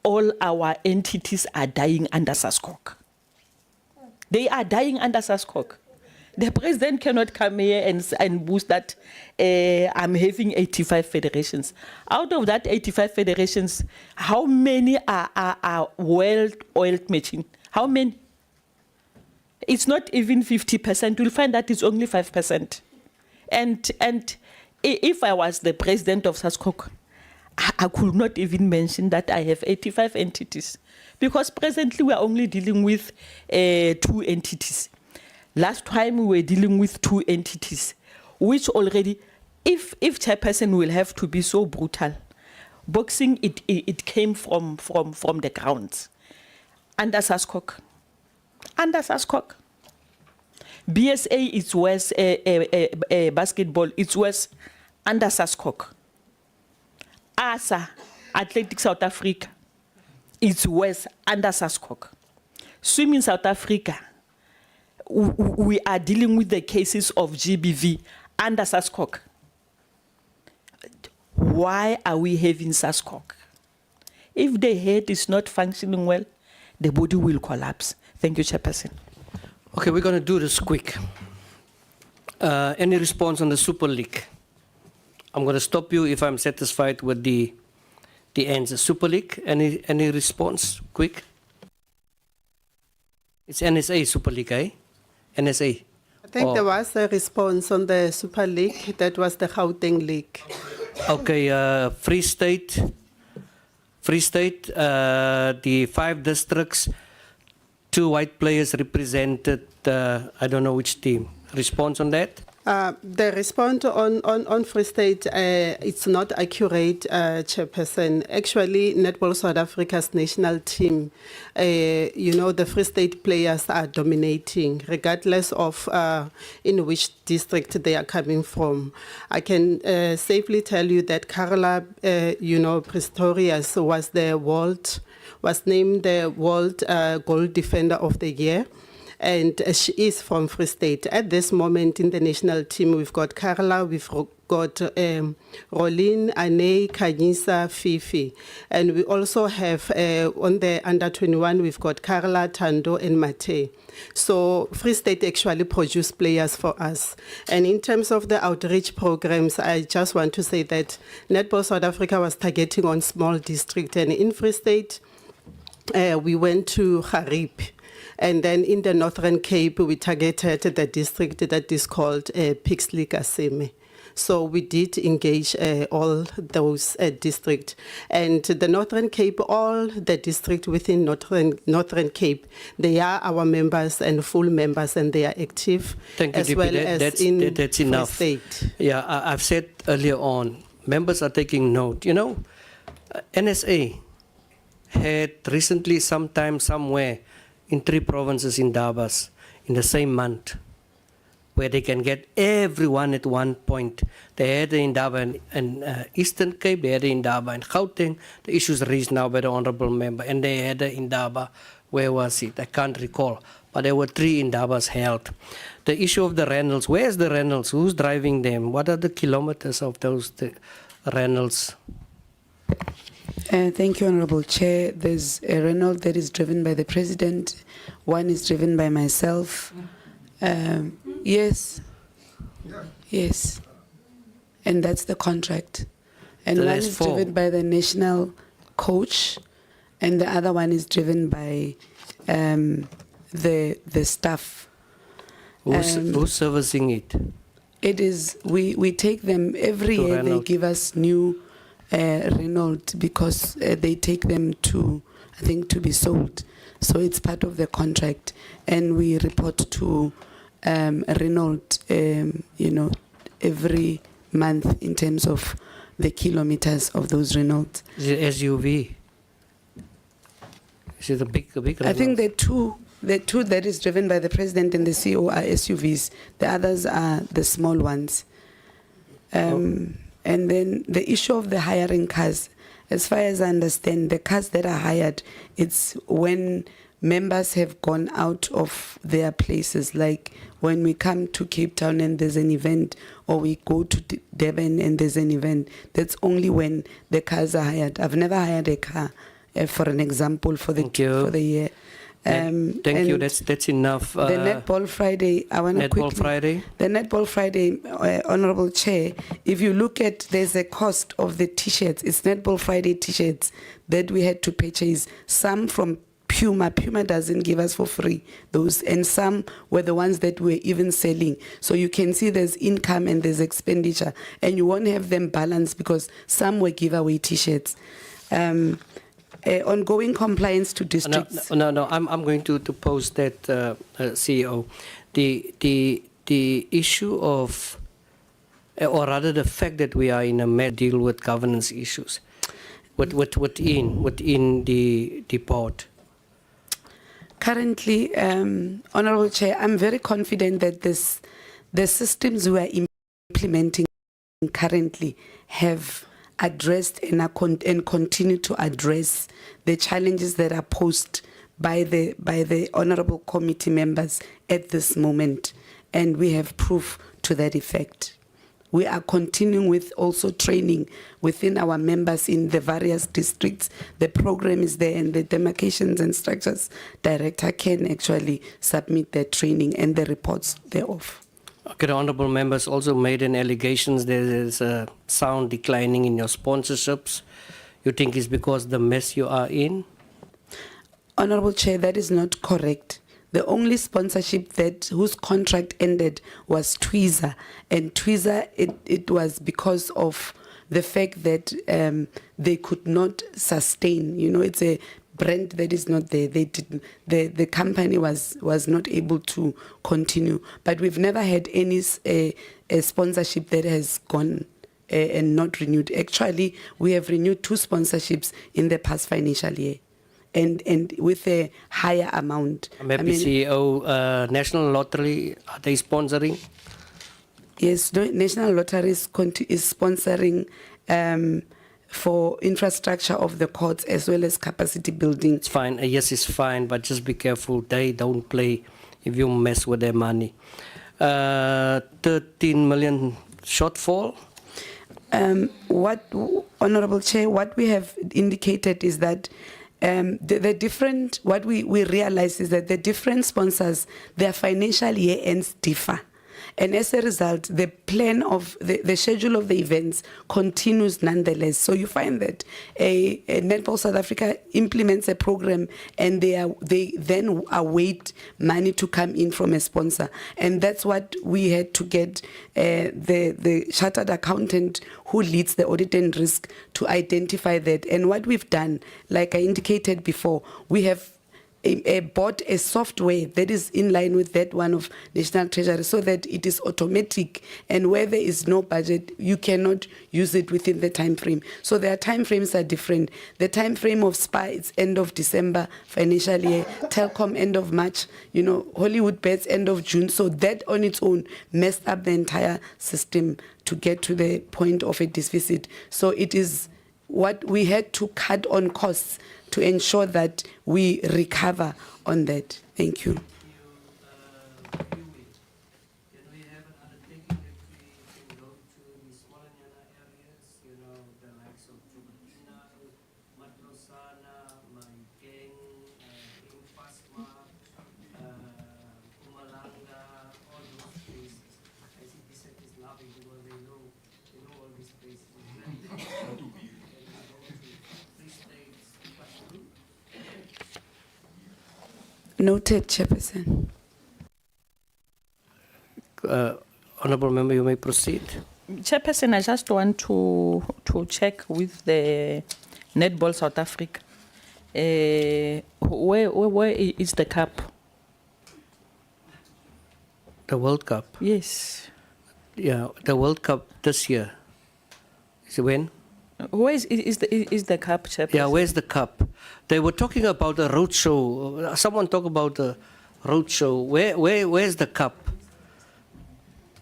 All our entities are dying under SASCOC. They are dying under SASCOC. The president cannot come here and boost that I'm having 85 federations. Out of that 85 federations, how many are well-oiled machine? How many? It's not even 50%. You'll find that it's only 5%. And if I was the president of SASCOC, I could not even mention that I have 85 entities. Because presently we are only dealing with 2 entities. Last time we were dealing with 2 entities, which already, if chairperson will have to be so brutal, boxing, it came from the grounds. Under SASCOC. Under SASCOC. BSA is worse, basketball, it's worse under SASCOC. ASA, Athletics South Africa, it's worse under SASCOC. Swimming South Africa, we are dealing with the cases of GBV under SASCOC. Why are we having SASCOC? If the head is not functioning well, the body will collapse. Thank you, Chairperson. Okay, we're going to do this quick. Any response on the Super League? I'm going to stop you if I'm satisfied with the answer. Super League, any response? Quick. It's NSA Super League, eh? NSA. I think there was a response on the Super League. That was the Gauteng League. Okay, Free State, the 5 districts, 2 white players represented, I don't know which team. Response on that? The response on Free State, it's not accurate, Chairperson. Actually, Netball South Africa's national team, the Free State players are dominating, regardless of in which district they are coming from. I can safely tell you that Carla, Pistorius was named the World Gold Defender of the Year. And she is from Free State. At this moment in the national team, we've got Carla, we've got Rolin, Ane, Kanyisa, Fifi. And we also have, on the under-21, we've got Carla, Tando, and Mate. So Free State actually produce players for us. And in terms of the outreach programs, I just want to say that Netball South Africa was targeting on small district. And in Free State, we went to Harib. And then in the Northern Cape, we targeted the district that is called Pixley Kaseme. So we did engage all those districts. And the Northern Cape, all the districts within Northern Cape, they are our members and full members, and they are active. Thank you, as well as that's Free enough. State. Yeah, I've said earlier on, members are taking note. You know, NSA had recently sometime somewhere in 3 provinces in Davos in the same month, where they can get everyone at one point. They had the Indaba in Eastern Cape, they had the Indaba in Gauteng. The issue is raised now by the Honourable Member. And they had the Indaba, where was it? I can't recall. But there were 3 Indabas held. The issue of the Reynolds, where's the Reynolds? Who's driving them? What are the kilometers of those Reynolds? Thank you, Honorable Chair. There's a Renault that is driven by the President. One is driven by myself. Yes. Yes. And that's the contract. And So one there's is 4. driven by the national coach, and the other one is driven by the staff. Who's servicing it? It is, we take them every To year. They Renault. give us new Renault because they take them to, I think, to be sold. So it's part of the contract, and we report to Renault, every month in terms of the kilometers of those Renault. Is it SUV? Is it a big I think the two that is driven by the President and the CEO are SUVs. The others are the small ones. And then the issue of the hiring cars, as far as I understand, the cars that are hired, it's when members have gone out of their places, like when we come to Cape Town and there's an event, or we go to Durban and there's an event. That's only when the cars are hired. I've never hired a car, for an example, for the year. Thank you. and That's enough. the Netball Friday, I want to Netball quickly. Friday. The Netball Friday, Honorable Chair, if you look at, there's a cost of the T-shirts. It's Netball Friday T-shirts that we had to purchase. Some from Puma. Puma doesn't give us for free those, and some were the ones that we're even selling. So you can see there's income and there's expenditure, and you won't have them balanced because some were giveaway T-shirts. Ongoing compliance to districts. No. I'm going to pose that, CEO. The issue of, or rather the fact that we are in a deal with governance issues, within the board. Currently, Honorable Chair, I'm very confident that the systems we are implementing currently have addressed and continue to address the challenges that are posed by the honorable committee members at this moment, and we have proof to that effect. We are continuing with also training within our members in the various districts. The program is there, and the demarcations and structures director can actually submit their training and the reports thereof. Okay, the honourable members also made an allegations there is a sound declining in your sponsorships. You think it's because the mess you are in? Honourable Chair, that is not correct. The only sponsorship whose contract ended was Twiza, and Twiza, it was because of the fact that they could not sustain. You know, it's a brand that is not there. The company was not able to continue. But we've never had any a sponsorship that has gone and not renewed. Actually, we have renewed 2 sponsorships in the past financial year, and with a higher amount. Maybe CEO, National Lottery, are they sponsoring? Yes, National Lottery is sponsoring for infrastructure of the courts as well as capacity building. It's fine. Yes, it's fine, but just be careful. They don't play if you mess with their money. 13 million shortfall. Honorable Chair, what we have indicated is that the different, what we realize is that the different sponsors, their financial year ends differ. And as a result, the plan of the schedule of the events continues nonetheless. So you find that a Netball South Africa implements a program, and they then await money to come in from a sponsor. And that's what we had to get the chartered accountant who leads the audit and risk to identify that. And what we've done, like I indicated before, we have bought a software that is in line with that one of National Treasury, so that it is automatic, and where there is no budget, you cannot use it within the time frame. So their time frames are different. The time frame of SPA is end of December financial year, Telkom end of March, you know, Hollywood Bets end of June. So that on its own messed up the entire system to get to the point of a deficit. So it is what we had to cut on costs to ensure that we recover on that. Thank you. Noted, Chairperson. Honourable Member, you may proceed. Chairperson, I just want to check with the Netball South Africa. Where is the cup? The World Cup? Yes. Yeah, the World Cup this year. Is it when? Where is the cup, Chairperson? Yeah, where's the cup? They were talking about a roadshow. Someone talk about a roadshow. Where's the cup?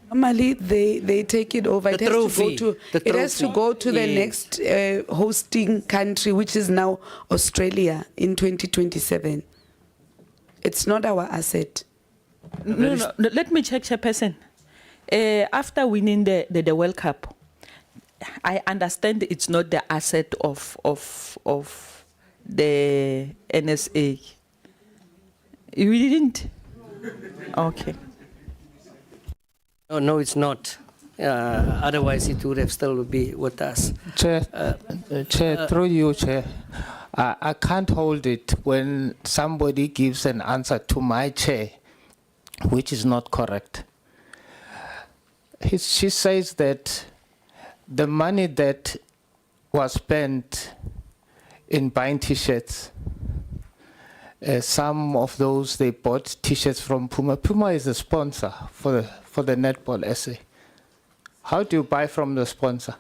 Normally, they take it over. The trophy. It has to go to the next hosting country, which is now Australia in 2027. It's not our asset. No, let me check, Chairperson. After winning the World Cup, I understand it's not the asset of the NSA. You didn't? Okay. Oh, no, it's not. Otherwise, it would have still be with us. Chair, Chair, through you, Chair. I can't hold it when somebody gives an answer to my chair, which is not correct. She says that the money that was spent in buying T-shirts, some of those, they bought T-shirts from Puma. Puma is a sponsor for the Netball SA. How do you buy from the sponsor?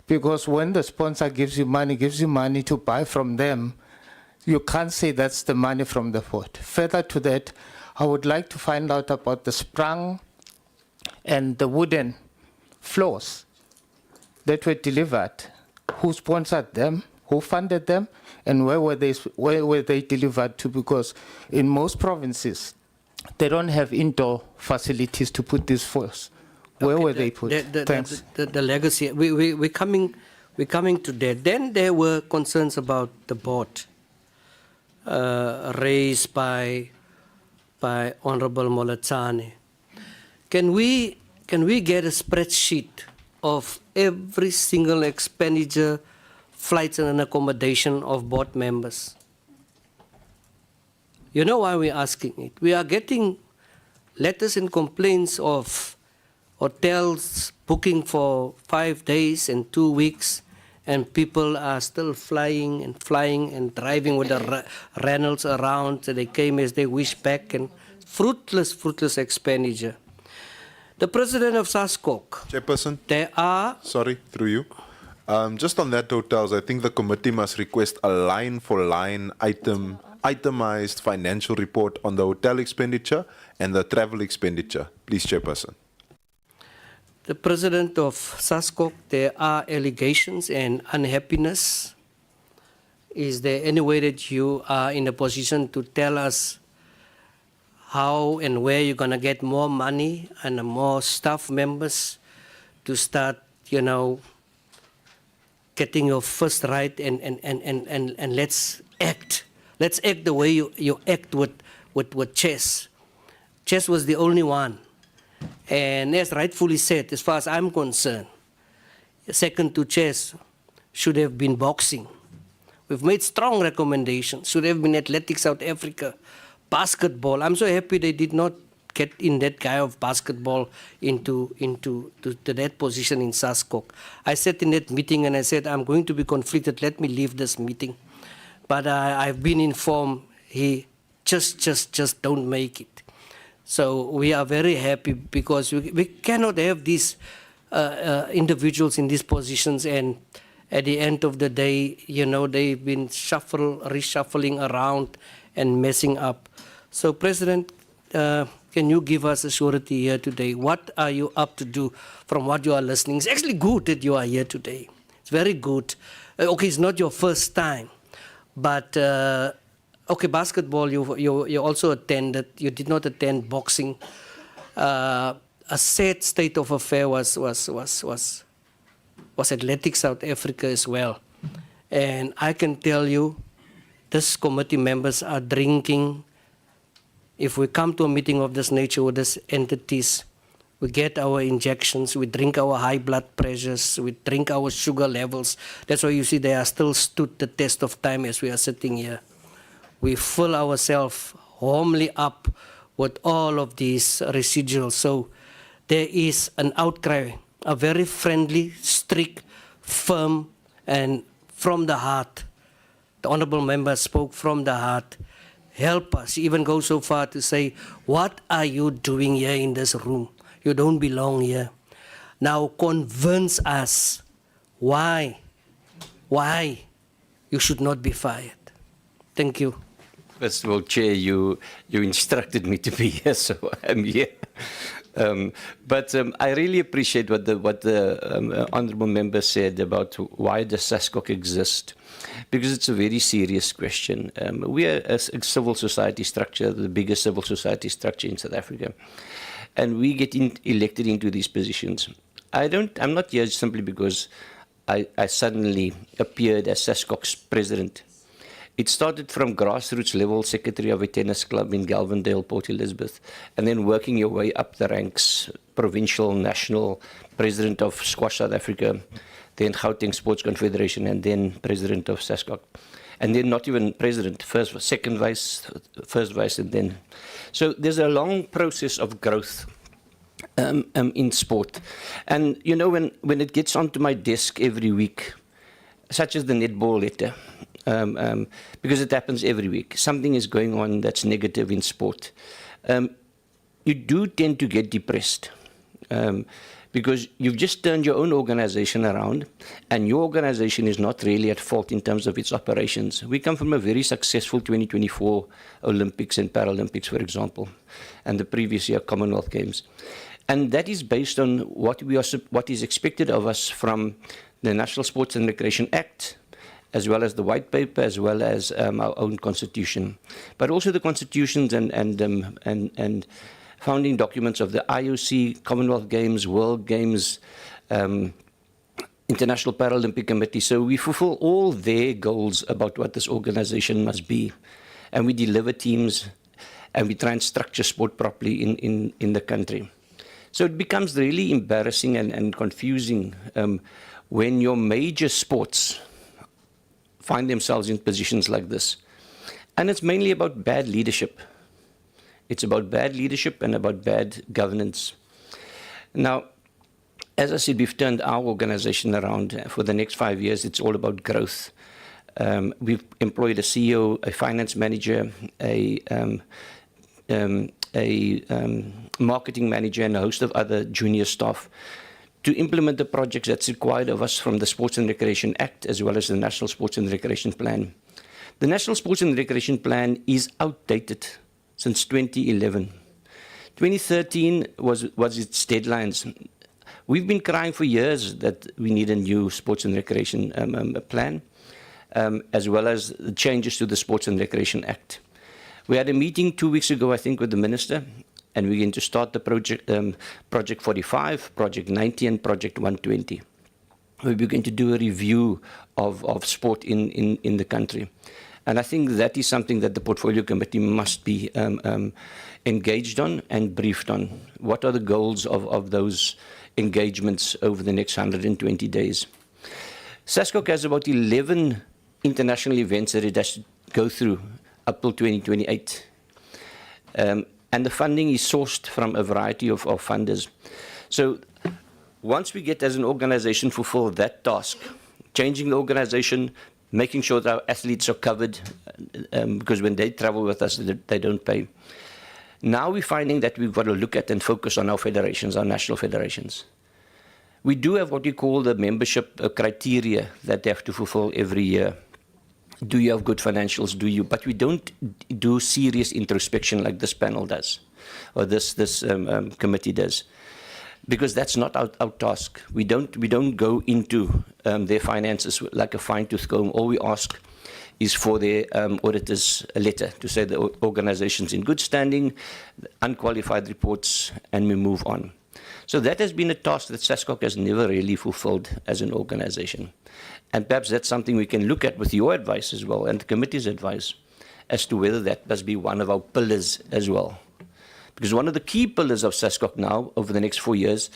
Because when the sponsor gives you money to buy from them, you can't say that's the money from the board. Further to that, I would like to find out about the sprung and the wooden floors that were delivered. Who sponsored them? Who funded them? And where were they delivered to? Because in most provinces, they don't have indoor facilities to put these floors. Where were they put? Thanks. The legacy. We're coming to that. Then there were concerns about the board raised by Honorable Molatane. Can we get a spreadsheet of every single expenditure, flights and accommodation of board members? You know why we're asking it? We are getting letters and complaints of hotels booking for 5 days and 2 weeks, and people are still flying and driving with the Reynolds around. So they came as they wish back, and fruitless expenditure. The president of SASCOC. Chairperson. There are. Sorry, through you. Just on that hotels, I think the committee must request a line-for-line itemized financial report on the hotel expenditure and the travel expenditure. Please, Chairperson. The president of SASCOC, there are allegations and unhappiness. Is there any way that you are in a position to tell us how and where you're going to get more money and more staff members to start, getting your first right and let's act. Let's act the way you act with chess. Chess was the only one. And as rightfully said, as far as I'm concerned, second to chess should have been boxing. We've made strong recommendations. Should have been Athletics South Africa, basketball. I'm so happy they did not get in that guy of basketball into that position in SASCOC. I sat in that meeting and I said, I'm going to be conflicted. Let me leave this meeting. But I've been informed he just don't make it. So we are very happy because we cannot have these individuals in these positions, and at the end of the day, they've been reshuffling around and messing up. So, President, can you give us a surety here today? What are you up to do from what you are listening? It's actually good that you are here today. It's very good. Okay, it's not your first time, but okay, basketball you also attended. You did not attend boxing. A sad state of affair was Athletics South Africa as well. And I can tell you, this committee members are drinking. If we come to a meeting of this nature with these entities, we get our injections, we drink our high blood pressures, we drink our sugar levels. That's why you see they are still stood the test of time as we are sitting here. We fill ourselves warmly up with all of these residuals. So there is an outcry, a very friendly, strict, firm, and from the heart. The honorable member spoke from the heart. Help us, even go so far to say, what are you doing here in this room? You don't belong here. Now convince us why you should not be fired. Thank you. First of all, Chair, you instructed me to be here, so I'm here. But I really appreciate what the honourable member said about why does SASCOC exist, because it's a very serious question. We are a civil society structure, the biggest civil society structure in South Africa, and we get elected into these positions. I'm not here simply because I suddenly appeared as SASCOC's president. It started from grassroots level, secretary of a tennis club in Galvandale, Port Elizabeth, and then working your way up the ranks, provincial, national, president of Squash South Africa, then Gauteng Sports Confederation, and then president of SASCOC. And then not even president, first, second vice, first vice, and then. So there's a long process of growth in sport. And you know, when it gets onto my desk every week, such as the netball letter, because it happens every week, something is going on that's negative in sport, you do tend to get depressed. Because you've just turned your own organization around, and your organization is not really at fault in terms of its operations. We come from a very successful 2024 Olympics and Paralympics, for example, and the previous year Commonwealth Games. And that is based on what is expected of us from the National Sports and Recreation Act, as well as the white paper, as well as our own constitution, but also the constitutions and founding documents of the IOC, Commonwealth Games, World Games, International Paralympic Committee. So we fulfill all their goals about what this organization must be. And we deliver teams, and we try and structure sport properly in the country. So it becomes really embarrassing and confusing when your major sports find themselves in positions like this. And it's mainly about bad leadership. It's about bad leadership and about bad governance. Now, as I said, we've turned our organization around. For the next 5 years, it's all about growth. We've employed a CEO, a finance manager, a marketing manager, and a host of other junior staff to implement the projects that's required of us from the Sports and Recreation Act, as well as the National Sports and Recreation Plan. The National Sports and Recreation Plan is outdated since 2011. 2013 was its deadlines. We've been crying for years that we need a new sports and recreation plan, as well as the changes to the Sports and Recreation Act. We had a meeting 2 weeks ago, I think, with the Minister, and we're going to start the project, Project 45, Project 90, and Project 120. We're going to do a review of sport in the country. And I think that is something that the Portfolio Committee must be engaged on and briefed on. What are the goals of those engagements over the next 120 days? SASCOC has about 11 international events that it has to go through up till 2028. And the funding is sourced from a variety of funders. So once we get as an organization fulfill that task, changing the organization, making sure that our athletes are covered, because when they travel with us, they don't pay. Now we're finding that we've got to look at and focus on our federations, our national federations. We do have what we call the membership criteria that they have to fulfill every year. Do you have good financials? Do you? But we don't do serious introspection like this panel does, or this committee does. Because that's not our task. We don't go into their finances like a fine-tooth comb. All we ask is for their auditors a letter to say the organization's in good standing, unqualified reports, and we move on. So that has been a task that SASCOC has never really fulfilled as an organization. And perhaps that's something we can look at with your advice as well, and the committee's advice, as to whether that must be one of our pillars as well. Because one of the key pillars of SASCOC now, over the next 4 years,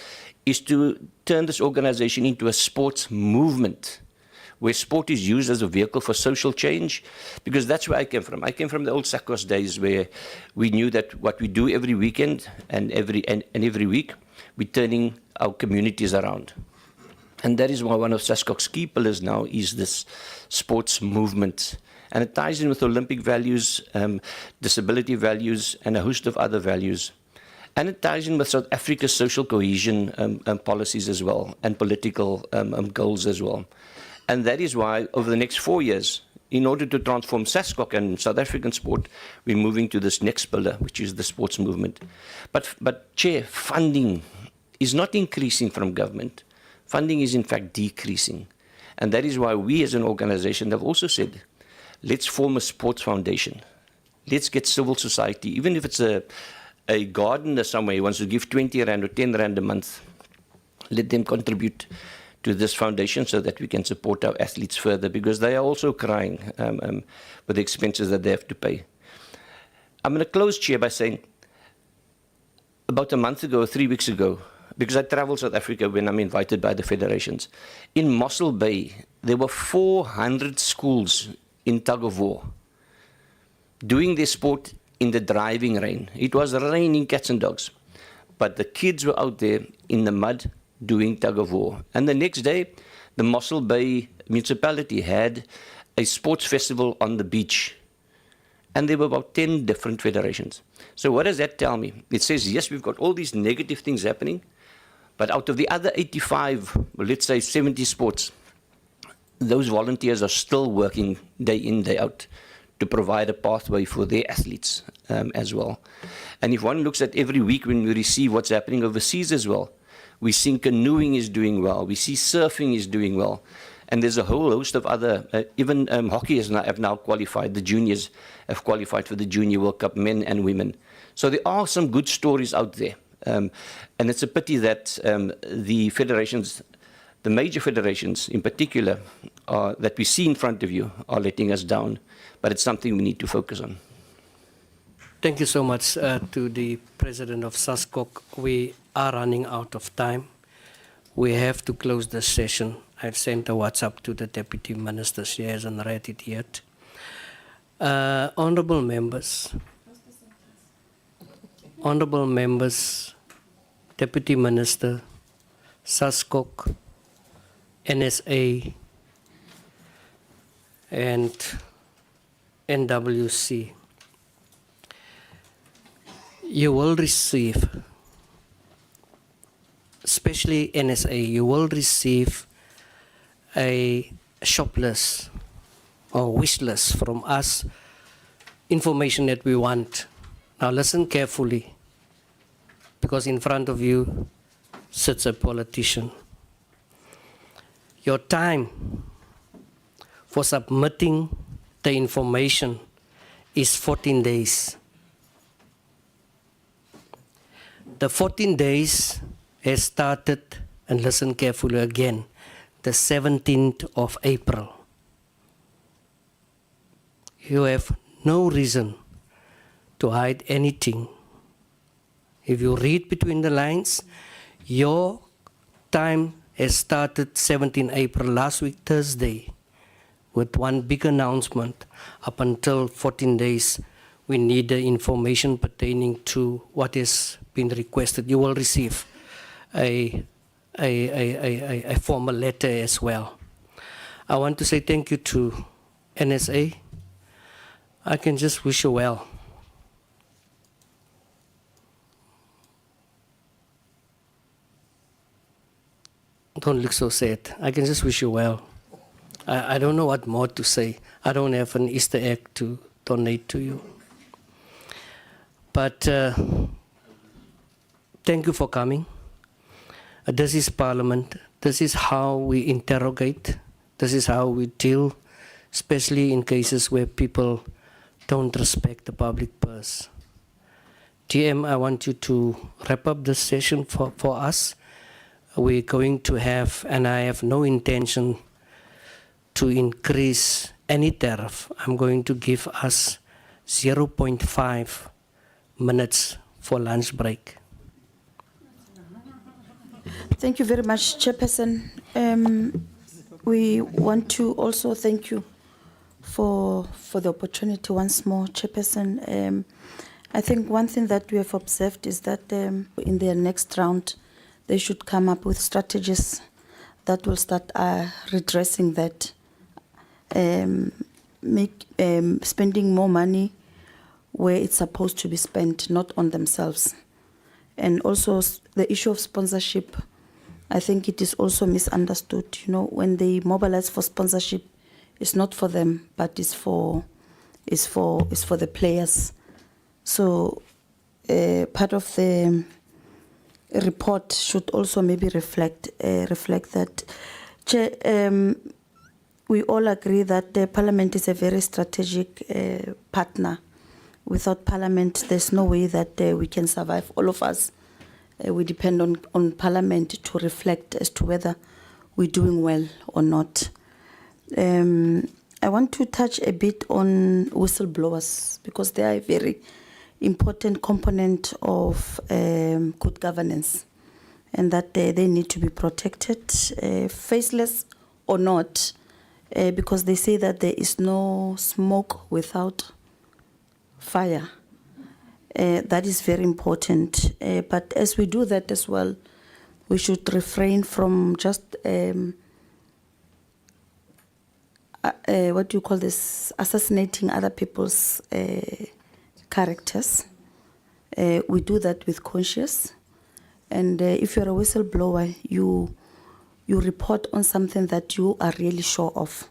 is to turn this organization into a sports movement, where sport is used as a vehicle for social change, because that's where I came from. I came from the old SACOS days, where we knew that what we do every weekend and every week, we're turning our communities around. And that is why one of SASCOC's key pillars now is this sports movement. And it ties in with Olympic values, disability values, and a host of other values. And it ties in with South Africa's social cohesion policies as well, and political goals as well. And that is why, over the next 4 years, in order to transform SASCOC and South African sport, we're moving to this next pillar, which is the sports movement. But Chair, funding is not increasing from government. Funding is, in fact, decreasing. And that is why we, as an organization, have also said, let's form a sports foundation. Let's get civil society, even if it's a gardener somewhere who wants to give 20 Rand or 10 Rand a month, let them contribute to this foundation so that we can support our athletes further, because they are also crying with the expenses that they have to pay. I'm going to close, Chair, by saying about a month ago, 3 weeks ago, because I travel South Africa when I'm invited by the federations, in Mossel Bay, there were 400 schools in tug of war doing their sport in the driving rain. It was raining cats and dogs, but the kids were out there in the mud doing tug of war. And the next day, the Mossel Bay municipality had a sports festival on the beach. And there were about 10 different federations. So what does that tell me? It says, yes, we've got all these negative things happening, but out of the other 85, well, let's say 70 sports, those volunteers are still working day in, day out to provide a pathway for their athletes as well. And if one looks at every week when we receive what's happening overseas as well, we see canoeing is doing well, we see surfing is doing well, and there's a whole host of other, even hockey have now qualified, the juniors have qualified for the Junior World Cup, men and women. So there are some good stories out there. And it's a pity that the federations, the major federations in particular, that we see in front of you are letting us down. But it's something we need to focus on. Thank you so much to the President of SASCOC. We are running out of time. We have to close the session. I've sent a WhatsApp to the Deputy Minister. She hasn't read it yet. Honourable members, Deputy Minister, SASCOC, NSA, and NWC, you will receive, especially NSA, you will receive a shop list or wish list from us, information that we want. Now listen carefully, because in front of you sits a politician. Your time for submitting the information is 14 days. The 14 days has started, and listen carefully again, the 17th of April. You have no reason to hide anything. If you read between the lines, your time has started 17 April, last week, Thursday, with one big announcement. Up until 14 days, we need the information pertaining to what has been requested. You will receive a formal letter as well. I want to say thank you to NSA. I can just wish you well. Don't look so sad. I can just wish you well. I don't know what more to say. I don't have an Easter egg to donate to you. But thank you for coming. This is Parliament. This is how we interrogate. This is how we deal, especially in cases where people don't respect the public purse. TM, I want you to wrap up this session for us. We're going to have, and I have no intention to increase any tariff. I'm going to give us 0.5 minutes for lunch break. Thank you very much, Chairperson. We want to also thank you for the opportunity once more, Chairperson. I think one thing that we have observed is that in their next round, they should come up with strategies that will start redressing that, spending more money where it's supposed to be spent, not on themselves. And also the issue of sponsorship, I think it is also misunderstood. You know, when they mobilize for sponsorship, it's not for them, but it's for the players. So part of the report should also maybe reflect that. We all agree that the Parliament is a very strategic partner. Without Parliament, there's no way that we can survive. All of us, we depend on Parliament to reflect as to whether we're doing well or not. I want to touch a bit on whistleblowers because they are a very important component of good governance, and that they need to be protected, faceless or not, because they say that there is no smoke without fire. That is very important. But as we do that as well, we should refrain from just what do you call this? Assassinating other people's characters. We do that with conscience. And if you're a whistleblower, you report on something that you are really sure of.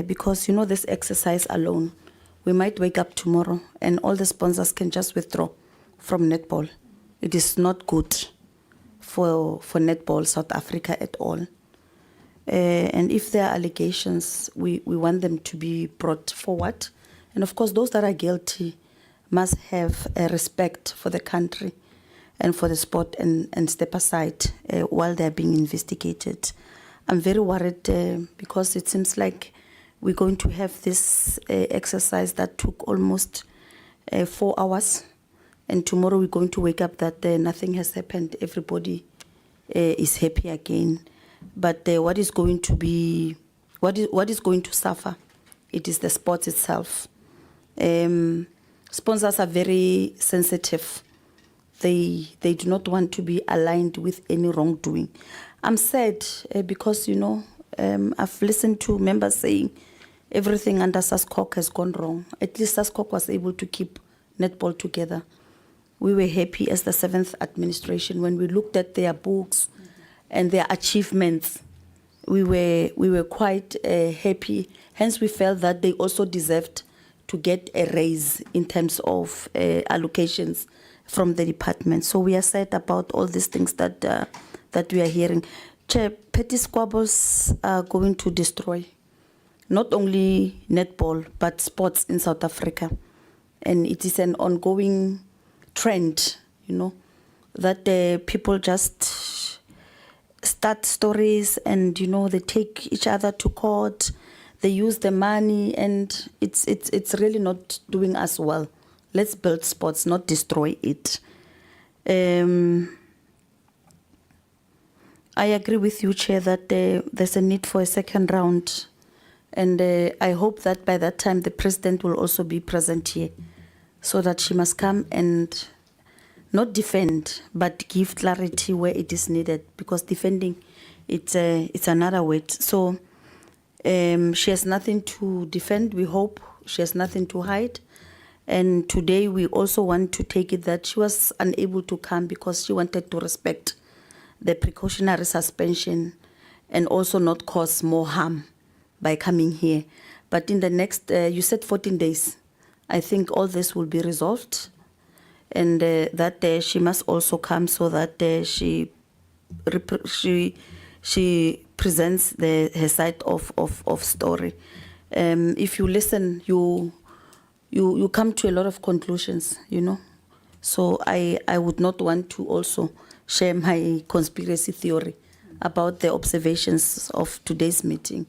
Because you know this exercise alone, we might wake up tomorrow and all the sponsors can just withdraw from netball. It is not good for Netball South Africa at all. And if there are allegations, we want them to be brought forward. And of course, those that are guilty must have a respect for the country and for the sport and step aside while they're being investigated. I'm very worried because it seems like we're going to have this exercise that took almost 4 hours. And tomorrow we're going to wake up that nothing has happened. Everybody is happy again. But what is going to be, what is going to suffer? It is the sport itself. Sponsors are very sensitive. They do not want to be aligned with any wrongdoing. I'm sad because, you know, I've listened to members saying everything under SASCOC has gone wrong. At least SASCOC was able to keep netball together. We were happy as the 7th administration when we looked at their books and their achievements. We were quite happy. Hence, we felt that they also deserved to get a raise in terms of allocations from the department. So we are sad about all these things that we are hearing. Chair, petty squabbles are going to destroy not only netball, but sports in South Africa. And it is an ongoing trend, you know, that people just start stories and, you know, they take each other to court, they use the money, and it's really not doing us well. Let's build sports, not destroy it. I agree with you, Chair, that there's a need for a second round. And I hope that by that time the President will also be present here, so that she must come and not defend, but give clarity where it is needed, because defending, it's another word. So she has nothing to defend, we hope. She has nothing to hide. And today we also want to take it that she was unable to come because she wanted to respect the precautionary suspension and also not cause more harm by coming here. But in the next, you said 14 days, I think all this will be resolved, and that she must also come so that she presents her side of story. If you listen, you come to a lot of conclusions, you know. So I would not want to also share my conspiracy theory about the observations of today's meeting.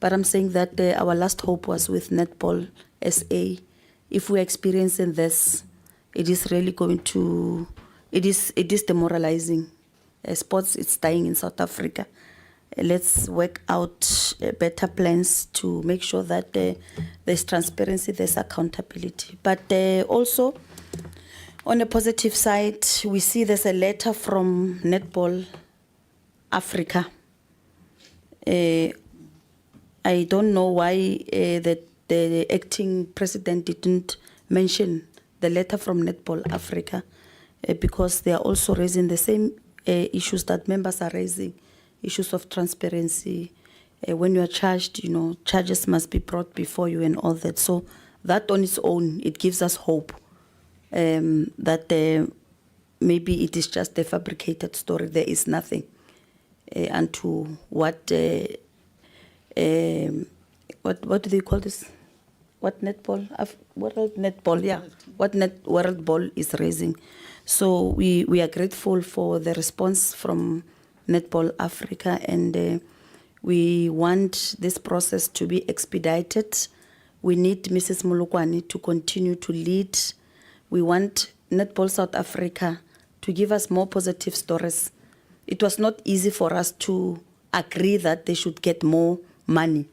But I'm saying that our last hope was with Netball SA. If we're experiencing this, it is really going to, it is demoralizing. Sports, it's dying in South Africa. Let's work out better plans to make sure that there's transparency, there's accountability. But also, on a positive side, we see there's a letter from Netball Africa. I don't know why the acting president didn't mention the letter from Netball Africa, because they are also raising the same issues that members are raising, issues of transparency. When you are charged, you know, charges must be brought before you and all that. So that on its own, it gives us hope that maybe it is just a fabricated story. There is nothing unto what do they call this? What netball? World netball, yeah. What World Ball is raising. So we are grateful for the response from Netball Africa, and we want this process to be expedited. We need Mrs. Mulukwani to continue to lead. We want Netball South Africa to give us more positive stories. It was not easy for us to agree that they should get more money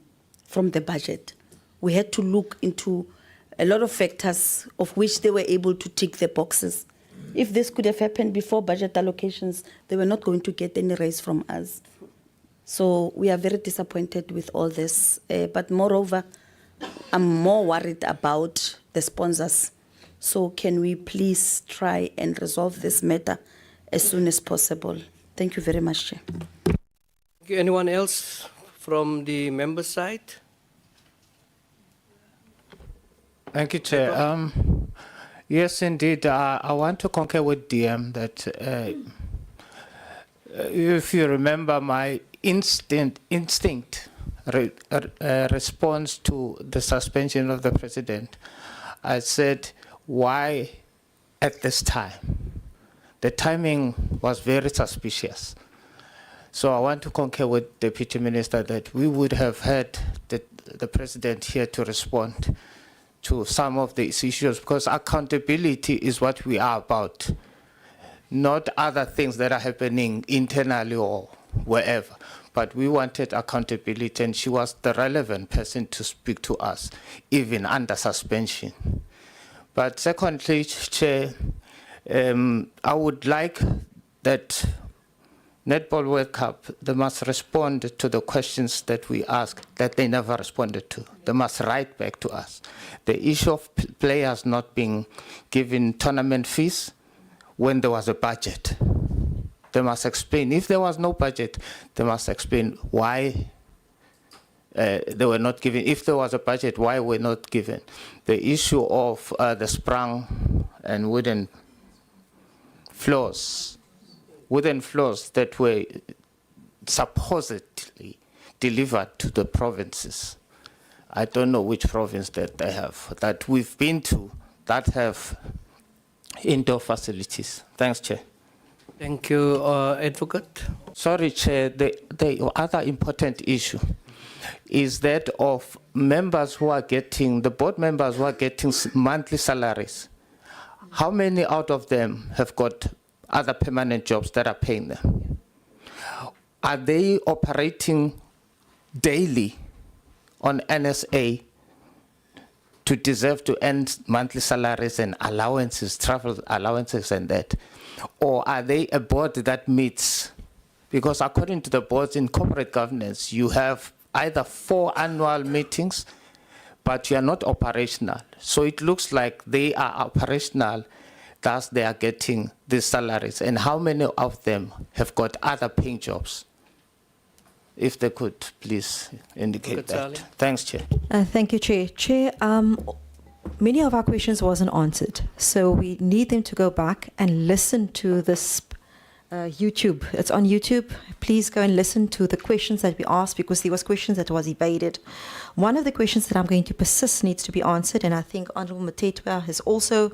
from the budget. We had to look into a lot of factors of which they were able to tick the boxes. If this could have happened before budget allocations, they were not going to get any raise from us. So we are very disappointed with all this. But moreover, I'm more worried about the sponsors. So can we please try and resolve this matter as soon as possible? Thank you very much, Chair. Thank you. Anyone else from the member side? Thank you, Chair. Yes, indeed. I want to concur with DM that if you remember my instinct response to the suspension of the president, I said, why at this time? The timing was very suspicious. So I want to concur with Deputy Minister that we would have had the president here to respond to some of these issues, because accountability is what we are about, not other things that are happening internally or wherever. But we wanted accountability, and she was the relevant person to speak to us, even under suspension. But secondly, Chair, I would like that Netball World Cup, they must respond to the questions that we ask that they never responded to. They must write back to us. The issue of players not being given tournament fees when there was a budget. They must explain. If there was no budget, they must explain why they were not given. If there was a budget, why were not given. The issue of the sprung and wooden floors that were supposedly delivered to the provinces. I don't know which province that they have, that we've been to, that have indoor facilities. Thanks, Chair. Thank you, Advocate. Sorry, Chair, the other important issue is that of members who are getting, the board members who are getting monthly salaries. How many out of them have got other permanent jobs that are paying them? Are they operating daily on NSA to deserve to earn monthly salaries and allowances, travel allowances and that? Or are they a board that meets? Because according to the boards in corporate governance, you have either 4 annual meetings, but you are not operational. So it looks like they are operational, thus they are getting these salaries. And how many of them have got other paying jobs? If they could, please indicate that. Thanks, Chair. Thank you, Chair. Chair, many of our questions wasn't answered, so we need them to go back and listen to this YouTube. It's on YouTube. Please go and listen to the questions that we asked, because there was questions that was evaded. One of the questions that I'm going to persist needs to be answered, and I think Honourable Matetwa has also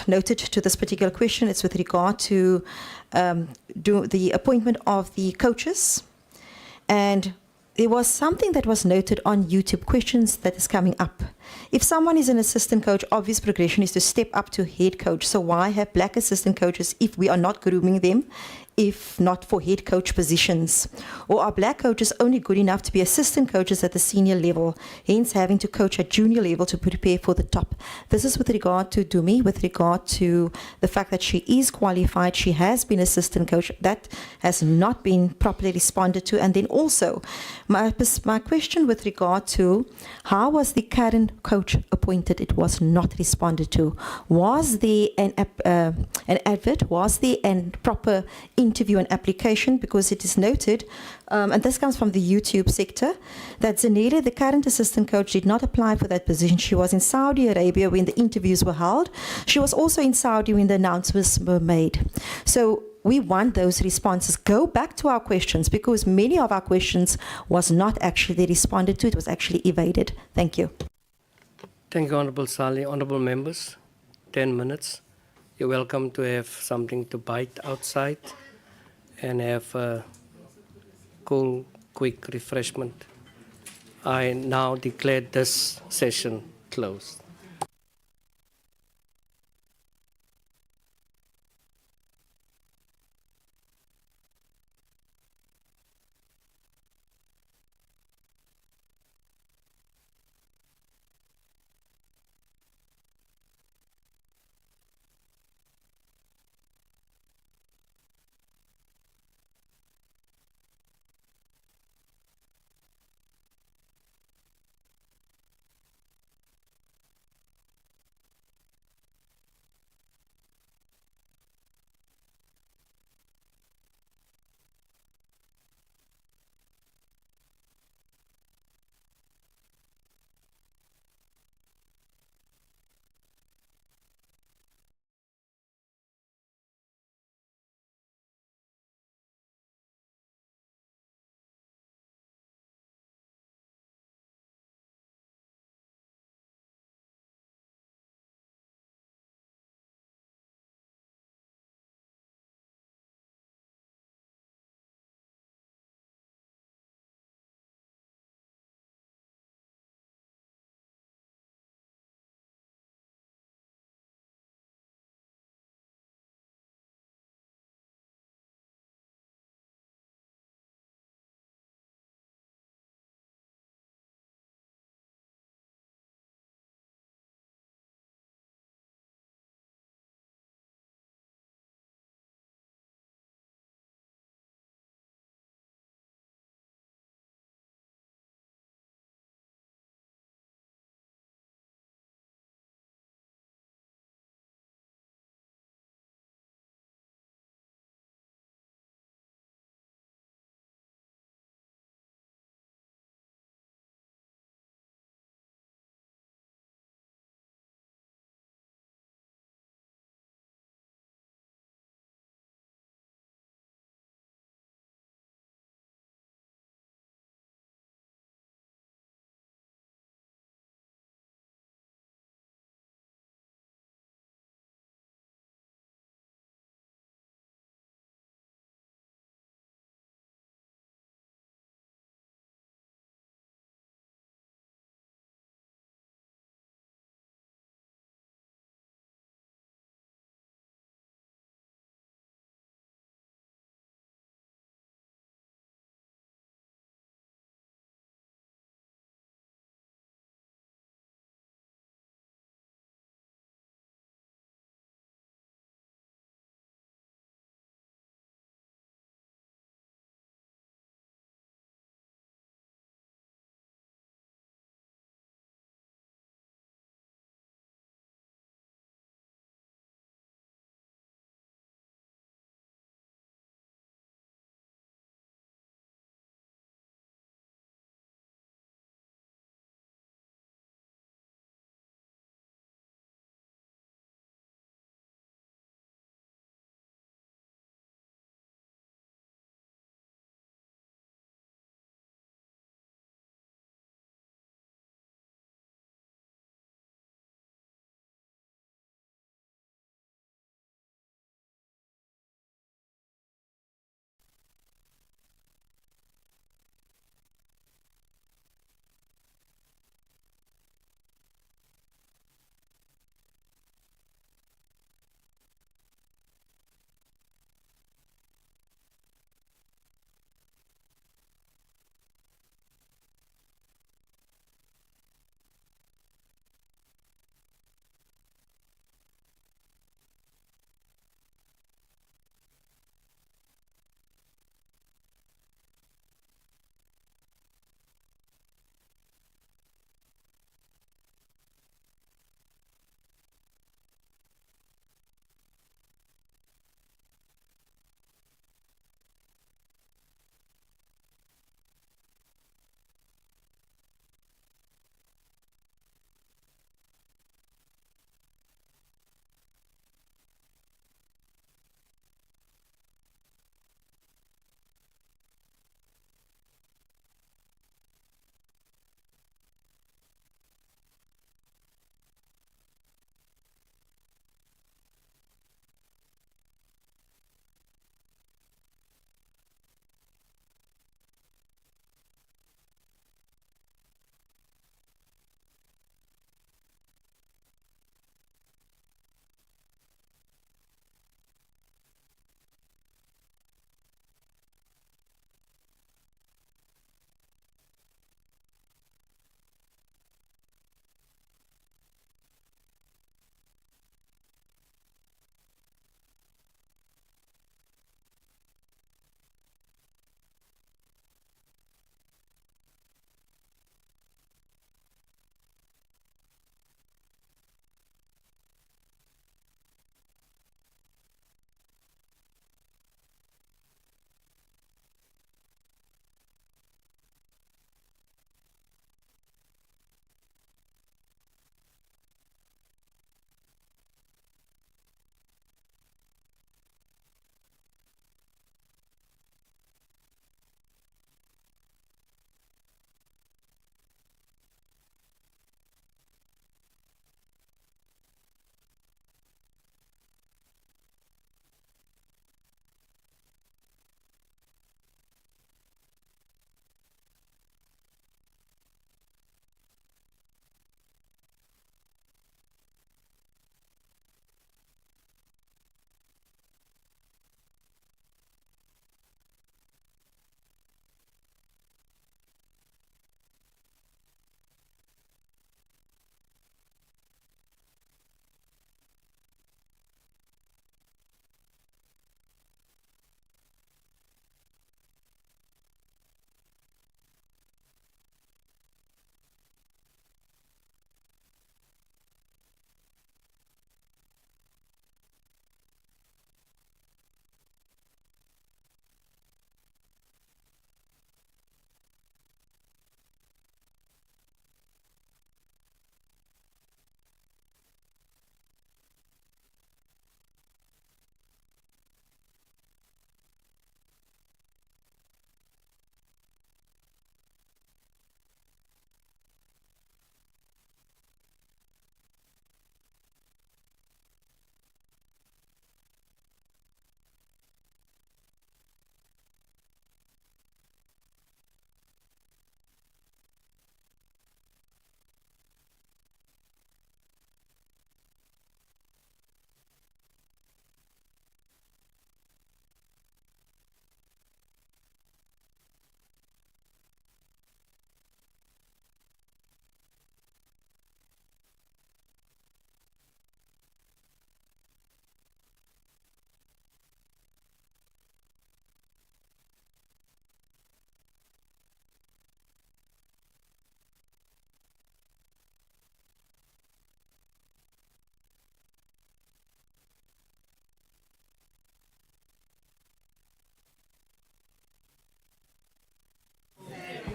noted to this particular question. It's with regard to the appointment of the coaches. And there was something that was noted on YouTube, questions that is coming up. If someone is an assistant coach, obvious progression is to step up to head coach. So why have black assistant coaches if we are not grooming them, if not for head coach positions? Or are black coaches only good enough to be assistant coaches at the senior level, hence having to coach at junior level to prepare for the top? This is with regard to Dumi, with regard to the fact that she is qualified, she has been assistant coach. That has not been properly responded to. And then also, my question with regard to how was the current coach appointed? It was not responded to. Was there an advert? Was there a proper interview and application? Because it is noted, and this comes from the YouTube sector, that Zanele, the current assistant coach, did not apply for that position. She was in Saudi Arabia when the interviews were held. She was also in Saudi when the announcements were made. So we want those responses. Go back to our questions, because many of our questions was not actually responded to. It was actually evaded. Thank you. Thank you, Honourable Sali. Honourable members, 10 minutes. You're welcome to have something to bite outside and have a cool, quick refreshment. I now declare this session closed.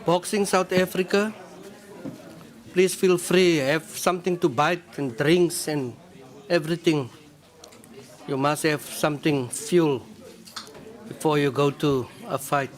Boxing South Africa, please feel free, have something to bite and drinks and everything. You must have something fuel before you go to a fight.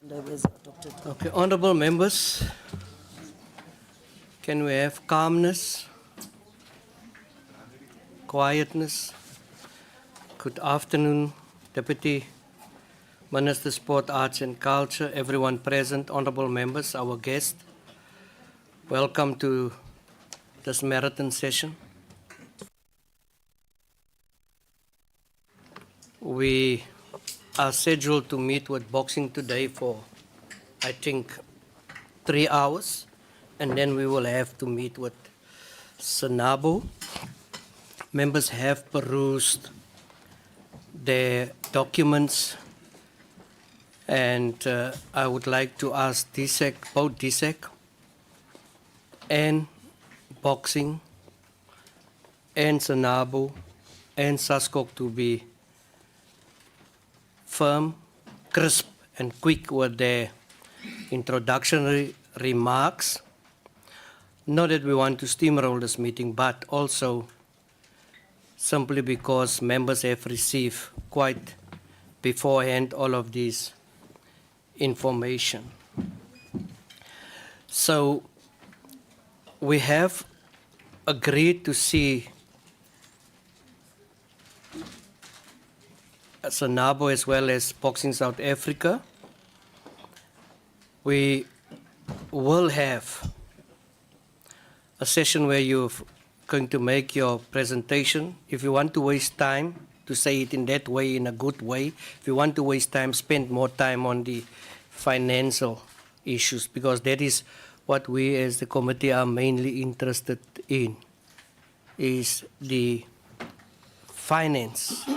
Okay, honorable members, can we have calmness, quietness? Good afternoon, Deputy Minister, Sport, Arts and Culture, everyone present, honorable members, our guest. Welcome to this marathon session. We are scheduled to meet with boxing today for, I think, 3 hours, and then we will have to meet with SANABO. Members have perused their documents, and I would like to ask DSEC, both DSEC and boxing and SANABO and SASCOC to be firm, crisp, and quick with their introductory remarks. Not that we want to steamroll this meeting, but also simply because members have received quite beforehand all of this information. So we have agreed to see SANABO as well as Boxing South Africa. We will have a session where you're going to make your presentation. If you want to waste time, to say it in that way, in a good way, if you want to waste time, spend more time on the financial issues, because that is what we as the committee are mainly interested in, is the finance.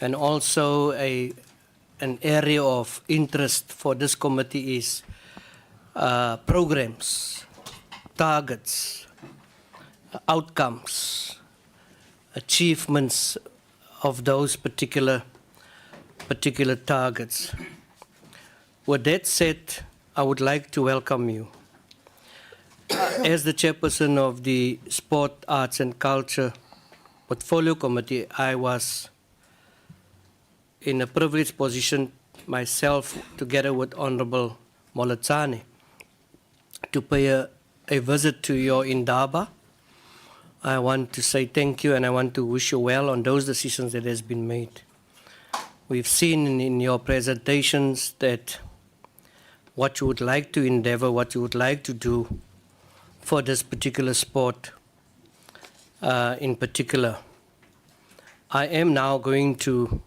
And also an area of interest for this committee is programs, targets, outcomes, achievements of those particular targets. With that said, I would like to welcome you. As the chairperson of the Sport, Arts and Culture Portfolio Committee, I was in a privileged position myself, together with Honorable Moletsane, to pay a visit to your Indaba. I want to say thank you, and I want to wish you well on those decisions that has been made. We've seen in your presentations that what you would like to endeavor, what you would like to do for this particular sport in particular. I am now going to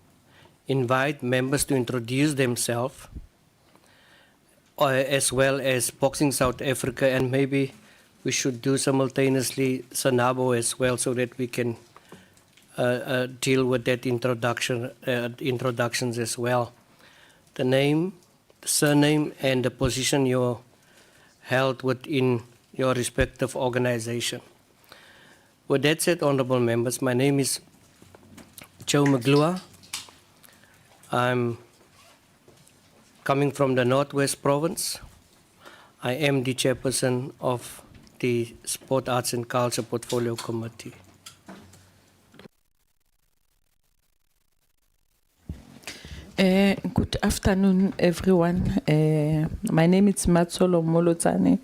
invite members to introduce themselves, as well as Boxing South Africa, and maybe we should do simultaneously SANABO as well, so that we can deal with that introductions as well. The name, the surname, and the position you held within your respective organization. With that said, honorable members, my name is Joe Maglua. I'm coming from the Northwest Province. I am the chairperson of the Sport, Arts and Culture Portfolio Committee. Good afternoon, everyone. My name is Matsolo Molotane.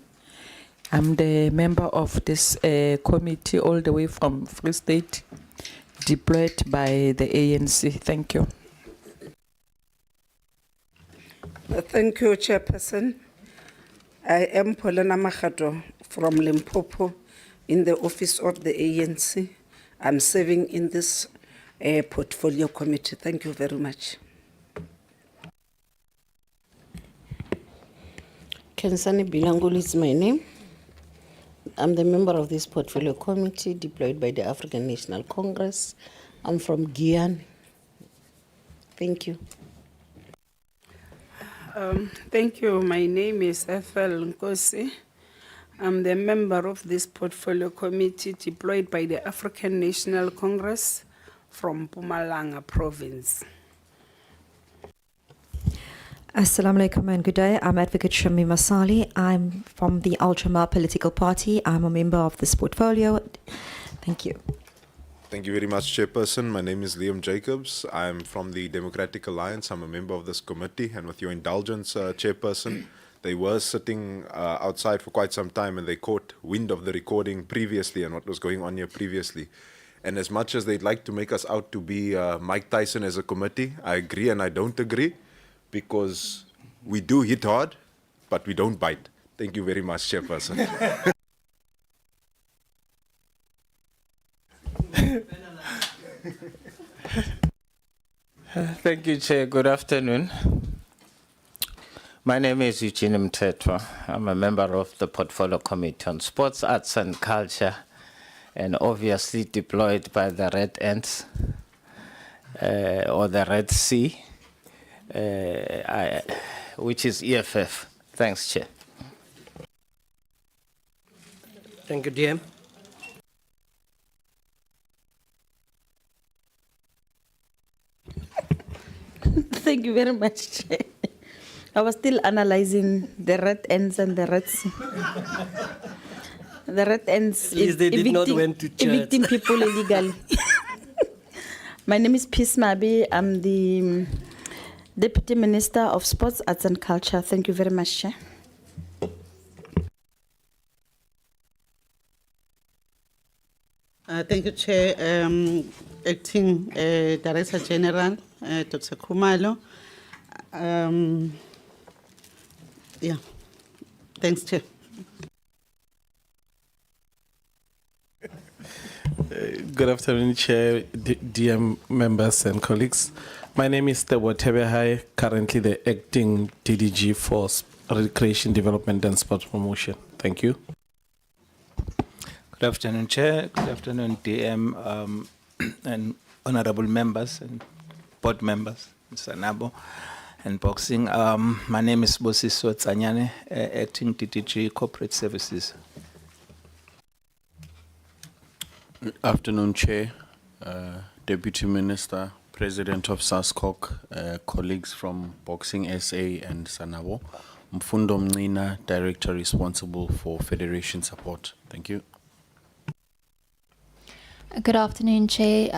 I'm the member of this committee all the way from Free State, deployed by the ANC. Thank you. Thank you, Chairperson. I am Polana Makhato from Limpopo in the office of the ANC. I'm serving in this portfolio committee. Thank you very much. Kensani Bilanguli is my name. I'm the member of this portfolio committee deployed by the African National Congress. I'm from Guyana. Thank you. Thank you. My name is Ethel Nkosi. I'm the member of this portfolio committee deployed by the African National Congress from Mpumalanga province. Assalamu alaikum and good day. I'm Advocate Shami Masali. I'm from the Ultramar political party. I'm a member of this portfolio. Thank you. Thank you very much, Chairperson. My name is Liam Jacobs. I'm from the Democratic Alliance. I'm a member of this committee. And with your indulgence, Chairperson, they were sitting outside for quite some time and they caught wind of the recording previously and what was going on here previously. And as much as they'd like to make us out to be Mike Tyson as a committee, I agree and I don't agree, because we do hit hard, but we don't bite. Thank you very much, Chairperson. Thank you, Chair. Good afternoon. My name is Eugene Mtetwa. I'm a member of the Portfolio Committee on Sports, Arts and Culture, and obviously deployed by the Red Ants or the Red Sea, which is EFF. Thanks, Chair. Thank you, DM. Thank you very much, Chair. I was still analyzing the red ends and the reds. The red ends At least they did not went to church. evicting people illegally. My name is Peace Mabi. I'm the Deputy Minister of Sports, Arts and Culture. Thank you very much, Chair. Thank you, Chair. Acting Director General, Dr. Khumalo. Yeah, thanks, Chair. Good afternoon, Chair, DM members and colleagues. My name is Tebo Tebehai, currently the acting DDG for Recreation Development and Sports Promotion. Thank you. Good afternoon, Chair. Good afternoon, DM and honorable members and board members, SANABO and boxing. My name is Bosiso Tsanyane, acting DDG Corporate Services. Good afternoon, Chair, Deputy Minister, President of SASCOC, colleagues from Boxing SA and SANABO. Mfundo Mnina, Director responsible for Federation support. Thank you. Good afternoon, Chair,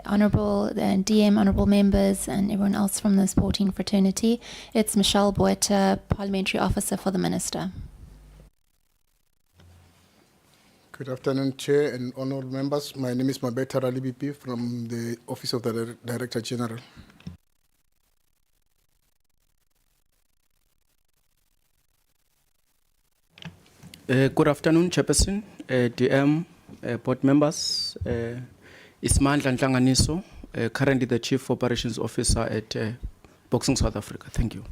Honourable DM, Honourable members, and everyone else from the sporting fraternity. It's Michelle Boeta, Parliamentary Officer for the Minister. Good afternoon, Chair and honourable members. My name is Mabeta Rali BP from the Office of the Director General. Good afternoon, Chairperson, DM, board members. Ismandla Ntlanganiso, currently the Chief Operations Officer at Boxing South Africa. Thank you.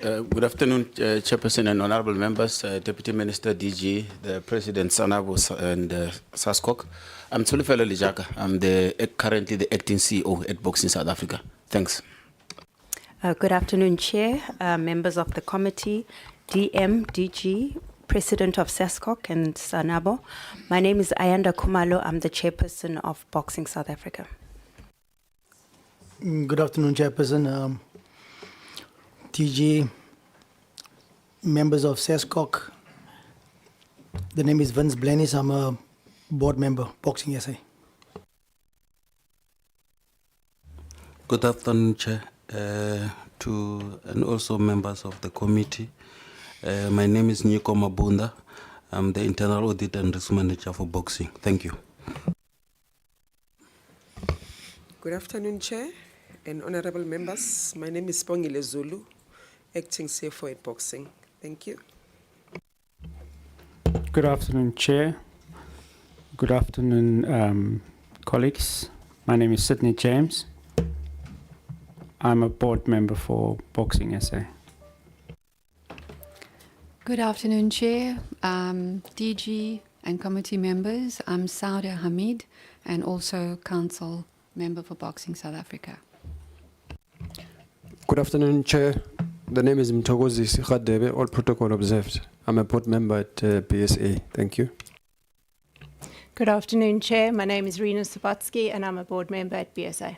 Good afternoon, Chairperson and honorable members, Deputy Minister DG, the President SANABO and SASCOC. I'm Tsulufelo Lijaka. I'm currently the acting CEO at Boxing South Africa. Thanks. Good afternoon, Chair, members of the committee, DM, DG, President of SASCOC and SANABO. My name is Ayanda Khumalo. I'm the Chairperson of Boxing South Africa. Good afternoon, Chairperson. TG, members of SASCOC. The name is Vince Blenis. I'm a board member, Boxing SA. Good afternoon, Chair, and also members of the committee. My name is Niko Mabunda. I'm the Internal Audit and Risk Manager for Boxing. Thank you. Good afternoon, Chair and honorable members. My name is Pongile Zulu, acting CFO at Boxing. Thank you. Good afternoon, Chair. Good afternoon, colleagues. My name is Sydney James. I'm a board member for Boxing SA. Good afternoon, Chair, DG and committee members. I'm Saudia Hamid and also council member for Boxing South Africa. Good afternoon, Chair. The name is Mtogozi Sikhadebe, all protocol observed. I'm a board member at BSA. Thank you. Good afternoon, Chair. My name is Rena Sabatsky and I'm a board member at BSA.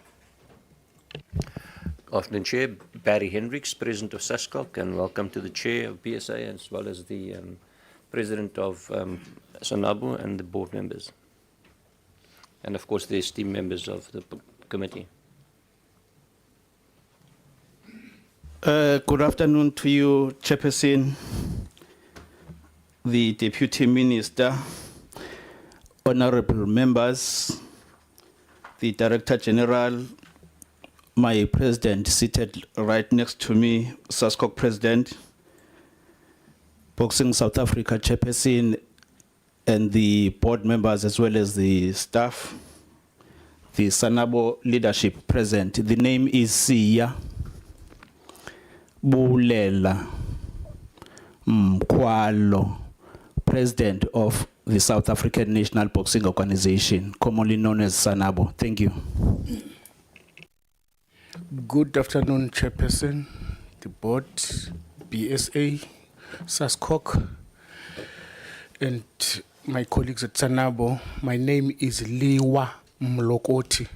Afternoon, Chair. Barry Hendricks, President of SASCOC, and welcome to the Chair of BSA as well as the President of SANABO and the board members. and of course the esteemed members of the committee. Good afternoon to you, Chairperson, the Deputy Minister, honorable members, the Director General, my President seated right next to me, SASCOC President, Boxing South Africa Chairperson, and the board members as well as the staff, the SANABO leadership present. The name is Siya Bulela Mkwalo, President of the South African National Boxing Organization, commonly known as SANABO. Thank you. Good afternoon, Chairperson, the board, BSA, SASCOC, and my colleagues at SANABO. My name is Liwa Mlokoti,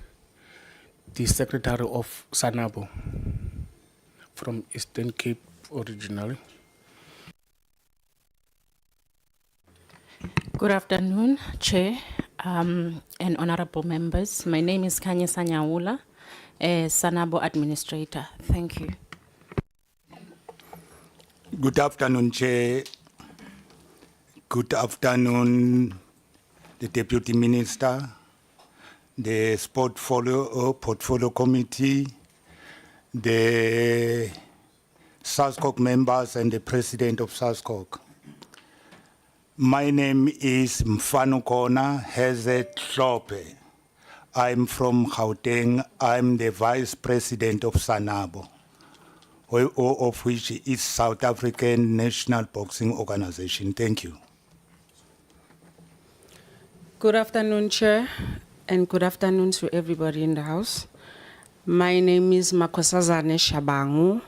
the Secretary of SANABO from Eastern Cape originally. Good afternoon, Chair and honorable members. My name is Kanyesa Nyaula, SANABO Administrator. Thank you. Good afternoon, Chair. Good afternoon, the Deputy Minister, the Portfolio Committee, the SASCOC members, and the President of SASCOC. My name is Mfano Kona Hezet Hlope. I'm from Gauteng. I'm the Vice President of SANABO, of which is South African National Boxing Organization. Thank you. Good afternoon, Chair, and good afternoon to everybody in the House. My name is Makosazane Shabangu.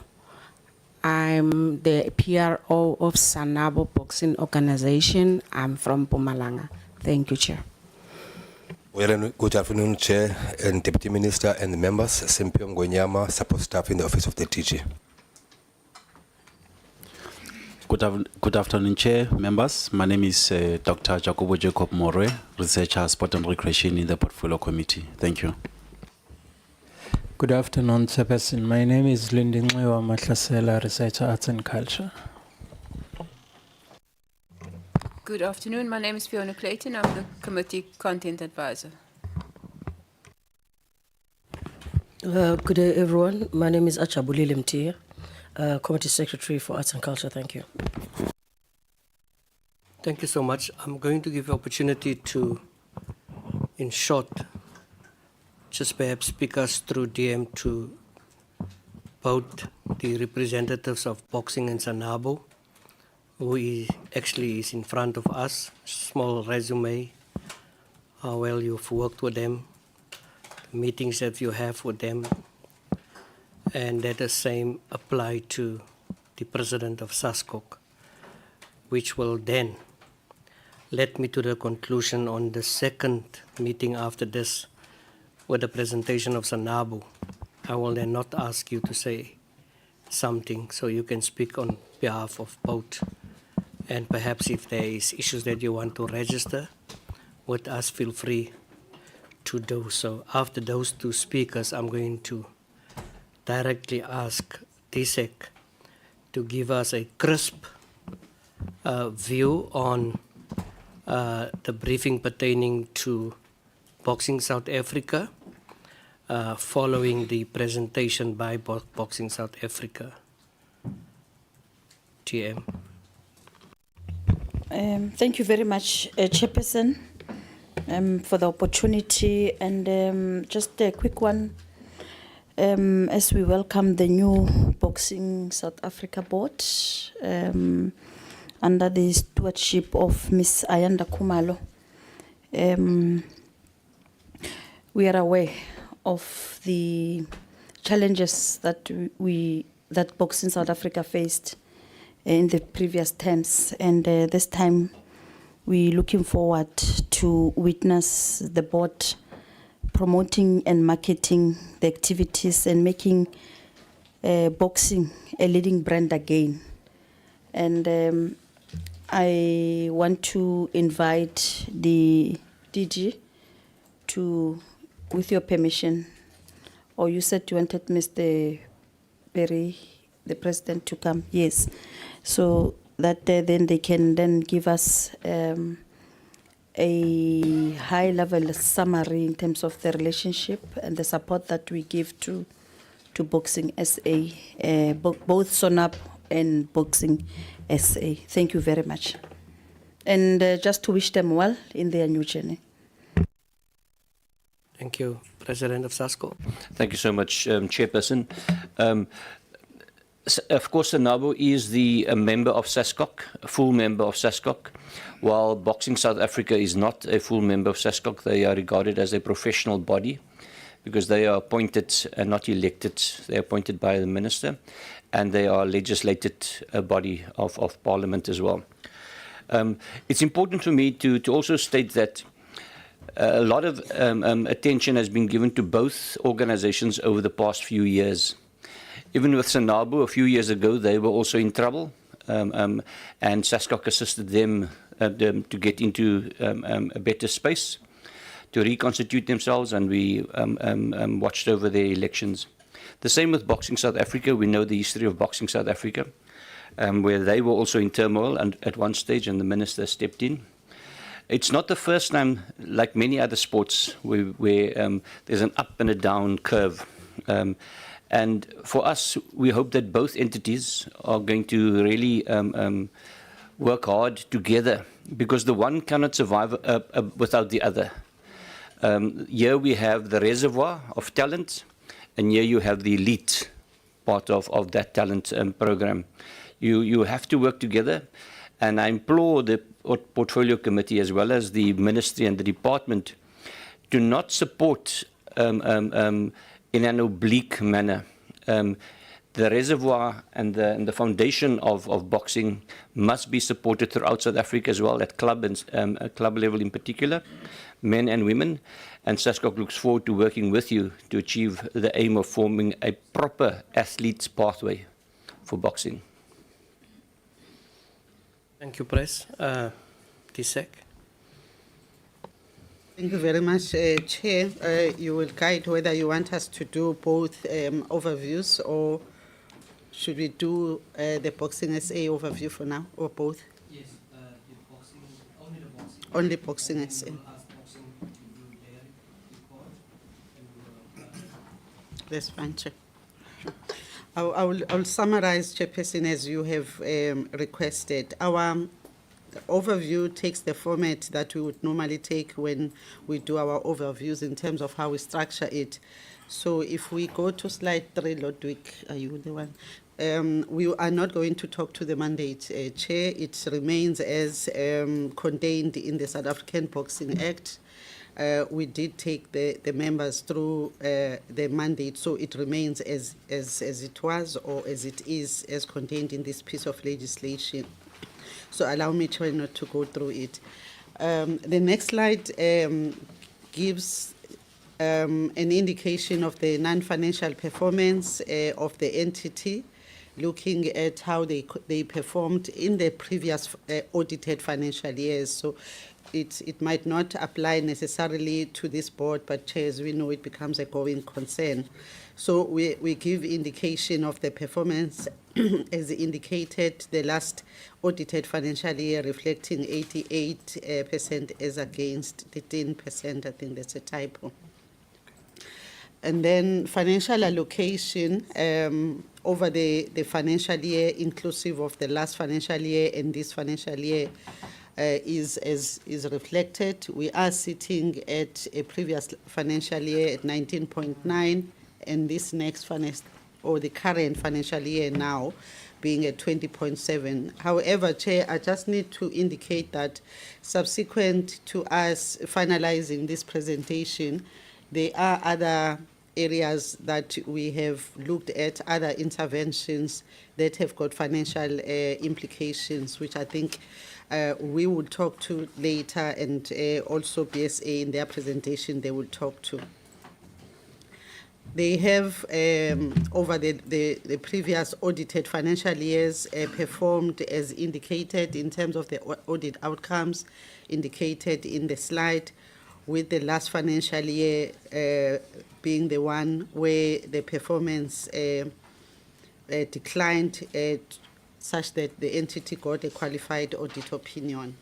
I'm the PRO of SANABO Boxing Organization. I'm from Mpumalanga. Thank you, Chair. Well, good afternoon, Chair and Deputy Minister and the members. Simpio Ngonyama, support staff in the Office of the TG. Good afternoon, Chair, members. My name is Dr. Jacobo Jacob More, Researcher, Sport and Recreation in the Portfolio Committee. Thank you. Good afternoon, Chairperson. My name is Lindingwewa Matlasela, Researcher, Arts and Culture. Good afternoon. My name is Fiona Clayton. I'm the Committee Content Advisor. Good day, everyone. My name is Achabulile Mtia, Committee Secretary for Arts and Culture. Thank you. Thank you so much. I'm going to give you opportunity to, in short, just perhaps speak us through DM to both the representatives of Boxing and SANABO, who actually is in front of us. Small resume, how well you've worked with them, the meetings that you have with them, and that the same apply to the President of SASCOC, which will then lead me to the conclusion on the second meeting after this, with the presentation of SANABO. I will then not ask you to say something, so you can speak on behalf of both. And perhaps if there is issues that you want to register with us, feel free to do so. After those two speakers, I'm going to directly ask DSEC to give us a crisp view on the briefing pertaining to Boxing South Africa, following the presentation by Boxing South Africa. TM. Thank you very much, Chairperson, for the opportunity. And just a quick one, as we welcome the new Boxing South Africa board under the stewardship of Ms. Ayanda Kumalo. We are aware of the challenges that that Boxing South Africa faced in the previous terms, and this time we're looking forward to witness the board promoting and marketing the activities and making boxing a leading brand again. And I want to invite the DG to, with your permission, or you said you wanted Mr. Berry, the president, to come. Yes. So that then they can then give us a high-level summary in terms of the relationship and the support that we give to Boxing SA, both SANABO and Boxing SA. Thank you very much. And just to wish them well in their new journey. Thank you, President of SASCOC. Thank you so much, Chairperson. Of course, SANABO is a member of SASCOC, a full member of SASCOC. While Boxing South Africa is not a full member of SASCOC, they are regarded as a professional body because they are appointed and not elected. They are appointed by the minister, and they are a legislated body of parliament as well. It's important for me to also state that a lot of attention has been given to both organizations over the past few years. Even with SANABO, a few years ago, they were also in trouble, and SASCOC assisted them to get into a better space, to reconstitute themselves, and we watched over their elections. The same with Boxing South Africa. We know the history of Boxing South Africa, where they were also in turmoil and at one stage, and the minister stepped in. It's not the first time, like many other sports, where there's an up and a down curve. And for us, we hope that both entities are going to really work hard together, because the one cannot survive without the other. Here we have the reservoir of talent, and here you have the elite part of that talent program. You have to work together, and I implore the Portfolio Committee as well as the Ministry and the Department to not support in an oblique manner. The reservoir and the foundation of boxing must be supported throughout South Africa as well, at club and club level in particular, men and women. And SASCOC looks forward to working with you to achieve the aim of forming a proper athlete's pathway for boxing. Thank you, Press. Tisek. Thank you very much, Chair. You will guide whether you want us to do both overviews, or should we do the Boxing SA overview for now, or both? Yes, the boxing, only the boxing. Only Boxing SA. That's fine, Chair. I will summarize, Chairperson, as you have requested. Our overview takes the format that we would normally take when we do our overviews in terms of how we structure it. So if we go to slide 3, Lodwick, are you the one? We are not going to talk to the mandate, Chair. It remains as contained in the South African Boxing Act. We did take the members through the mandate, so it remains as it was, or as it is, as contained in this piece of legislation. So allow me to not to go through it. The next slide gives an indication of the non-financial performance of the entity, looking at how they performed in the previous audited financial years. So it might not apply necessarily to this board, but as we know, it becomes a going concern. So we give indication of the performance as indicated, the last audited financial year reflecting 88% as against 13%. I think that's a typo. And then financial allocation over the financial year, inclusive of the last financial year and this financial year, is reflected. We are sitting at a previous financial year at 19.9, and this next or the current financial year now being at 20.7. However, Chair, I just need to indicate that subsequent to us finalizing this presentation, there are other areas that we have looked at, other interventions that have got financial implications, which I think we will talk to later, and also BSA in their presentation they will talk to. They have, over the previous audited financial years, performed as indicated in terms of the audit outcomes indicated in the slide. with the last financial year being the one where the performance declined such that the entity got a qualified audit opinion.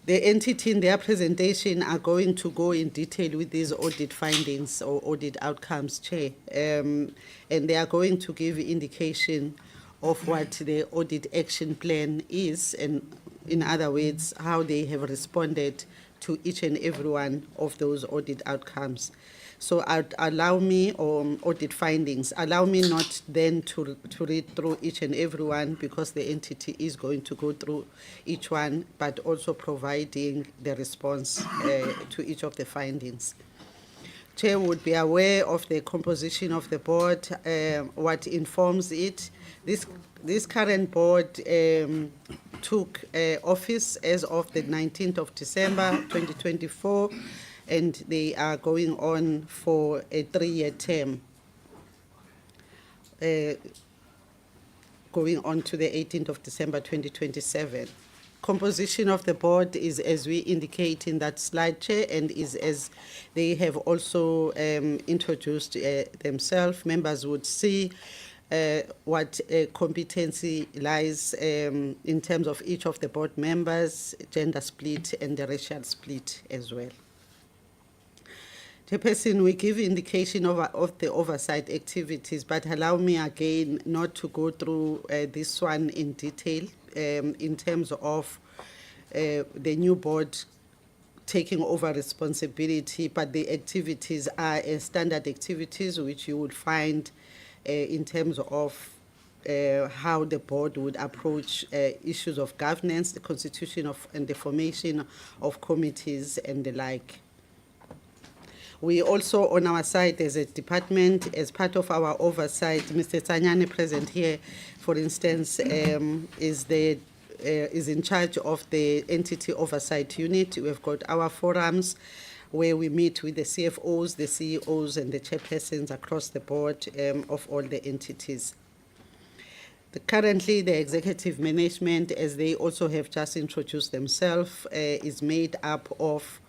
The entity in their presentation are going to go in detail with these audit findings or audit outcomes, Chair, and they are going to give indication of what the audit action plan is, and in other words, how they have responded to each and every one of those audit outcomes. So allow me, audit findings, allow me not then to read through each and every one, because the entity is going to go through each one, but also providing the response to each of the findings. Chair would be aware of the composition of the board, what informs it. This current board took office as of the 19th of December 2024, and they are going on for a 3-year term, going on to the 18th of December 2027. Composition of the board is as we indicate in that slide, Chair, and is as they have also introduced themselves. Members would see what competency lies in terms of each of the board members, gender split, and the racial split as well. Chairperson, we give indication of the oversight activities, but allow me again not to go through this one in detail in terms of the new board taking over responsibility, but the activities are standard activities which you would find in terms of how the board would approach issues of governance, the constitution of and the formation of committees and the like. We also, on our side as a department, as part of our oversight, Mr. Tsanyane present here, for instance, is in charge of the entity oversight unit. We've got our forums where we meet with the CFOs, the CEOs, and the chairpersons across the board of all the entities. Currently, the executive management, as they also have just introduced themselves, is made up of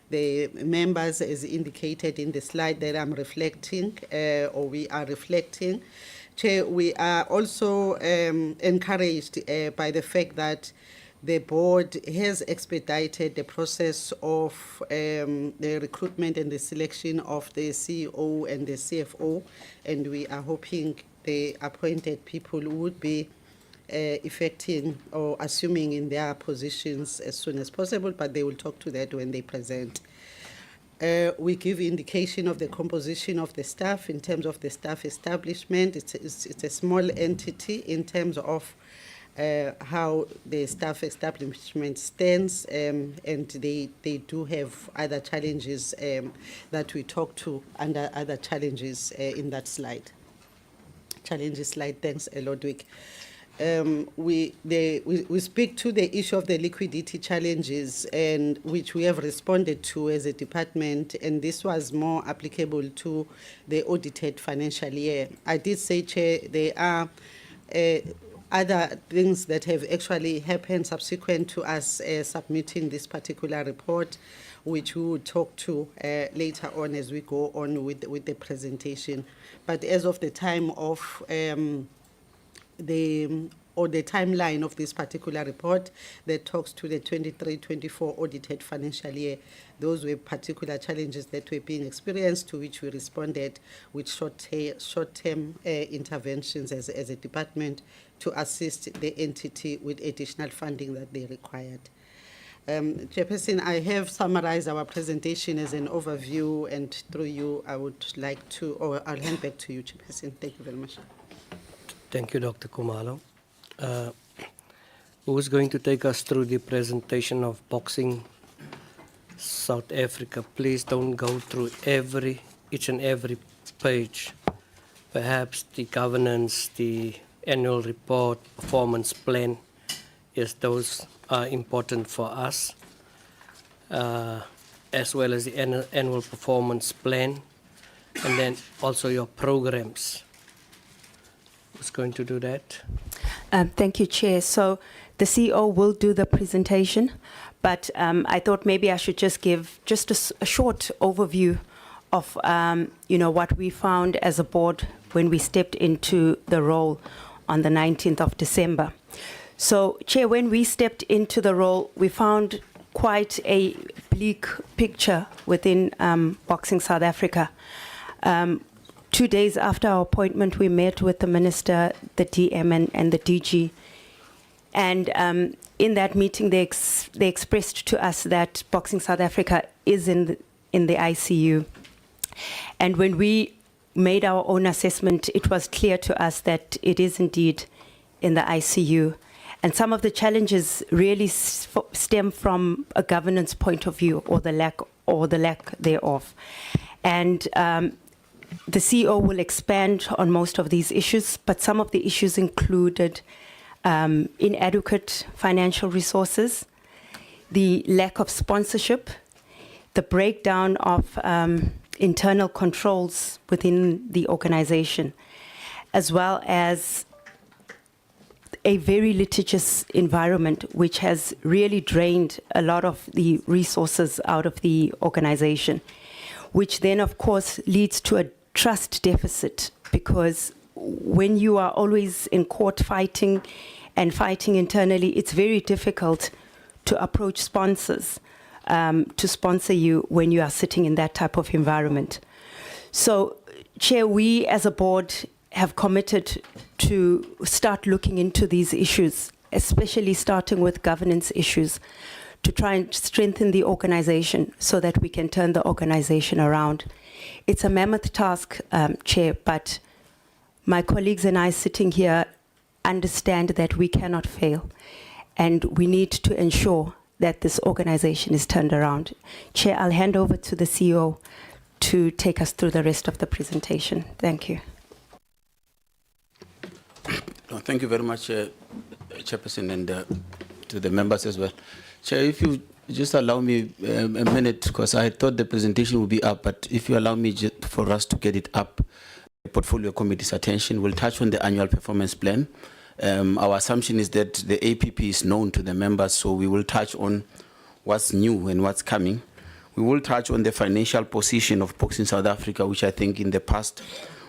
the members as indicated in the slide that I'm reflecting, or we are reflecting. Chair, we are also encouraged by the fact that the board has expedited the process of the recruitment and the selection of the CEO and the CFO, and we are hoping the appointed people would be effecting or assuming in their positions as soon as possible, but they will talk to that when they present. We give indication of the composition of the staff in terms of the staff establishment. It's a small entity in terms of how the staff establishment stands, and they do have other challenges that we talk to under other challenges in that slide. Challenges slide, thanks, Lodwick. We speak to the issue of the liquidity challenges, and which we have responded to as a department, and this was more applicable to the audited financial year. I did say, Chair, there are other things that have actually happened subsequent to us submitting this particular report, which we will talk to later on as we go on with the presentation. But as of the time of the timeline of this particular report that talks to the 23-24 audited financial year, those were particular challenges that were being experienced, to which we responded with short-term interventions as a department to assist the entity with additional funding that they required. Chairperson, I have summarized our presentation as an overview, and through you, I would like to, or I'll hand back to you, Chairperson. Thank you very much. Thank you, Dr. Kumalo. Who is going to take us through the presentation of Boxing South Africa? Please don't go through each and every page. Perhaps the governance, the annual report, performance plan, yes, those are important for us, as well as the annual performance plan, and then also your programs. Who's going to do that? Thank you, Chair. So the CEO will do the presentation, But I thought maybe I should just give just a short overview of what we found as a board when we stepped into the role on the 19th of December. So, Chair, when we stepped into the role, we found quite a bleak picture within Boxing South Africa. 2 days after our appointment, we met with the Minister, the DM, and the DG. And in that meeting, they expressed to us that Boxing South Africa is in the ICU. And when we made our own assessment, it was clear to us that it is indeed in the ICU. And some of the challenges really stem from a governance point of view, or the lack thereof. And the CEO will expand on most of these issues, but some of the issues included inadequate financial resources, the lack of sponsorship, the breakdown of internal controls within the organization, as well as a very litigious environment which has really drained a lot of the resources out of the organization, which then of course leads to a trust deficit, because when you are always in court fighting and fighting internally, it's very difficult to approach sponsors to sponsor you when you are sitting in that type of environment. So, Chair, we as a board have committed to start looking into these issues, especially starting with governance issues, to try and strengthen the organization so that we can turn the organization around. It's a mammoth task, Chair, but my colleagues and I sitting here understand that we cannot fail, and we need to ensure that this organization is turned around. Chair, I'll hand over to the CEO to take us through the rest of the presentation. Thank you. Thank you very much, Chairperson, and to the members as well. Chair, if you just allow me a minute, because I thought the presentation would be up, but if you allow me for us to get it up, the Portfolio Committee's attention, we'll touch on the annual performance plan. Our assumption is that the APP is known to the members, so we will touch on what's new and what's coming. We will touch on the financial position of Boxing South Africa, which I think in the past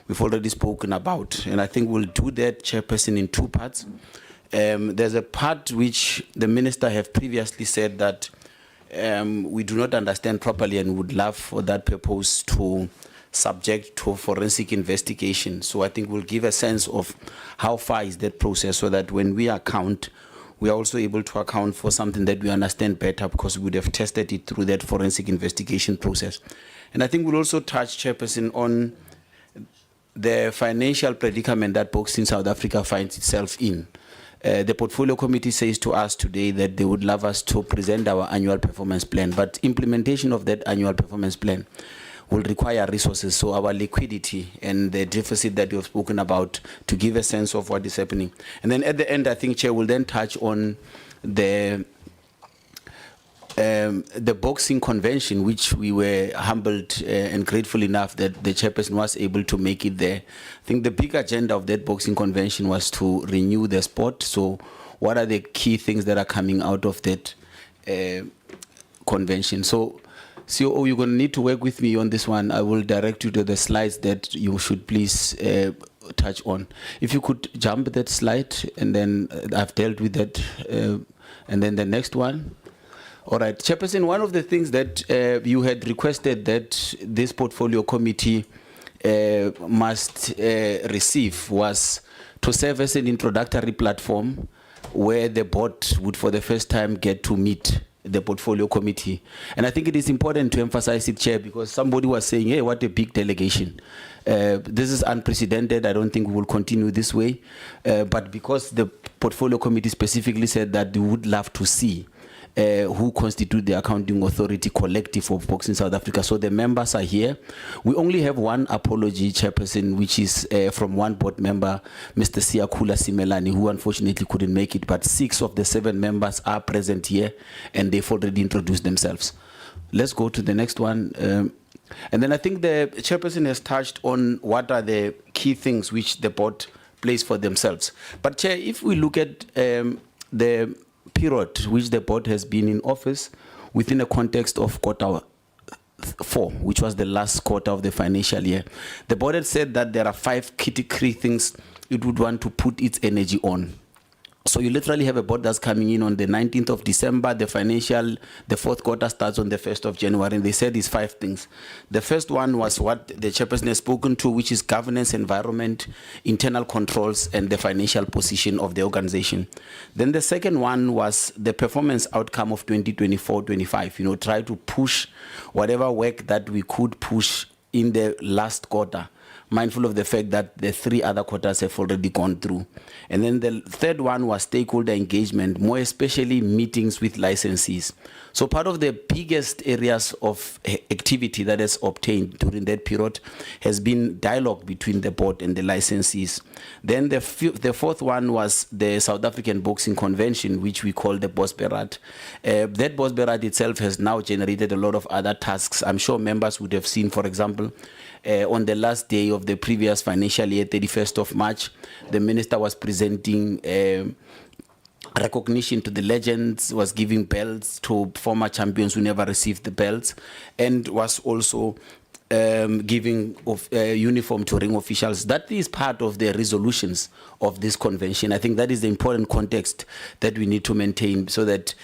we've already spoken about. And I think we'll do that, Chairperson, in two parts. There's a part which the Minister have previously said that we do not understand properly and would love for that purpose to subject to forensic investigation. So I think we'll give a sense of how far is that process, so that when we account, we are also able to account for something that we understand better, because we would have tested it through that forensic investigation process. And I think we'll also touch, Chairperson, on the financial predicament that Boxing South Africa finds itself in. The Portfolio Committee says to us today that they would love us to present our annual performance plan, but implementation of that annual performance plan will require resources, so our liquidity and the deficit that you've spoken about, to give a sense of what is happening. And then at the end, I think, Chair, will then touch on the boxing convention, which we were humbled and grateful enough that the chairperson was able to make it there. I think the big agenda of that boxing convention was to renew the sport. So what are the key things that are coming out of that convention? So COO, you're going to need to work with me on this one. I will direct you to the slides that you should please touch on. If you could jump that slide, and then I've dealt with that, and then the next one. All right, Chairperson, one of the things that you had requested that this portfolio committee must receive was to serve as an introductory platform where the board would for the first time get to meet the portfolio committee. And I think it is important to emphasize it, Chair, because somebody was saying, hey, what a big delegation. This is unprecedented. I don't think we will continue this way. But because the portfolio committee specifically said that they would love to see who constitute the accounting authority collective of Boxing South Africa. So the members are here. We only have one apology, Chairperson, which is from one board member, Mr. Siakula Simelani, who unfortunately couldn't make it, but 6 of the 7 members are present here, and they've already introduced themselves. Let's go to the next one. And then I think the Chairperson has touched on what are the key things which the board plays for themselves. But Chair, if we look at the period which the board has been in office within a context of quarter 4, which was the last quarter of the financial year. The board had said that there are 5 key things it would want to put its energy on. So you literally have a board that's coming in on the 19th of December. The 4th quarter starts on the 1st of January. And they said these 5 things. The first one was what the chairperson has spoken to, which is governance, environment, internal controls, and the financial position of the organization. Then the second one was the performance outcome of 2024-25. You know, try to push whatever work that we could push in the last quarter, mindful of the fact that the 3 other quarters have already gone through. And then the third one was stakeholder engagement, more especially meetings with licensees. So part of the biggest areas of activity that has obtained during that period has been dialogue between the board and the licensees. Then the fourth one was the South African Boxing Convention, which we call the Bosberat. That Bosberat itself has now generated a lot of other tasks. I'm sure members would have seen, for example, on the last day of the previous financial year, 31st of March, the minister was presenting recognition to the legends, was giving belts to former champions who never received the belts, and was also giving uniform to ring officials. That is part of the resolutions of this convention. I think that is the important context that we need to maintain so that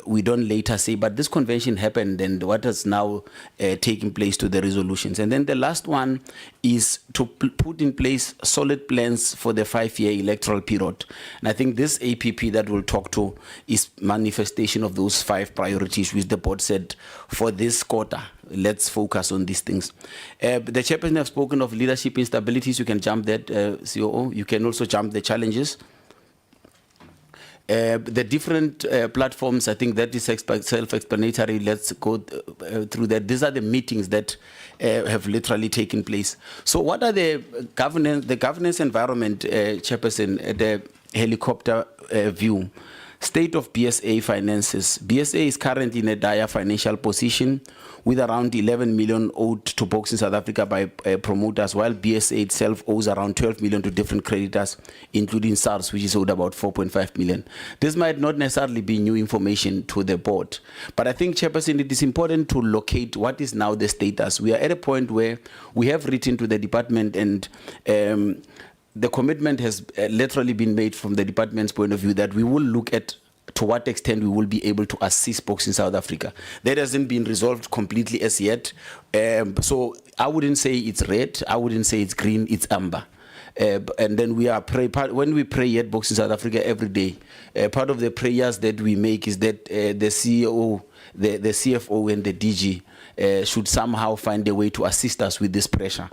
we don't later say, but this convention happened and what has now taken place to the resolutions. And then the last one is to put in place solid plans for the 5-year electoral period. And I think this APP that we'll talk to is manifestation of those 5 priorities which the board said for this quarter. Let's focus on these things. The chairperson have spoken of leadership instabilities. You can jump that, COO. You can also jump the challenges. The different platforms, I think that is self-explanatory. Let's go through that. These are the meetings that have literally taken place. So what are the governance environment, chairperson, the helicopter view? State of BSA finances. BSA is currently in a dire financial position with around 11 million owed to Boxing South Africa by promoters, while BSA itself owes around 12 million to different creditors, including SARS, which is owed about 4.5 million. This might not necessarily be new information to the board, but I think, Chairperson, it is important to locate what is now the status. We are at a point where we have written to the department and the commitment has literally been made from the department's point of view that we will look at to what extent we will be able to assist Boxing South Africa. That hasn't been resolved completely as yet. So I wouldn't say it's red, I wouldn't say it's green, it's amber. And then we are when we pray at Boxing South Africa every day, part of the prayers that we make is that the CEO, the CFO and the DG should somehow find a way to assist us with this pressure.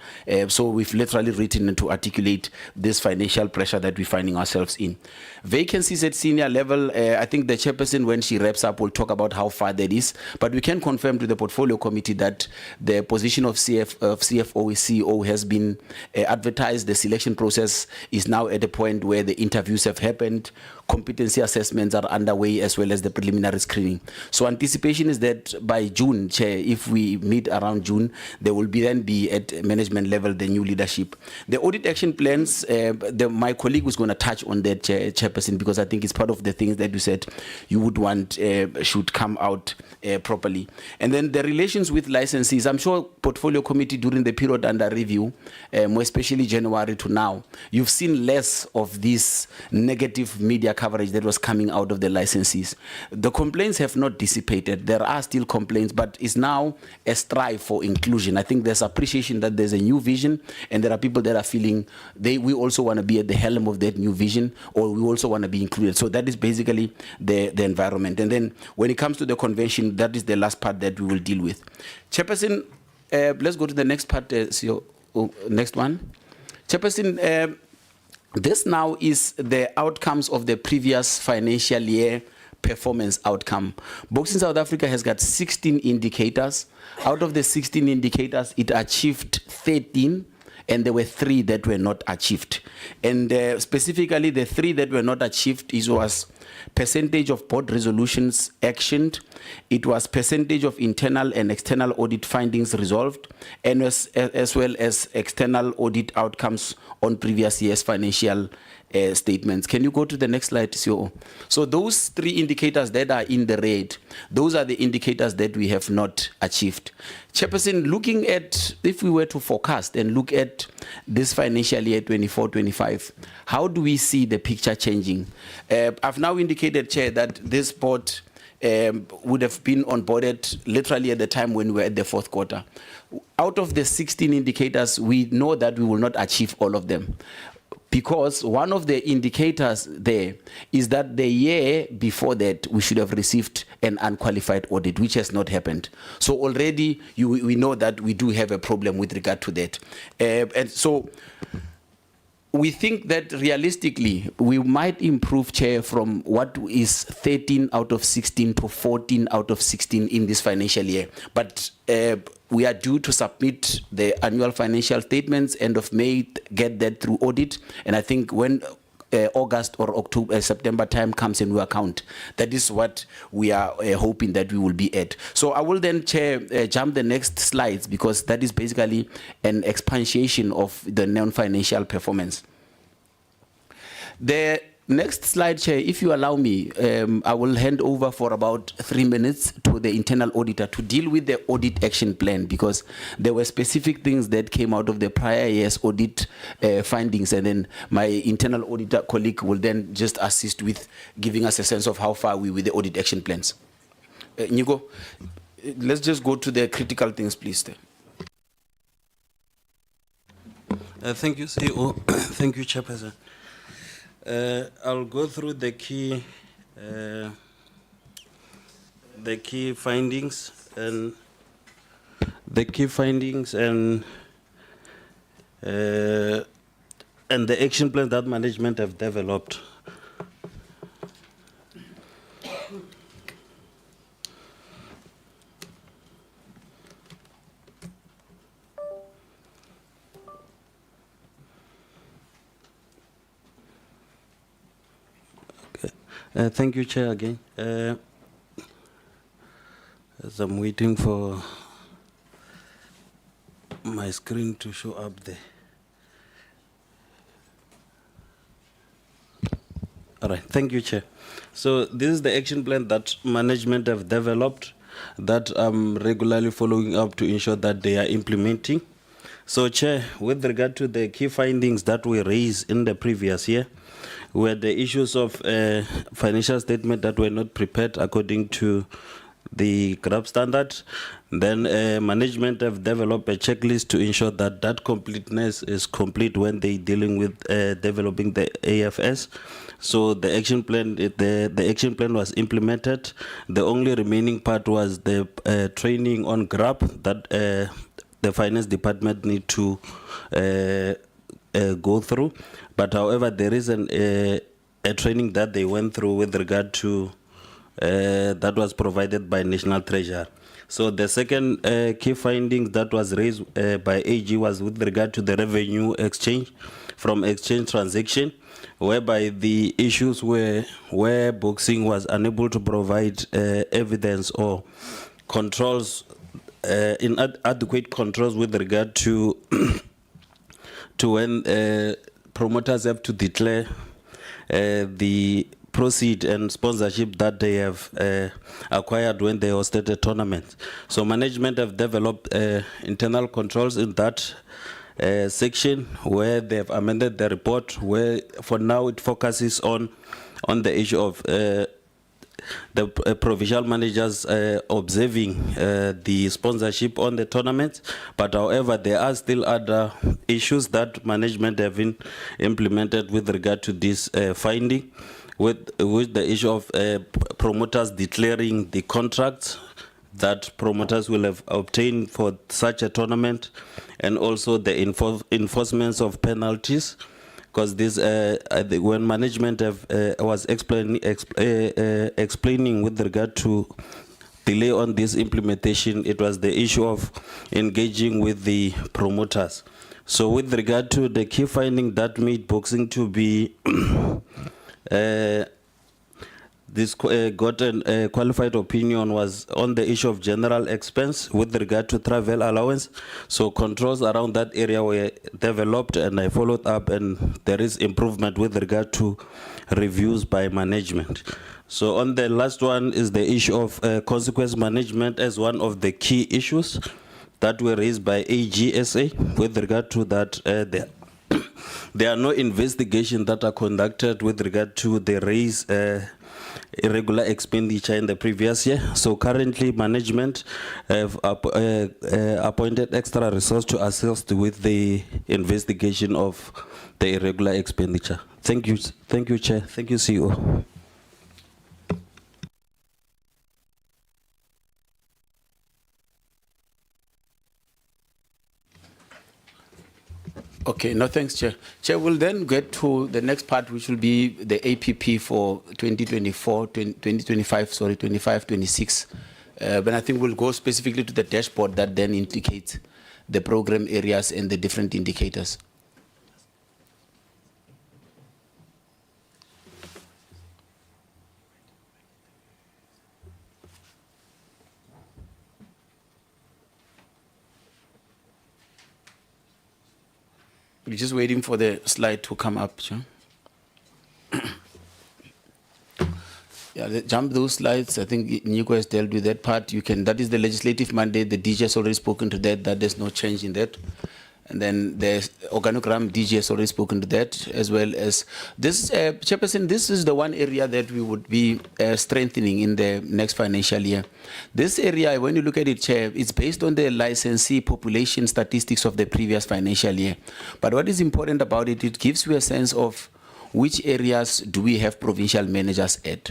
So we've literally written to articulate this financial pressure that we're finding ourselves in. Vacancies at senior level, I think the chairperson, when she wraps up, will talk about how far that is. But we can confirm to the portfolio committee that the position of CFO, CEO has been advertised. The selection process is now at a point where the interviews have happened. Competency assessments are underway as well as the preliminary screening. So anticipation is that by June, Chair, if we meet around June, there will then be at management level the new leadership. The audit action plans, my colleague was going to touch on that, Chairperson, because I think it's part of the things that you said you would want should come out properly. And then the relations with licensees, I'm sure portfolio committee during the period under review, more especially January to now, you've seen less of this negative media coverage that was coming out of the licensees. The complaints have not dissipated. There are still complaints, but it's now a strive for inclusion. I think there's appreciation that there's a new vision, and there are people that are feeling we also want to be at the helm of that new vision, or we also want to be included. So that is basically the environment. And then when it comes to the convention, that is the last part that we will deal with. Chairperson, let's go to the next part. Next one. Chairperson, this now is the outcomes of the previous financial year performance outcome. Boxing South Africa has got 16 indicators. Out of the 16 indicators, it achieved 13, and there were 3 that were not achieved. And specifically, the 3 that were not achieved was percentage of board resolutions actioned, it was percentage of internal and external audit findings resolved, and as well as external audit outcomes on previous year's financial statements. Can you go to the next slide, CEO? So those 3 indicators that are in the red, those are the indicators that we have not achieved. Chairperson, looking at, if we were to forecast and look at this financial year 24-25, how do we see the picture changing? I've now indicated, Chair, that this board would have been onboarded literally at the time when we were at the 4th quarter. Out of the 16 indicators, we know that we will not achieve all of them, because one of the indicators there is that the year before that we should have received an unqualified audit, which has not happened. So already we know that we do have a problem with regard to that. And so we think that realistically we might improve, Chair, from what is 13 out of 16 to 14 out of 16 in this financial year. But we are due to submit the annual financial statements end of May, get that through audit, and I think when August or October, September time comes and we account, that is what we are hoping that we will be at. So I will then, Chair, jump the next slides, because that is basically an expansion of the non-financial performance. The next slide, Chair, if you allow me, I will hand over for about 3 minutes to the internal auditor to deal with the audit action plan, because there were specific things that came out of the prior year's audit findings, and then my internal auditor colleague will then just assist with giving us a sense of how far we with the audit action plans. Nico, let's just go to the critical things, please. Thank you, CEO. Thank you, Chairperson. I'll go through the key findings and the action plan that management have developed. Thank you, Chair, again. As I'm waiting for my screen to show up there. All right, thank you, Chair. So this is the action plan that management have developed that I'm regularly following up to ensure that they are implementing. So, Chair, with regard to the key findings that we raised in the previous year, were the issues of financial statement that were not prepared according to the GRAP standard. Then management have developed a checklist to ensure that that completeness is complete when they dealing with developing the AFS. So the action plan, the action plan was implemented. The only remaining part was the training on GRAP that the finance department need to go through. But however, there is a training that they went through with regard to that was provided by National Treasury. So the second key findings that was raised by AG was with regard to the revenue exchange from exchange transaction, whereby the issues were where boxing was unable to provide evidence or controls, inadequate controls with regard to to when promoters have to declare the proceed and sponsorship that they have acquired when they hosted a tournament. So management have developed internal controls in that section where they have amended the report, where for now it focuses on the issue of the provincial managers observing the sponsorship on the tournament. But however, there are still other issues that management have been implemented with regard to this finding, with the issue of promoters declaring the contracts that promoters will have obtained for such a tournament, and also the enforcements of penalties. Because this, when management was explaining with regard to delay on this implementation, it was the issue of engaging with the promoters. So with regard to the key finding that made boxing to be this got a qualified opinion was on the issue of general expense with regard to travel allowance. So controls around that area were developed, and I followed up, and there is improvement with regard to reviews by management. So on the last one is the issue of consequence management as one of the key issues that were raised by AGSA. With regard to that, there are no investigations that are conducted with regard to the raise irregular expenditure in the previous year. So currently management have appointed extra resource to assist with the investigation of the irregular expenditure. Thank you, Chair. Thank you, CEO. Okay, no thanks, Chair. Chair, we'll then get to the next part, which will be the APP for 25-26. But I think we'll go specifically to the dashboard that then indicates the program areas and the different indicators. We're just waiting for the slide to come up, Chair. Yeah, jump those slides. I think Nico has dealt with that part. You can. That is the legislative mandate. The DG has already spoken to that. That there's no change in that. And then the organogram, DG has already spoken to that, as well as this. Chairperson, this is the one area that we would be strengthening in the next financial year. This area, when you look at it, Chair, it's based on the licensee population statistics of the previous financial year. But what is important about it, it gives you a sense of which areas do we have provincial managers at.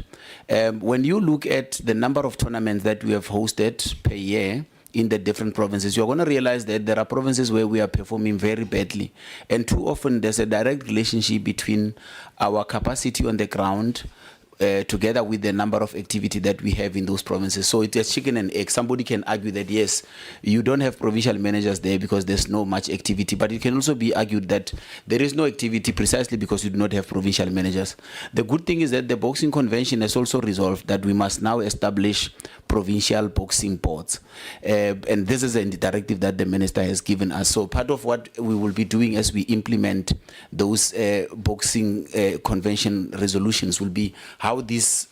When you look at the number of tournaments that we have hosted per year in the different provinces, you're going to realize that there are provinces where we are performing very badly. And too often there's a direct relationship between our capacity on the ground together with the number of activity that we have in those provinces. So it's a chicken and egg. Somebody can argue that, yes, you don't have provincial managers there because there's no much activity. But it can also be argued that there is no activity precisely because you do not have provincial managers. The good thing is that the boxing convention has also resolved that we must now establish provincial boxing boards. And this is a directive that the minister has given us. So part of what we will be doing as we implement those boxing convention resolutions will be how these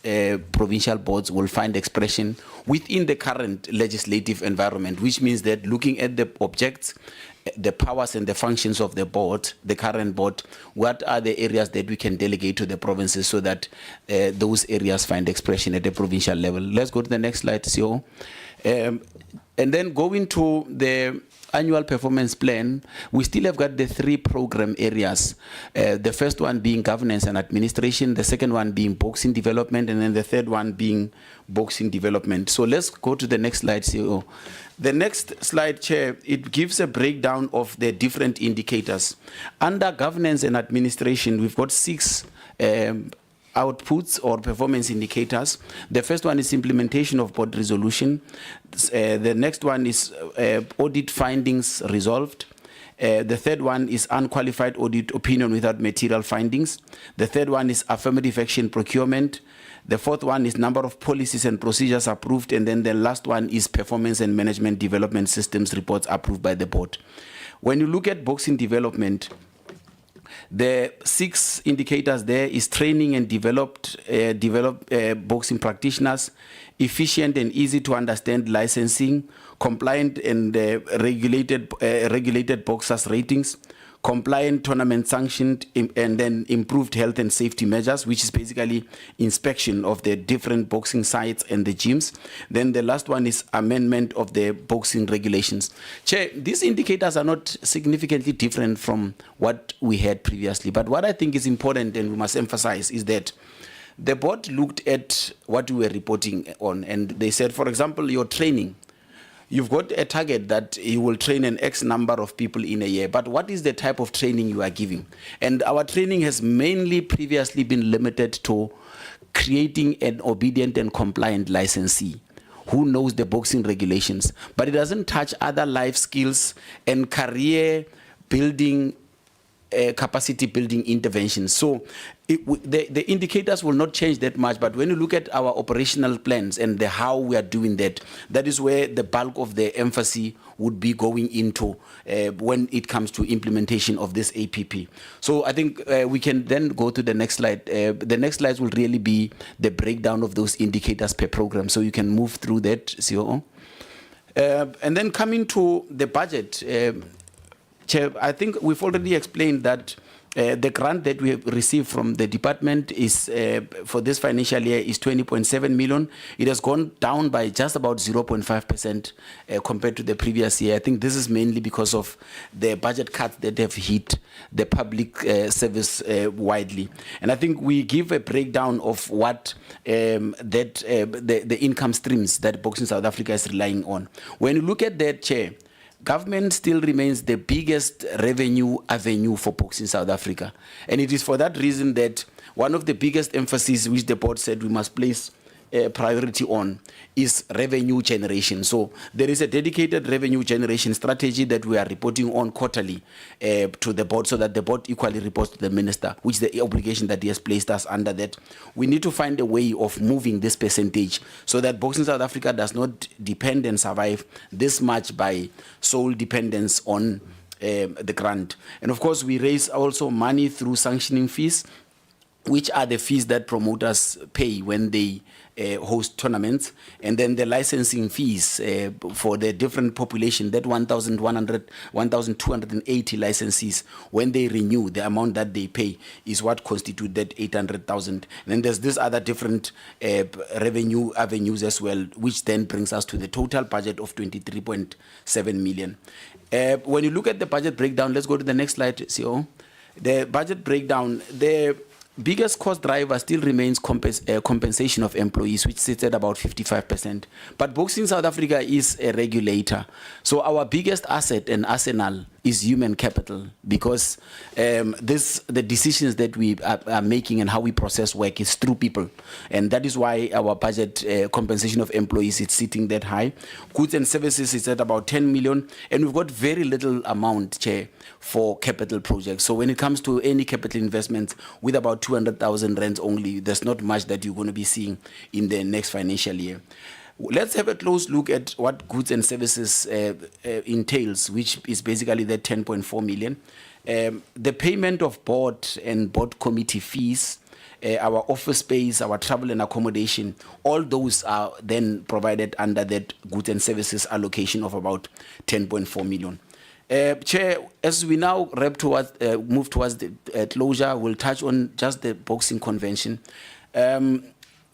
provincial boards will find expression within the current legislative environment, which means that looking at the objects, the powers and the functions of the board, the current board, what are the areas that we can delegate to the provinces so that those areas find expression at the provincial level. Let's go to the next slide, CEO. And then going to the annual performance plan, we still have got the 3 program areas. The first one being governance and administration, the second one being boxing development, and then the third one being boxing development. So let's go to the next slide, CEO. The next slide, Chair, it gives a breakdown of the different indicators. Under governance and administration, we've got 6 outputs or performance indicators. The first one is implementation of board resolution. The next one is audit findings resolved. The third one is unqualified audit opinion without material findings. The third one is affirmative action procurement. The fourth one is number of policies and procedures approved. And then the last one is performance and management development systems reports approved by the board. When you look at boxing development, the 6 indicators there is training and develop boxing practitioners, efficient and easy to understand licensing, compliant and regulated boxers ratings, compliant tournament sanctioned, and then improved health and safety measures, which is basically inspection of the different boxing sites and the gyms. Then the last one is amendment of the boxing regulations. Chair, these indicators are not significantly different from what we had previously, but what I think is important and we must emphasize is that the board looked at what we were reporting on, and they said, for example, your training. You've got a target that you will train an X number of people in a year, but what is the type of training you are giving? And our training has mainly previously been limited to creating an obedient and compliant licensee who knows the boxing regulations, but it doesn't touch other life skills and career building capacity building interventions. So the indicators will not change that much, but when you look at our operational plans and the how we are doing that, that is where the bulk of the emphasis would be going into when it comes to implementation of this APP. So I think we can then go to the next slide. The next slides will really be the breakdown of those indicators per program. So you can move through that, COO. And then coming to the budget, Chair, I think we've already explained that the grant that we have received from the department is for this financial year is 20.7 million. It has gone down by just about 0.5% compared to the previous year. I think this is mainly because of the budget cuts that have hit the public service widely. And I think we give a breakdown of what the income streams that Boxing South Africa is relying on. When you look at that, Chair, government still remains the biggest revenue avenue for Boxing South Africa. And it is for that reason that one of the biggest emphases which the board said we must place priority on is revenue generation. So there is a dedicated revenue generation strategy that we are reporting on quarterly to the board, so that the board equally reports to the minister, which is the obligation that he has placed us under. That we need to find a way of moving this percentage so that Boxing South Africa does not depend and survive this much by sole dependence on the grant. And of course, we raise also money through sanctioning fees, which are the fees that promoters pay when they host tournaments, and then the licensing fees for the different population, that 1,280 licensees, when they renew, the amount that they pay is what constitute that 800,000. And then there's this other different revenue avenues as well, which then brings us to the total budget of 23.7 million. When you look at the budget breakdown, let's go to the next slide, CO. The budget breakdown, the biggest cost driver still remains compensation of employees, which sits at about 55%. But Boxing South Africa is a regulator. So our biggest asset and arsenal is human capital, because the decisions that we are making and how we process work is through people. And that is why our budget compensation of employees is sitting that high. Goods and services is at about 10 million. And we've got very little amount, Chair, for capital projects. So when it comes to any capital investments, with about 200,000 rands only, there's not much that you're going to be seeing in the next financial year. Let's have a close look at what goods and services entails, which is basically the 10.4 million. The payment of board and board committee fees, our office space, our travel and accommodation, all those are then provided under that goods and services allocation of about 10.4 million. Chair, as we now move towards the closure, we'll touch on just the boxing convention.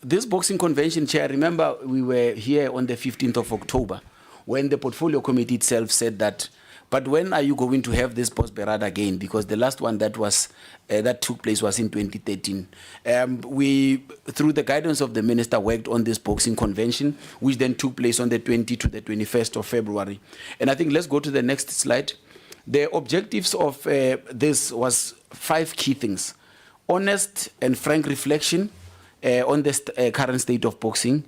This boxing convention, Chair, remember we were here on the 15th of October when the portfolio committee itself said that, but when are you going to have this post-berad again? Because the last one that was that took place was in 2013. We, through the guidance of the minister, worked on this boxing convention, which then took place on the 20th to the 21st of February. And I think let's go to the next slide. The objectives of this was 5 key things: honest and frank reflection on the current state of boxing,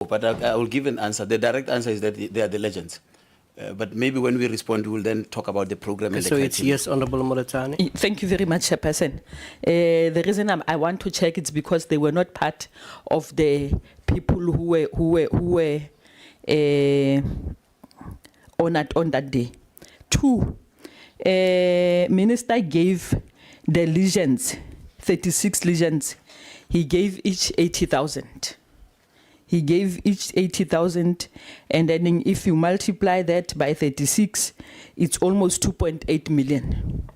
But I will give an answer. The direct answer is that they are the legends. But maybe when we respond, we will then talk about the program and the So it's criteria. yes, Honorable Molatani. Thank you very much, Chairperson. The reason I want to check is because they were not part of the people who were honored on that day. 2, Minister gave the legions, 36 legions. He gave each 80,000. He gave each 80,000, and then if you multiply that by 36, it's almost 2.8 million.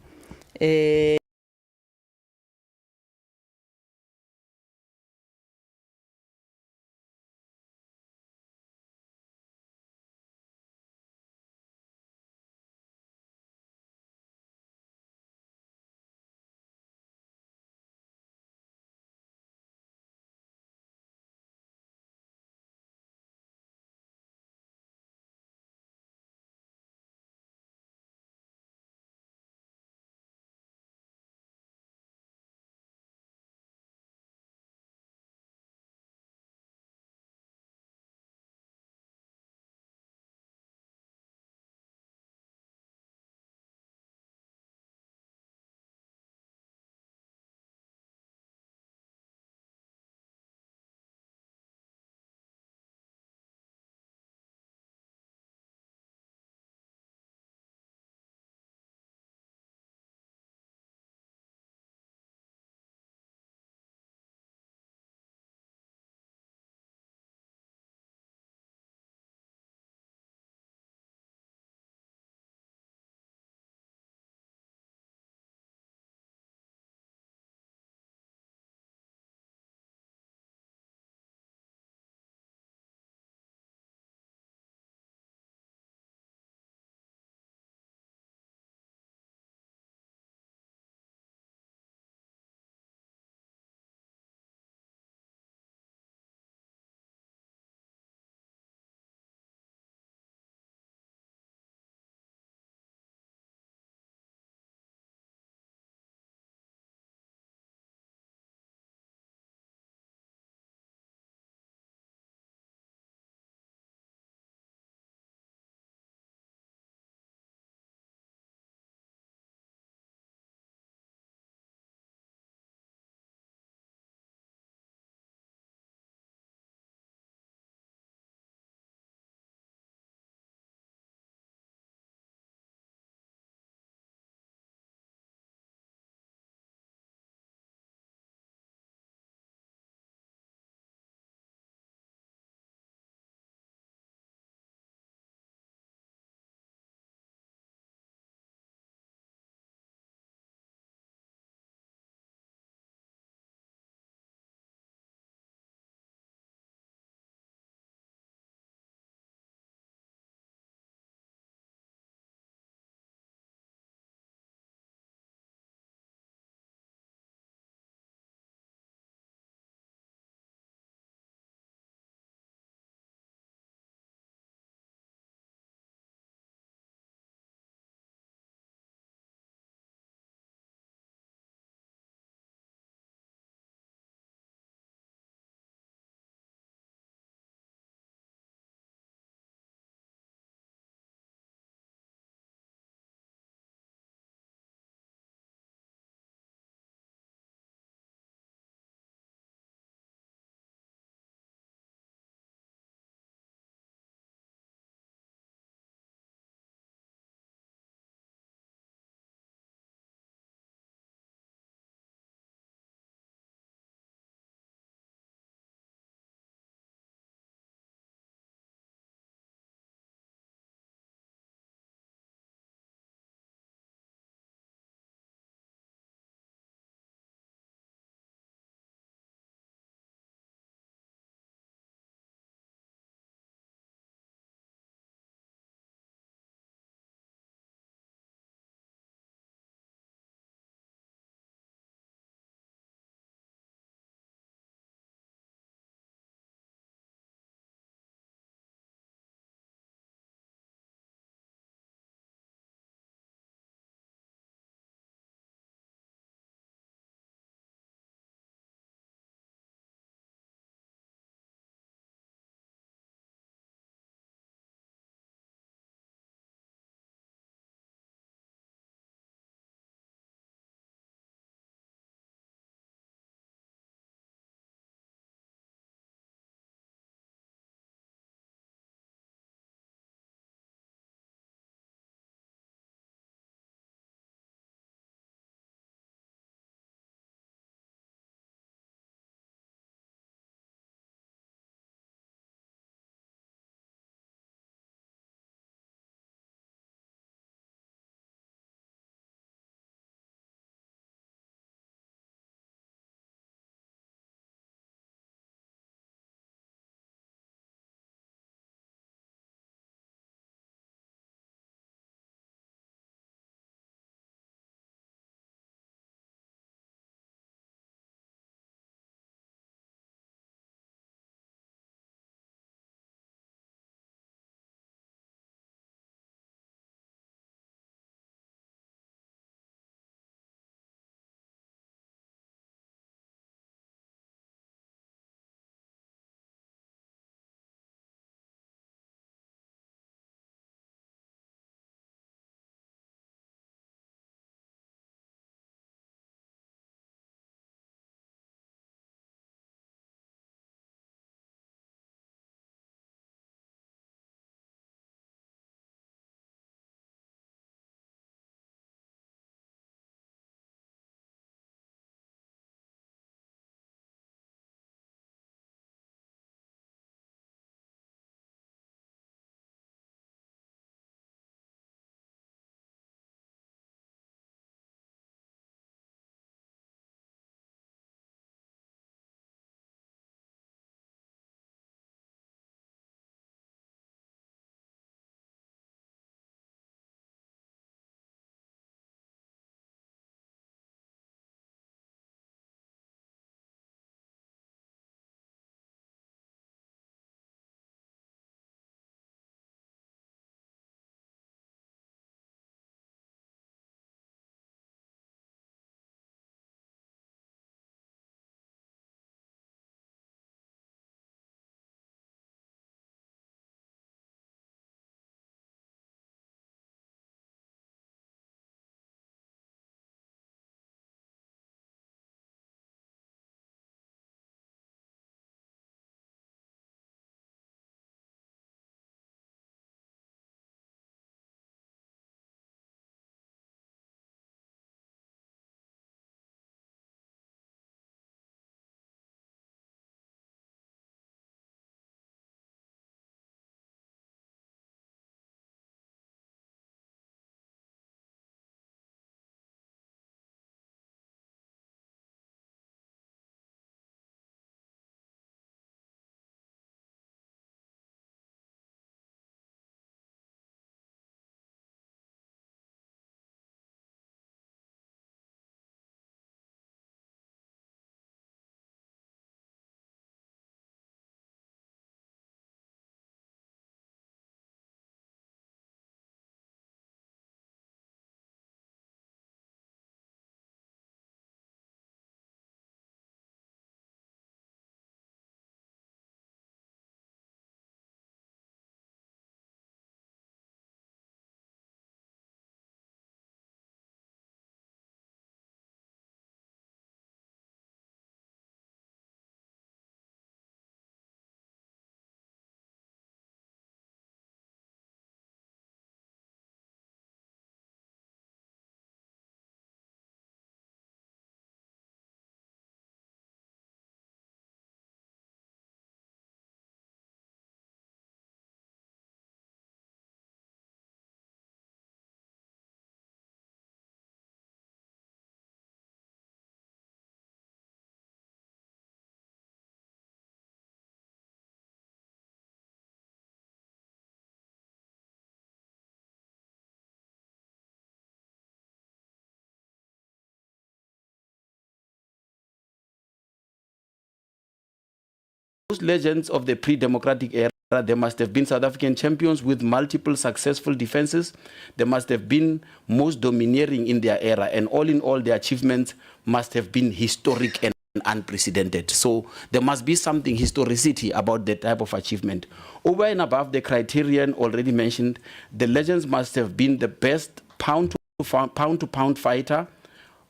legends of the pre-democratic era, there must have been South African champions with multiple successful defenses. There must have been most domineering in their era, and all in all, their achievements must have been historic and unprecedented. So there must be something historicity about that type of achievement. Over and above the criterion already mentioned, the legends must have been the best pound-to-pound fighter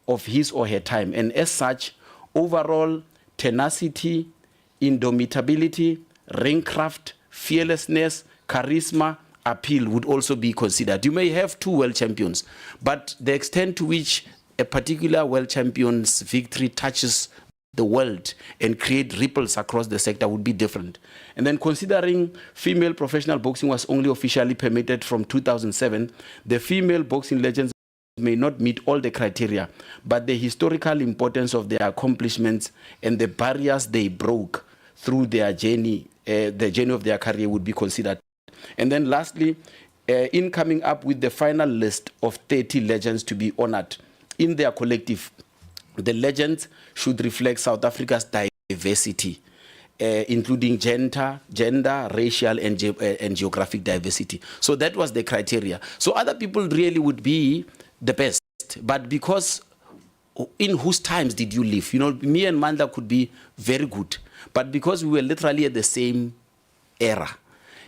of his or her time, and as such, overall tenacity, indomitability, ringcraft, fearlessness, charisma, appeal would also be considered. You may have two world champions, but the extent to which a particular world champion's victory touches the world and create ripples across the sector would be different. And then considering female professional boxing was only officially permitted from 2007, the female boxing legends may not meet all the criteria, but the historical importance of their accomplishments and the barriers they broke through their journey, the journey of their career would be considered. And then lastly, in coming up with the final list of 30 legends to be honored in their collective, the legends should reflect South Africa's diversity, including gender, racial, and geographic diversity. So that was the criteria. So other people really would be the best, but because in whose times did you live? You know, me and Mandla could be very good, but because we were literally at the same era,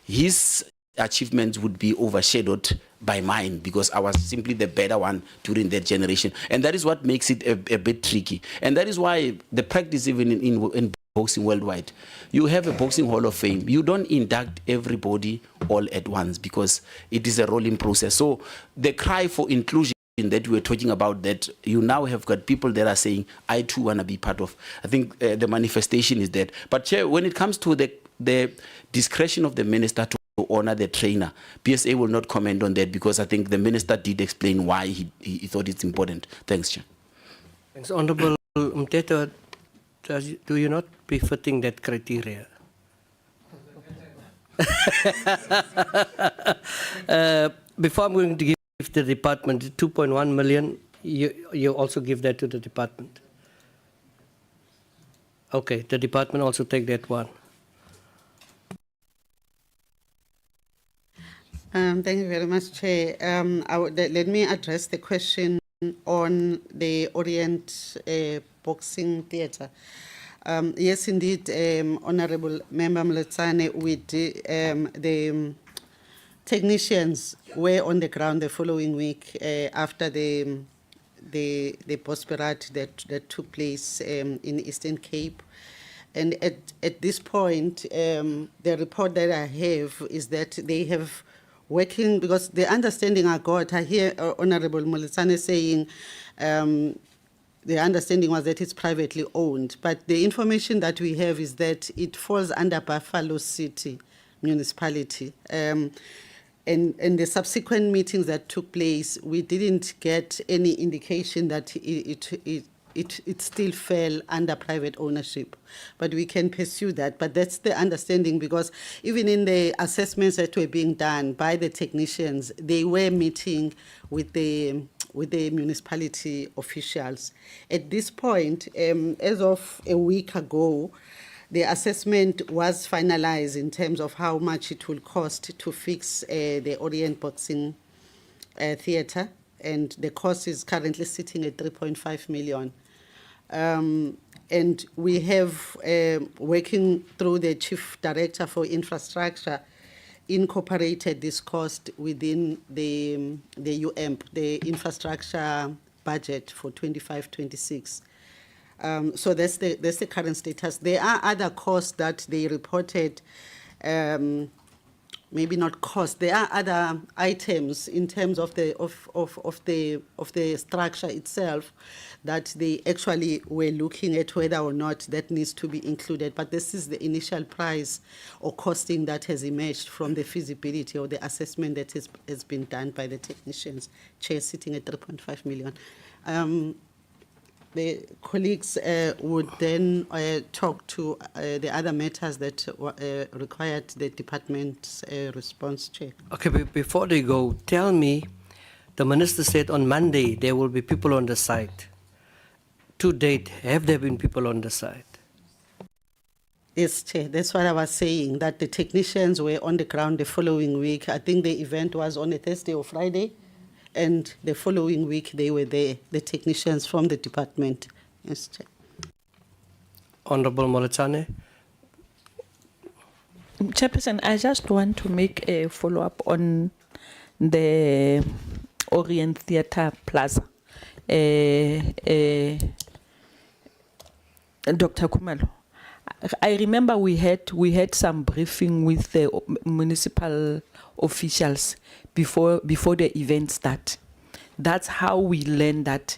his achievements would be overshadowed by mine because I was simply the better one during that generation. And that is what makes it a bit tricky. And that is why the practice even in boxing worldwide, you have a boxing hall of fame. You don't induct everybody all at once because it is a rolling process. So the cry for inclusion that we were talking about, that you now have got people that are saying, I too want to be part of. I think the manifestation is that. But Chair, when it comes to the discretion of the minister to honor the trainer, PSA will not comment on that because I think the minister did explain why he thought it's important. Thanks, Chair. Thanks, Honourable Mteto. Do you not be fitting that criteria? Before I'm going to give the department 2.1 million, you also give that to the department. Okay, the department also take that one. Thank you very much, Chair. Let me address the question on the Orient Boxing Theatre. Yes, indeed, Honourable Member Mletsane, the technicians were on the ground the following week after the Bosperat that took place in Eastern Cape. And at this point, the report that I have is that they have working, because the understanding I got, I hear Honourable Moletsane saying the understanding was that it's privately owned, but the information that we have is that it falls under Buffalo City Municipality. And the subsequent meetings that took place, we didn't get any indication that it still fell under private ownership. But we can pursue that. But that's the understanding, because even in the assessments that were being done by the technicians, they were meeting with the municipality officials. At this point, as of a week ago, the assessment was finalized in terms of how much it will cost to fix the Orient Boxing Theatre, and the cost is currently sitting at 3.5 million. And we have, working through the Chief Director for Infrastructure, incorporated this cost within the UMP, the infrastructure budget for 25-26. So that's the current status. There are other costs that they reported, maybe not costs. There are other items in terms of the structure itself that they actually were looking at whether or not that needs to be included. But this is the initial price or costing that has emerged from the feasibility or the assessment that has been done by the technicians. Chair, sitting at 3.5 million. The colleagues would then talk to the other matters that required the department's response, Chair. Okay, before they go, tell me, the minister said on Monday there will be people on the site. To date, have there been people on the site? Yes, Chair, that's what I was saying, that the technicians were on the ground the following week. I think the event was on a Thursday or Friday, and the following week they were there, the technicians from the department. Yes, Chair. Honorable Molachane. Chairperson, I just want to make a follow-up on the Orient Theatre Plaza. Dr. Kumalo, I remember we had some briefing with the municipal officials before the event start. That's how we learned that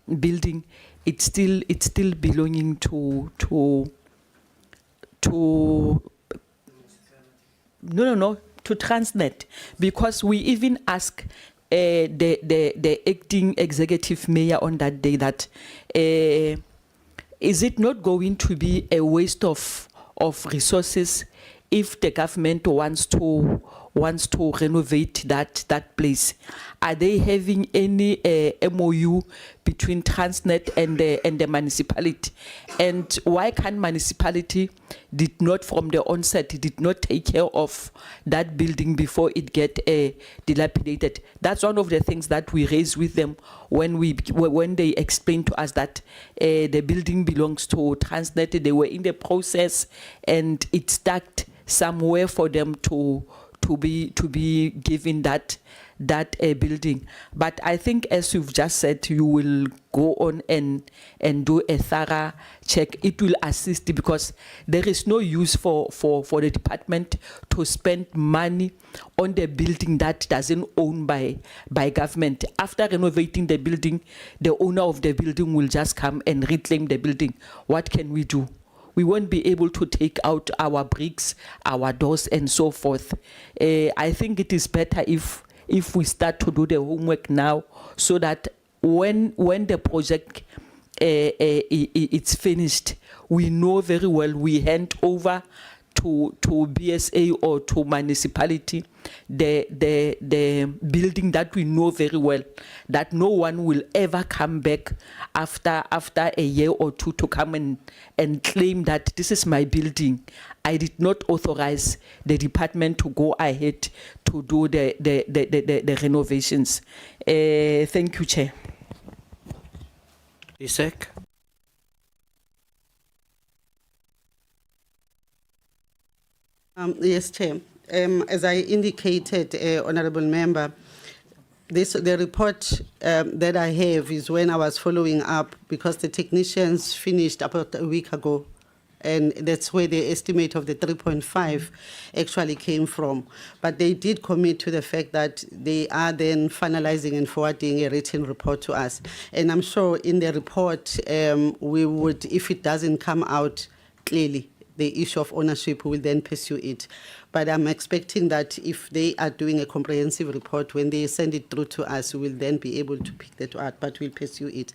building it's still belonging to to Transnet, because we even ask the acting executive mayor on that day that is it not going to be a waste of resources if the government wants to renovate that place? Are they having any MOU between Transnet and the municipality? And why can't municipality from the onset did not take care of that building before it get dilapidated? That's one of the things that we raised with them when they explained to us that the building belongs to Transnet. They were in the process and it stuck somewhere for them to be given that building. But I think, as you've just said, you will go on and do a thorough check. It will assist, because there is no use for the department to spend money on the building that doesn't own by government. After renovating the building, the owner of the building will just come and reclaim the building. What can we do? We won't be able to take out our bricks, our doors, and so forth. I think it is better if we start to do the homework now, so that when the project it's finished, we know very well, we hand over to BSA or to municipality the building that we know very well, that no one will ever come back after a year or two to come and claim that this is my building. I did not authorize the department to go ahead to do the renovations. Thank you, Chair. Isaac. Yes, Chair. As I indicated, Honourable Member, the report that I have is when I was following up, because the technicians finished about a week ago, and that's where the estimate of the 3.5 actually came from. But they did commit to the fact that they are then finalizing and forwarding a written report to us. And I'm sure in the report, we would, if it doesn't come out clearly, the issue of ownership, will then pursue it. But I'm expecting that if they are doing a comprehensive report, when they send it through to us, we will then be able to pick that out, but we'll pursue it.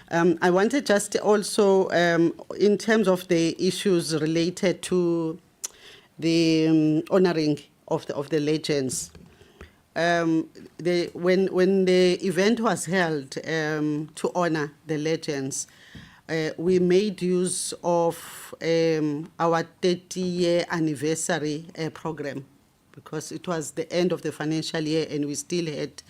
I wanted just also, in terms of the issues related to the honouring of the legends, when the event was held to honour the legends, we made use of our 30-year anniversary program, because it was the end of the financial year and we still had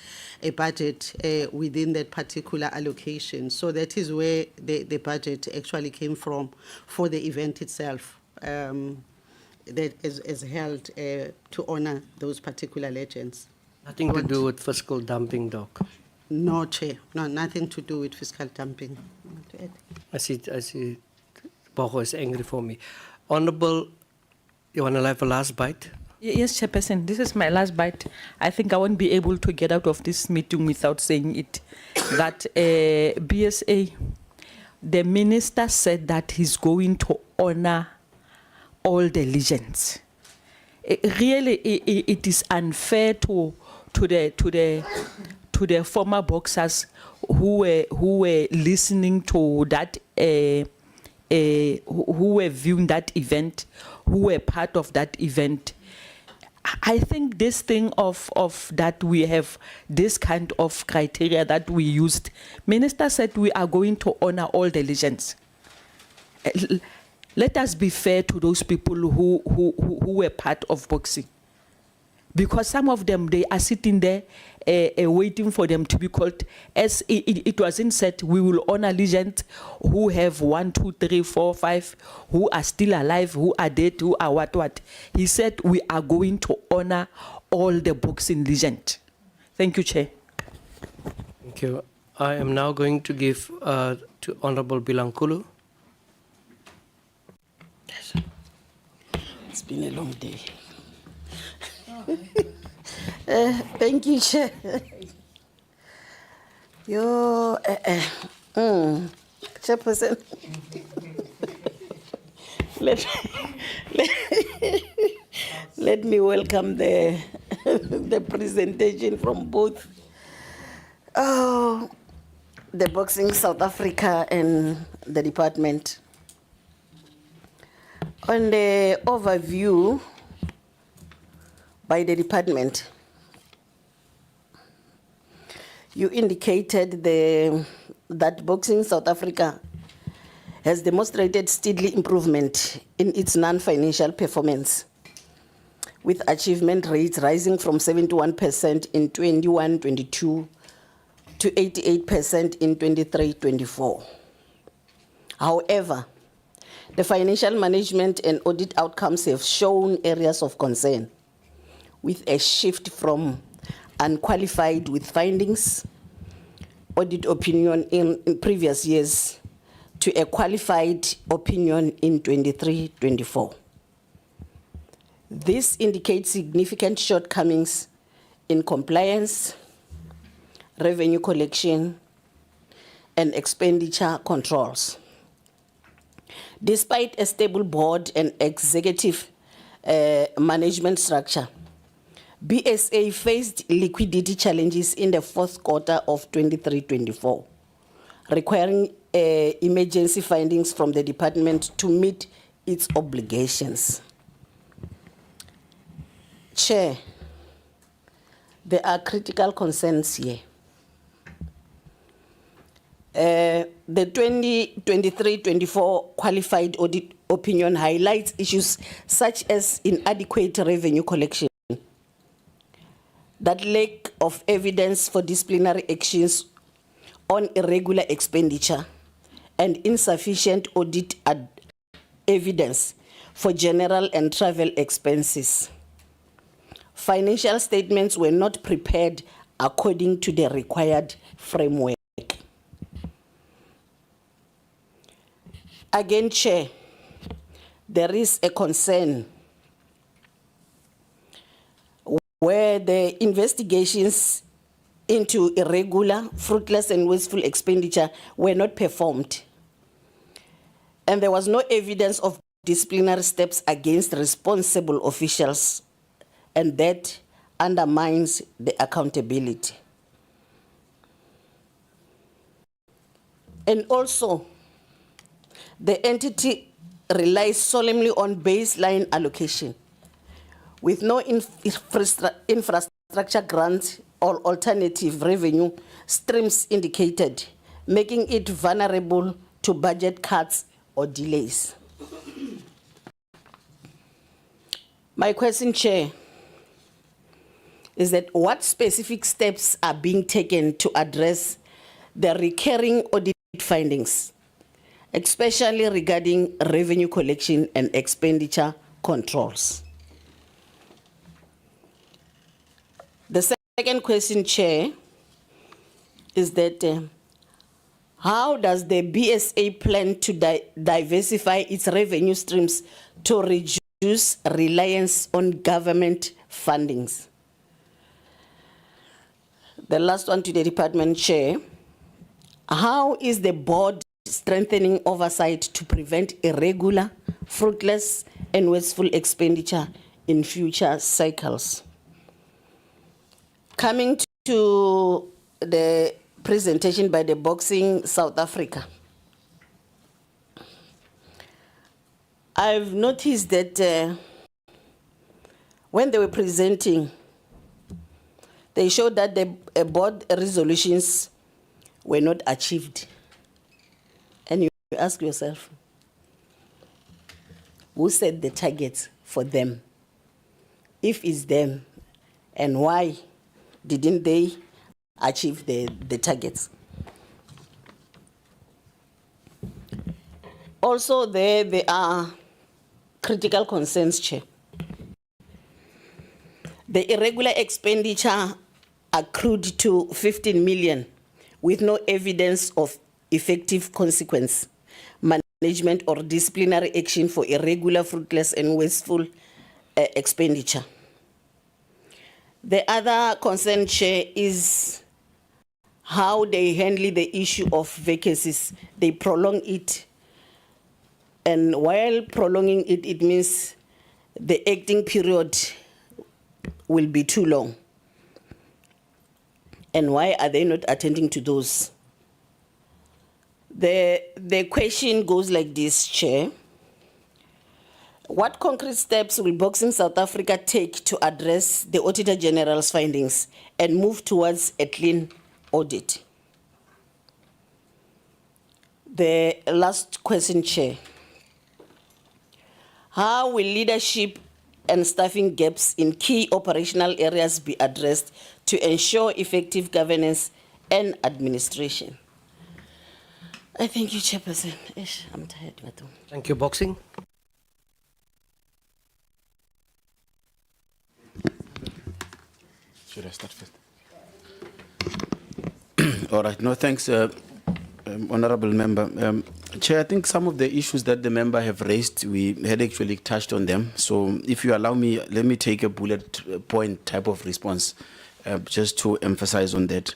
a budget within that particular allocation. So that is where the budget actually came from for the event itself, that is held to honor those particular legends. Nothing to do with fiscal dumping, Doc? No, Chair. No, nothing to do with fiscal dumping. I see. Boho is angry for me. Honourable, you want to have a last bite? Yes, Chairperson, this is my last bite. I think I won't be able to get out of this meeting without saying it. That BSA, the minister said that he's going to honor all the legends. Really, it is unfair to the former boxers who were listening to that, who were viewing that event, who were part of that event. I think this thing of that we have this kind of criteria that we used, Minister said we are going to honor all the legends. Let us be fair to those people who were part of boxing. Because some of them, they are sitting there waiting for them to be called. As it wasn't said, we will honor legends who have 1, 2, 3, 4, 5, who are still alive, who are dead, who are what. He said we are going to honor all the boxing legends. Thank you, Chair. Thank you. I am now going to give to Honorable Bilankulu. It's been a long day. Thank you, Chair. Chairperson. Let me welcome the presentation from both the Boxing South Africa and the department. On the overview by the department, you indicated that Boxing South Africa has demonstrated steady improvement in its non-financial performance, with achievement rates rising from 71% in 21-22 to 88% in 23-24. However, the financial management and audit outcomes have shown areas of concern, with a shift from unqualified with findings, audit opinion in previous years, to a qualified opinion in 23-24. This indicates significant shortcomings in compliance, revenue collection, and expenditure controls. Despite a stable board and executive management structure, BSA faced liquidity challenges in the fourth quarter of 23-24, requiring emergency findings from the department to meet its obligations. Chair, there are critical concerns here. The 2023-24 qualified audit opinion highlights issues such as inadequate revenue collection, that lack of evidence for disciplinary actions on irregular expenditure, and insufficient audit evidence for general and travel expenses. Financial statements were not prepared according to the required framework. Again, Chair, there is a concern where the investigations into irregular, fruitless, and wasteful expenditure were not performed, and there was no evidence of disciplinary steps against responsible officials, and that undermines the accountability. And also, the entity relies solemnly on baseline allocation, with no infrastructure grants or alternative revenue streams indicated, making it vulnerable to budget cuts or delays. My question, Chair, is that what specific steps are being taken to address the recurring audit findings, especially regarding revenue collection and expenditure controls? The second question, Chair, is that how does the BSA plan to diversify its revenue streams to reduce reliance on government fundings? The last one to the department, Chair, how is the board strengthening oversight to prevent irregular, fruitless, and wasteful expenditure in future cycles? Coming to the presentation by the Boxing South Africa, I've noticed that when they were presenting, they showed that the board resolutions were not achieved. And you ask yourself, who set the targets for them? If it's them, and why didn't they achieve the targets? Also, there are critical concerns, Chair. The irregular expenditure accrued to 15 million with no evidence of effective consequence, management or disciplinary action for irregular, fruitless and wasteful expenditure. The other concern, Chair, is how they handle the issue of vacancies. They prolong it. And while prolonging it, it means the acting period will be too long. And why are they not attending to those? The question goes like this, Chair. What concrete steps will Boxing South Africa take to address the Auditor General's findings and move towards a clean audit? The last question, Chair. How will leadership and staffing gaps in key operational areas be addressed to ensure effective governance and administration? I thank you, Chairperson. I'm tired. Thank you, Boxing. Should I start first? All right. No, thanks, Honourable Member. Chair, I think some of the issues that the member have raised, we had actually touched on them. So if you allow me, let me take a bullet point type of response just to emphasize on that.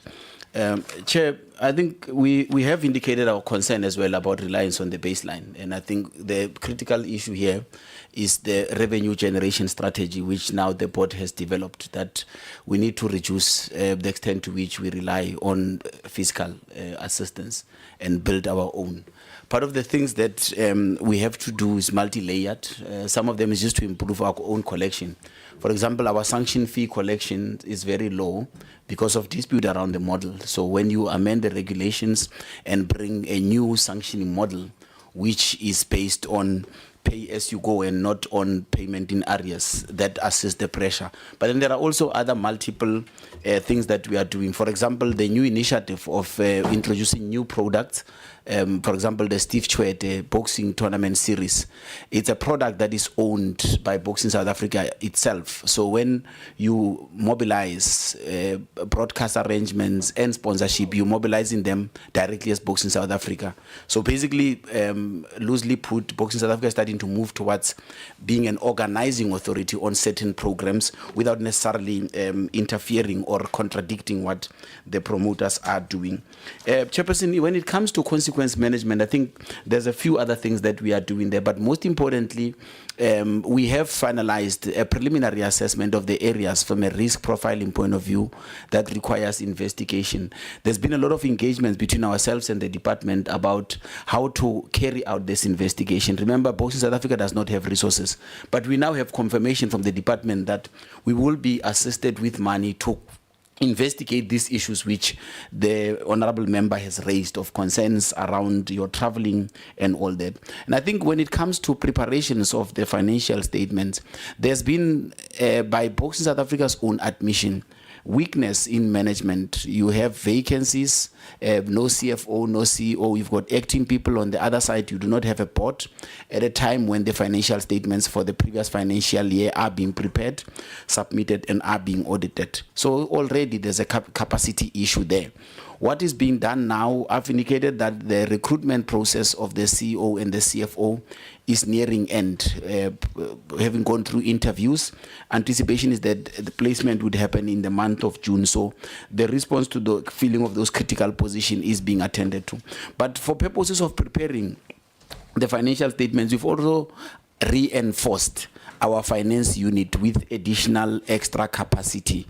Chair, I think we have indicated our concern as well about reliance on the baseline. And I think the critical issue here is the revenue generation strategy, which now the board has developed, that we need to reduce the extent to which we rely on fiscal assistance and build our own. Part of the things that we have to do is multi-layered. Some of them is just to improve our own collection. For example, our sanction fee collection is very low because of dispute around the model. So when you amend the regulations and bring a new sanctioning model, which is based on pay as you go and not on payment in arrears, that assists the pressure. But then there are also other multiple things that we are doing. For example, the new initiative of introducing new products. For example, the Steve Chwete boxing tournament series. It's a product that is owned by Boxing South Africa itself. So when you mobilize broadcast arrangements and sponsorship, you're mobilizing them directly as Boxing South Africa. So basically, loosely put, Boxing South Africa is starting to move towards being an organizing authority on certain programs without necessarily interfering or contradicting what the promoters are doing. Chairperson, when it comes to consequence management, I think there's a few other things that we are doing there, but most importantly, we have finalized a preliminary assessment of the areas from a risk profiling point of view that requires investigation. There's been a lot of engagements between ourselves and the department about how to carry out this investigation. Remember, Boxing South Africa does not have resources, but we now have confirmation from the department that we will be assisted with money to investigate these issues which the honourable member has raised of concerns around your travelling and all that. And I think when it comes to preparations of the financial statements, there's been, by Boxing South Africa's own admission, weakness in management. You have vacancies, no CFO, no CEO, you've got acting people. On the other side, you do not have a board at a time when the financial statements for the previous financial year are being prepared, submitted and are being audited. So already there's a capacity issue there. What is being done now, I've indicated that the recruitment process of the CEO and the CFO is nearing end, having gone through interviews. Anticipation is that the placement would happen in the month of June. So the response to the filling of those critical positions is being attended to. But for purposes of preparing the financial statements, we've also reinforced our finance unit with additional extra capacity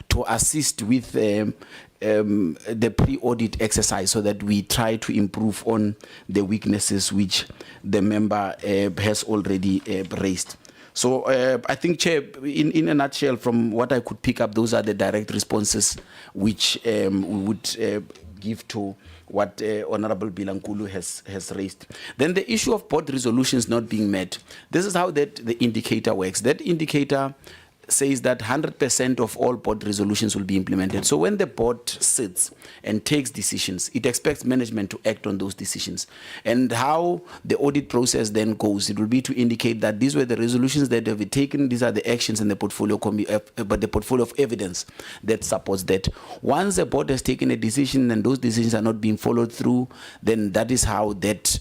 to assist with the pre-audit exercise, so that we try to improve on the weaknesses which the member has already raised. So I think, Chair, in a nutshell, from what I could pick up, those are the direct responses which we would give to what Honorable Bilankulu has raised. Then the issue of board resolutions not being met. This is how the indicator works. That indicator says that 100% of all board resolutions will be implemented. So when the board sits and takes decisions, it expects management to act on those decisions. And how the audit process then goes, it will be to indicate that these were the resolutions that have been taken, these are the actions in the portfolio, but the portfolio of evidence that supports that. Once the board has taken a decision and those decisions are not being followed through, then that is how that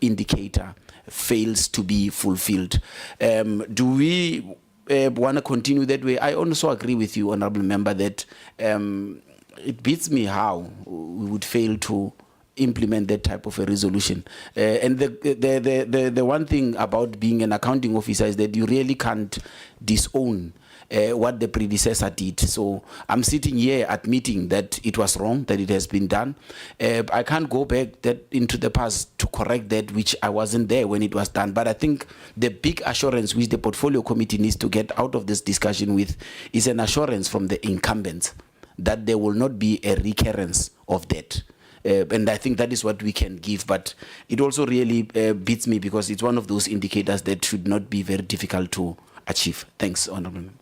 indicator fails to be fulfilled. Do we want to continue that way? I also agree with you, Honorable Member, that it beats me how we would fail to implement that type of a resolution. And the one thing about being an accounting officer is that you really can't disown what the predecessor did. So I'm sitting here admitting that it was wrong, that it has been done. I can't go back into the past to correct that which I wasn't there when it was done. But I think the big assurance which the portfolio committee needs to get out of this discussion with is an assurance from the incumbents that there will not be a recurrence of that. And I think that is what we can give. But it also really beats me because it's one of those indicators that should not be very difficult to achieve. Thanks, Honorable Member.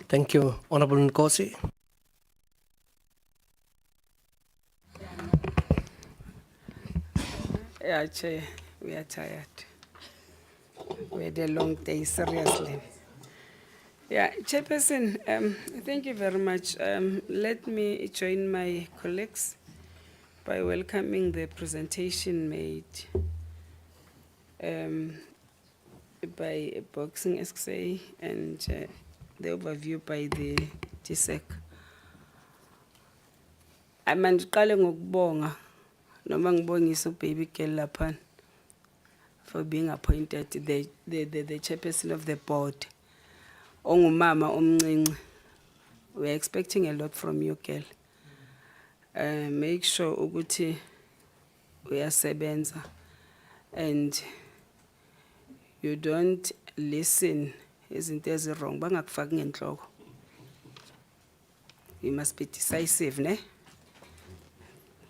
Thank you. Honorable Nkosi. Yeah, Chair, we are tired. We had a long day, seriously. Yeah, Chairperson, thank you very much. Let me join my colleagues by welcoming the presentation made by Boxing SA and the overview by the GSEC. Amandiqale ngokubonga noma ngibongisa ubaby girl lapha for being appointed the chairperson of the board. Ongumama omncinci. We're expecting a lot from you, girl. Make sure ukuthi uyasebenza and you don't listen izinto ezirong bangakufaki ngenhloko. You must be decisive, ne?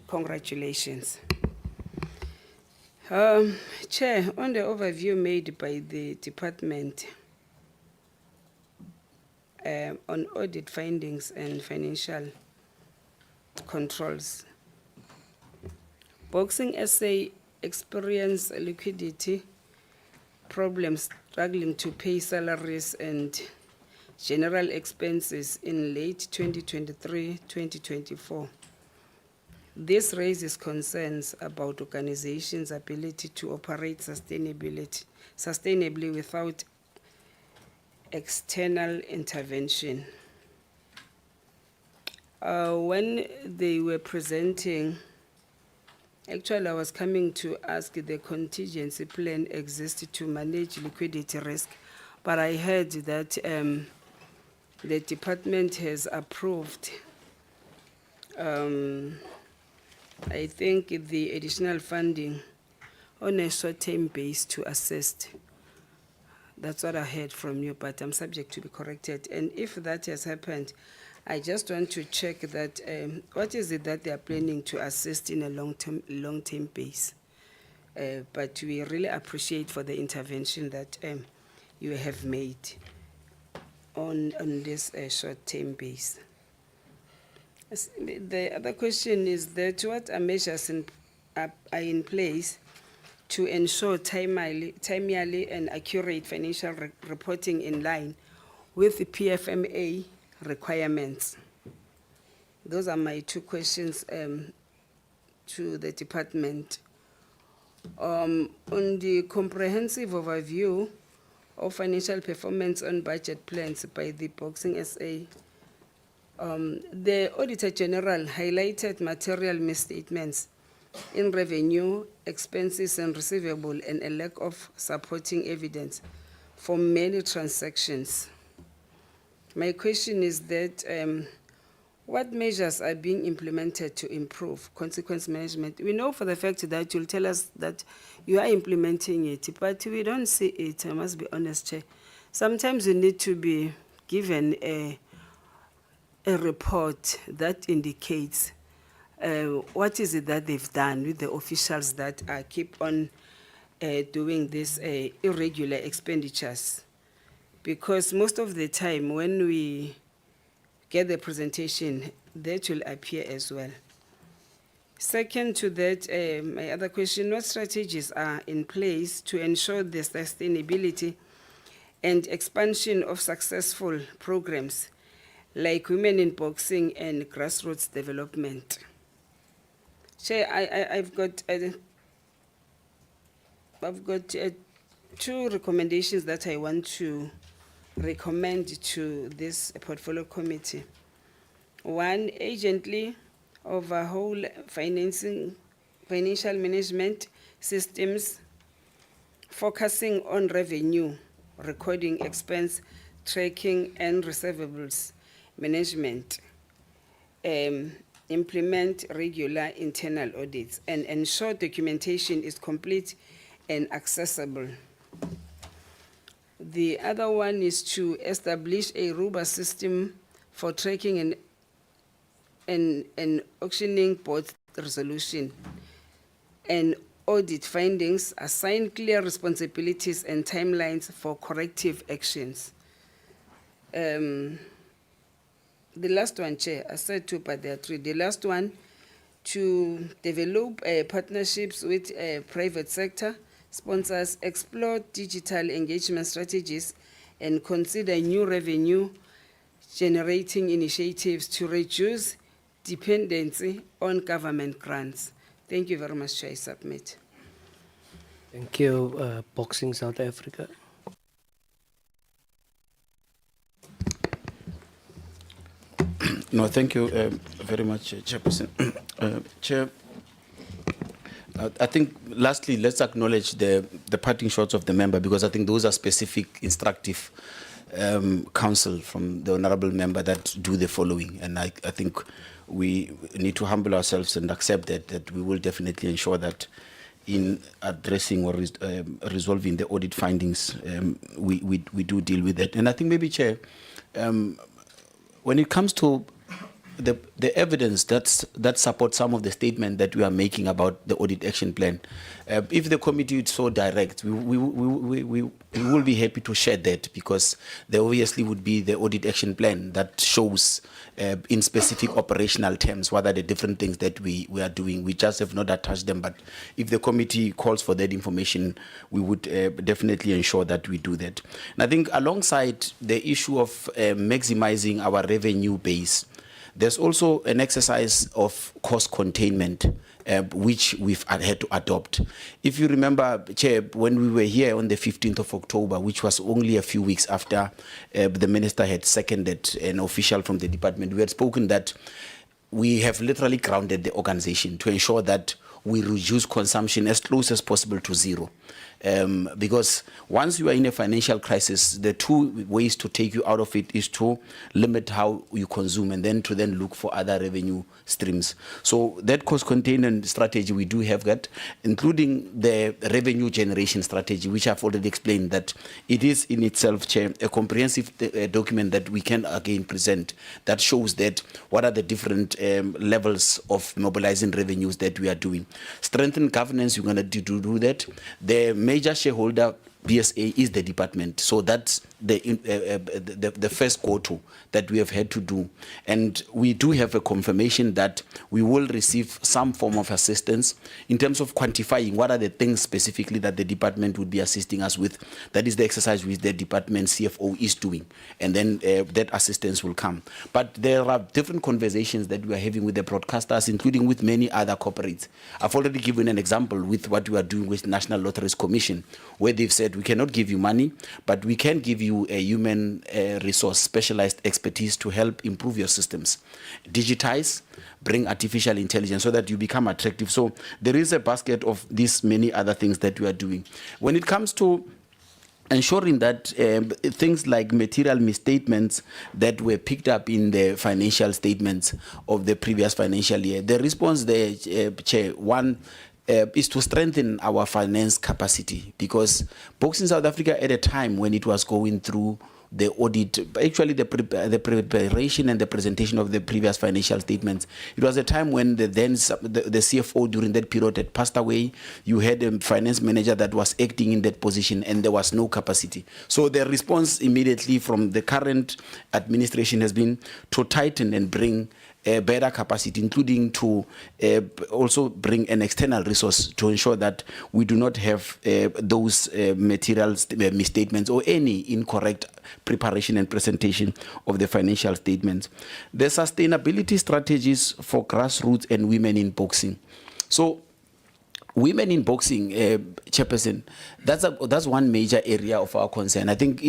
Congratulations. Chair, on the overview made by the department on audit findings and financial controls, Boxing SA experienced liquidity problems, struggling to pay salaries and general expenses in late 2023-2024. This raises concerns about organizations' ability to operate sustainably without external intervention. When they were presenting, actually I was coming to ask if the contingency plan existed to manage liquidity risk, but I heard that the department has approved I think the additional funding on a short-term base to assist. That's what I heard from you, but I'm subject to be corrected. And if that has happened, I just want to check that what is it that they are planning to assist in a long-term base. But we really appreciate for the intervention that you have made on this short-term base. The other question is that what are measures are in place to ensure timely and accurate financial reporting in line with the PFMA requirements? Those are my two questions to the department. On the comprehensive overview of financial performance on budget plans by the Boxing SA, the Auditor General highlighted material misstatements in revenue, expenses and receivable, and a lack of supporting evidence for many transactions. My question is that What measures are being implemented to improve consequence management? We know for the fact that you'll tell us that you are implementing it, but we don't see it, I must be honest, Chair. Sometimes you need to be given a report that indicates what is it that they've done with the officials that keep on doing these irregular expenditures. Because most of the time when we get the presentation, that will appear as well. Second to that, my other question, what strategies are in place to ensure the sustainability and expansion of successful programs like women in boxing and grassroots development? Chair, I've got two recommendations that I want to recommend to this portfolio committee. One, urgently overhaul financial management systems, focusing on revenue, recording, expense tracking, and receivables management. Implement regular internal audits and ensure documentation is complete and accessible. The other one is to establish a robust system for tracking and auctioning both resolution and audit findings, assign clear responsibilities and timelines for corrective actions. The last one, Chair, I said two, but there are three. The last one, to develop partnerships with private sector sponsors, explore digital engagement strategies, and consider new revenue generating initiatives to reduce dependency on government grants. Thank you very much, Chair. I submit. Thank you, Boxing South Africa. No, thank you very much, Chairperson. Chair, I think lastly, let's acknowledge the parting shots of the member, because I think those are specific instructive counsel from the honorable member that do the following. And I think we need to humble ourselves and accept that we will definitely ensure that in addressing or resolving the audit findings, we do deal with that. And I think maybe, Chair, when it comes to the evidence that supports some of the statement that we are making about the audit action plan, if the committee is so direct, we will be happy to share that, because there obviously would be the audit action plan that shows in specific operational terms what are the different things that we are doing. We just have not attached them, but if the committee calls for that information, we would definitely ensure that we do that. And I think alongside the issue of maximizing our revenue base, there's also an exercise of cost containment, which we've had to adopt. If you remember, Chair, when we were here on the 15th of October, which was only a few weeks after the minister had seconded an official from the department, we had spoken that we have literally grounded the organization to ensure that we reduce consumption as close as possible to zero. Because once you are in a financial crisis, the two ways to take you out of it is to limit how you consume and then to look for other revenue streams. So that cost containment strategy, we do have that, including the revenue generation strategy, which I've already explained that it is in itself, Chair, a comprehensive document that we can again present that shows that what are the different levels of mobilizing revenues that we are doing. Strengthen governance, we're going to do that. The major shareholder, BSA, is the department. So that's the first go-to that we have had to do. And we do have a confirmation that we will receive some form of assistance in terms of quantifying what are the things specifically that the department would be assisting us with. That is the exercise which the department CFO is doing. And then that assistance will come. But there are different conversations that we are having with the broadcasters, including with many other corporates. I've already given an example with what we are doing with National Lotteries Commission, where they've said we cannot give you money, but we can give you a human resource, specialized expertise to help improve your systems. Digitize, bring artificial intelligence so that you become attractive. So there is a basket of these many other things that we are doing. When it comes to ensuring that things like material misstatements that were picked up in the financial statements of the previous financial year. The response there, Chair, one, is to strengthen our finance capacity, because Boxing South Africa at a time when it was going through the audit, actually the preparation and the presentation of the previous financial statements, it was a time when the CFO during that period had passed away. You had a finance manager that was acting in that position, and there was no capacity. So the response immediately from the current administration has been to tighten and bring better capacity, including to also bring an external resource to ensure that we do not have those material misstatements or any incorrect preparation and presentation of the financial statements. The sustainability strategies for grassroots and women in boxing. So women in boxing, Chairperson, that's one major area of our concern. I think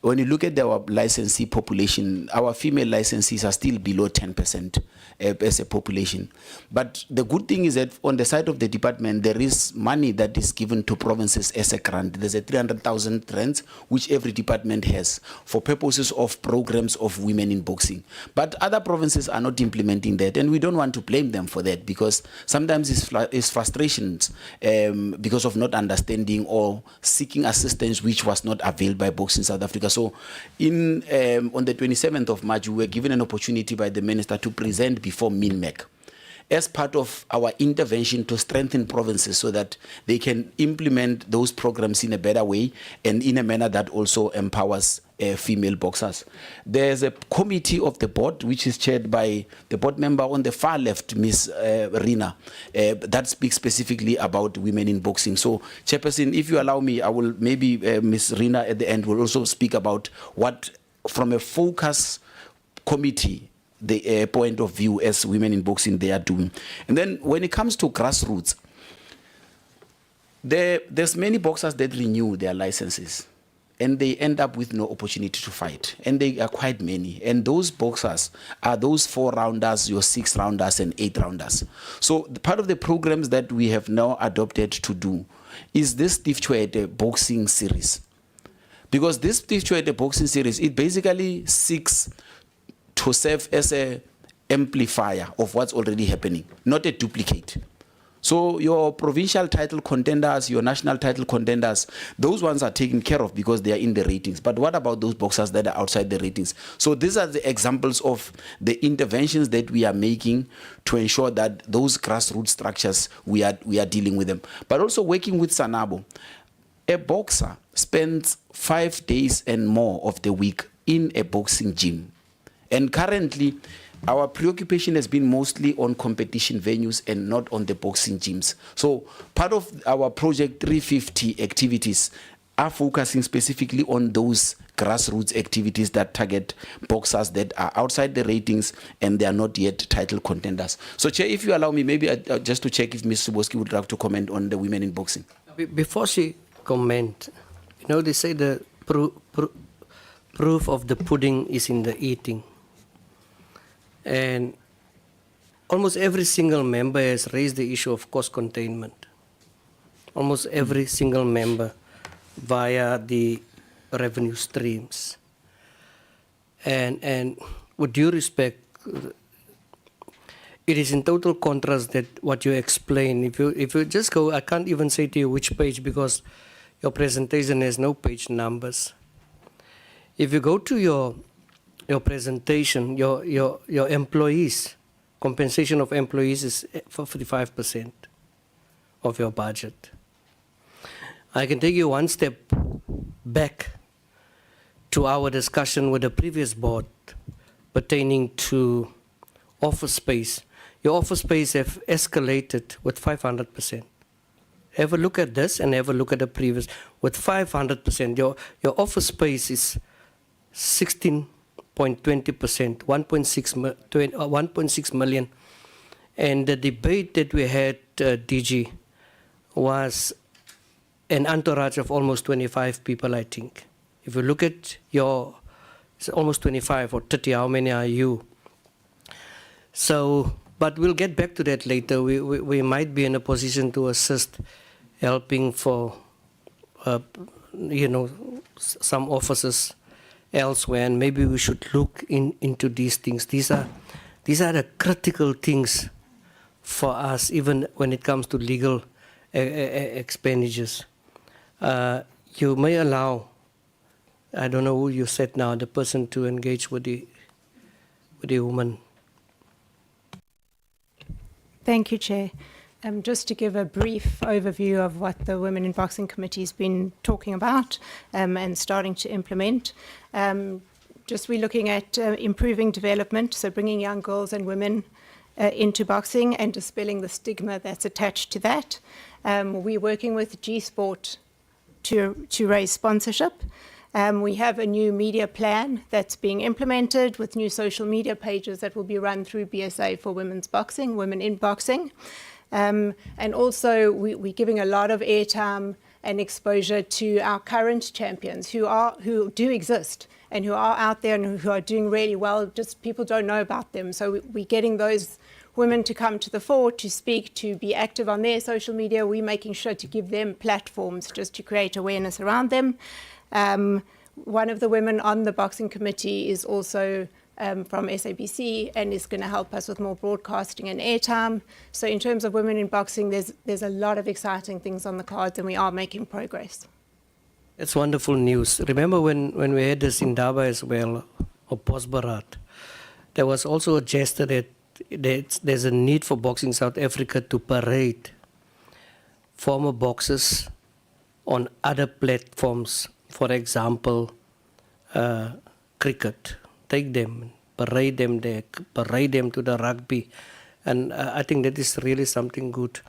when you look at our licensee population, our female licensees are still below 10% as a population. But the good thing is that on the side of the department, there is money that is given to provinces as a grant. There's a 300,000 grant, which every department has for purposes of programs of women in boxing. But other provinces are not implementing that, and we don't want to blame them for that, because sometimes it's frustrations because of not understanding or seeking assistance which was not availed by Boxing South Africa. So on the 27th of March, we were given an opportunity by the minister to present before MINMEC as part of our intervention to strengthen provinces so that they can implement those programs in a better way and in a manner that also empowers female boxers. There's a committee of the board which is chaired by the board member on the far left, Ms. Rina, that speaks specifically about women in boxing. So, Chairperson, if you allow me, I will maybe Ms. Rina at the end will also speak about what, from a focus committee, the point of view as women in boxing they are doing. And then when it comes to grassroots, there's many boxers that renew their licenses and they end up with no opportunity to fight, and they are quite many, and those boxers are those 4-rounders, your 6-rounders and 8-rounders. So part of the programs that we have now adopted to do is this Steve Chwede boxing series, because this Steve Chwede boxing series, it basically seeks to serve as a amplifier of what's already happening, not a duplicate. So your provincial title contenders, your national title contenders, those ones are taken care of because they are in the ratings. But what about those boxers that are outside the ratings? So these are the examples of the interventions that we are making to ensure that those grassroots structures, we are dealing with them. But also working with SANABO. A boxer spends 5 days and more of the week in a boxing gym. And currently, our preoccupation has been mostly on competition venues and not on the boxing gyms. So part of our Project 350 activities are focusing specifically on those grassroots activities that target boxers that are outside the ratings and they are not yet title contenders. So, Chair, if you allow me, maybe just to check if Ms. Suboski would like to comment on the women in boxing. Before she comment, they say the proof of the pudding is in the eating. And almost every single member has raised the issue of cost containment. Almost every single member via the revenue streams. And with due respect, it is in total contrast that what you explain. If you just go, I can't even say to you which page because your presentation has no page numbers. If you go to your presentation, your employees, compensation of employees is 45% of your budget. I can take you one step back to our discussion with the previous board pertaining to office space. Your office space have escalated with 500%. Have a look at this and have a look at the previous. With 500%, your office space is 16.20%, 1.6 million. And the debate that we had, DG, was an entourage of almost 25 people, I think. If you look at it's almost 25 or 30, how many are you? So, but we'll get back to that later. We might be in a position to assist, helping for some offices elsewhere, and maybe we should look into these things. These are the critical things for us, even when it comes to legal expenditures. You may allow, I don't know who you said now, the person to engage with the woman. Thank you, Chair. Just to give a brief overview of what the Women in Boxing Committee has been talking about and starting to implement. Just we're looking at improving development, so bringing young girls and women into boxing and dispelling the stigma that's attached to that. We're working with G-Sport to raise sponsorship. We have a new media plan that's being implemented with new social media pages that will be run through BSA for women's boxing, women in boxing. And also we're giving a lot of airtime and exposure to our current champions who do exist and who are out there and who are doing really well, just people don't know about them. So we're getting those women to come to the fore, to speak, to be active on their social media. We're making sure to give them platforms just to create awareness around them. One of the women on the boxing committee is also from SABC and is going to help us with more broadcasting and airtime. So in terms of women in boxing, there's a lot of exciting things on the cards and we are making progress. It's wonderful news. Remember when we had this Indaba as well, or Bosbarat, there was also a gesture that there's a need for Boxing South Africa to parade former boxers on other platforms. For example, cricket. Take them, parade them there, parade them to the rugby. And I think that is really something good.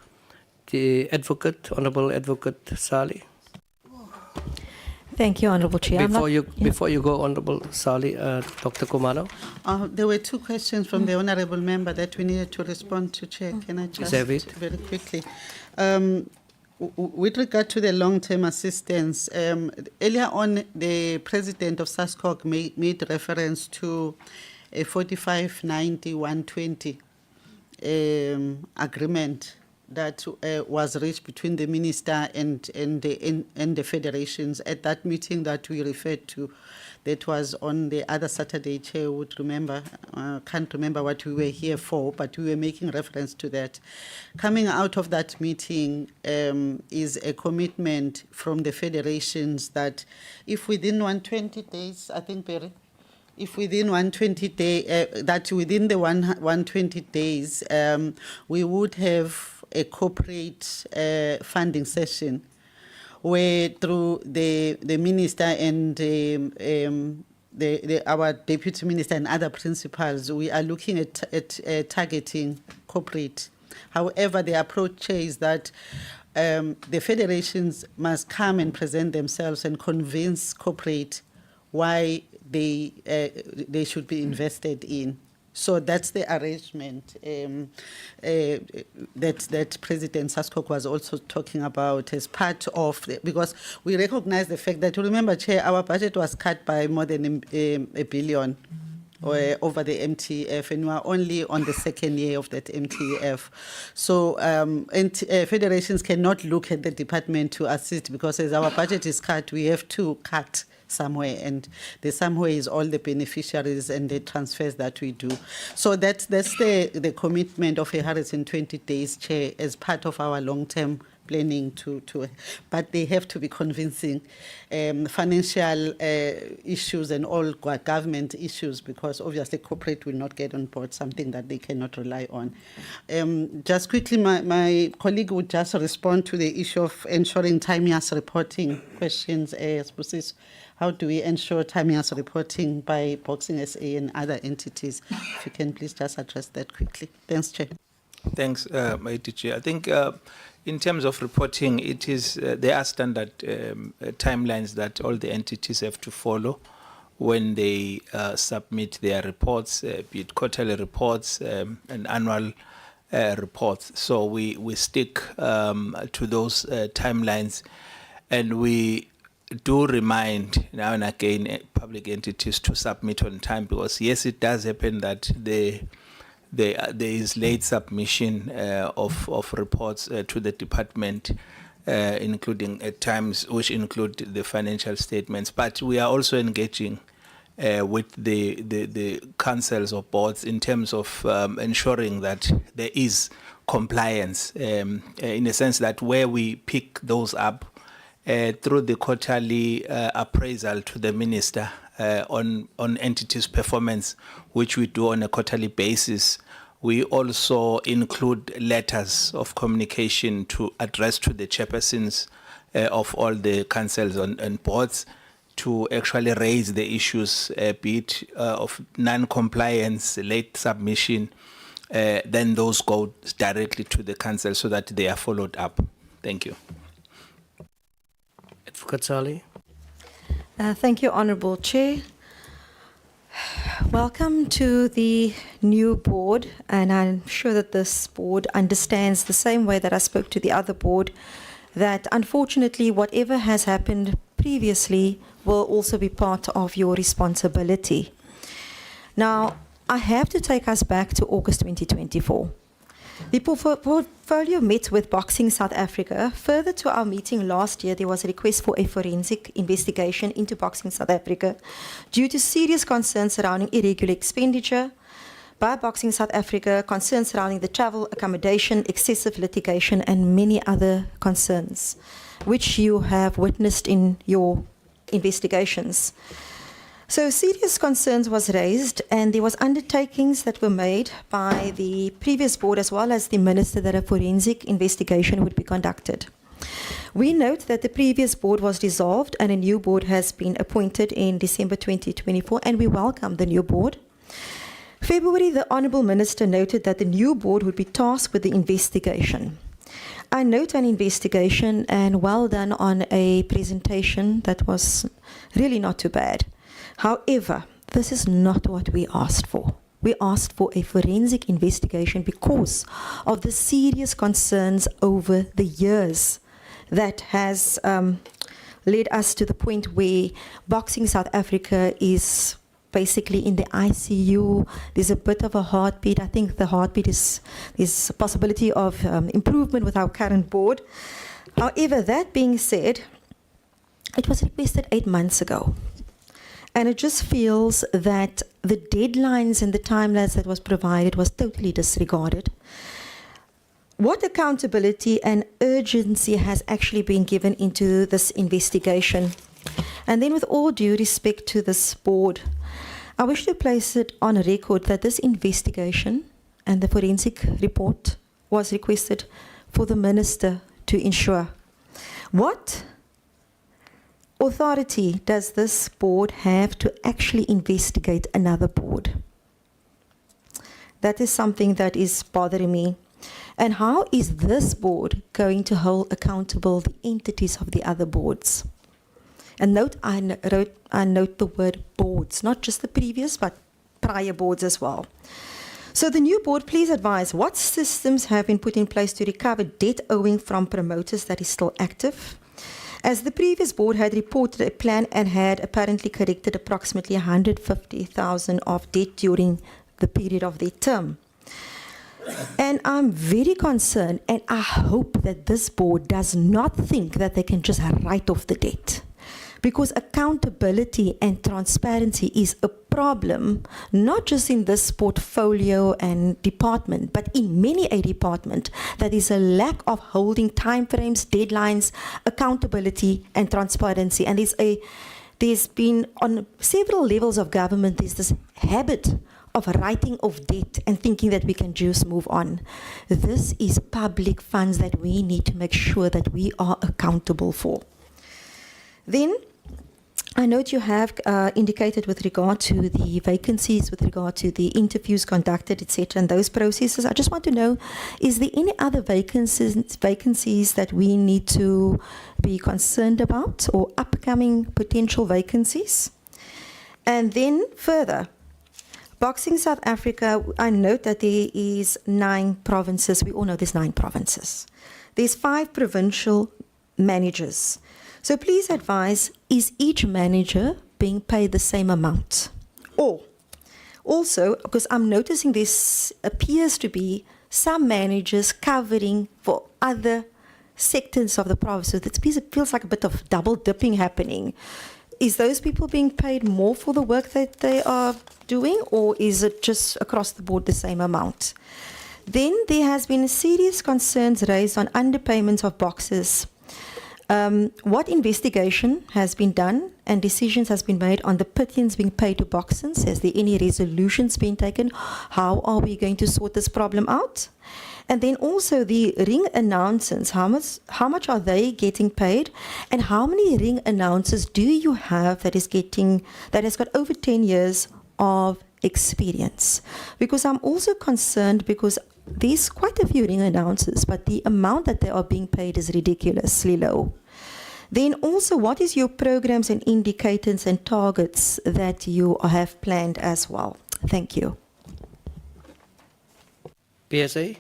The advocate, Honourable Advocate Sali. Thank you, Honourable Chair. Before you go, Honourable Sali, Dr. Kumano. There were two questions from the Honourable Member that we needed to respond to, Chair. Can I just very quickly? With regard to the long-term assistance, earlier on, the President of SASCOC made reference to a 45-90-120 agreement that was reached between the Minister and the federations. At that meeting that we referred to, that was on the other Saturday, Chair would remember, can't remember what we were here for, but we were making reference to that. Coming out of that meeting is a commitment from the federations that if within 120 days, I think, Barry, if within 120 days, that within the 120 days, we would have a corporate funding session where through the Minister and our Deputy Minister and other principals, we are looking at targeting corporate. However, the approach is that the federations must come and present themselves and convince corporate why they should be invested in. So that's the arrangement that President SASCOC was also talking about as part of, because we recognize the fact that, remember, Chair, our budget was cut by more than a billion over the MTF, and we are only on the second year of that MTF. So federations cannot look at the department to assist, because as our budget is cut, we have to cut somewhere, and the somewhere is all the beneficiaries and the transfers that we do. So that's the commitment of 120 days, Chair, as part of our long-term planning but they have to be convincing financial issues and all government issues, because obviously corporate will not get on board something that they cannot rely on. Just quickly, my colleague would just respond to the issue of ensuring timeous reporting questions. How do we ensure timeous reporting by Boxing SA and other entities? If you can please just address that quickly. Thanks, Chair. Thanks, Mighty Chair. I think in terms of reporting, it is there are standard timelines that all the entities have to follow when they submit their reports, be it quarterly reports and annual reports. So we stick to those timelines, and we do remind now and again public entities to submit on time, because yes, it does happen that there is late submission of reports to the department, including at times which include the financial statements. But we are also engaging with the councils or boards in terms of ensuring that there is compliance, in a sense that where we pick those up through the quarterly appraisal to the minister on entities' performance, which we do on a quarterly basis. We also include letters of communication to address to the chairpersons of all the councils and boards to actually raise the issues, be it of non-compliance, late submission, then those go directly to the council so that they are followed up. Thank you. Advocate Sali. Thank you, Honourable Chair. Welcome to the new board, and I'm sure that this board understands the same way that I spoke to the other board, that unfortunately whatever has happened previously will also be part of your responsibility. Now, I have to take us back to August 2024. The portfolio met with Boxing South Africa. Further to our meeting last year, there was a request for a forensic investigation into Boxing South Africa due to serious concerns surrounding irregular expenditure by Boxing South Africa, concerns surrounding the travel, accommodation, excessive litigation, and many other concerns, which you have witnessed in your investigations. So serious concerns was raised, and there was undertakings that were made by the previous board as well as the minister that a forensic investigation would be conducted. We note that the previous board was dissolved and a new board has been appointed in December 2024, and we welcome the new board. February, the Honourable Minister noted that the new board would be tasked with the investigation. I note an investigation, and well done on a presentation that was really not too bad. However, this is not what we asked for. We asked for a forensic investigation because of the serious concerns over the years that has led us to the point where Boxing South Africa is basically in the ICU. There's a bit of a heartbeat. I think the heartbeat is a possibility of improvement with our current board. However, that being said, it was requested 8 months ago. And it just feels that the deadlines and the timelines that was provided was totally disregarded. What accountability and urgency has actually been given into this investigation? And then with all due respect to this board, I wish to place it on record that this investigation and the forensic report was requested for the minister to ensure. What authority does this board have to actually investigate another board? That is something that is bothering me. And how is this board going to hold accountable the entities of the other boards? And note, I note the word boards, not just the previous, but prior boards as well. So the new board, please advise what systems have been put in place to recover debt owing from promoters that is still active. As the previous board had reported a plan and had apparently corrected approximately 150,000 of debt during the period of their term. And I'm very concerned, and I hope that this board does not think that they can just write off the debt. Because accountability and transparency is a problem, not just in this portfolio and department, but in many a department. That is a lack of holding timeframes, deadlines, accountability and transparency. And there's been on several levels of government, there's this habit of writing off debt and thinking that we can just move on. This is public funds that we need to make sure that we are accountable for. Then, I note you have indicated with regard to the vacancies, with regard to the interviews conducted, etc., and those processes. I just want to know, is there any other vacancies that we need to be concerned about, or upcoming potential vacancies? And then further, Boxing South Africa, I note that there is 9 provinces. We all know there's 9 provinces. There's 5 provincial managers. So please advise, is each manager being paid the same amount? Or also, because I'm noticing this appears to be some managers covering for other sectors of the province. So it feels like a bit of double dipping happening. Is those people being paid more for the work that they are doing, or is it just across the board the same amount? Then there has been serious concerns raised on underpayments of boxes. What investigation has been done and decisions has been made on the pittance being paid to boxers? Has there any resolutions been taken? How are we going to sort this problem out? And then also the ring announcers, how much are they getting paid? And how many ring announcers do you have that has got over 10 years of experience? Because I'm also concerned because there's quite a few ring announcers, but the amount that they are being paid is ridiculously low. Then also, what is your programs and indicators and targets that you have planned as well? Thank you. PSA?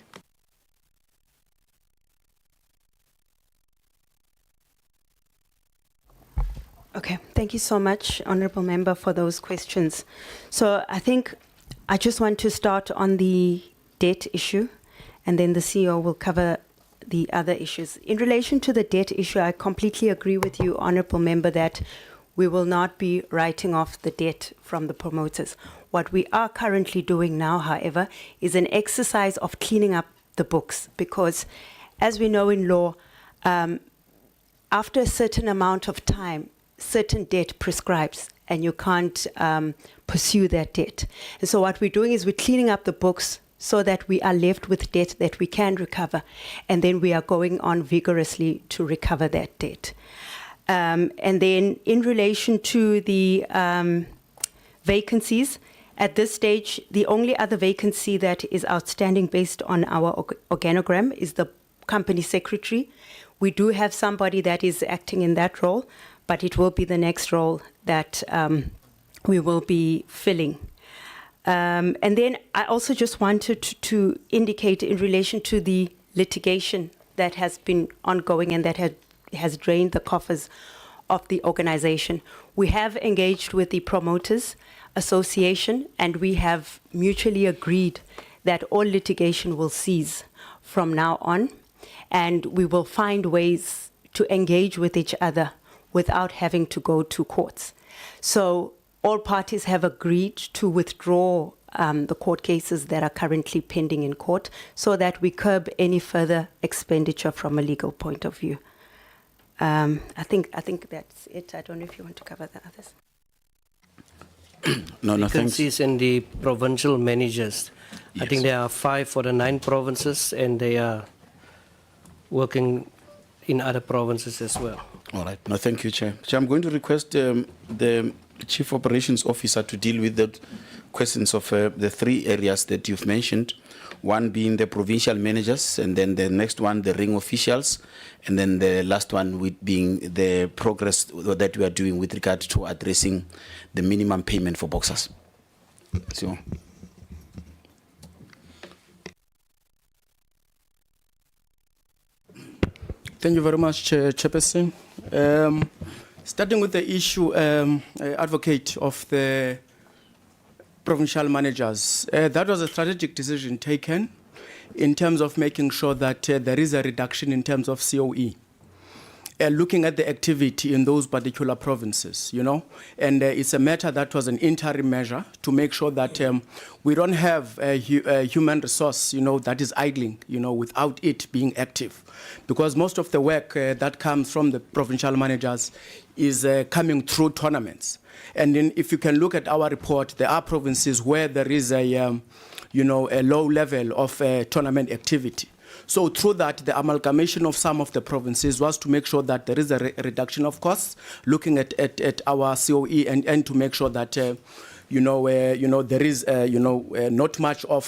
Okay, thank you so much, Honourable Member, for those questions. So I think I just want to start on the debt issue, and then the CEO will cover the other issues. In relation to the debt issue, I completely agree with you, Honourable Member, that we will not be writing off the debt from the promoters. What we are currently doing now, however, is an exercise of cleaning up the books, because as we know in law, after a certain amount of time, certain debt prescribes and you can't pursue that debt. And so what we're doing is we're cleaning up the books so that we are left with debt that we can recover, and then we are going on vigorously to recover that debt. And then in relation to the vacancies, at this stage, the only other vacancy that is outstanding based on our organogram is the company secretary. We do have somebody that is acting in that role, but it will be the next role that we will be filling. And then I also just wanted to indicate in relation to the litigation that has been ongoing and that has drained the coffers of the organization. We have engaged with the Promoters Association, and we have mutually agreed that all litigation will cease from now on, and we will find ways to engage with each other without having to go to courts. So all parties have agreed to withdraw the court cases that are currently pending in court so that we curb any further expenditure from a legal point of view. I think that's it. I don't know if you want to cover the others. No, thanks. Vacancies in the provincial managers. Yes. I think there are 5 for the 9 provinces, and they are working in other provinces as well. All right. No, thank you, Chair. Chair, I'm going to request the Chief Operations Officer to deal with the questions of the 3 areas that you've mentioned, one being the provincial managers, and then the next one, the ring officials, and then the last one being the progress that we are doing with regard to addressing the minimum payment for boxers. So. Thank you very much, Chairperson. Starting with the issue, advocate of the provincial managers, that was a strategic decision taken in terms of making sure that there is a reduction in terms of COE. Looking at the activity in those particular provinces, and it's a matter that was an interim measure to make sure that we don't have a human resource, that is idling, without it being active. Because most of the work that comes from the provincial managers is coming through tournaments. And then if you can look at our report, there are provinces where there is a low level of tournament activity. So through that, the amalgamation of some of the provinces was to make sure that there is a reduction of costs, looking at our COE and to make sure that there is not much of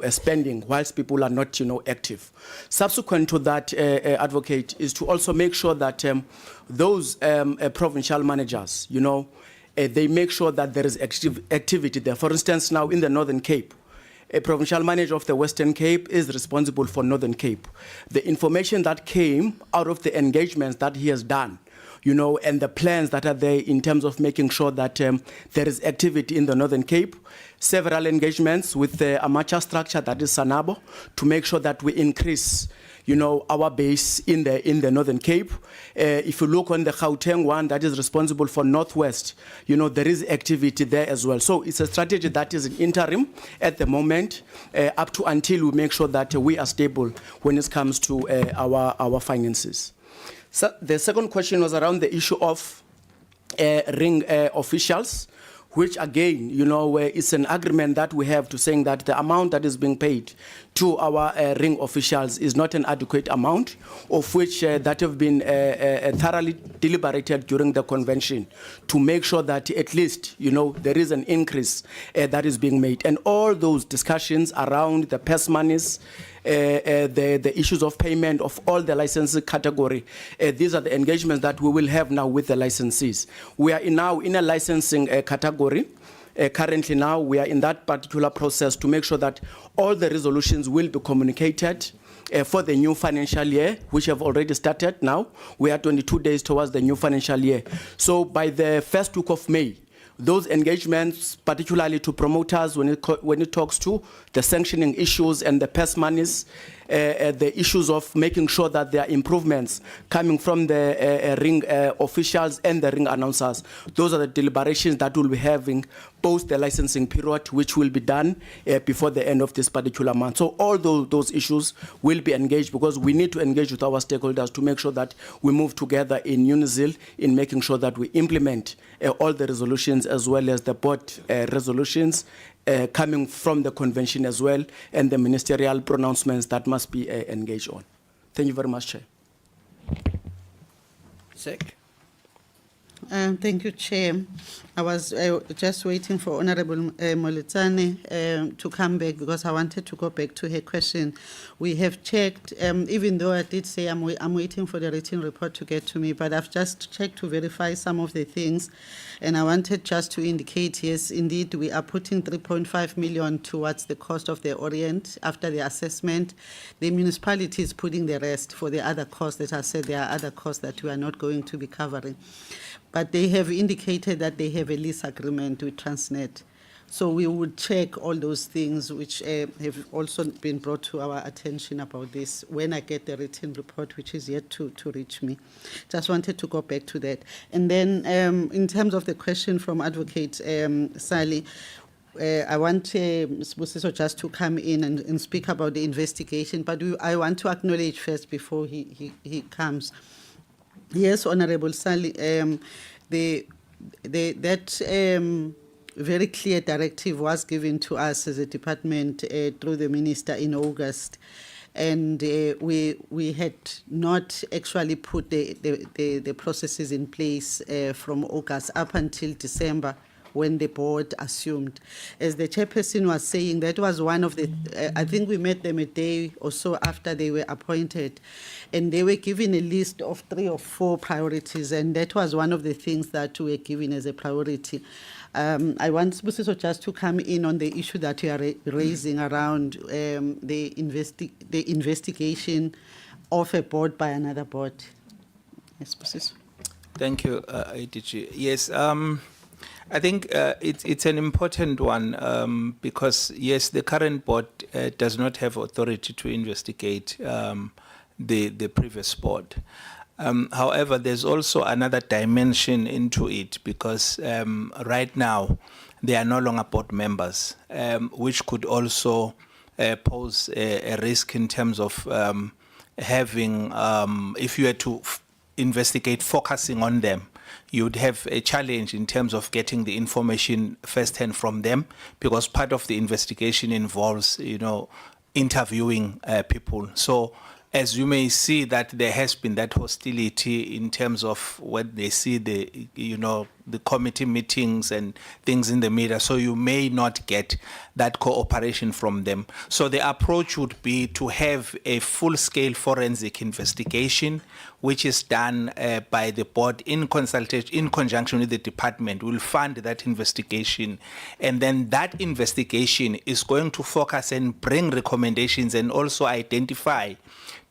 spending whilst people are not active. Subsequent to that, advocate is to also make sure that those provincial managers, they make sure that there is activity there. For instance, now in the Northern Cape, a provincial manager of the Western Cape is responsible for Northern Cape. The information that came out of the engagements that he has done, and the plans that are there in terms of making sure that there is activity in the Northern Cape, several engagements with the amateur structure that is SANABO to make sure that we increase, our base in the Northern Cape. If you look on the Gauteng one that is responsible for Northwest, there is activity there as well. So it's a strategy that is in interim at the moment, up to until we make sure that we are stable when it comes to our finances. So the second question was around the issue of ring officials, which again, it's an agreement that we have to saying that the amount that is being paid to our ring officials is not an adequate amount, of which that have been thoroughly deliberated during the convention to make sure that at least, there is an increase that is being made. And all those discussions around the purse monies, the issues of payment of all the licensee category, these are the engagements that we will have now with the licensees. We are now in a licensing category. Currently now, we are in that particular process to make sure that all the resolutions will be communicated for the new financial year, which have already started now. We are 22 days towards the new financial year. So by the first week of May, those engagements, particularly to promoters when it talks to the sanctioning issues and the purse monies, the issues of making sure that there are improvements coming from the ring officials and the ring announcers. Those are the deliberations that we'll be having post the licensing period, which will be done before the end of this particular month. So all those issues will be engaged because we need to engage with our stakeholders to make sure that we move together in unison in making sure that we implement all the resolutions as well as the board resolutions coming from the convention as well, and the ministerial pronouncements that must be engaged on. Thank you very much, Chair. Sek. Thank you, Chair. I was just waiting for Honorable Moletsane to come back because I wanted to go back to her question. We have checked, even though I did say I'm waiting for the written report to get to me, but I've just checked to verify some of the things, and I wanted just to indicate, yes, indeed, we are putting 3.5 million towards the cost of the Orient after the assessment. The municipality is putting the rest for the other costs that I said there are other costs that we are not going to be covering. But they have indicated that they have a lease agreement with Transnet. So we would check all those things which have also been brought to our attention about this when I get the written report, which is yet to reach me. Just wanted to go back to that. And then in terms of the question from Advocate Sally, I want Ms. Busiso just to come in and speak about the investigation, but I want to acknowledge first before he comes. Yes, Honorable Sally, that very clear directive was given to us as a department through the minister in August, and we had not actually put the processes in place from August up until December, when the board assumed. As the chairperson was saying, that was one of the, I think we met them a day or so after they were appointed, and they were given a list of 3 or 4 priorities, and that was one of the things that we were given as a priority. I want Busiso just to come in on the issue that you are raising around the investigation of a board by another board. Yes, Busiso. Thank you, ADG. Yes, I think it's an important one because, yes, the current board does not have authority to investigate the previous board. However, there's also another dimension into it because right now they are no longer board members, which could also pose a risk in terms of having, if you were to investigate focusing on them, you'd have a challenge in terms of getting the information firsthand from them, because part of the investigation involves, interviewing people. So as you may see that there has been that hostility in terms of when they see the committee meetings and things in the media, so you may not get that cooperation from them. So the approach would be to have a full-scale forensic investigation, which is done by the board in conjunction with the department. We'll fund that investigation, and then that investigation is going to focus and bring recommendations and also identify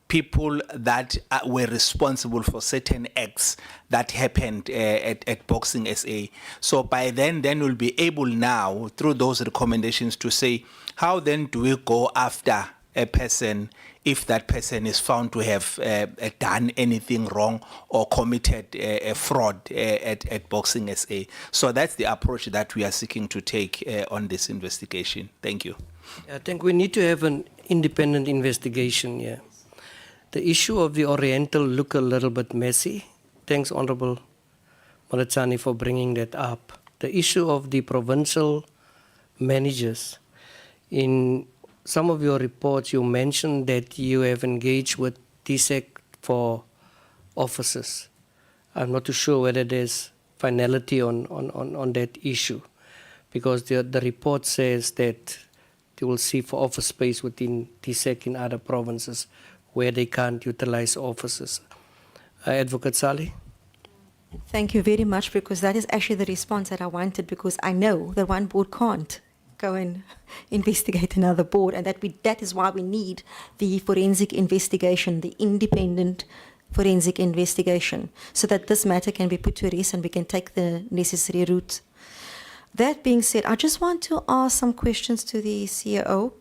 people that were responsible for certain acts that happened at Boxing SA. So by then we'll be able now, through those recommendations, to say, how then do we go after a person if that person is found to have done anything wrong or committed a fraud at Boxing SA. So that's the approach that we are seeking to take on this investigation. Thank you. I think we need to have an independent investigation here. The issue of the Oriental look a little bit messy. Thanks, Honorable Malachani, for bringing that up. The issue of the provincial managers. In some of your reports, you mentioned that you have engaged with TSEC for officers. I'm not too sure whether there's finality on that issue, because the report says that they will see for office space within TSEC in other provinces where they can't utilize officers. Advocate Sally? Thank you very much, because that is actually the response that I wanted, because I know that one board can't go and investigate another board, and that is why we need the forensic investigation, the independent forensic investigation, so that this matter can be put to rest and we can take the necessary route. That being said, I just want to ask some questions to the CEO.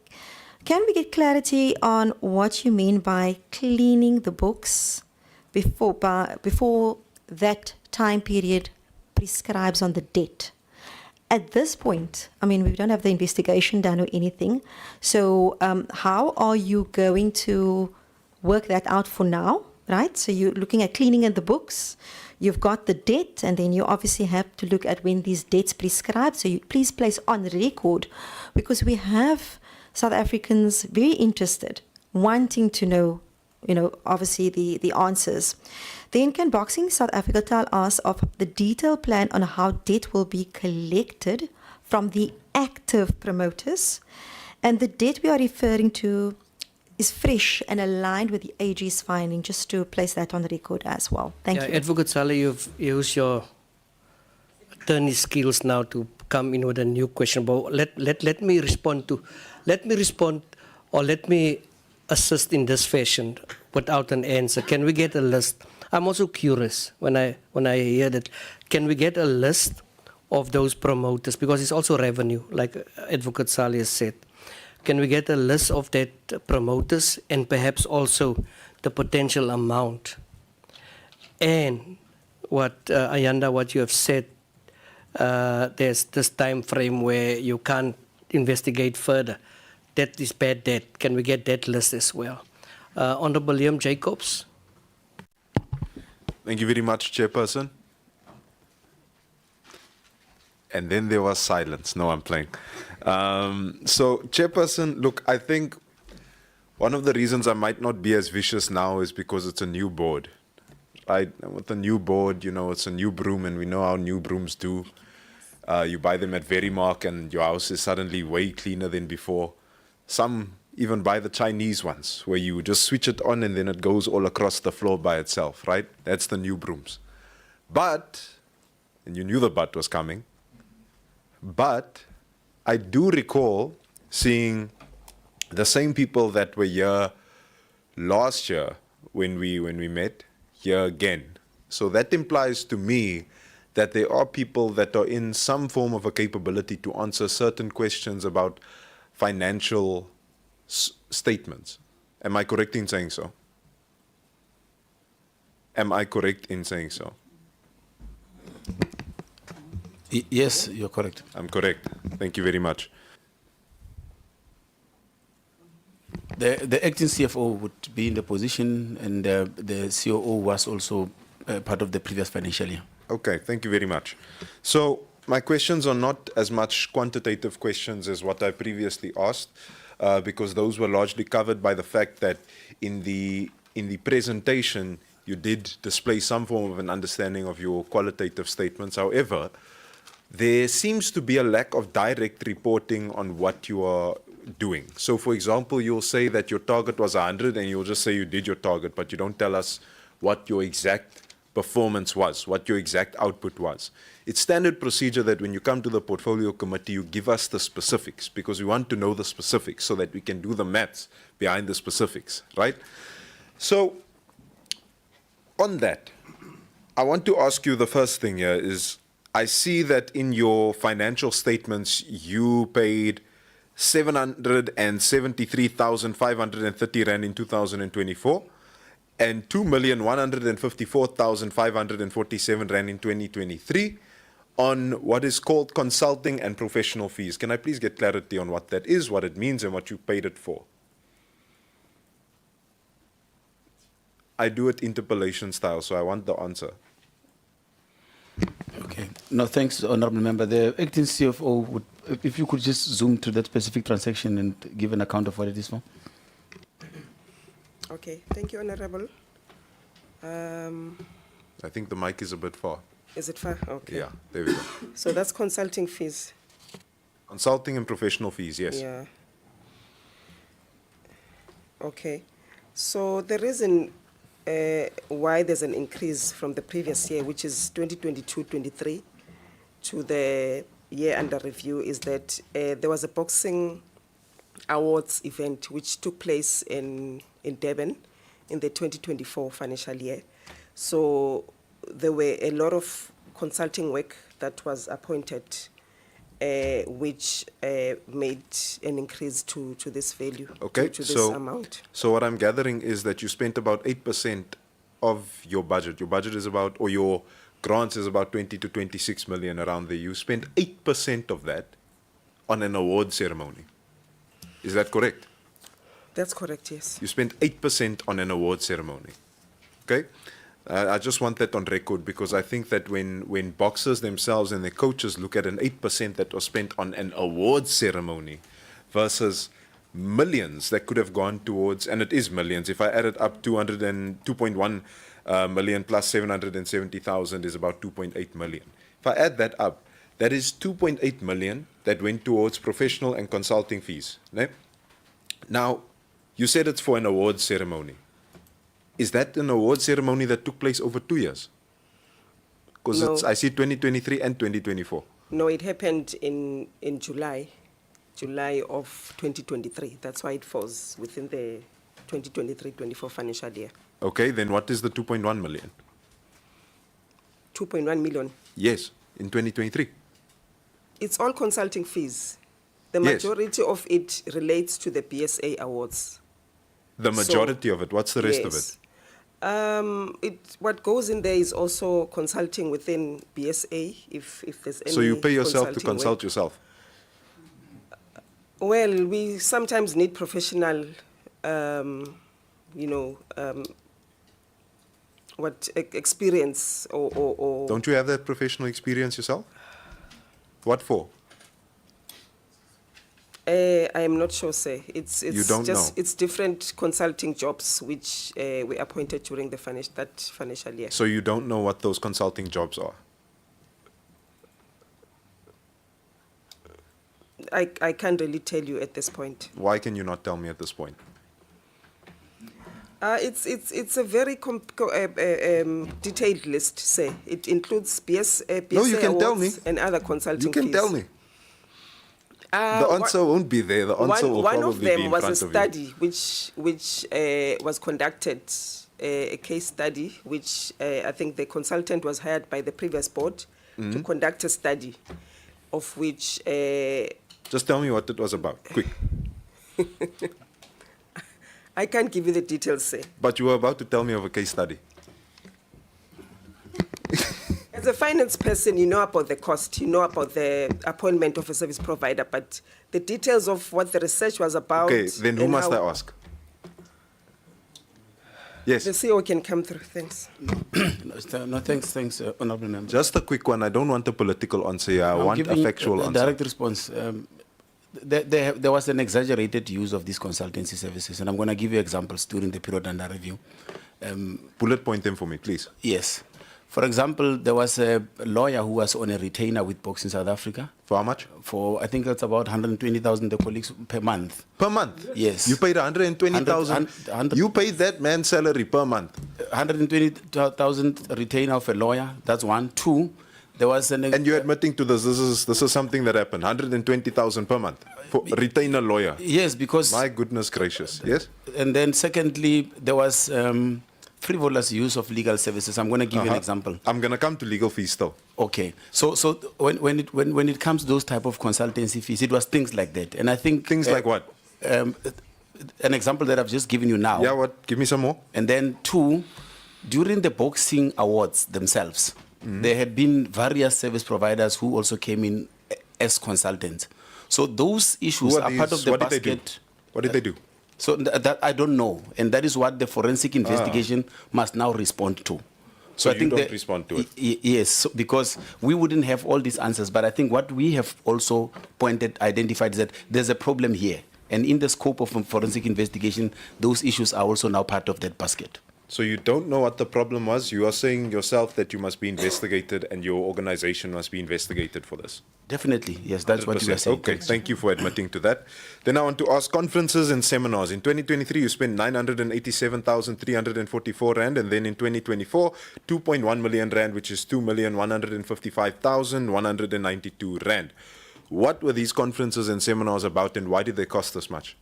Can we get clarity on what you mean by cleaning the books before that time period prescribes on the debt? At this point, I mean, we don't have the investigation done or anything. So how are you going to work that out for now, right? So you're looking at cleaning in the books. You've got the debt, and then you obviously have to look at when these debts prescribe. So you please place on record, because we have South Africans very interested, wanting to know, obviously the answers. Then can Boxing South Africa tell us of the detailed plan on how debt will be collected from the active promoters? And the debt we are referring to is fresh and aligned with the AG's finding, just to place that on the record as well. Thank you. Advocate Sally, you've used your attorney skills now to come in with a new question. But let me respond, or let me assist in this fashion without an answer. Can we get a list? I'm also curious when I hear that. Can we get a list of those promoters? Because it's also revenue, like Advocate Sally has said. Can we get a list of that promoters, and perhaps also the potential amount? And what Ayanda, what you have said, there's this time frame where you can't investigate further. That is bad debt. Can we get that list as well? Honorable Liam Jacobs. Thank you very much, Chairperson. And then there was silence. No, I'm playing. So, Chairperson, look, I think one of the reasons I might not be as vicious now is because it's a new board. Right? With a new board, it's a new broom, and we know how new brooms do. You buy them at Verimark, and your house is suddenly way cleaner than before. Some even buy the Chinese ones, where you just switch it on and then it goes all across the floor by itself, right? That's the new brooms. But, and you knew the but was coming, but I do recall seeing the same people that were here last year when we met, here again. So that implies to me that there are people that are in some form of a capability to answer certain questions about financial statements. Am I correct in saying so? Am I correct in saying so? Yes, you're correct. I'm correct. Thank you very much. The acting CFO would be in the position, and the COO was also part of the previous financial year. Okay, thank you very much. So my questions are not as much quantitative questions as what I previously asked, because those were largely covered by the fact that in the presentation you did display some form of an understanding of your qualitative statements. However, there seems to be a lack of direct reporting on what you are doing. So for example, you'll say that your target was 100, and you'll just say you did your target, but you don't tell us what your exact performance was, what your exact output was. It's standard procedure that when you come to the portfolio committee, you give us the specifics, because we want to know the specifics so that we can do the maths behind the specifics, right? So on that, I want to ask you, the first thing here is, I see that in your financial statements, you paid 773,530 rand in 2024 and 2,154,547 rand in 2023 on what is called consulting and professional fees. Can I please get clarity on what that is, what it means, and what you paid it for? I do it interpellation style, so I want the answer. Okay. No, thanks, Honourable Member. The acting CFO would, if you could just zoom to that specific transaction and give an account of what it is for. Okay, thank you, Honourable. I think the mic is a bit far. Is it far? Okay. Yeah, there we go. So that's consulting fees. Consulting and professional fees, yes. Yeah. Okay. So the reason why there's an increase from the previous year, which is 2022-23, to the year under review, is that there was a boxing awards event which took place in Durban in the 2024 financial year. So there were a lot of consulting work that was appointed, which made an increase to this value, Okay, to this amount. So what I'm gathering is that you spent about 8% of your budget. Your budget is about, or your grants is about 20 to 26 million around there. You spent 8% of that on an award ceremony. Is that correct? That's correct, yes. You spent 8% on an award ceremony. Okay? I just want that on record because I think that when boxers themselves and their coaches look at an 8% that was spent on an award ceremony versus millions that could have gone towards, and it is millions. If I added up 2.1 million plus 770,000 is about 2.8 million. If I add that up, that is 2.8 million that went towards professional and consulting fees. Ne? Now, you said it's for an award ceremony. Is that an award ceremony that took place over 2 years? Because No. I see 2023 and 2024. No, it happened in July of 2023. That's why it falls within the 2023-24 financial year. Okay, then what is the 2.1 million? 2.1 million. Yes, in 2023. It's all consulting fees. The Yes. majority of it relates to the BSA awards. The So- majority of it. What's the rest of it? What goes in there is also consulting within BSA, if there's any. So you pay yourself to consulting consult work. yourself? Well, we sometimes need professional, experience or. Don't you have that professional experience yourself? What for? I am not sure, sir. It's You don't just know? it's different consulting jobs which were appointed during that financial year. So you don't know what those consulting jobs are? I can't really tell you at this point. Why can you not tell me at this point? It's a very detailed list, say. It includes BSA No, you can tell awards me. and other consulting You can fees. tell me. The answer won't be there. The answer will one probably of be them in was front a of study which was conducted, a case study, which I think the consultant was hired by the previous board to Mhm. conduct a study, of which Just tell me what it was about, quick. I can't give you the details, sir. But you were about to tell me of a case study. As a finance person, you know about the cost, you know about the appointment of a service provider, but the details of what the research was about. Okay, then who and must I how- ask? Yes. The CEO can come through. Thanks. No, thanks, Honourable Member. Just a quick one. I don't want a political answer here. I I'm want a giving factual a answer. direct response. There was an exaggerated use of these consultancy services, and I'm going to give you examples during the period under review. Bullet point them for me, please. Yes. For example, there was a lawyer who was on a retainer with Boxing South Africa. For how much? For, I think it's about 120,000 the colleagues per month. Per month? Yes. You paid 120,000. You paid that man's salary per month. 120,000 retainer of a lawyer. That's one. Two, there was an. And you're admitting to this. This is something that happened. 120,000 per month for retainer lawyer. Yes, because. My goodness gracious. Yes. And then secondly, there was frivolous use of legal services. I'm going to give you an example. I'm going to come to legal fees still. Okay. So when it comes to those type of consultancy fees, it was things like that. And I think... Things like what? An example that I've just given you now. Yeah, what? Give me some more. And then two, during the boxing awards themselves, there had been various service providers who also came in as consultants. So those issues are part of the what basket. Did they do? What did they do? So that I don't know, and that is what the forensic investigation must now respond to. So I you think don't that- respond to it? Yes, so because we wouldn't have all these answers. But I think what we have also identified is that there's a problem here, and in the scope of a forensic investigation, those issues are also now part of that basket. So you don't know what the problem was? You are saying yourself that you must be investigated and your organization must be investigated for this? Definitely, yes, that's what you are 100%. saying. Okay, thank you for admitting to that. Then I want to ask, conferences and seminars. In 2023, you spent 987,344 Rand, and then in 2024, 2.1 million Rand, which is 2,155,192 Rand. What were these conferences and seminars about, and why did they cost us much?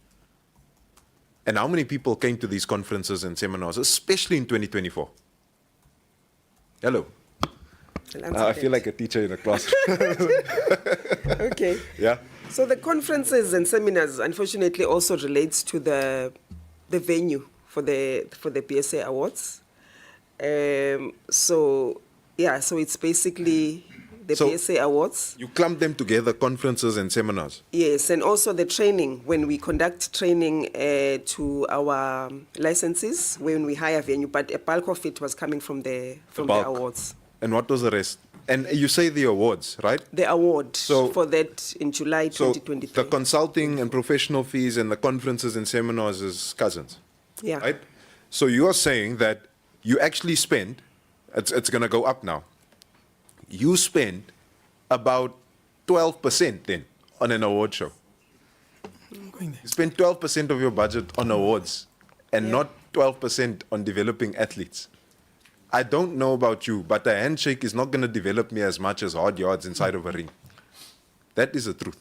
And how many people came to these conferences and seminars, especially in 2024? Hello. I feel like a teacher in a class. Okay. Yeah. So the conferences and seminars, unfortunately, also relates to the venue for the PSA Awards. So it's basically the PSA Awards. You clump them together, conferences and seminars. Yes, and also the training, when we conduct training to our licenses, when we hire venue, but a bulk of it was coming from the bulk. awards. And what was the rest? And you say the awards, right? The award for that in July 2023. So the consulting and professional fees and the conferences and seminars is cousins. Yeah. Right? So you are saying that you actually spend, it's going to go up now. You spend about 12% then on an award show. You spend 12% of your budget on awards and not 12% on developing athletes. I don't know about you, but a handshake is not going to develop me as much as hard yards inside of a ring. That is the truth.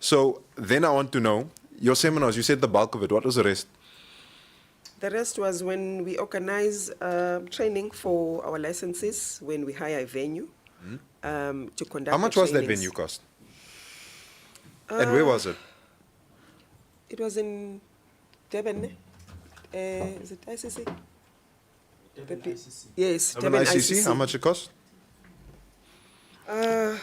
So then I want to know, your seminars, you said the bulk of it. What was the rest? The rest was when we organize training for our licenses, when we hire a venue to conduct. How much was that venue cost? And where was it? It was in Durban. Is it ICC? Yes, Durban ICC. How much it cost? I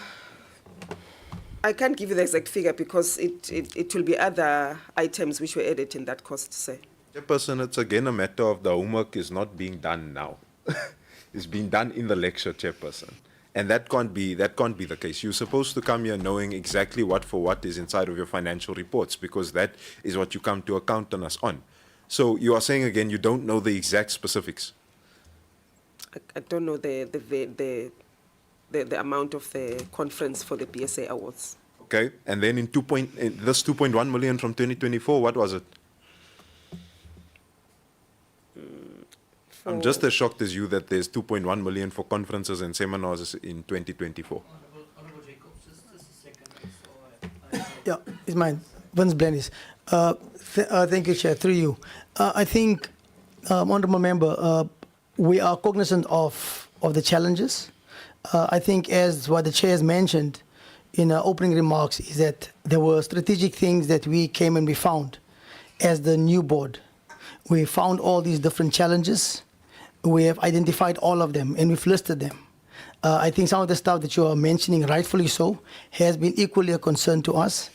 can't give you the exact figure because it will be other items which were added in that cost, sir. Chairperson, it's again a matter of the homework is not being done now. It's being done in the lecture, Chairperson. And that can't be the case. You're supposed to come here knowing exactly what for what is inside of your financial reports, because that is what you come to account on us on. So you are saying again you don't know the exact specifics. I don't know the amount of the conference for the PSA Awards. Okay, and then in this 2.1 million from 2024, what was it? I'm just as shocked as you that there's 2.1 million for conferences and seminars in 2024. Yeah, it's mine. Vince Blennis. Thank you, Chair. Through you. I think, Honourable Member, we are cognizant of the challenges. I think as what the Chair has mentioned in her opening remarks is that there were strategic things that we came and we found as the new board. We found all these different challenges. We have identified all of them and we've listed them. I think some of the stuff that you are mentioning, rightfully so, has been equally a concern to us.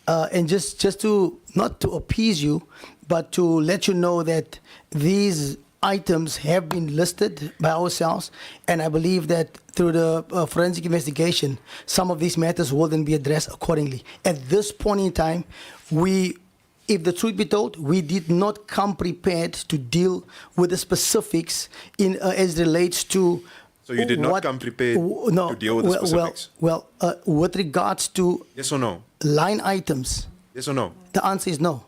And just to, not to appease you, but to let you know that these items have been listed by ourselves, and I believe that through the forensic investigation, some of these matters will then be addressed accordingly. At this point in time, if the truth be told, we did not come prepared to deal with the specifics as relates to. So you did not come prepared to deal with the specifics? Well, with regards to yes or no? Line items. Yes or no? The answer is no.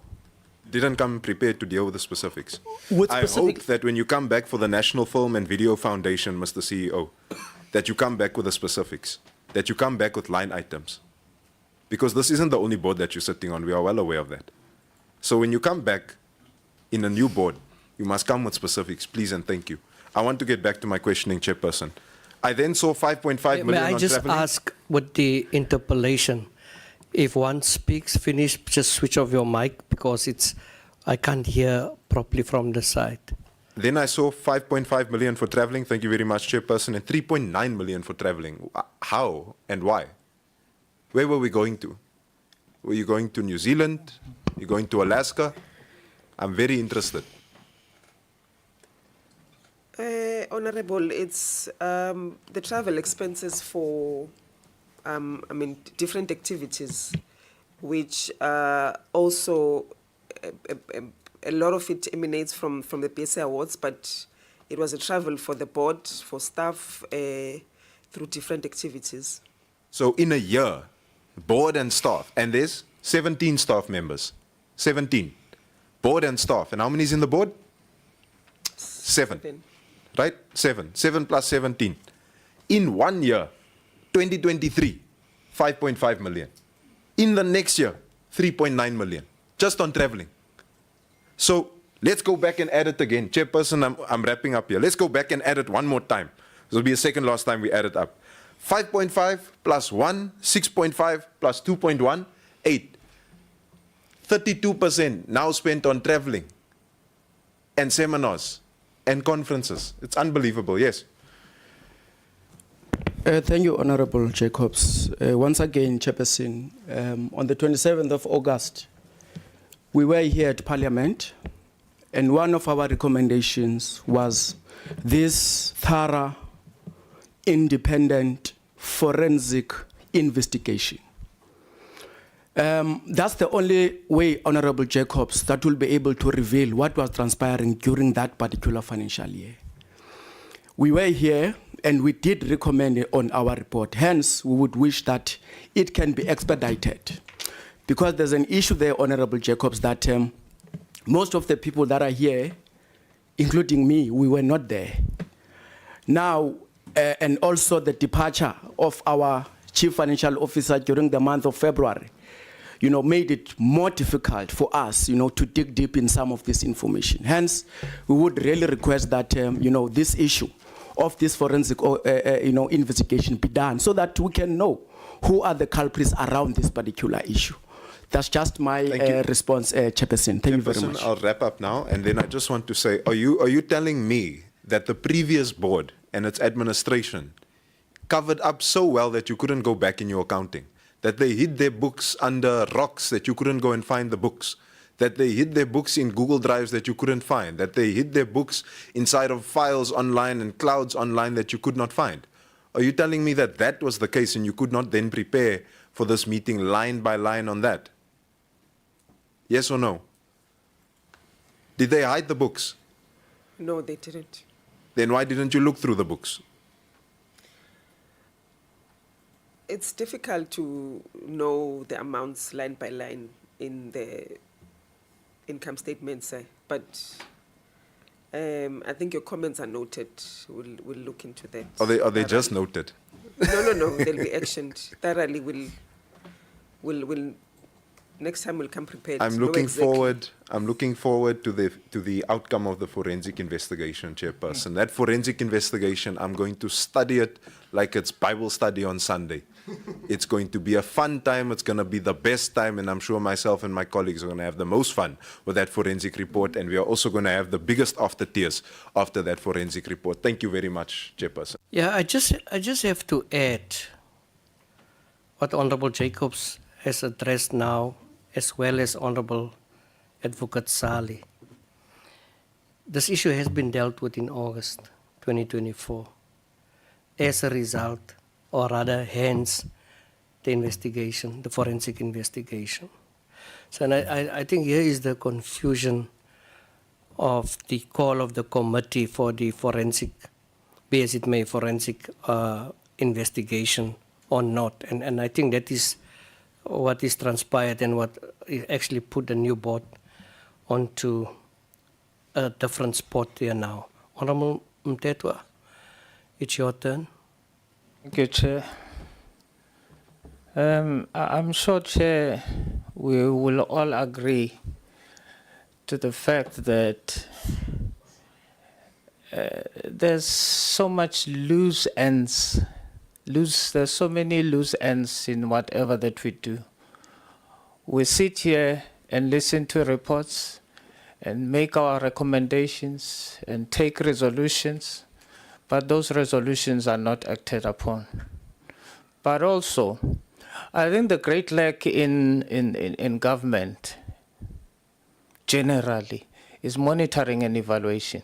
Didn't come prepared to deal with the specifics. With I hope that when you come back for the National Film and Video Foundation, Mr. CEO, that you come back with the specifics, that you come back with line items. Because this isn't the only board that you're sitting on. We are well aware of that. So when you come back in a new board, You must come with specifics, please and thank you. I want to get back to my questioning, Chairperson. I then saw 5.5 million May I on just traveling. ask with the interpolation, if one speaks, finish, just switch off your mic because I can't hear properly from the side. Then I saw 5.5 million for traveling. Thank you very much, Chairperson, and 3.9 million for traveling. How and why? Where were we going to? Were you going to New Zealand? You going to Alaska? I'm very interested. Honorable, it's the travel expenses for, different activities, which also a lot of it emanates from the PSA Awards, but it was a travel for the board, for staff, through different activities. So in a year, board and staff, and there's 17 staff members. 17. Board and staff. And how many is in the board? 7. Right? 7. 7 plus 17. In 1 year, 2023, 5.5 million. In the next year, 3.9 million. Just on traveling. So let's go back and add it again. Chairperson, I'm wrapping up here. Let's go back and add it one more time. This will be the second last time we add it up. 5.5 plus 1, 6.5 plus 2.1, 8. 32% now spent on traveling and seminars and conferences. It's unbelievable, yes. Thank you, Honorable Jacobs. Once again, Chairperson, on the 27th of August, we were here at Parliament, and one of our recommendations was this thorough, independent, forensic investigation. That's the only way, Honorable Jacobs, that will be able to reveal what was transpiring during that particular financial year. We were here and we did recommend it on our report. Hence, we would wish that it can be expedited. Because there's an issue there, Honorable Jacobs, that most of the people that are here, including me, we were not there. Now, and also the departure of our Chief Financial Officer during the month of February, made it more difficult for us, to dig deep in some of this information. Hence, we would really request that, this issue of this forensic, investigation be done so that we can know who are the culprits around this particular issue. That's just my response, Chairperson. Thank you very much. I'll wrap up now, and then I just want to say, are you telling me that the previous board and its administration covered up so well that you couldn't go back in your accounting? That they hid their books under rocks that you couldn't go and find the books? That they hid their books in Google Drives that you couldn't find? That they hid their books inside of files online and clouds online that you could not find? Are you telling me that that was the case and you could not then prepare for this meeting line by line on that? Yes or no? Did they hide the books? No, they didn't. Then why didn't you look through the books? It's difficult to know the amounts line by line in the income statements, but I think your comments are noted. We'll look into that. Are they just noted? No. They'll be actioned thoroughly. We'll next time we'll come prepared. I'm looking forward to the outcome of the forensic investigation, Chairperson. That forensic investigation, I'm going to study it like it's Bible study on Sunday. It's going to be a fun time. It's going to be the best time, and I'm sure myself and my colleagues are going to have the most fun with that forensic report, and we are also going to have the biggest after tears after that forensic report. Thank you very much, Chairperson. Yeah, I just have to add what Honorable Jacobs has addressed now, as well as Honorable Advocate Sali. This issue has been dealt with in August 2024 as a result, or rather hence, the investigation, the forensic investigation. So and I think here is the confusion of the call of the committee for the forensic, be as it may, forensic investigation or not. And I think that is what is transpired and what actually put the new board onto a different spot there now. Honorable Mtetwa, it's your turn. Thank you, Chair. I'm sure, Chair, we will all agree to the fact that there's so much loose ends. There's so many loose ends in whatever that we do. We sit here and listen to reports and make our recommendations and take resolutions, but those resolutions are not acted upon. But also, I think the great lack in government generally is monitoring and evaluation.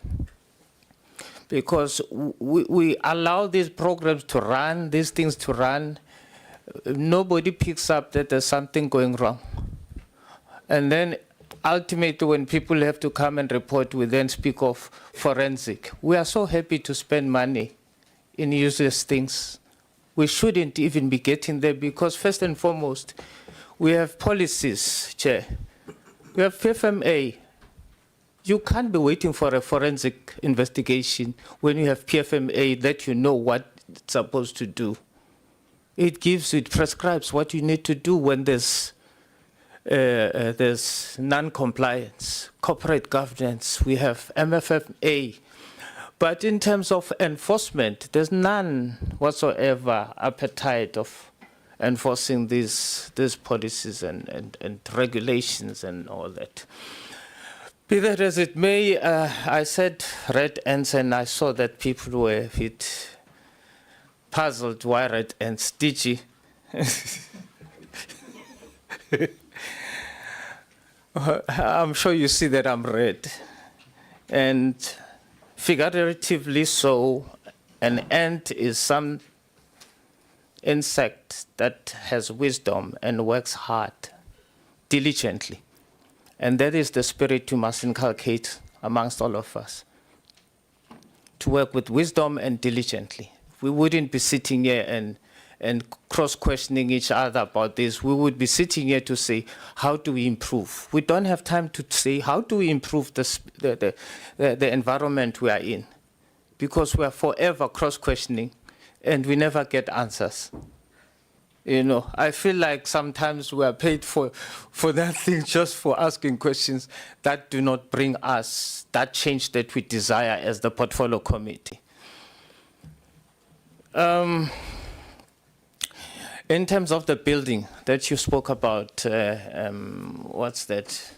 Because we allow these programs to run, these things to run, nobody picks up that there's something going wrong. And then ultimately when people have to come and report, we then speak of forensic. We are so happy to spend money in useless things. We shouldn't even be getting there because first and foremost, we have policies, Chair. We have PFMA. You can't be waiting for a forensic investigation when you have PFMA that you know what it's supposed to do. It prescribes what you need to do when there's non-compliance, corporate governance. We have MFFA. But in terms of enforcement, there's none whatsoever appetite of enforcing these policies and regulations and all that. Be that as it may, I said red ends, and I saw that people were a bit puzzled why red ends. Digi. I'm sure you see that I'm red. And figuratively so, an ant is some insect that has wisdom and works hard, diligently. And that is the spirit you must inculcate amongst all of us, to work with wisdom and diligently. We wouldn't be sitting here and cross-questioning each other about this. We would be sitting here to say, how do we improve? We don't have time to say, how do we improve the environment we are in? Because we are forever cross-questioning and we never get answers. You know, I feel like sometimes we are paid for that thing just for asking questions that do not bring us that change that we desire as the portfolio committee. In terms of the building that you spoke about, what's that?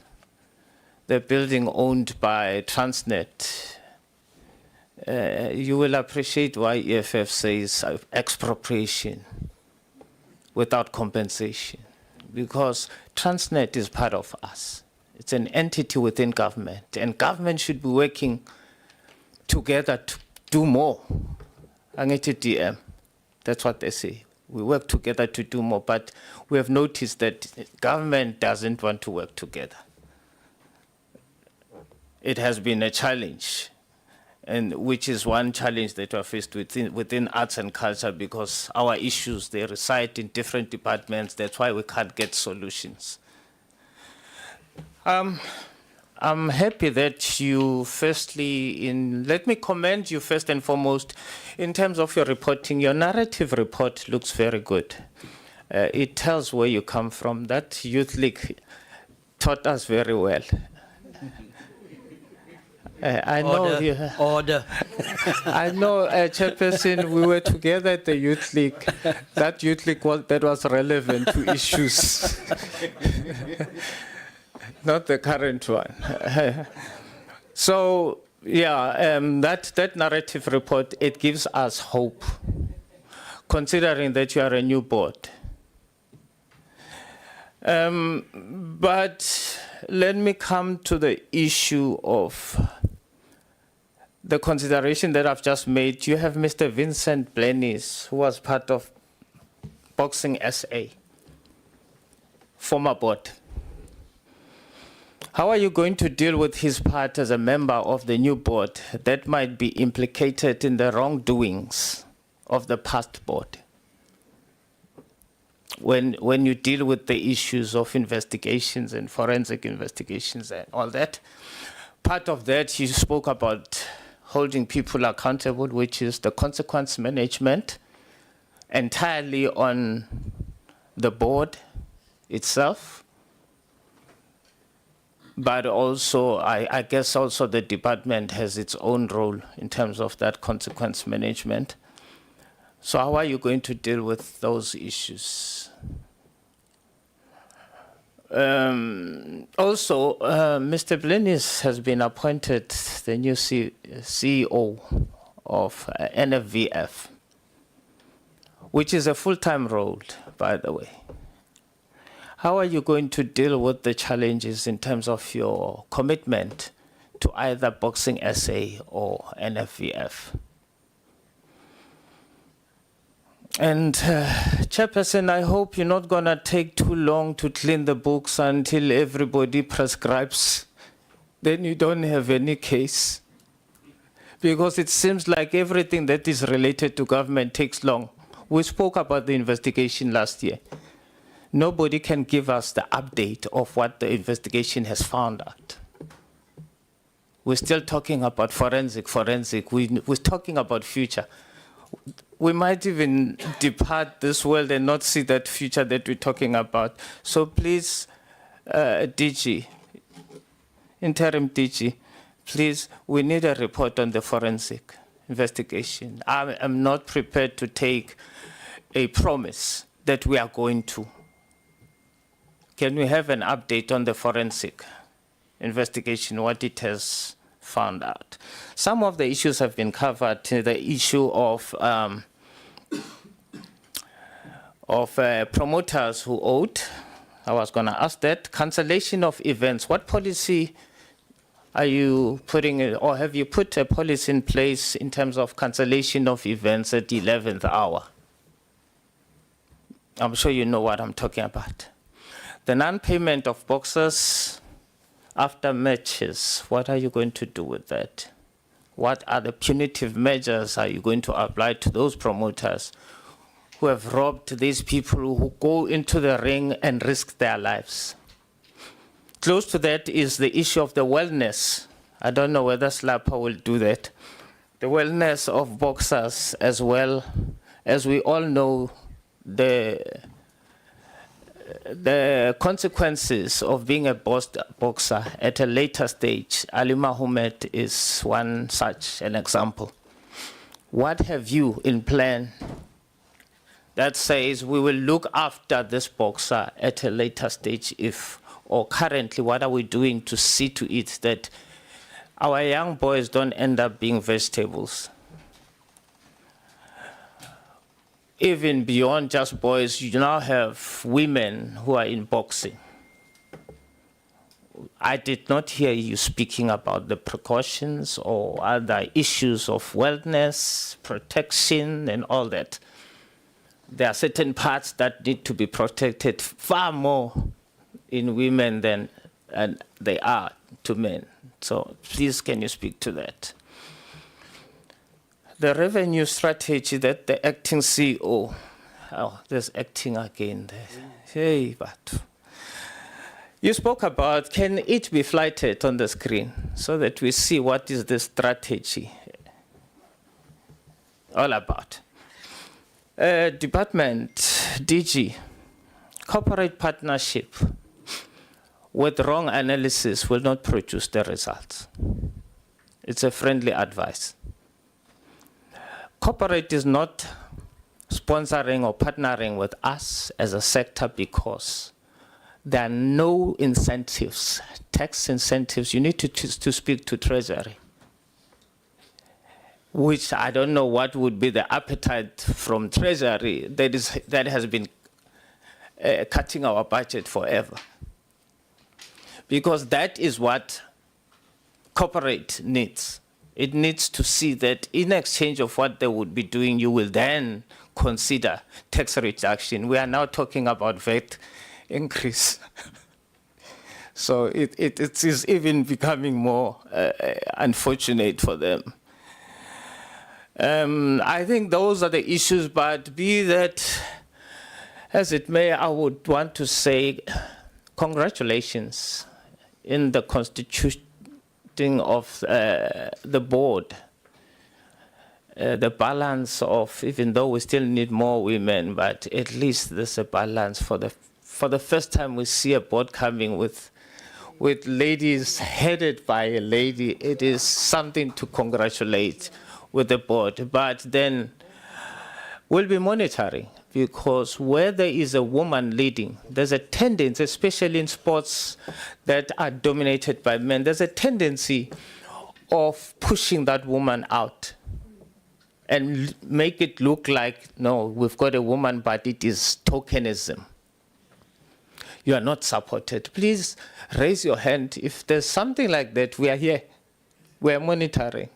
The building owned by Transnet. You will appreciate why EFF says expropriation without compensation, because Transnet is part of us. It's an entity within government, and government should be working together to do more. Angithi DM, that's what they say. We work together to do more, but we have noticed that government doesn't want to work together. It has been a challenge, and which is one challenge that we are faced within arts and culture, because our issues, they reside in different departments. That's why we can't get solutions. I'm happy that you let me commend you first and foremost in terms of your reporting. Your narrative report looks very good. It tells where you come from. That youth league taught us very well. I know Order. I know, Chairperson, we were together at the youth league. That youth league was relevant to issues. Not the current one. So, yeah, that narrative report, it gives us hope, considering that you are a new board. But let me come to the issue of the consideration that I've just made. You have Mr. Vincent Blennies, who was part of Boxing SA, former board. How are you going to deal with his part as a member of the new board that might be implicated in the wrongdoings of the past board? When you deal with the issues of investigations and forensic investigations and all that, part of that you spoke about holding people accountable, which is the consequence management entirely on the board itself. but also I guess also the department has its own role in terms of that consequence management. So how are you going to deal with those issues? Also, Mr. Blenis has been appointed the new CEO of NFVF, which is a full-time role, by the way. How are you going to deal with the challenges in terms of your commitment to either Boxing SA or NFVF? And Chairperson, I hope you're not going to take too long to clean the books until everybody prescribes. Then you don't have any case. Because it seems like everything that is related to government takes long. We spoke about the investigation last year. Nobody can give us the update of what the investigation has found out. We're still talking about forensic. We're talking about future. We might even depart this world and not see that future that we're talking about. So please, DG, interim DG, please, we need a report on the forensic investigation. I'm not prepared to take a promise that we are going to. Can we have an update on the forensic investigation, what it has found out? Some of the issues have been covered. The issue of promoters who owed. I was going to ask that. Cancellation of events. What policy are you putting, or have you put a policy in place in terms of cancellation of events at the 11th hour? I'm sure you know what I'm talking about. The non-payment of boxers after matches, what are you going to do with that? What are the punitive measures are you going to apply to those promoters who have robbed these people who go into the ring and risk their lives? Close to that is the issue of the wellness. I don't know whether SLAPA will do that. The wellness of boxers, as well as we all know the consequences of being a boxer at a later stage. Ali Mahomet is one such an example. What have you in plan that says we will look after this boxer at a later stage, if, or currently, what are we doing to see to it that our young boys don't end up being vegetables? Even beyond just boys, you now have women who are in boxing. I did not hear you speaking about the precautions or other issues of wellness, protection, and all that. There are certain parts that need to be protected far more in women than they are to men. So please, can you speak to that? The revenue strategy that the acting CEO, oh, there's acting again there. Hey, but you spoke about, can it be flighted on the screen so that we see what is the strategy all about? Department, DG, corporate partnership with wrong analysis will not produce the results. It's a friendly advice. Corporate is not sponsoring or partnering with us as a sector because there are no incentives, tax incentives. You need to speak to Treasury, which I don't know what would be the appetite from Treasury that has been cutting our budget forever. Because that is what corporate needs. It needs to see that in exchange of what they would be doing, you will then consider tax reduction. We are now talking about VAT increase. So it is even becoming more unfortunate for them. I think those are the issues, but be that as it may, I would want to say congratulations in the constitution of the board, the balance of, even though we still need more women, but at least there's a balance. For the first time we see a board coming with with ladies headed by a lady, it is something to congratulate with the board. But then we'll be monitoring, because where there is a woman leading, there's a tendency, especially in sports that are dominated by men, there's a tendency of pushing that woman out and make it look like, no, we've got a woman, but it is tokenism. You are not supported. Please raise your hand. If there's something like that, we are here. We are monitoring.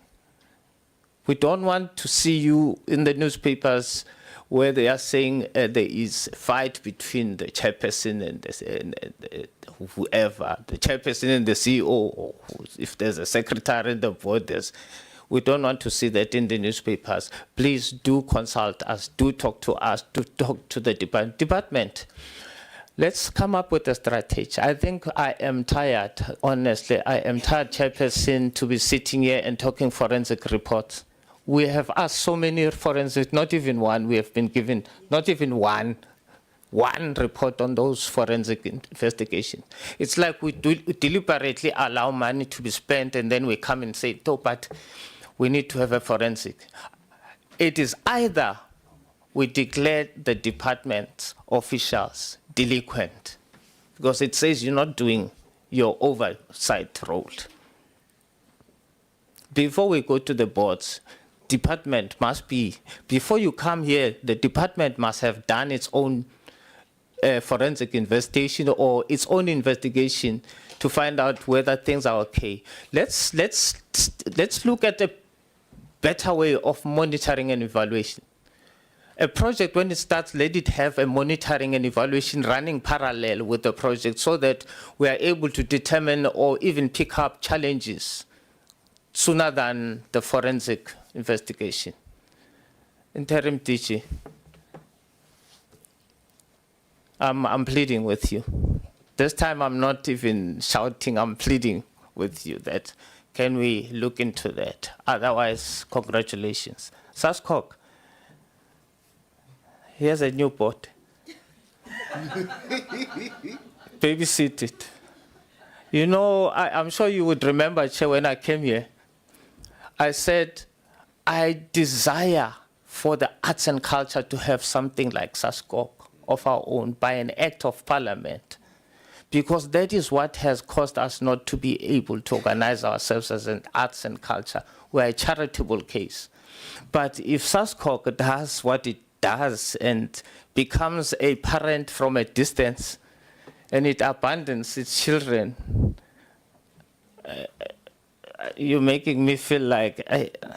We don't want to see you in the newspapers where they are saying there is a fight between the chairperson and whoever, the chairperson and the CEO, or if there's a secretary in the board. We don't want to see that in the newspapers. Please do consult us, do talk to us, do talk to the department. Let's come up with a strategy. I think I am tired, honestly. I am tired, chairperson, to be sitting here and talking forensic reports. We have asked so many forensic, not even one. We have been given not even one report on those forensic investigations. It's like we deliberately allow money to be spent and then we come and say, no, but we need to have a forensic. It is either we declare the department officials delinquent, because it says you're not doing your oversight role. Before we go to the boards, department must be, before you come here, the department must have done its own forensic investigation or its own investigation to find out whether things are okay. Let's look at a better way of monitoring and evaluation. A project, when it starts, let it have a monitoring and evaluation running parallel with the project so that we are able to determine or even pick up challenges sooner than the forensic investigation. Interim DG, I'm pleading with you. This time I'm not even shouting, I'm pleading with you that can we look into that? Otherwise, congratulations. SASCOC, here's a new board. Babysit it. You know, I'm sure you would remember, Chair, when I came here, I said, I desire for the arts and culture to have something like SASCOC of our own by an act of parliament, because that is what has caused us not to be able to organize ourselves as an arts and culture. We're a charitable case. But if SASCOC does what it does and becomes a parent from a distance and it abandons its children, you're making me feel like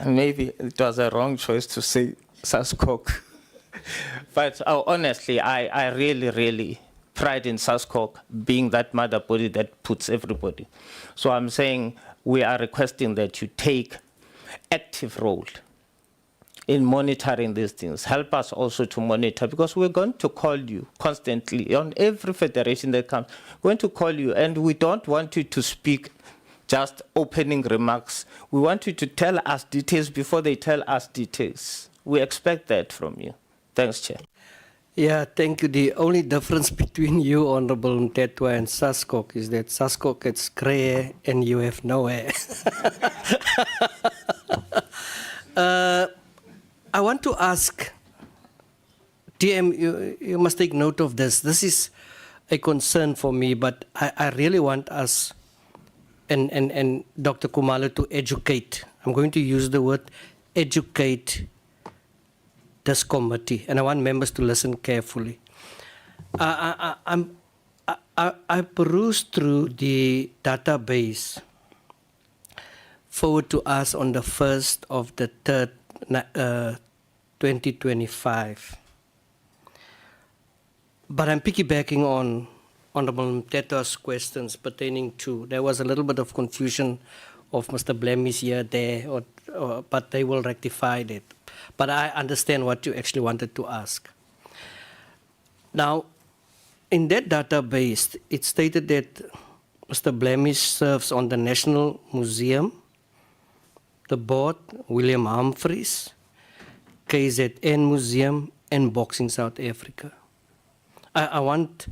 maybe it was a wrong choice to say SASCOC. But honestly, I really, really pride in SASCOC being that mother body that puts everybody. So I'm saying we are requesting that you take active role in monitoring these things. Help us also to monitor, because we're going to call you constantly on every federation that comes. We're going to call you, and we don't want you to speak just opening remarks. We want you to tell us details before they tell us details. We expect that from you. Thanks, Chair. Yeah, thank you. The only difference between you, Honorable Mtetwa, and SASCOC is that SASCOC gets grey hair and you have no hair. I want to ask, DM, you must take note of this. This is a concern for me, but I really want us and Dr. Khumalo to educate. I'm going to use the word educate this committee, and I want members to listen carefully. I perused through the database forward to us on the 1st of the 3rd, 2025. But I'm piggybacking on Honorable Mtetwa's questions pertaining to, there was a little bit of confusion of Mr. Blemmy's here, there, but they will rectify that. But I understand what you actually wanted to ask. Now, in that database, it stated that Mr. Blemmy serves on the National Museum, the board, William Humphreys, KZN Museum, and Boxing South Africa. I want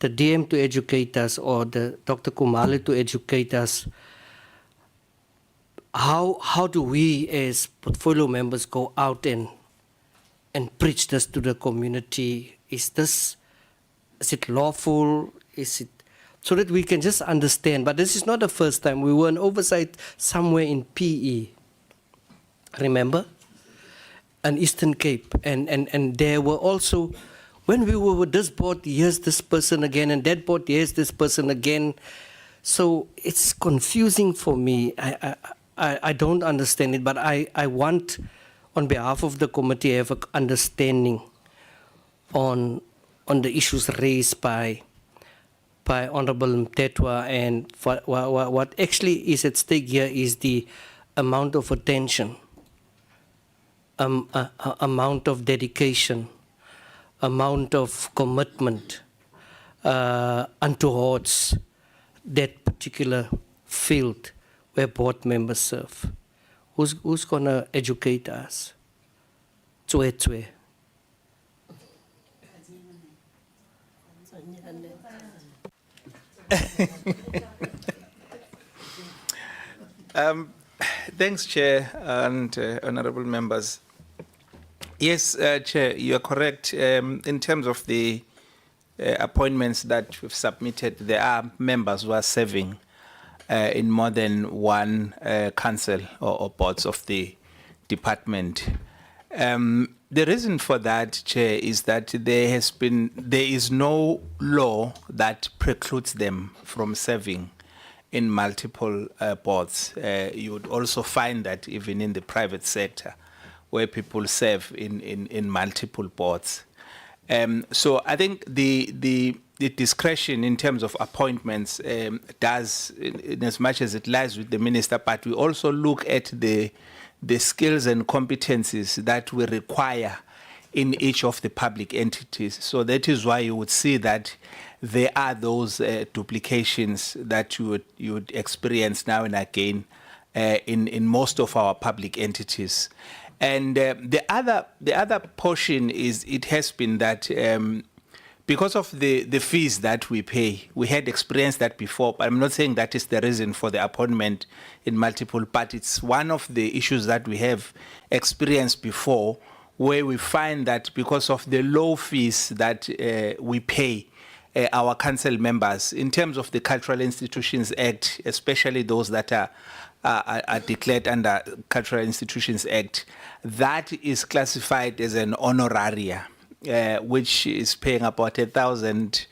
the DM to educate us or the Dr. Kumali to educate us. How do we as portfolio members go out and preach this to the community? Is it lawful? Is it so that we can just understand? But this is not the first time. We were in oversight somewhere in PE. Remember? An Eastern Cape. And there were also, when we were with this board, here's this person again, and that board, here's this person again. So it's confusing for me. I don't understand it, but I want, on behalf of the committee, to have an understanding on the issues raised by Honorable Mtetwa, and what actually is at stake here is the amount of attention, amount of dedication, amount of commitment towards that particular field where board members serve. Who's going to educate us? Tswe. Thanks, Chair and honourable members. Yes, Chair, you are correct. In terms of the appointments that we've submitted, there are members who are serving in more than one council or boards of the department. The reason for that, Chair, is that there is no law that precludes them from serving in multiple boards. You would also find that even in the private sector, where people serve in multiple boards. So I think the discretion in terms of appointments does, in as much as it lies with the minister, but we also look at the skills and competencies that we require in each of the public entities. So that is why you would see that there are those duplications that you would experience now and again in most of our public entities. And the other portion is, it has been that because of the fees that we pay, we had experienced that before, but I'm not saying that is the reason for the appointment in multiple, but it's one of the issues that we have experienced before, where we find that because of the low fees that we pay our council members, in terms of the Cultural Institutions Act, especially those that are declared under Cultural Institutions Act, that is classified as an honoraria, which is paying about 1,000,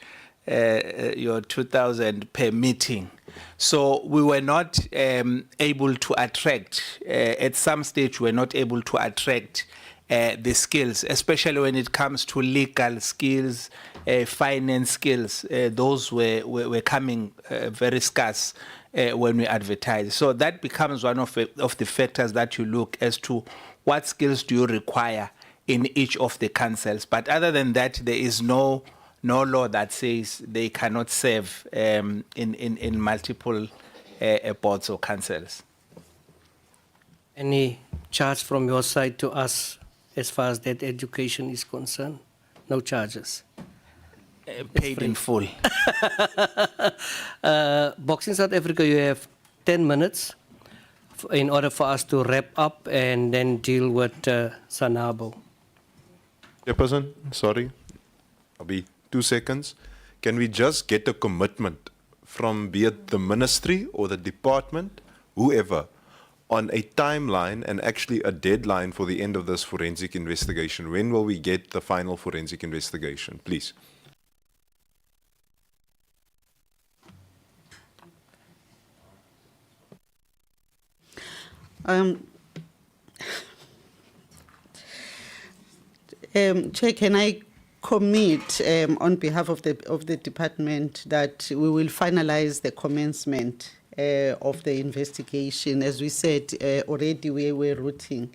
2,000 per meeting. So we were not able to attract, at some stage we were not able to attract the skills, especially when it comes to legal skills, finance skills. Those were coming very scarce when we advertise. So that becomes one of the factors that you look as to what skills do you require in each of the councils. But other than that, there is no law that says they cannot serve in multiple boards or councils. Any charge from your side to us as far as that education is concerned? No charges. Paid in full. Boxing South Africa, you have 10 minutes in order for us to wrap up and then deal with SANABO. Chairperson, sorry, I'll be 2 seconds. Can we just get a commitment from be it the ministry or the department, whoever, on a timeline and actually a deadline for the end of this forensic investigation? When will we get the final forensic investigation, please? Chair, can I commit on behalf of the department that we will finalize the commencement of the investigation? As we said already, we were routing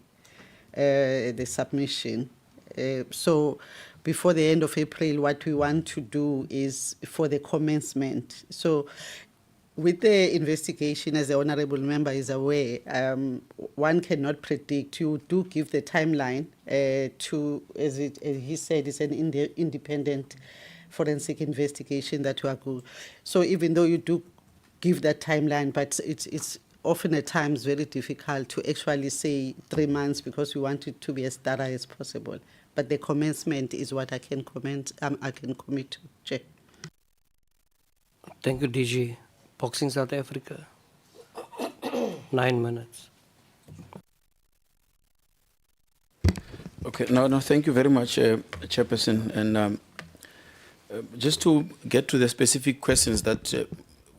the submission. So before the end of April, what we want to do is for the commencement. So with the investigation, as the honourable member is aware, one cannot predict. You do give the timeline to, as he said, it's an independent forensic investigation that you are going. So even though you do give that timeline, but it's often at times very difficult to actually say 3 months because we want it to be as thorough as possible. But the commencement is what I can commit to. Chair. Thank you, DG. Boxing South Africa. 9 minutes. Okay, no, thank you very much, Chairperson. And just to get to the specific questions that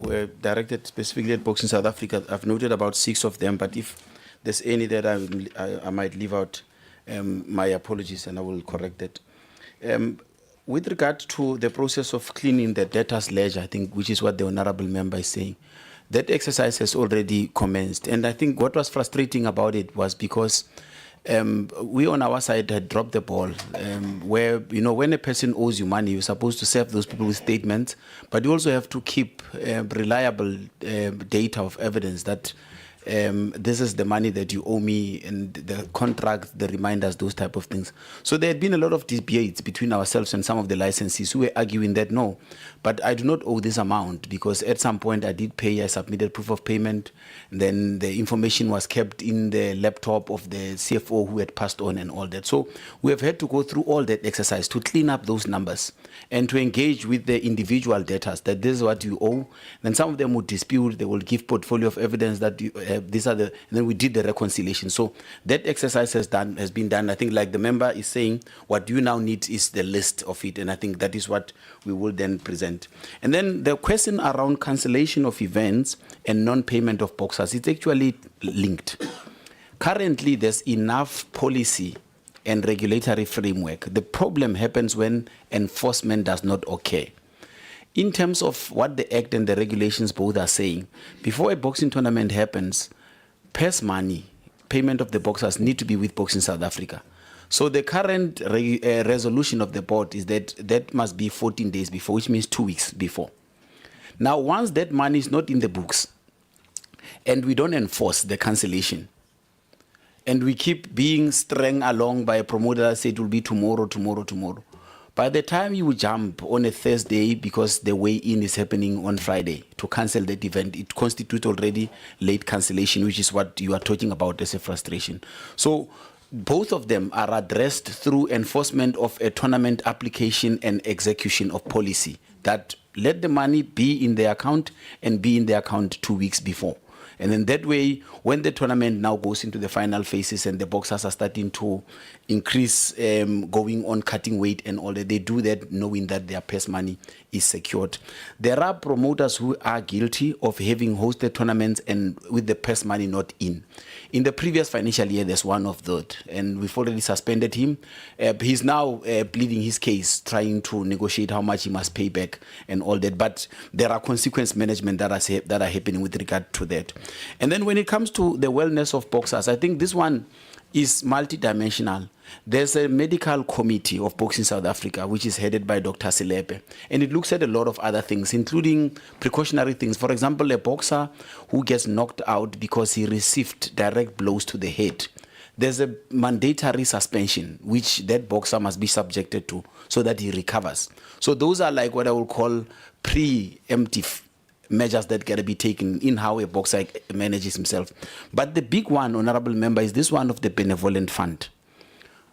were directed specifically at Boxing South Africa, I've noted about 6 of them, but if there's any that I might leave out, my apologies, and I will correct that. With regard to the process of cleaning the debtors ledger, I think, which is what the honourable member is saying, that exercise has already commenced. And I think what was frustrating about it was because we on our side had dropped the ball, where, you know, when a person owes you money, you're supposed to serve those people with statements, but you also have to keep reliable data of evidence that this is the money that you owe me, and the contract, the reminders, those type of things. So there had been a lot of debates between ourselves and some of the licensees who were arguing that no, but I do not owe this amount because at some point I did pay, I submitted proof of payment, and then the information was kept in the laptop of the CFO who had passed on and all that. So we have had to go through all that exercise to clean up those numbers and to engage with the individual debtors that this is what you owe. Then some of them would dispute, they will give portfolio of evidence that you, these are the, and then we did the reconciliation. So that exercise has been done. I think, like the member is saying, what you now need is the list of it, and I think that is what we will then present. And then the question around cancellation of events and non-payment of boxers, it's actually linked. Currently, there's enough policy and regulatory framework. The problem happens when enforcement does not occur. In terms of what the Act and the regulations both are saying, before a boxing tournament happens, purse money, payment of the boxers need to be with Boxing South Africa. So the current resolution of the board is that that must be 14 days before, which means 2 weeks before. Now, once that money is not in the books and we don't enforce the cancellation, and we keep being strung along by a promoter that said it will be tomorrow, tomorrow, tomorrow, by the time you jump on a Thursday because the weigh-in is happening on Friday to cancel that event, it constitutes already late cancellation, which is what you are talking about as a frustration. So both of them are addressed through enforcement of a tournament application and execution of policy that let the money be in the account and be in the account 2 weeks before. And then that way, when the tournament now goes into the final phases and the boxers are starting to increase, going on cutting weight and all that, they do that knowing that their purse money is secured. There are promoters who are guilty of having hosted tournaments and with the purse money not in. In the previous financial year, there's one of those, and we've already suspended him. He's now pleading his case, trying to negotiate how much he must pay back and all that. But there are consequence management that are happening with regard to that. And then when it comes to the wellness of boxers, I think this one is multidimensional. There's a medical committee of Boxing South Africa, which is headed by Dr. Selepe, and it looks at a lot of other things, including precautionary things. For example, a boxer who gets knocked out because he received direct blows to the head, there's a mandatory suspension, which that boxer must be subjected to so that he recovers. So those are like what I would call preemptive measures that got to be taken in how a boxer manages himself. But the big one, honorable member, is this one of the benevolent fund,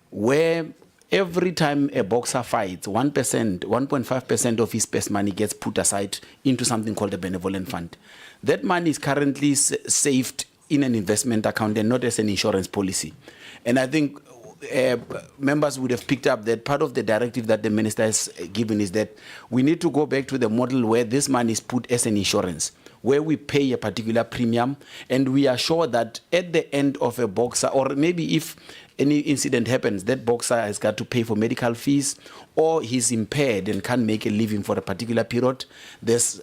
where every time a boxer fights, 1%, 1.5% of his purse money gets put aside into something called a benevolent fund. That money is currently saved in an investment account and not as an insurance policy. And I think members would have picked up that part of the directive that the minister has given is that we need to go back to the model where this money is put as an insurance, where we pay a particular premium and we are sure that at the end of a boxer, or maybe if any incident happens, that boxer has got to pay for medical fees, or he's impaired and can't make a living for a particular period, there's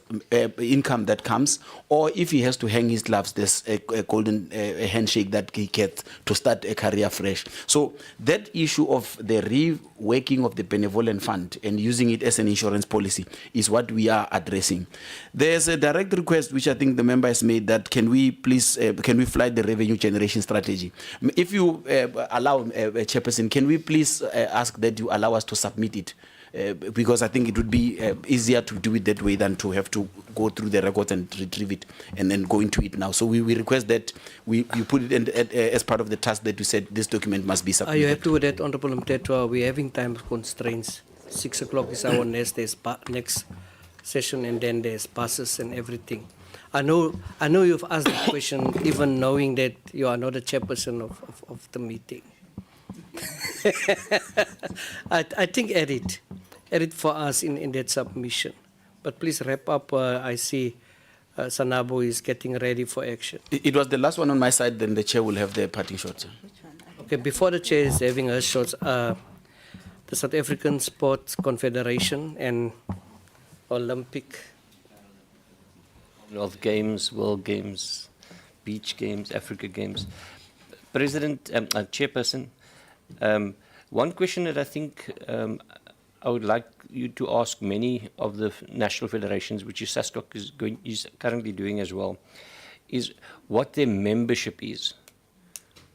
income that comes, or if he has to hang his gloves, there's a golden handshake that he gets to start a career fresh. So that issue of the reworking of the benevolent fund and using it as an insurance policy is what we are addressing. There's a direct request, which I think the member has made, that can we please, can we fly the revenue generation strategy? If you allow, Chairperson, can we please ask that you allow us to submit it because I think it would be easier to do it that way than to have to go through the records and retrieve it and then go into it now. So we request that you put it in, as part of the task that you said this document must be submitted. You have to do that, Honorable Mtetwa. We're having time constraints. 6 o'clock is our next session, and then there's buses and everything. I know you've asked the question even knowing that you are not the chairperson of the meeting. I think edit for us in that submission. But please wrap up. I see SANABO is getting ready for action. It was the last one on my side, then the chair will have the parting shots. Okay, before the chair is having her shots, the South African Sports Confederation and Olympic North Games, World Games, Beach Games, Africa Games. President, Chairperson, one question that I think I would like you to ask many of the national federations, which SASCOC is currently doing as well, is what their membership is,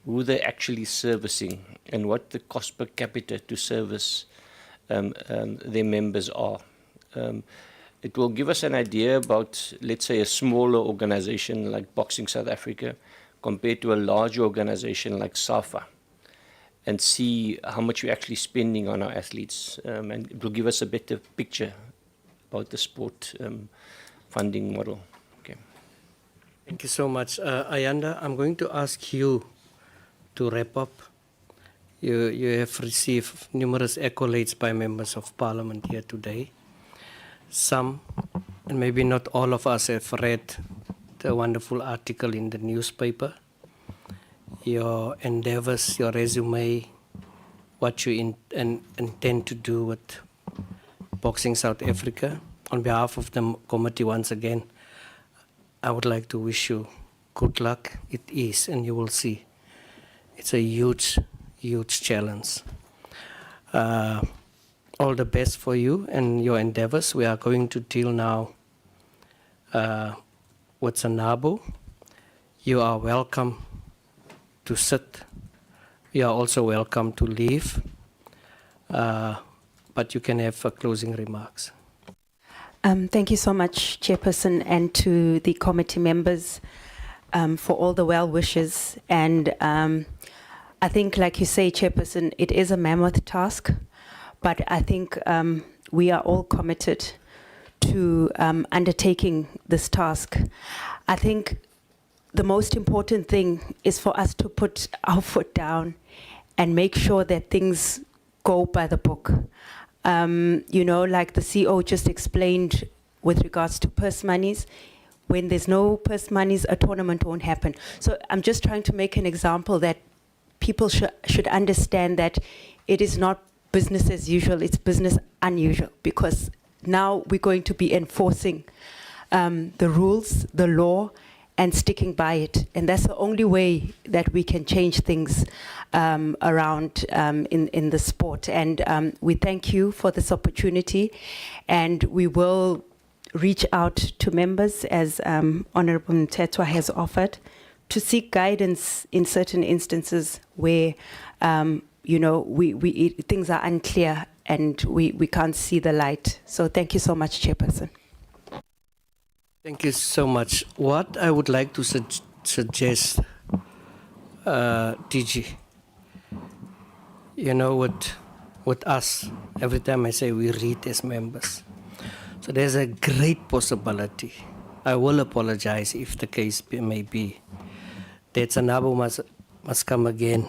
who they're actually servicing, and what the cost per capita to service their members are. It will give us an idea about, let's say, a smaller organization like Boxing South Africa compared to a larger organization like SAFA, and see how much we're actually spending on our athletes. And it will give us a better picture about the sport funding model. Okay. Thank you so much. Ayanda, I'm going to ask you to wrap up. You have received numerous accolades by members of parliament here today. Some, and maybe not all of us, have read the wonderful article in the newspaper, your endeavors, your resume, what you intend to do with Boxing South Africa. On behalf of the committee, once again, I would like to wish you good luck. It is, and you will see, it's a huge, huge challenge. All the best for you and your endeavors. We are going to deal now with SANABO. You are welcome to sit. You are also welcome to leave. But you can have closing remarks. Thank you so much, Chairperson, and to the committee members for all the well wishes. And I think, like you say, Chairperson, it is a mammoth task. But I think we are all committed to undertaking this task. I think the most important thing is for us to put our foot down and make sure that things go by the book. You know, like the CEO just explained with regards to purse monies, when there's no purse monies, a tournament won't happen. So I'm just trying to make an example that people should understand that it is not business as usual, it's business unusual, because now we're going to be enforcing the rules, the law, and sticking by it. And that's the only way that we can change things around in the sport. And we thank you for this opportunity, and we will reach out to members, as Honorable Mtetwa has offered, to seek guidance in certain instances where you know, things are unclear and we can't see the light. So thank you so much, Chairperson. Thank you so much. What I would like to suggest, DG, you know, with us, every time I say we read as members. So there's a great possibility, I will apologize if the case may be, that SANABO must come again.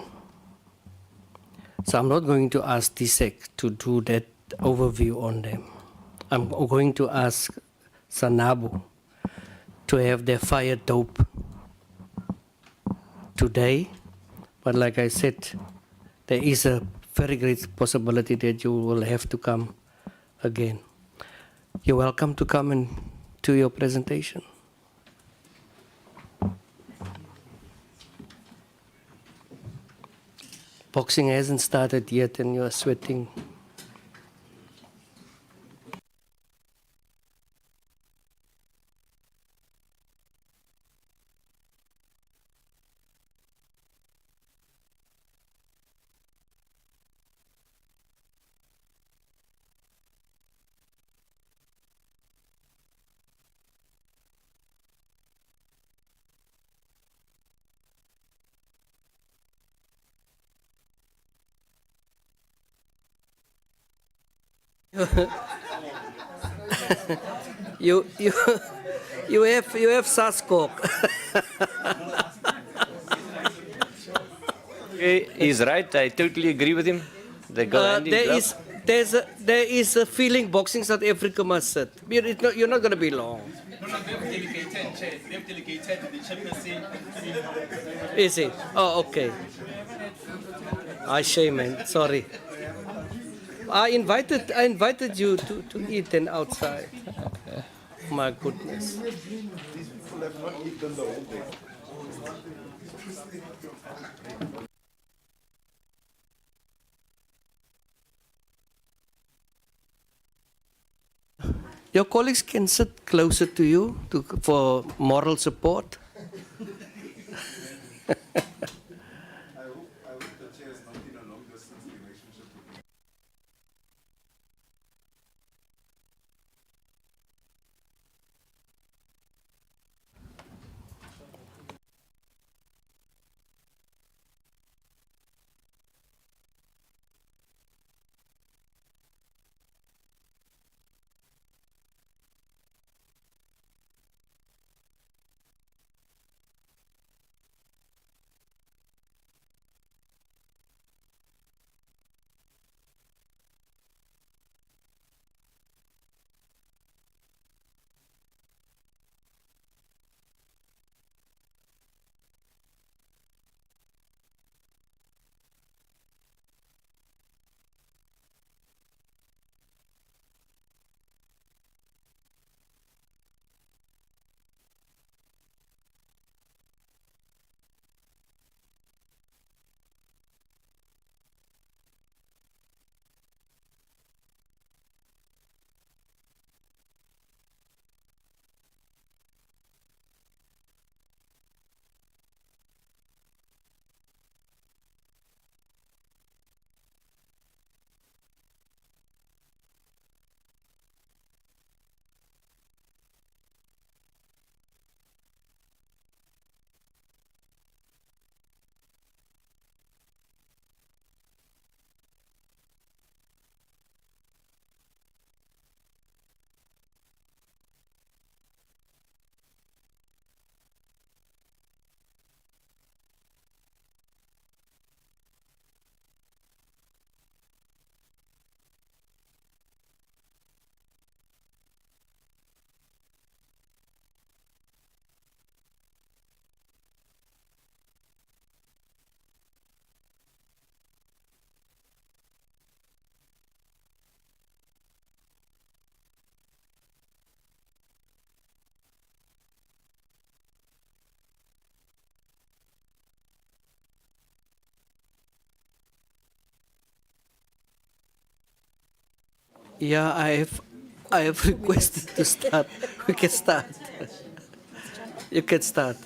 So I'm not going to ask DSEC to do that overview on them. I'm going to ask SANABO to have their fire dope today. But like I said, there is a very great possibility that you will have to come again. You're welcome to come and do your presentation. Boxing hasn't started yet and you're sweating. You have SASCOC. He's right. I totally agree with him. They go hand in glove. There is a feeling boxing South Africa must sit. You're not going to be long. They've delegated the chairperson. Is it? Oh, okay. I shame, man. Sorry. I invited you to eat and outside. My goodness. These people have not eaten the whole day. Your colleagues can sit closer to you for moral support. Yeah, I have requested to start. We can start. You can start.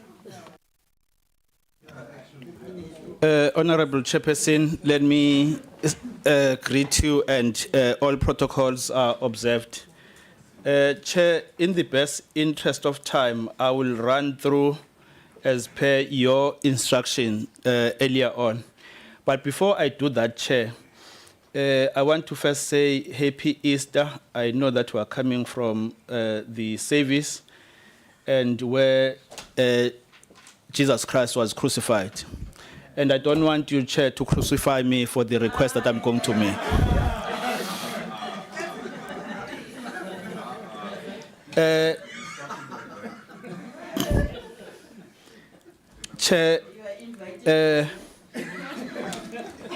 Honorable Chairperson, let me greet you and all protocols are observed. Chair, in the best interest of time, I will run through as per your instruction earlier on. But before I do that, Chair, I want to first say Happy Easter. I know that we are coming from the service and where Jesus Christ was crucified. And I don't want you, Chair, to crucify me for the request that I'm going to make. Chair,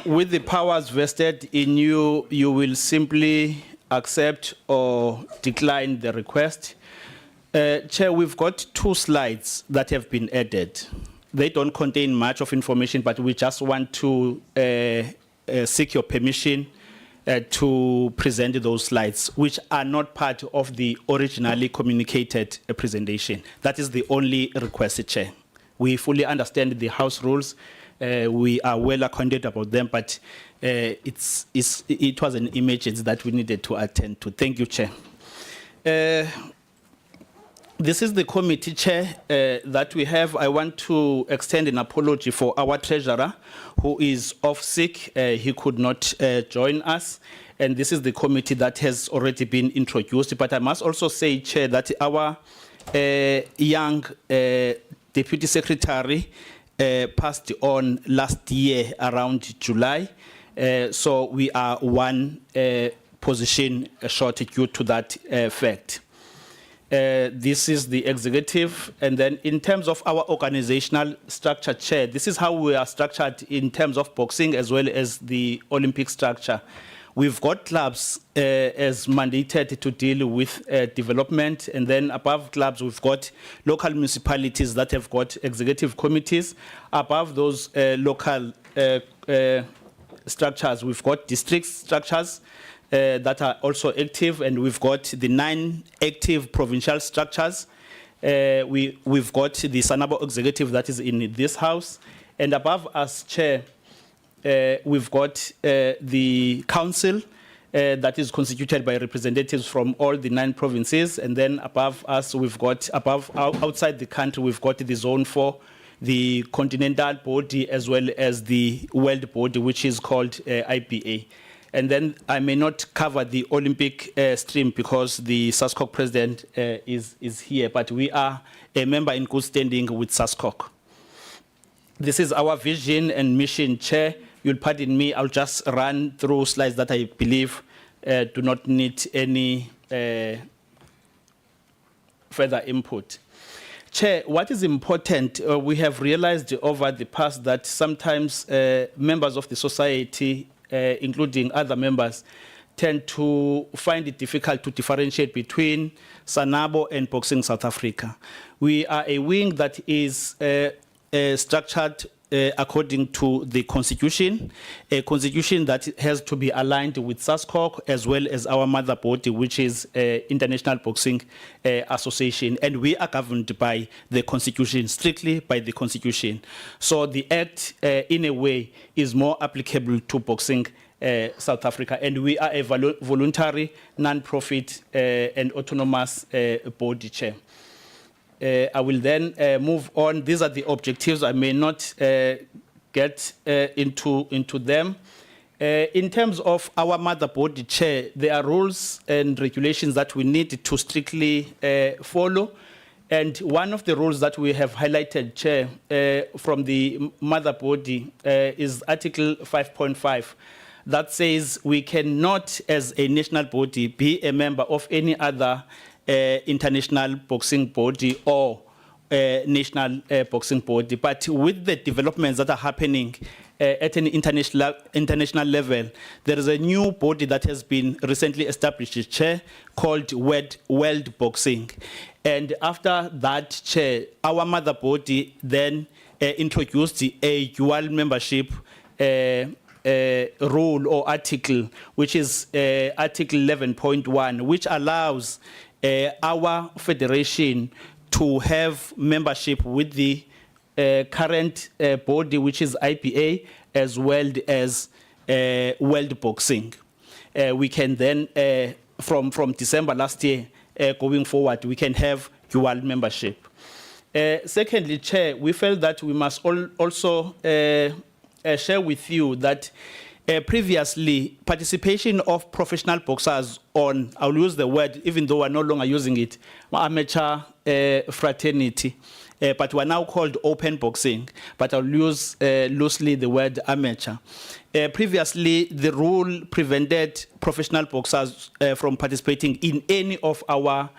with the powers vested in you, you will simply accept or decline the request. Chair, we've got 2 slides that have been added. They don't contain much of information, but we just want to seek your permission to present those slides, which are not part of the originally communicated presentation. That is the only request, Chair. We fully understand the House rules. We are well acquainted about them, but it was an emergency that we needed to attend to. Thank you, Chair. This is the committee, Chair, that we have. I want to extend an apology for our treasurer, who is off sick. He could not join us. and this is the committee that has already been introduced. But I must also say, Chair, that our young Deputy Secretary passed on last year around July. So we are one position short due to that fact. This is the executive, and then in terms of our organizational structure, Chair, this is how we are structured in terms of boxing as well as the Olympic structure. We've got clubs as mandated to deal with development, and then above clubs we've got local municipalities that have got executive committees. Above those local structures, we've got district structures that are also active, and we've got the 9 active provincial structures. We've got the SANABO executive that is in this house, and above us, Chair, we've got the council that is constituted by representatives from all the 9 provinces, and then above us, we've got outside the country, we've got the Zone 4, the continental body, as well as the world body, which is called IPA. And then I may not cover the Olympic stream because the SASCOC president is here, but we are a member in good standing with SASCOC. This is our vision and mission, Chair. You'll pardon me, I'll just run through slides that I believe do not need any further input. Chair, what is important, we have realized over the past that sometimes members of the society, including other members, tend to find it difficult to differentiate between SANABO and Boxing South Africa. We are a wing that is structured according to the constitution, a constitution that has to be aligned with SASCOC as well as our mother body, which is International Boxing Association, and we are governed by the constitution, strictly by the constitution. So the act, in a way, is more applicable to Boxing South Africa, and we are a voluntary, non-profit and autonomous body, Chair. I will then move on. These are the objectives. I may not get into them. In terms of our mother body, Chair, there are rules and regulations that we need to strictly follow. And one of the rules that we have highlighted, Chair, from the mother body is Article 5.5. That says we cannot, as a national body, be a member of any other international boxing body or national boxing body. But with the developments that are happening at an international level, there is a new body that has been recently established, Chair, called World Boxing. And after that, Chair, our mother body then introduced a dual membership rule or article, which is Article 11.1, which allows our federation to have membership with the current body, which is IPA, as well as World Boxing. We can then, from December last year going forward, we can have dual membership. Secondly, Chair, we felt that we must also share with you that previously, participation of professional boxers on, I'll use the word, even though we're no longer using it, amateur fraternity, but we're now called open boxing, but I'll use loosely the word amateur. Previously, the rule prevented professional boxers from participating in any of our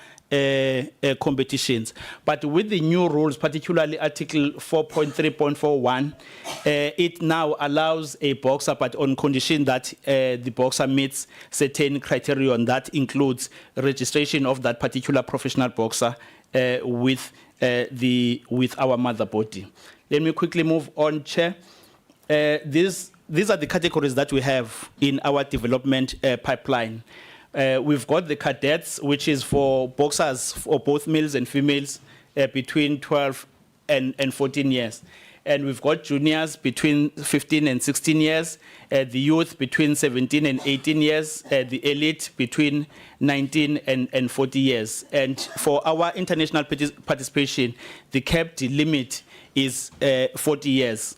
competitions. But with the new rules, particularly Article 4.3.41, it now allows a boxer, but on condition that the boxer meets certain criteria, and that includes registration of that particular professional boxer with our mother body. Let me quickly move on, Chair. These are the categories that we have in our development pipeline. We've got the cadets, which is for boxers, for both males and females, between 12 and 14 years. And we've got juniors between 15 and 16 years, the youth between 17 and 18 years, the elite between 19 and 40 years. And for our international participation, the capped limit is 40 years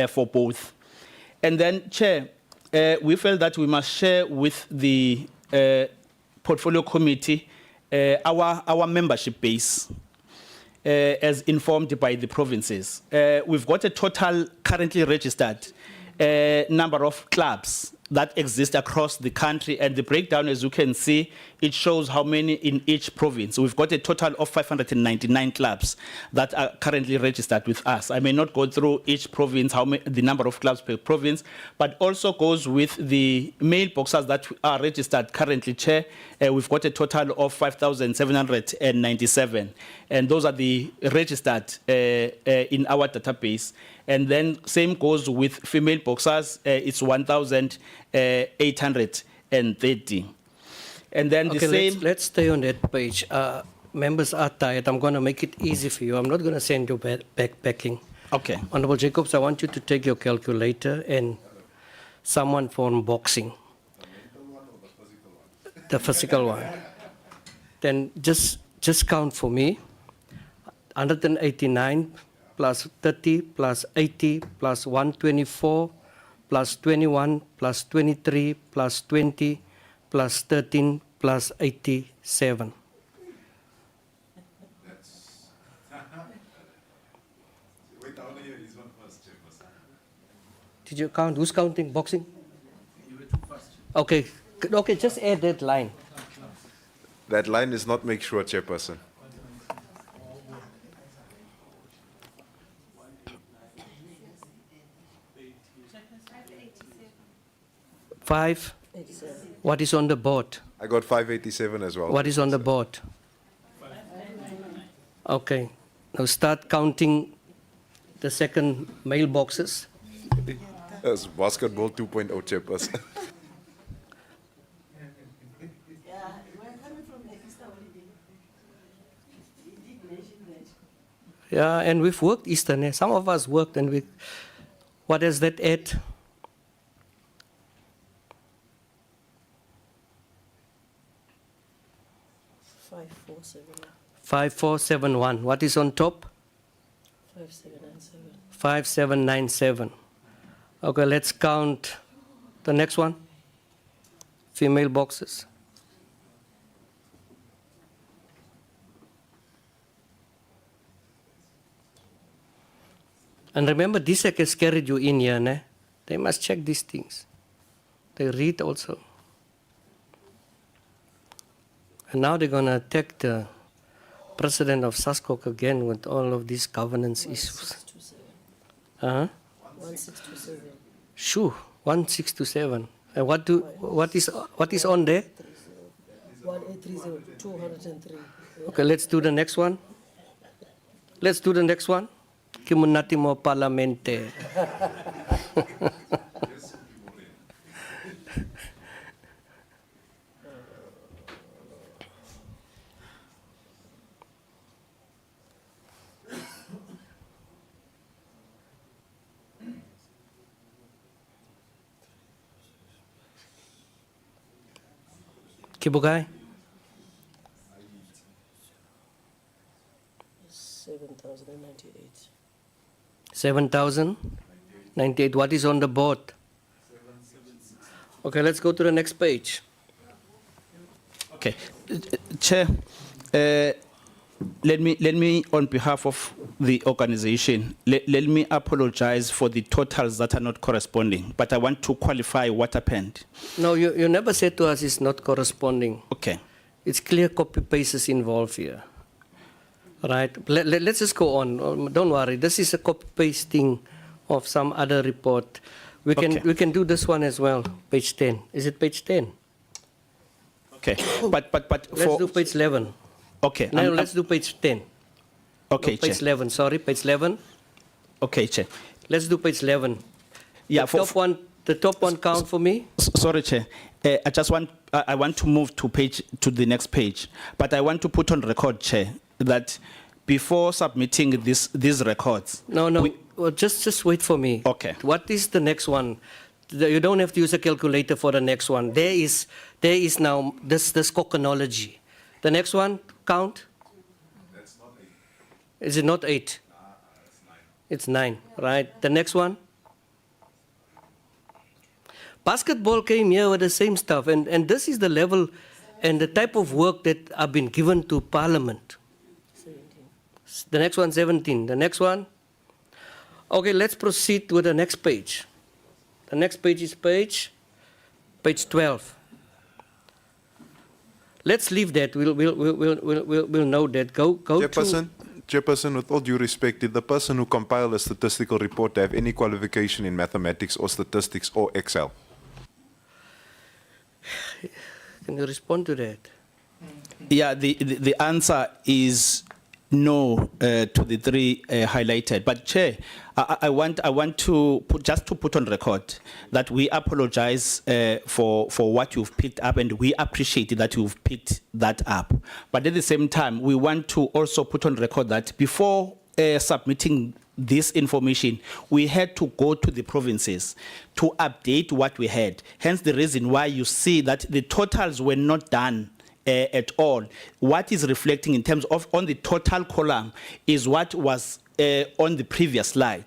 for both. And then, Chair, we felt that we must share with the portfolio committee our membership base as informed by the provinces. We've got a total currently registered number of clubs that exist across the country, and the breakdown, as you can see, it shows how many in each province. We've got a total of 599 clubs that are currently registered with us. I may not go through each province, the number of clubs per province, but also goes with the mailboxes that are registered currently, Chair. We've got a total of 5,797, and those are the registered in our database. And then same goes with female boxers, it's 1,830. And then the Okay, same. let's stay on that page. Members are tired. I'm going to make it easy for you. I'm not going to send you backpacking. Okay. Honorable Jacobs, I want you to take your calculator and someone from boxing. The physical one. Then just count for me. 189 plus 30 plus 80 plus 124 plus 21 plus 23 plus 20 plus 13 plus 87. Did you count? Who's counting boxing? Okay, okay, just add that line. That line is not make sure, Chairperson. Five. What is on the board? I got 587 as well. What is on the board? Okay. Now start counting the second mailboxes. That's basketball 2.0, Chairperson. Yeah, and we've worked Eastern. Some of us worked, and we. What does that add? Five, 4, 7, 5471. What is on top? 5797. 5797. Okay, let's count the next one. Female boxes. And remember, DSEC has carried you in here, ne? They must check these things. They read also. And now they're going to attack the president of SASCOC again with all of these governance issues. 1627. 1627. Sure, 1627. And what is on there? 1830, 203. Okay, let's do the next one. Let's do the next one. Kimunati mo parlamente. Kibugai? 7,098. 7,098. What is on the board? Okay, let's go to the next page. Okay, Chair, let me, on behalf of the organization, let me apologize for the totals that are not corresponding, but I want to qualify what happened. No, you never said to us it's not corresponding. Okay. It's clear copy-paste is involved here. Right, let's just go on. Don't worry, this is a copy-pasting of some other report. We can do this one as well, page 10. Is it page 10? Okay, but let's do page 11. Okay. No, let's do page 10. Okay, no, page 11, sorry, page 11. Okay, Chair. Let's do page 11. Yeah, the top one count for me. Sorry, Chair. I want to move to the next page, but I want to put on record, Chair, that before submitting these records. No, well, just wait for me. Okay. What is the next one? You don't have to use a calculator for the next one. There is now this coconology. The next one, count. That's not 8. Is it not 8? It's 9, right? The next one. Basketball came here with the same stuff, and this is the level and the type of work that have been given to Parliament. 17. The next one, 17. The next one. Okay, let's proceed with the next page. The next page is page 12. Let's leave that. We'll know that. Go Chairperson, with all due respect, did the person who compiled a statistical report have any qualification in mathematics or statistics or Excel? Can you respond to that? Yeah, the answer is no to the three highlighted. But Chair, I want to put on record that we apologize for what you've picked up, and we appreciate that you've picked that up. But at the same time, we want to also put on record that before submitting this information, we had to go to the provinces to update what we had. Hence the reason why you see that the totals were not done at all. What is reflecting in terms of on the total column is what was on the previous slide.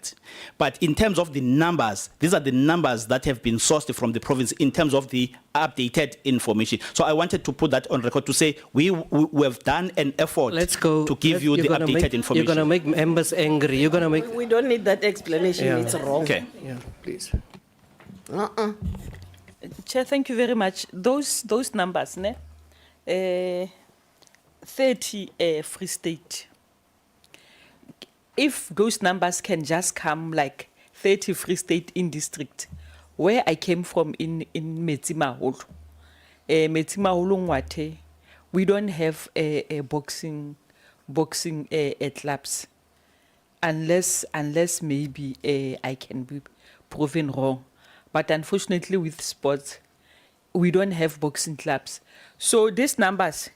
But in terms of the numbers, these are the numbers that have been sourced from the province in terms of the updated information. So I wanted to put that on record to say we have done an effort to give you the updated information. You're going to make members angry. You're going to make... We don't need that explanation, Yeah. it's wrong. Okay. Yeah, please. Chair, thank you very much. Those numbers, ne? 30 Free State. If those numbers can just come like 30 Free State in district, where I came from in Metsimaholo, Ngwate, we don't have a boxing clubs, unless maybe I can be proven wrong. But unfortunately, with sports, we don't have boxing clubs. So these numbers,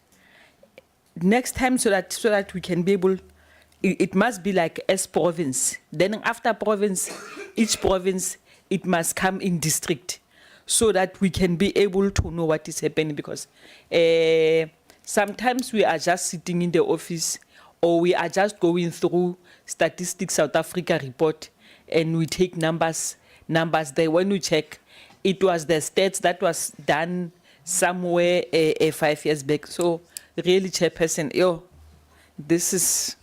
next time, so that we can be able, it must be like as province. Then after province, each province, it must come in district, so that we can be able to know what is happening. Because sometimes we are just sitting in the office, or we are just going through Statistics South Africa report, and we take numbers there. When we check, it was the stats that was done somewhere 5 years back. So really, Chairperson, this is...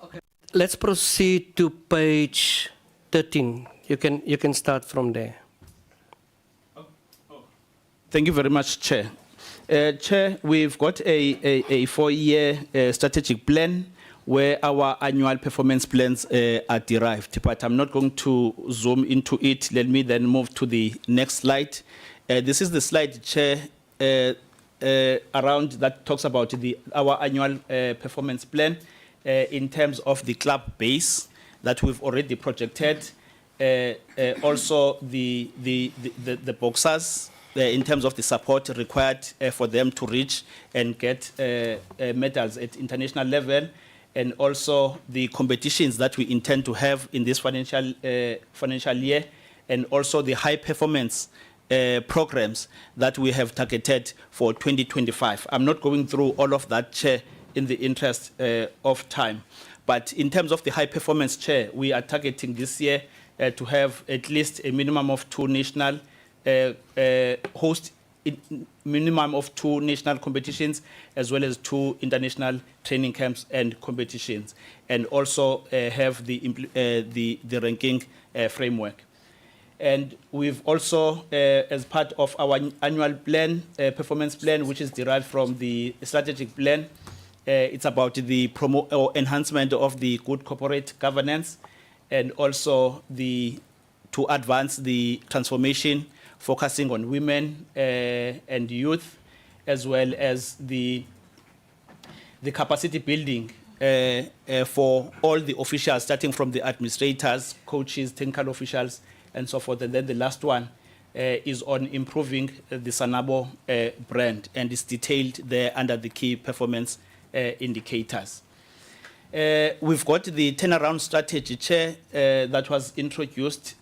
Okay. Let's proceed to page 13. You can start from there. Thank you very much, Chair. Chair, we've got a 4-year strategic plan where our annual performance plans are derived, but I'm not going to zoom into it. Let me then move to the next slide. This is the slide, Chair, around that talks about our annual performance plan in terms of the club base that we've already projected. Also the boxers, in terms of the support required for them to reach and get medals at international level, and also the competitions that we intend to have in this financial year, and also the high performance programs that we have targeted for 2025. I'm not going through all of that, Chair, in the interest of time. But in terms of the high performance, Chair, we are targeting this year to have at least a minimum of 2 national minimum of 2 national competitions, as well as 2 international training camps and competitions, and also have the ranking framework. And we've also, as part of our annual plan, performance plan, which is derived from the strategic plan, it's about the enhancement of the good corporate governance, and also to advance the transformation, focusing on women and youth, as well as the capacity building for all the officials, starting from the administrators, coaches, technical officials, and so forth. And then the last one is on improving the SANABO brand, and it's detailed there under the key performance indicators. We've got the turnaround strategy, Chair, that was introduced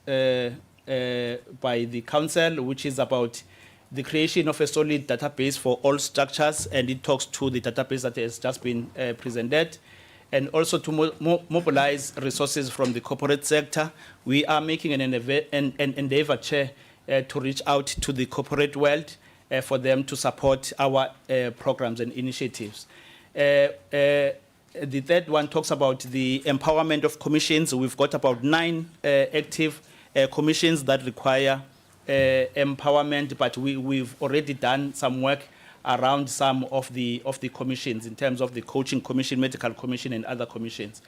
by the Council, which is about the creation of a solid database for all structures, and it talks to the database that has just been presented. and also to mobilize resources from the corporate sector. We are making an endeavor, Chair, to reach out to the corporate world for them to support our programs and initiatives. The third one talks about the empowerment of commissions. We've got about 9 active commissions that require empowerment, but we've already done some work around some of the commissions in terms of the coaching commission, medical commission, and other commissions.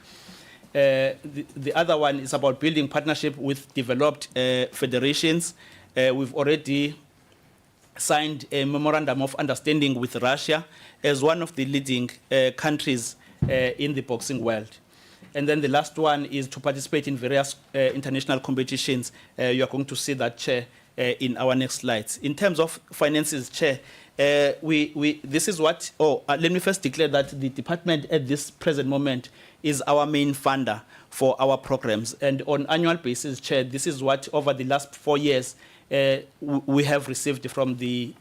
The other one is about building partnership with developed federations. We've already signed a memorandum of understanding with Russia as one of the leading countries in the boxing world. And then the last one is to participate in various international competitions. You are going to see that, Chair, in our next slides. In terms of finances, Chair, this is what, let me first declare that the department at this present moment is our main funder for our programs. And on annual basis, Chair, this is what over the last 4 years we have received from the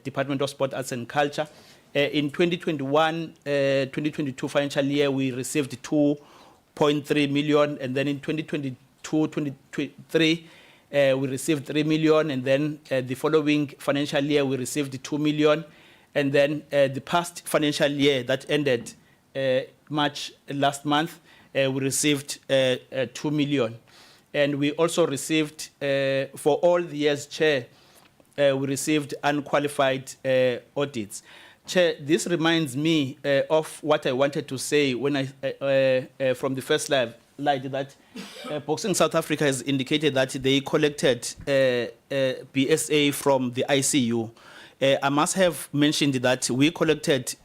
Department of Sport, Arts and Culture. In 2021-2022 financial year, we received 2.3 million, and then in 2022-2023, we received 3 million, and then the following financial year we received 2 million, and then the past financial year that ended March last month, we received 2 million. And we also received, for all the years, Chair, we received unqualified audits. Chair, this reminds me of what I wanted to say when from the first slide, that Boxing South Africa has indicated that they collected BSA from the ICU. I must have mentioned that we collected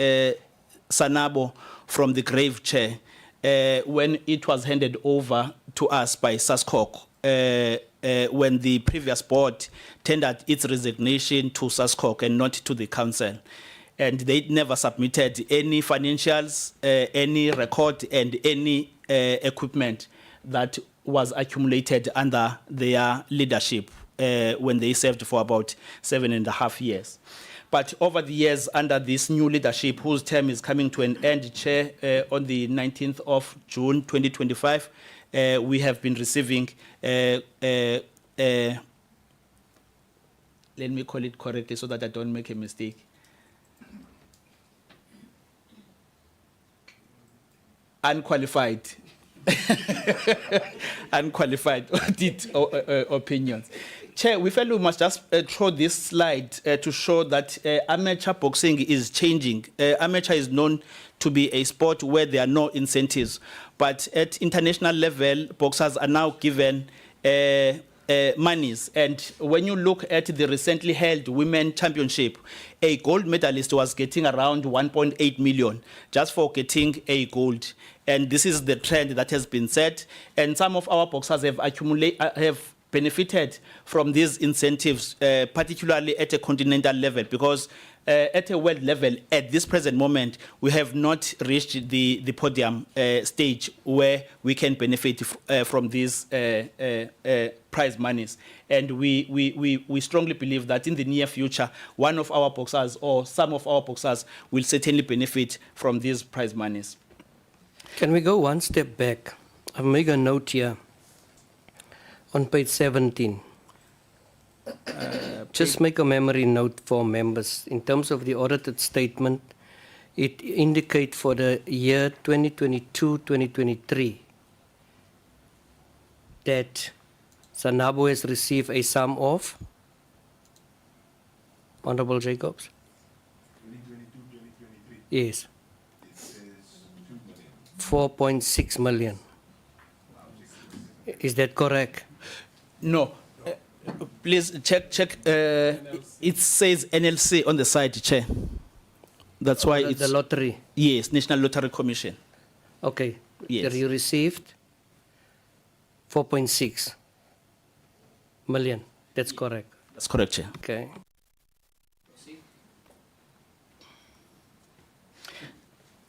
SANABO from the grave, Chair, when it was handed over to us by SASCOC, when the previous board tendered its resignation to SASCOC and not to the council. And they never submitted any financials, any record, and any equipment that was accumulated under their leadership when they served for about 7.5 years. But over the years, under this new leadership, whose term is coming to an end, Chair, on the 19th of June 2025, we have been receiving, let me call it correctly so that I don't make a mistake. Unqualified audit opinions. Chair, we felt we must just throw this slide to show that amateur boxing is changing. Amateur is known to be a sport where there are no incentives, but at international level, boxers are now given monies. And when you look at the recently held Women Championship, a gold medalist was getting around 1.8 million just for getting a gold. And this is the trend that has been set. And some of our boxers have benefited from these incentives, particularly at a continental level, because at a world level, at this present moment, we have not reached the podium stage where we can benefit from these prize monies. And we strongly believe that in the near future, one of our boxers or some of our boxers will certainly benefit from these prize monies. Can we go one step back? I'll make a note here on page 17. Just make a memory note for members. In terms of the audited statement, it indicates for the year 2022-2023 that SANABO has received a sum of, Honorable Jacobs? 2022-2023? Yes. 4.6 million. Is that correct? No. Please check. It says NLC on the side, Chair. That's why it's the lottery. Yes, National Lottery Commission. Okay. Yes. You received 4.6 million. That's correct. That's correct, Chair. Okay.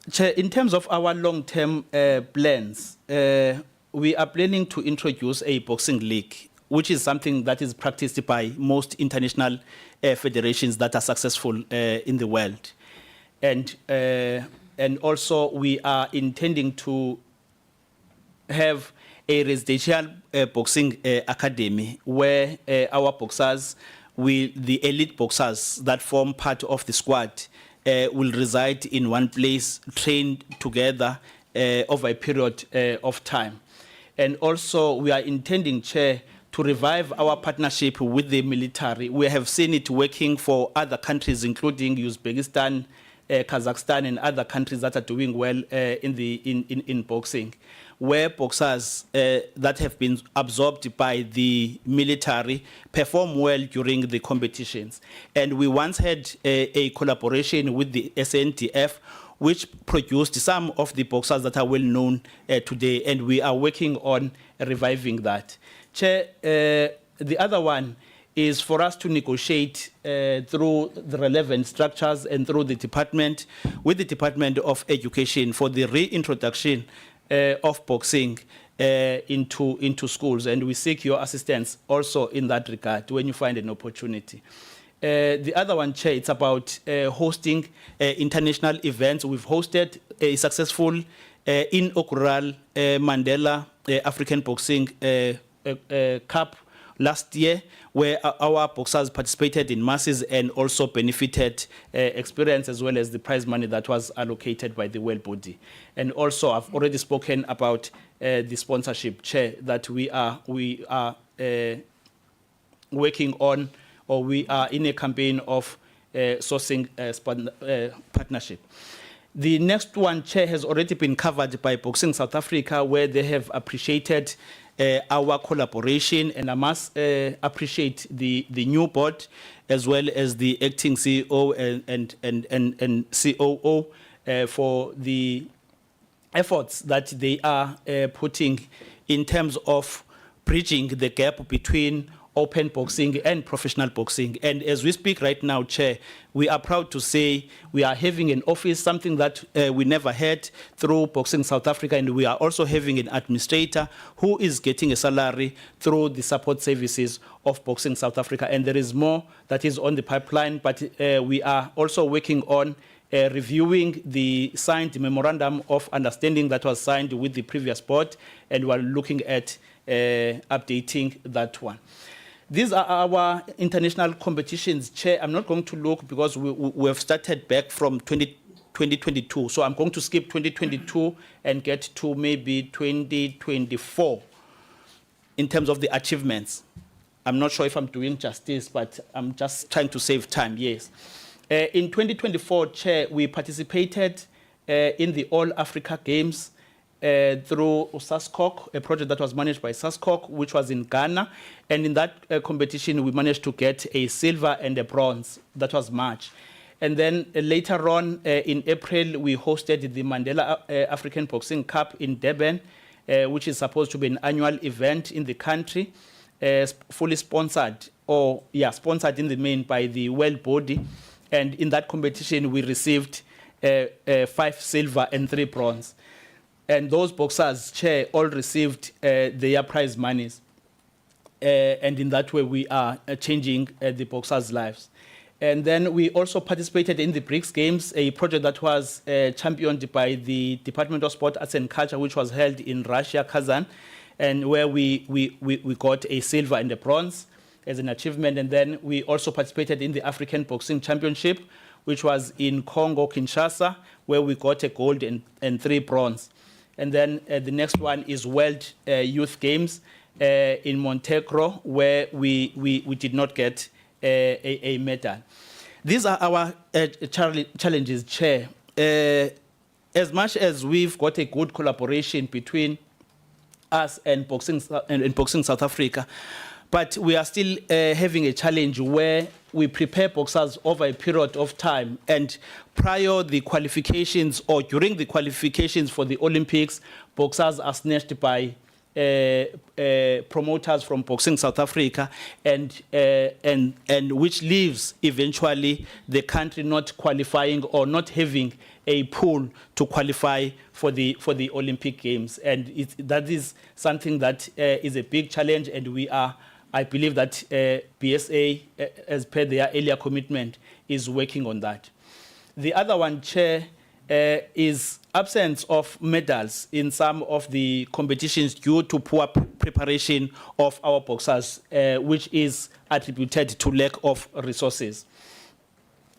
Chair, in terms of our long-term plans, we are planning to introduce a boxing league, which is something that is practiced by most international federations that are successful in the world. And and also we are intending to have a residential boxing academy where our boxers, the elite boxers that form part of the squad, will reside in one place, trained together over a period of time. And also we are intending, Chair, to revive our partnership with the military. We have seen it working for other countries, including Uzbekistan, Kazakhstan, and other countries that are doing well in boxing, where boxers that have been absorbed by the military perform well during the competitions. And we once had a collaboration with the SANDF, which produced some of the boxers that are well known today, and we are working on reviving that. Chair, the other one is for us to negotiate through the relevant structures and through the department, with the Department of Education, for the reintroduction of boxing into schools. And we seek your assistance also in that regard when you find an opportunity. The other one, Chair, it's about hosting international events. We've hosted a successful inaugural Mandela African Boxing Cup last year, where our boxers participated in masses and also benefited experience as well as the prize money that was allocated by the world body. And also, I've already spoken about the sponsorship, Chair, that we are working on, or we are in a campaign of sourcing partnership. The next one, Chair, has already been covered by Boxing South Africa, where they have appreciated our collaboration, and I must appreciate the new board as well as the acting CEO and COO for the efforts that they are putting in terms of bridging the gap between open boxing and professional boxing. And as we speak right now, Chair, we are proud to say we are having an office, something that we never had through Boxing South Africa, and we are also having an administrator who is getting a salary through the support services of Boxing South Africa. And there is more that is on the pipeline, but we are also working on reviewing the signed memorandum of understanding that was signed with the previous board, and we are looking at updating that one. These are our international competitions, Chair. I'm not going to look because we have started back from 2022. So I'm going to skip 2022 and get to maybe 2024 in terms of the achievements. I'm not sure if I'm doing justice, but I'm just trying to save time, yes. In 2024, Chair, we participated in the All Africa Games through SASCOC, a project that was managed by SASCOC, which was in Ghana. And in that competition, we managed to get a silver and a bronze. That was March. And then later on, in April, we hosted the Mandela African Boxing Cup in Durban, which is supposed to be an annual event in the country, fully sponsored, sponsored in the main by the world body. And in that competition, we received 5 silver and 3 bronze. And those boxers, Chair, all received their prize monies. And in that way, we are changing the boxers' lives. And then we also participated in the BRICS Games, a project that was championed by the Department of Sport, Arts and Culture, which was held in Russia, Kazan, and where we got a silver and a bronze as an achievement. And then we also participated in the African Boxing Championship, which was in Congo, Kinshasa, where we got a gold and 3 bronze. And then the next one is World Youth Games in Montenegro, where we did not get a medal. These are our challenges, Chair. As much as we've got a good collaboration between us and Boxing South Africa, but we are still having a challenge where we prepare boxers over a period of time, and prior the qualifications or during the qualifications for the Olympics, boxers are snatched by promoters from Boxing South Africa, and which leaves eventually the country not qualifying or not having a pool to qualify for the Olympic Games, and that is something that is a big challenge, and I believe that BSA, as per their earlier commitment, is working on that. The other one, Chair, is absence of medals in some of the competitions due to poor preparation of our boxers, which is attributed to lack of resources.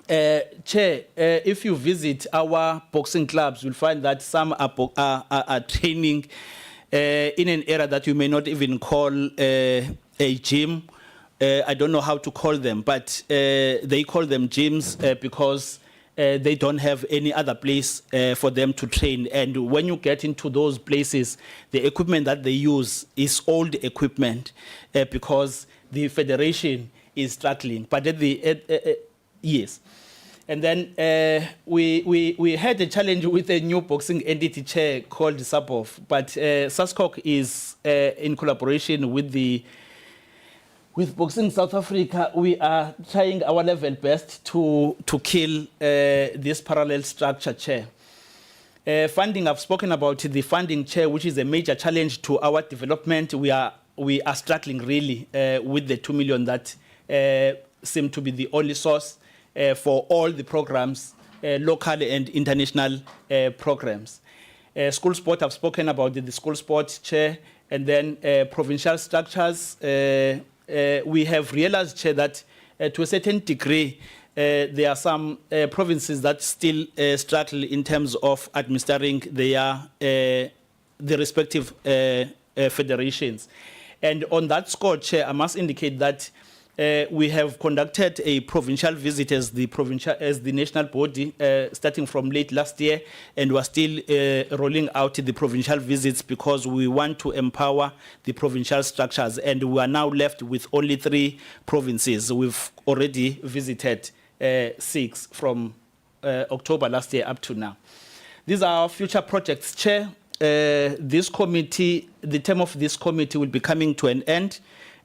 Chair, if you visit our boxing clubs, you'll find that some are training in an area that you may not even call a gym. I don't know how to call them, but they call them gyms because they don't have any other place for them to train. And when you get into those places, the equipment that they use is old equipment because the federation is struggling. But at the yes. And then we had a challenge with a new boxing entity, Chair, called SAPOF. But SASCOC is in collaboration with Boxing South Africa. We are trying our level best to kill this parallel structure, Chair. Funding, I've spoken about the funding, Chair, which is a major challenge to our development. We are struggling really with the 2 million that seem to be the only source for all the programs, local and international programs. School sport, I've spoken about the school sport, Chair, and then provincial structures. We have realized, Chair, that to a certain degree, there are some provinces that still struggle in terms of administering their the respective federations. And on that score, Chair, I must indicate that we have conducted a provincial visit as the national body starting from late last year, and we're still rolling out the provincial visits because we want to empower the provincial structures, and we are now left with only 3 provinces. We've already visited 6 from October last year up to now. These are our future projects, Chair. This committee, the term of this committee will be coming to an end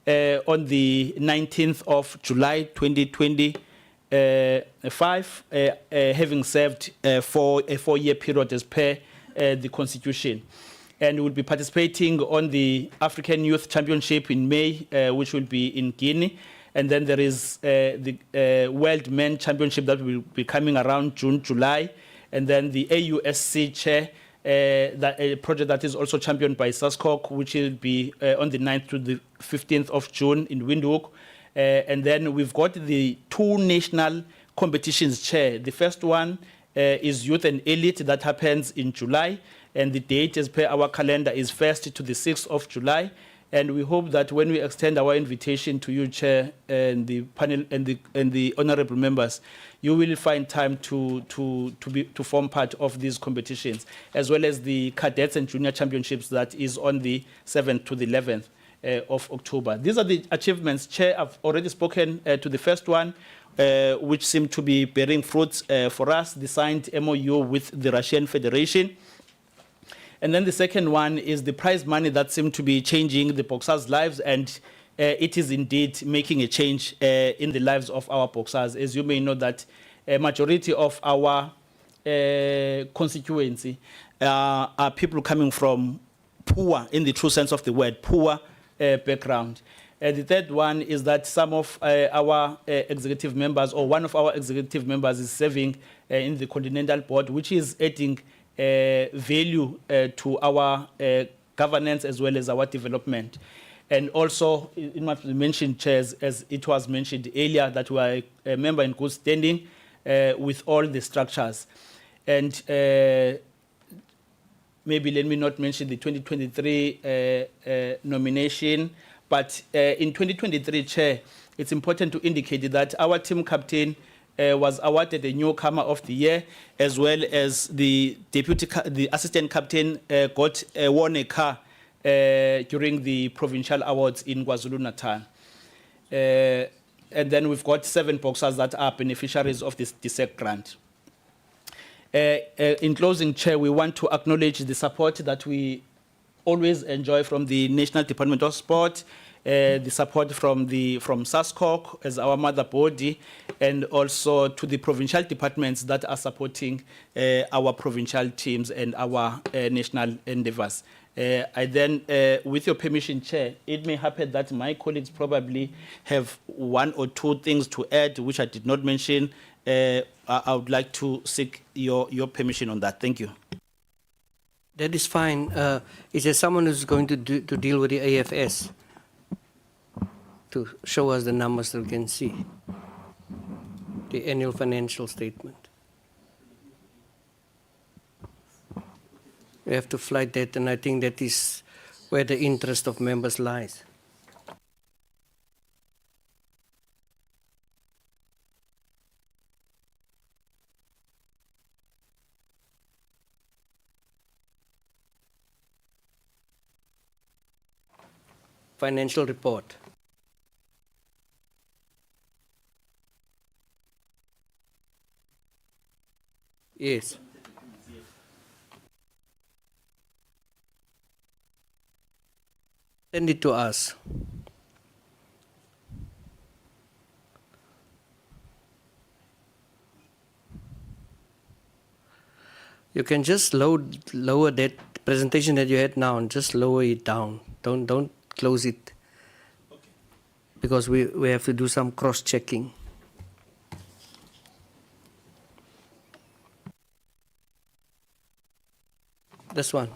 on the 19th of July 2025, having served for a 4-year period as per the Constitution. And we'll be participating on the African Youth Championship in May, which will be in Guinea. And then there is the World Men Championship that will be coming around June, July. And then the AUSC Chair, that a project that is also championed by SASCOC, which will be on the 9th to the 15th of June in Windhoek. And then we've got the 2 national competitions, Chair. The first one is Youth and Elite that happens in July, and the date as per our calendar is 1st to the 6th of July. And we hope that when we extend our invitation to you, Chair, and the panel and the honourable members, you will find time to form part of these competitions, as well as the cadets and junior championships that is on the 7th to the 11th of October. These are the achievements, Chair. I've already spoken to the first one, which seem to be bearing fruits for us, the signed MOU with the Russian Federation. And then the second one is the prize money that seemed to be changing the boxers' lives, and it is indeed making a change in the lives of our boxers. As you may know, that a majority of our constituency are people coming from poor, in the true sense of the word, poor background. The third one is that some of our executive members, or one of our executive members, is serving in the Continental Board, which is adding value to our governance as well as our development. And also, it must be mentioned, Chairs, as it was mentioned earlier, that we are a member in good standing with all the structures. And maybe let me not mention the 2023 nomination, but in 2023, Chair, it's important to indicate that our team captain was awarded the newcomer of the year, as well as the assistant captain won a car during the provincial awards in KwaZulu-Natal. And then we've got 7 boxers that are beneficiaries of this DSEC grant. In closing, Chair, we want to acknowledge the support that we always enjoy from the National Department of Sport, the support from SASCOC as our mother body, and also to the provincial departments that are supporting our provincial teams and our national endeavors. I then, with your permission, Chair, it may happen that my colleagues probably have 1 or 2 things to add, which I did not mention I would like to seek your permission on that. Thank you. That is fine. Is there someone who's going to deal with the AFS to show us the numbers that we can see? The annual financial statement. We have to flight that, and I think that is where the interest of members lies. Financial report. Yes. Send it to us. You can just lower that presentation that you had now and just lower it down. Don't close it. Because we have to do some cross-checking. This one.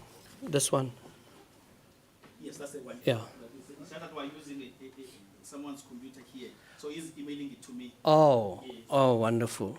Yes, that's the one. Yeah. That we're using someone's computer here, so he's emailing it to me. Oh, Yes. oh, wonderful.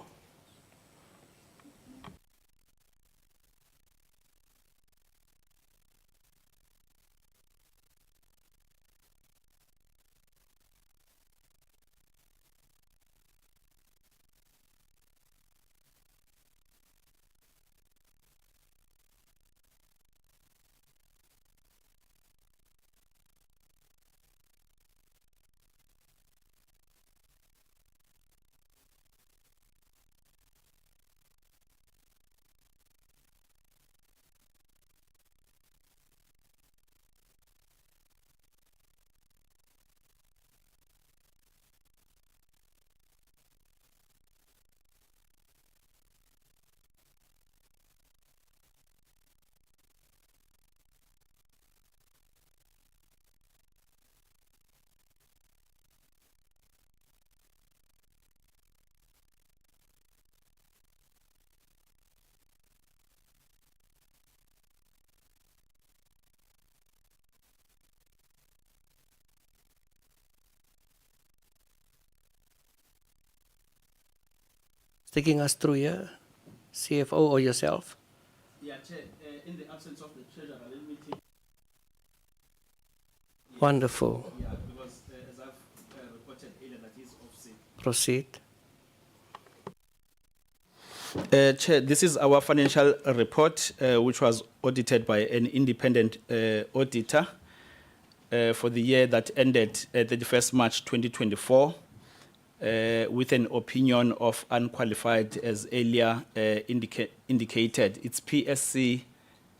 Taking us through here, CFO or yourself? Yeah, Chair, in the absence of the treasurer, let me take. Wonderful. Yeah, because as I've reported earlier, that he's off sick. Proceed. Chair, this is our financial report, which was audited by an independent auditor for the year that ended 31st March 2024, with an opinion of unqualified, as earlier indicated. It's PSC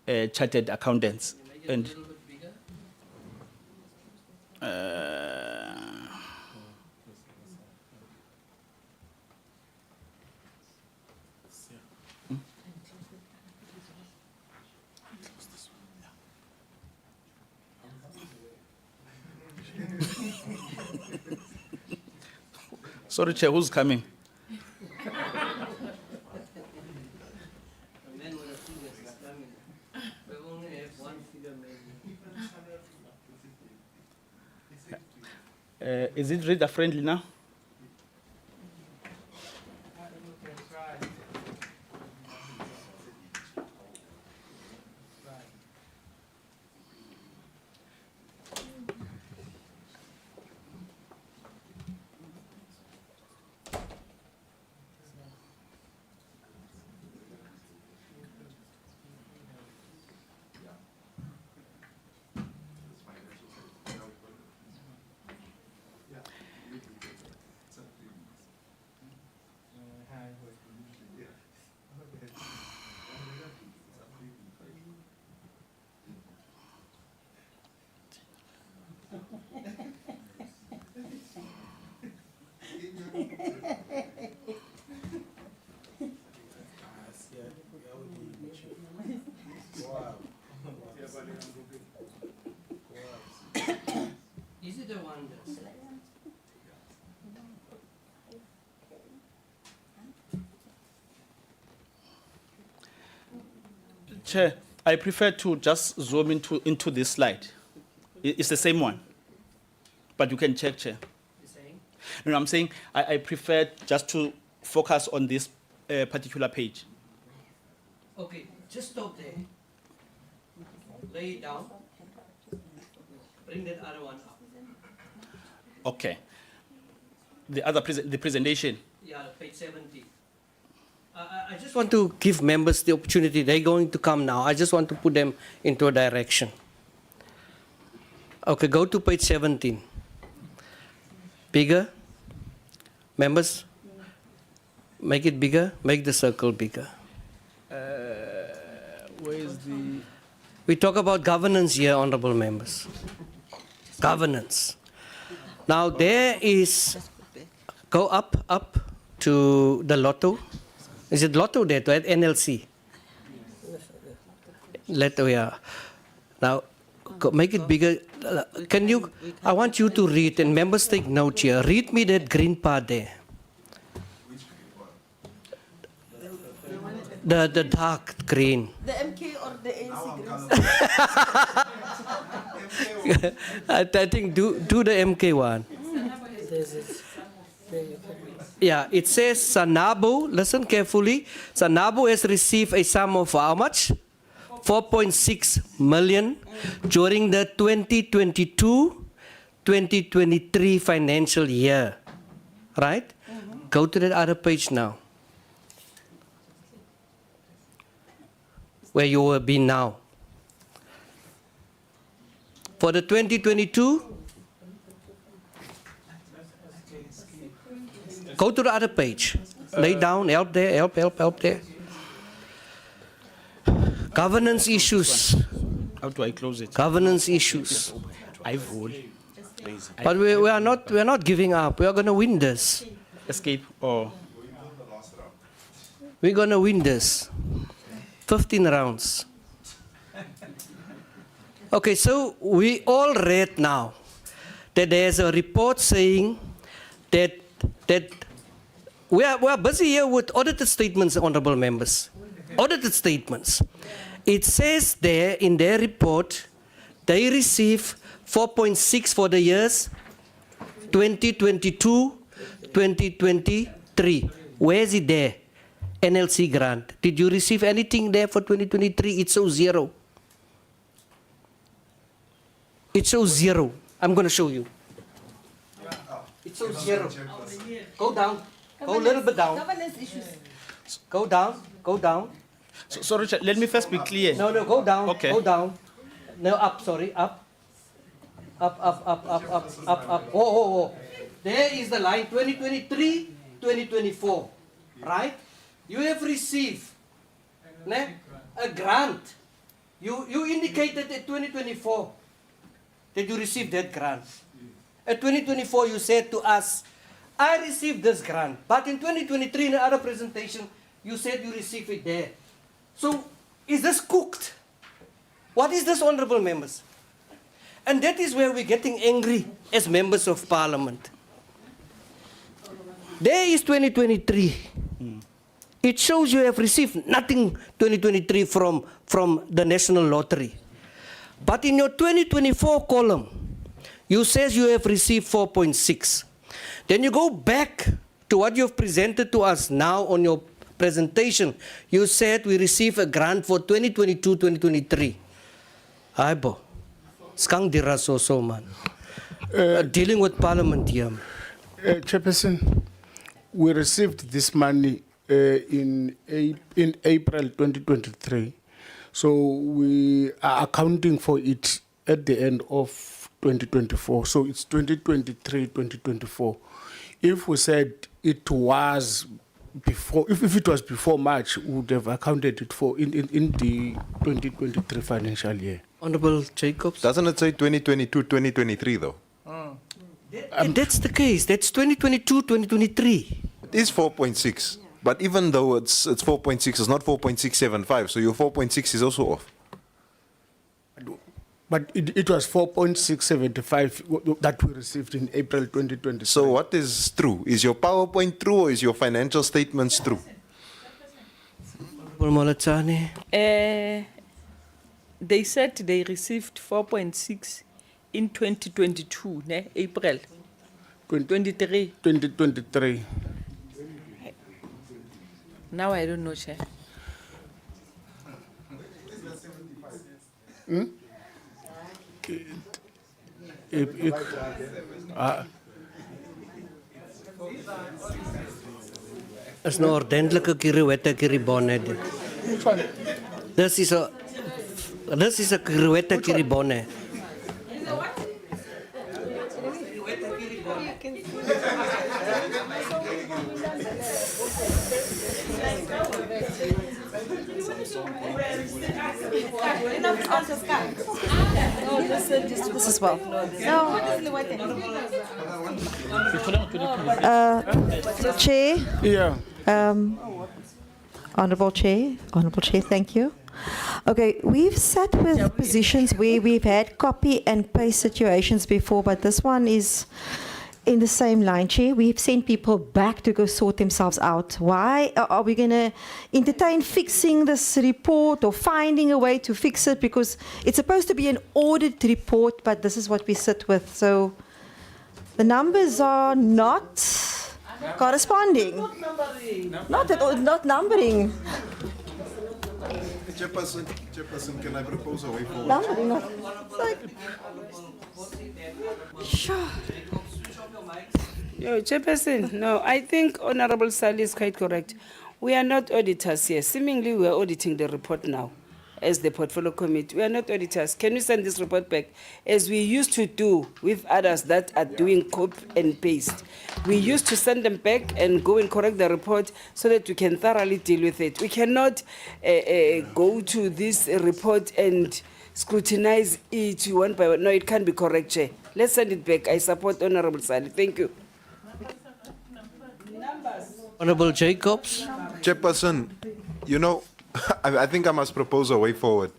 Chartered Accountants. And sorry, Chair, who's coming? Is it reader friendly now? Chair, I prefer to just zoom into this slide. It's the same one, but you can check, Chair. No, I'm saying I prefer just to focus on this particular page. Okay, just stop there. Lay it down. Bring that other one up. Okay. The other the presentation. Yeah, page 70. I just want to give members the opportunity. They're going to come now. I just want to put them into a direction. Okay, go to page 17. Bigger. Members, make it bigger. Make the circle bigger. Where is the... We talk about governance here, honorable members. Governance. Now there is, go up to the lotto. Is it lotto there to NLC? Lotto, yeah. Now, make it bigger. Can you, I want you to read, and members take note here. Read me that green part there. The dark green. The MK or the ANC green? I think do the MK one. Yeah, it says SANABO, listen carefully. SANABO has received a sum of how much? 4.6 million during the 2022-2023 financial year. Right? Go to that other page now. Where you will be now. For the 2022, go to the other page. Lay down, help there, help there. Governance issues. How do I close it? Governance issues. I will. But we are not giving up. We are going to win this. Escape or? We're going to win this. 15 rounds. Okay, so we all read now that there's a report saying that we are busy here with audited statements, honorable members. Audited statements. It says there in their report they receive 4.6 for the years 2022, 2023. Where is it there? NLC grant. Did you receive anything there for 2023? It shows zero. It shows zero. I'm going to show you. It shows zero. Go down. Go a little bit down. Governance issues. Go down. Go down. So Richard, let me first be clear. No, go down. Okay. Go down. No, up, sorry. Up. Up. Oh. There is the line 2023, 2024. Right? You have received a grant. You indicated at 2024 that you received that grant. At 2024, you said to us, I received this grant. But in 2023, in another presentation, you said you received it there. So, is this cooked? What is this, honorable members? And that is where we're getting angry as members of parliament. There is 2023. It shows you have received nothing 2023 from the National Lottery. But in your 2024 column, you says you have received 4.6. Then you go back to what you have presented to us now on your presentation. You said we received a grant for 2022-2023. Aibo. Skang diraso so man. Dealing with parliament here. Chairperson, we received this money in April 2023. So we are accounting for it at the end of 2024. So it's 2023, 2024. If we said it was before, if it was before March, we would have accounted it for in the 2023 financial year. Honorable Jacobs. Doesn't it say 2022, 2023 though? That's the case. That's 2022, 2023. It is 4.6. But even though it's 4.6, it's not 4.675. So your 4.6 is also off. But it was 4.675 that we received in April 2023. So what is true? Is your PowerPoint true or is your financial statements true? they said they received 4.6 in 2022, ne? April 23. 2023. Now I don't know, Chair. Is nou ordentlike kiruette kiribonne dit. Dis is 'n kiruette kiribonne. This as well. Chair. Yeah. Honourable Chair, thank you. Okay, we've sat with positions where we've had copy and paste situations before, but this one is in the same line, Chair. We've sent people back to go sort themselves out. Why are we going to entertain fixing this report or finding a way to fix it? Because it's supposed to be an audit report, but this is what we sit with. So the numbers are not corresponding. Not at all, not numbering. Chairperson, can I propose a way forward? Numbering, not like. Sure. Yo, Chairperson, no, I think Honorable Sally is quite correct. We are not auditors here. Seemingly, we are auditing the report now as the portfolio committee. We are not auditors. Can we send this report back as we used to do with others that are doing copy and paste? We used to send them back and go and correct the report so that we can thoroughly deal with it. We cannot go to this report and scrutinize it one by one. No, it can't be correct, Chair. Let's send it back. I support Honorable Sally. Thank you. Honorable Jacobs. Chairperson, you know, I think I must propose a way forward.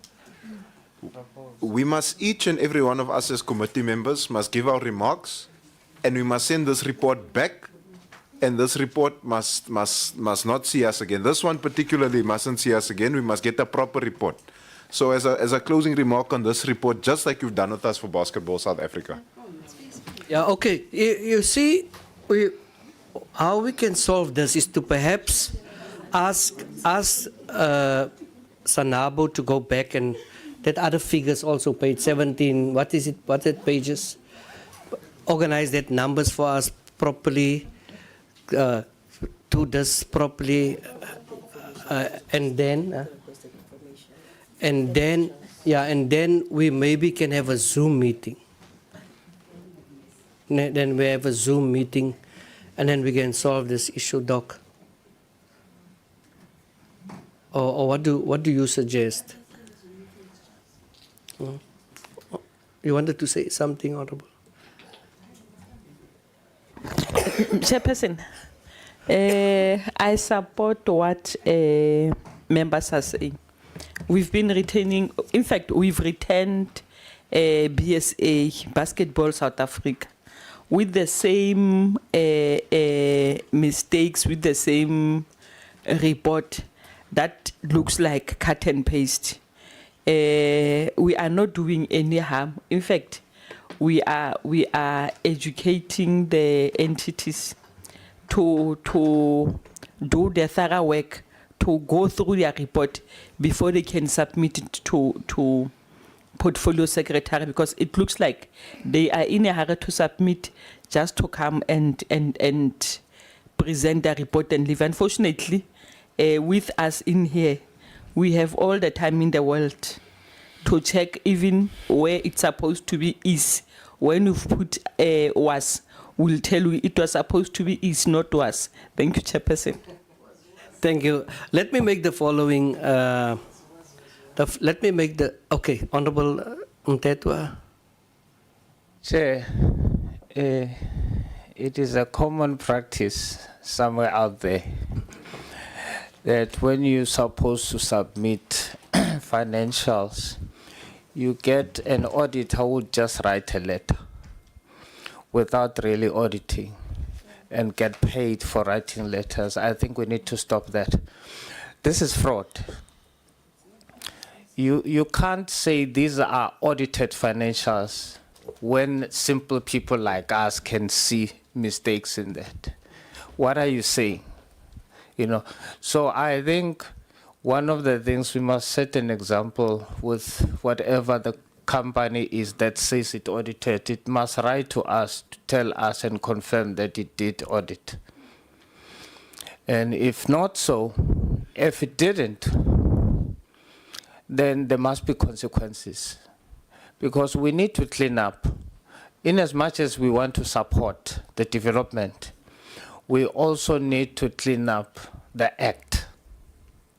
We must, each and every one of us as committee members, must give our remarks, and we must send this report back, and this report must not see us again. This one particularly mustn't see us again. We must get a proper report. So as a closing remark on this report, just like you've done with us for Basketball South Africa. Yeah, okay. You see, how we can solve this is to perhaps ask SANABO to go back and that other figures also, page 17, what is it pages? Organize that numbers for us properly, do this properly, and then we maybe can have a Zoom meeting. Then we have a Zoom meeting, and then we can solve this issue, Doc. Or what do you suggest? You wanted to say something, Honorable? Chairperson, I support what members are saying. We've been retaining, in fact, we've retained BSA, Basketball South Africa, with the same mistakes, with the same report that looks like cut and paste. We are not doing any harm. In fact, we are educating the entities to do their thorough work, to go through their report before they can submit it to portfolio secretary, because it looks like they are in a hurry to submit just to come and present the report and leave. Unfortunately, with us in here, we have all the time in the world to check even where it's supposed to be is. When you've put was, we'll tell you it was supposed to be is, not was. Thank you, Chairperson. Thank you. Let me make the following. Okay, Honorable Mtetwa. Chair, it is a common practice somewhere out there that when you're supposed to submit financials, you get an auditor who would just write a letter without really auditing and get paid for writing letters. I think we need to stop that. This is fraud. you can't say these are audited financials when simple people like us can see mistakes in that. What are you saying? You know, so I think one of the things we must set an example with whatever the company is that says it audited, it must write to us to tell us and confirm that it did audit. And if not so, if it didn't, then there must be consequences. Because we need to clean up. In as much as we want to support the development, we also need to clean up the act.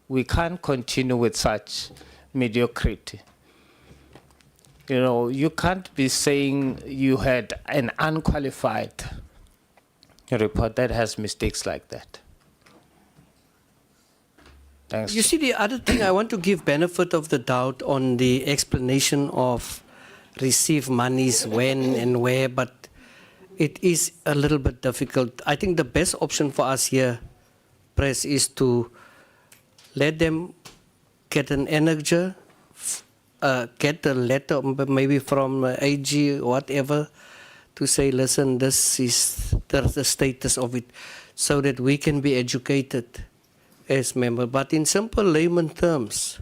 We can't continue with such mediocrity. You know, you can't be saying you had an unqualified report that has mistakes like that. Thanks. You see, the other thing, I want to give benefit of the doubt on the explanation of receive monies when and where, but it is a little bit difficult. I think the best option for us here, Press, is to let them get an annexure, get a letter maybe from AG or whatever to say, listen, this is the status of it, so that we can be educated as members. But in simple layman terms,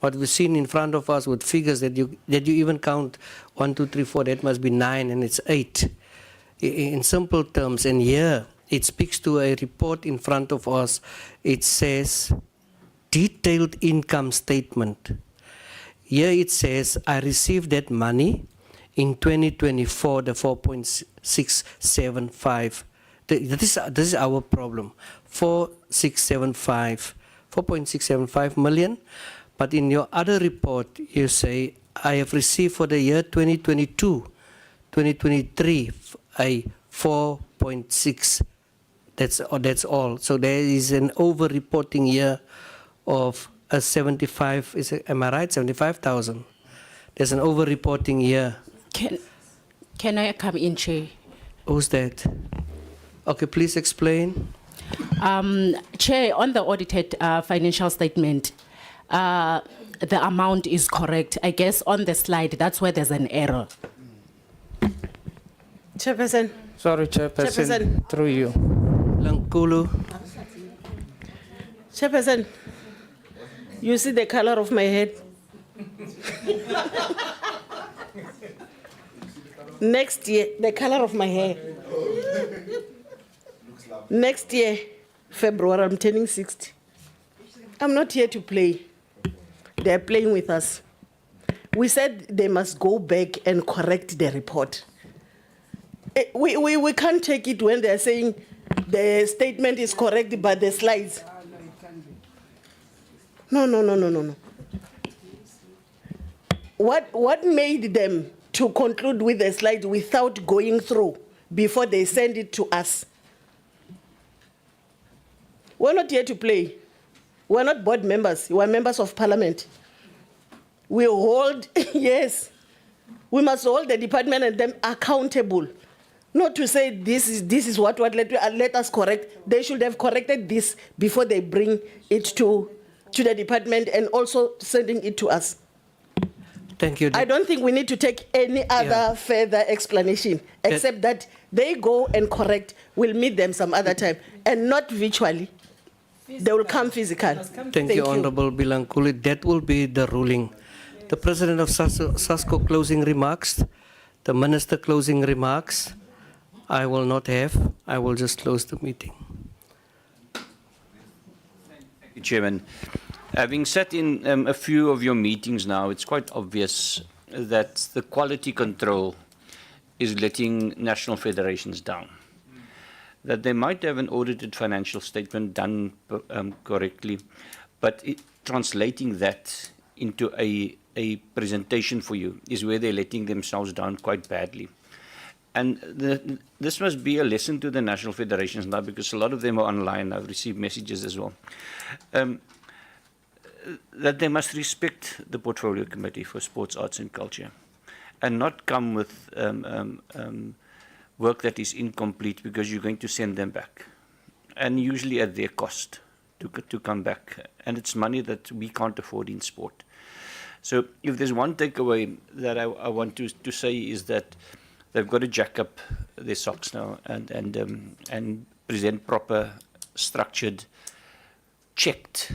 what we've seen in front of us with figures that you even count 1, 2, 3, 4, that must be 9 and it's 8. In simple terms, and here it speaks to a report in front of us. It says detailed income statement. Here it says I received that money in 2024, the 4.675. This is our problem. 4.675 million. But in your other report, you say, I have received for the year 2022, 2023, a 4.6. That's all. So there is an over-reporting year of a 75, am I right, 75,000. There's an over-reporting year. Can I come in, Chair? Who's that? Okay, please explain. Chair, on the audited financial statement, the amount is correct. I guess on the slide, that's where there's an error. Chairperson. Sorry, Chairperson, through you. Lankulu. Chairperson, you see the color of my head? Next year, the color of my hair. Next year, February, I'm turning 60. I'm not here to play. They're playing with us. We said they must go back and correct the report. We can't take it when they're saying the statement is correct, but the slides. No. What made them to conclude with the slide without going through before they send it to us? We're not here to play. We're not board members. We're members of parliament. We hold, yes, we must hold the department and them accountable. Not to say this is what let us correct. They should have corrected this before they bring it to the department and also sending it to us. Thank you. I don't think we need to take any other further explanation except that they go and correct. We'll meet them some other time and not virtually. They will come physical. Thank you, Honorable Bilankuli. That will be the ruling. The President of SASCOC closing remarks. The Minister closing remarks. I will not have. I will just close the meeting. Thank you, Chairman. Having sat in a few of your meetings now, it's quite obvious that the quality control is letting national federations down. That they might have an audited financial statement done correctly, but translating that into a presentation for you is where they're letting themselves down quite badly. And this must be a lesson to the national federations now, because a lot of them are online. I've received messages as well. That they must respect the Portfolio Committee for Sports, Arts and Culture and not come with work that is incomplete, because you're going to send them back, and usually at their cost to come back. And it's money that we can't afford in sport. So if there's one takeaway that I want to say is that they've got to jack up their socks now and present proper, structured, checked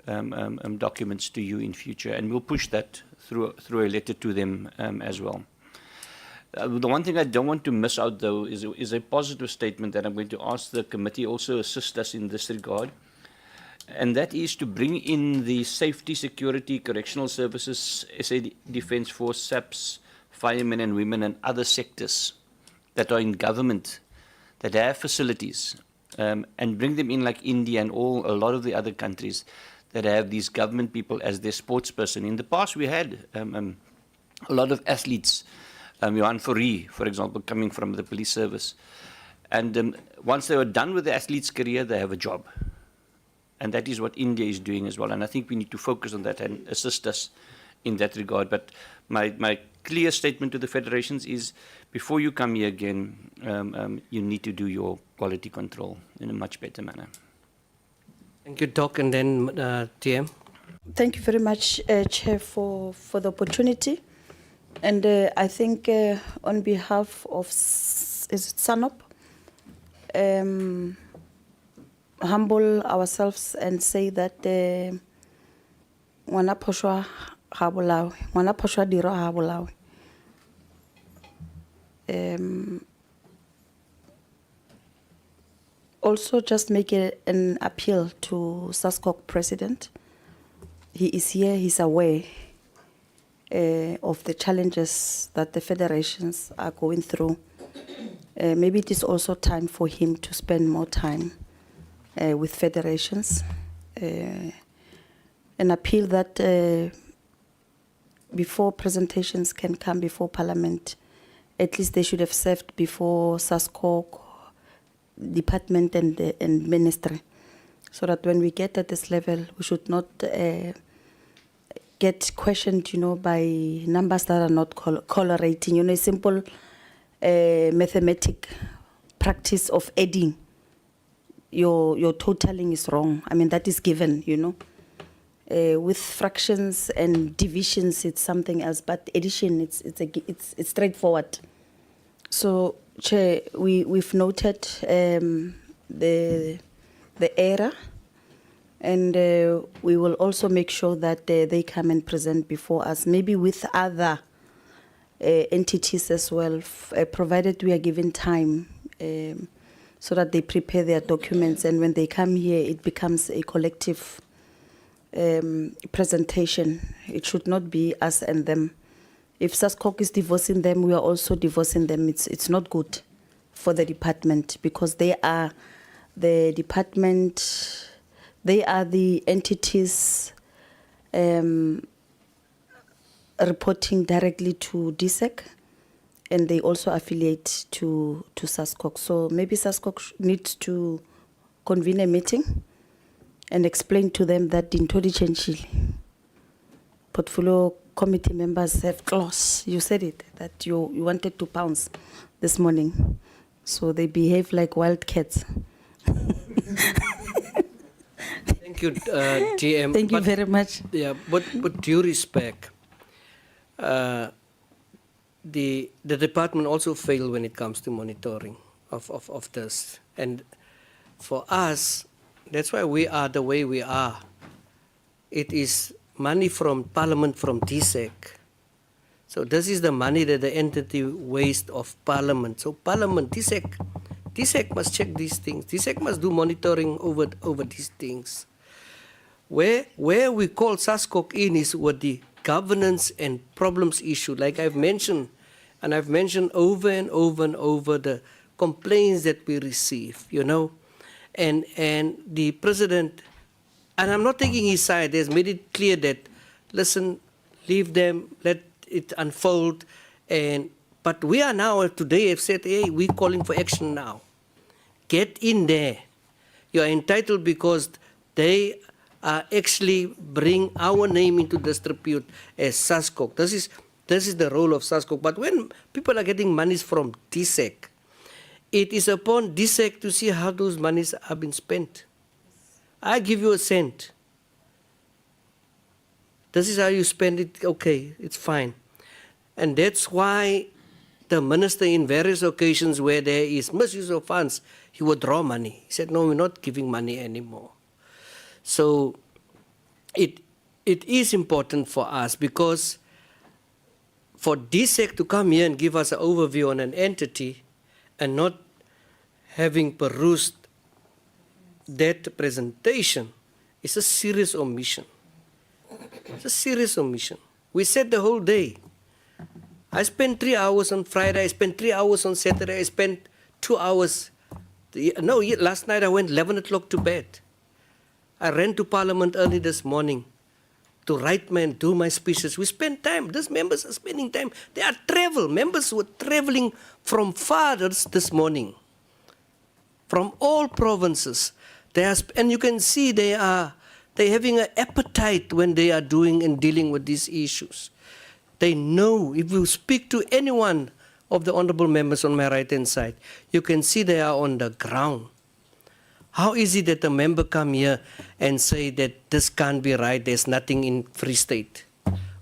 documents to you in future, and we'll push that through a letter to them as well. The one thing I don't want to miss out, though, is a positive statement that I'm going to ask the committee also assist us in this regard, and that is to bring in the safety, security, correctional services, SA Defence Force, SAPS, firemen and women, and other sectors that are in government that have facilities, and bring them in like India and a lot of the other countries that have these government people as their sportsperson. In the past, we had a lot of athletes, Johan Fourie, for example, coming from the police service. And once they were done with the athlete's career, they have a job. And that is what India is doing as well. And I think we need to focus on that and assist us in that regard. But my clear statement to the federations is, before you come here again, you need to do your quality control in a much better manner. Thank you, Doc, and then TM. Thank you very much, Chair, for the opportunity. And I think on behalf of, is it SANABO, humble ourselves and say that ngwana phoshwa ha bolawe, ngwana phoshwa diro ha bolawe. Also just make an appeal to SASCOC President. He is here, he's aware of the challenges that the federations are going through. Maybe it is also time for him to spend more time with federations. An appeal that before presentations can come before Parliament, at least they should have served before SASCOC, department and ministry, so that when we get at this level, we should not get questioned, by numbers that are not correlating. A simple mathematic practice of adding, your totaling is wrong. I mean, that is given, with fractions and divisions, it's something else, but addition, it's straightforward. So, Chair, we've noted the error, and we will also make sure that they come and present before us, maybe with other entities as well, provided we are given time, so that they prepare their documents, and when they come here, it becomes a collective presentation. It should not be us and them. If SASCOC is divorcing them, we are also divorcing them. It's not good for the department, because they are the department, they are the entities reporting directly to DSEC, and they also affiliate to SASCOC. So maybe SASCOC needs to convene a meeting and explain to them that in Todi Chenchili, portfolio committee members have clause. You said it, that you wanted to pounce this morning. So they behave like wild cats. Thank you, TM. Thank you very much. Yeah, but with due respect, the department also failed when it comes to monitoring of this. And for us, that's why we are the way we are. It is money from Parliament, from DSEC. So this is the money that the entity wastes of Parliament. So Parliament, DSEC must check these things. DSEC must do monitoring over these things. Where we call SASCOC in is with the governance and problems issue, like I've mentioned, and I've mentioned over and over and over the complaints that we receive, and the president, and I'm not taking his side, has made it clear that, listen, leave them, let it unfold, but we are now, today have said, hey, we're calling for action now. Get in there. You are entitled because they actually bring our name into dispute as SASCOC. This is the role of SASCOC. But when people are getting monies from DSEC, it is upon DSEC to see how those monies have been spent. I give you a cent. This is how you spend it. Okay, it's fine. And that's why the minister, in various occasions where there is misuse of funds, he would draw money. He said, no, we're not giving money anymore. So it is important for us, because for DSEC to come here and give us an overview on an entity and not having perused that presentation is a serious omission. It's a serious omission. We said the whole day. I spent 3 hours on Friday, I spent 3 hours on Saturday, I spent 2 hours. Last night I went 11 o'clock to bed. I ran to Parliament early this morning to write and do my speeches. We spend time. These members are spending time. They are travel. Members were traveling from far this morning, from all provinces. And you can see they're having an appetite when they are doing and dealing with these issues. They know, if you speak to anyone of the honourable members on my right-hand side, you can see they are on the ground. How is it that a member come here and say that this can't be right, there's nothing in Free State?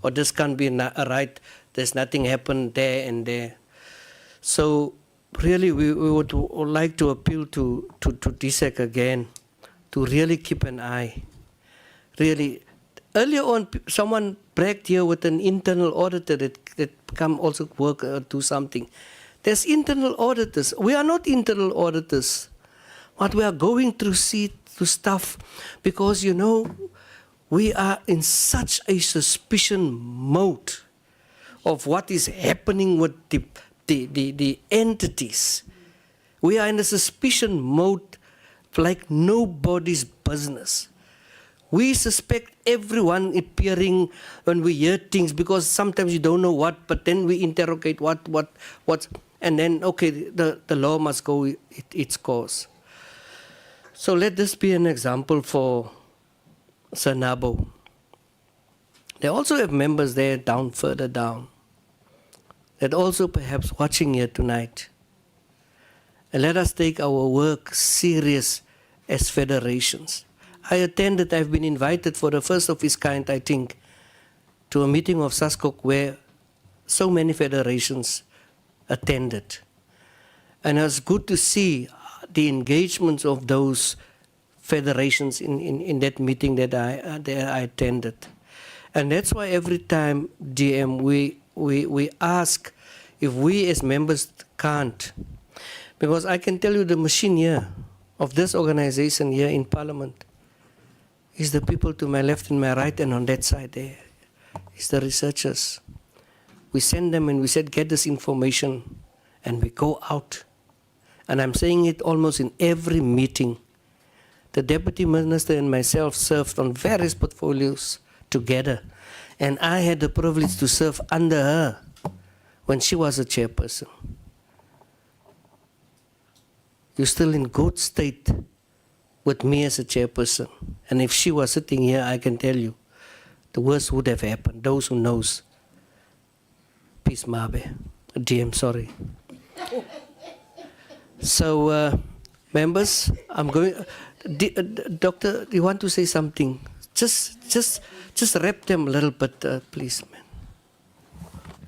Or this can't be right, there's nothing happened there and there. So really we would like to appeal to DSEC again to really keep an eye. Really, earlier on someone bragged here with an internal auditor that come also work or do something. There's internal auditors. We are not internal auditors. But we are going through stuff because, we are in such a suspicion mode of what is happening with the entities. We are in a suspicion mode like nobody's business. We suspect everyone appearing when we hear things, because sometimes you don't know what, but then we interrogate what, and then, okay, the law must go its course. So let this be an example for SANABO. They also have members there further down, that also perhaps watching here tonight. And let us take our work serious as federations. I've been invited for the first of its kind, I think, to a meeting of SASCOC where so many federations attended. And it was good to see the engagements of those federations in that meeting that I attended. And that's why every time, DM, we ask if we as members can't. Because I can tell you the machine here of this organization here in Parliament is the people to my left and my right, and on that side there is the researchers. We send them and we said, get this information, and we go out. And I'm saying it almost in every meeting. The Deputy Minister and myself served on various portfolios together. And I had the privilege to serve under her when she was a chairperson. You're still in good state with me as a chairperson. And if she was sitting here, I can tell you, the worst would have happened. Those who knows. Peace, Mabe. DM, sorry. So, members, I'm going. Doctor, you want to say something? Just wrap them a little bit, please,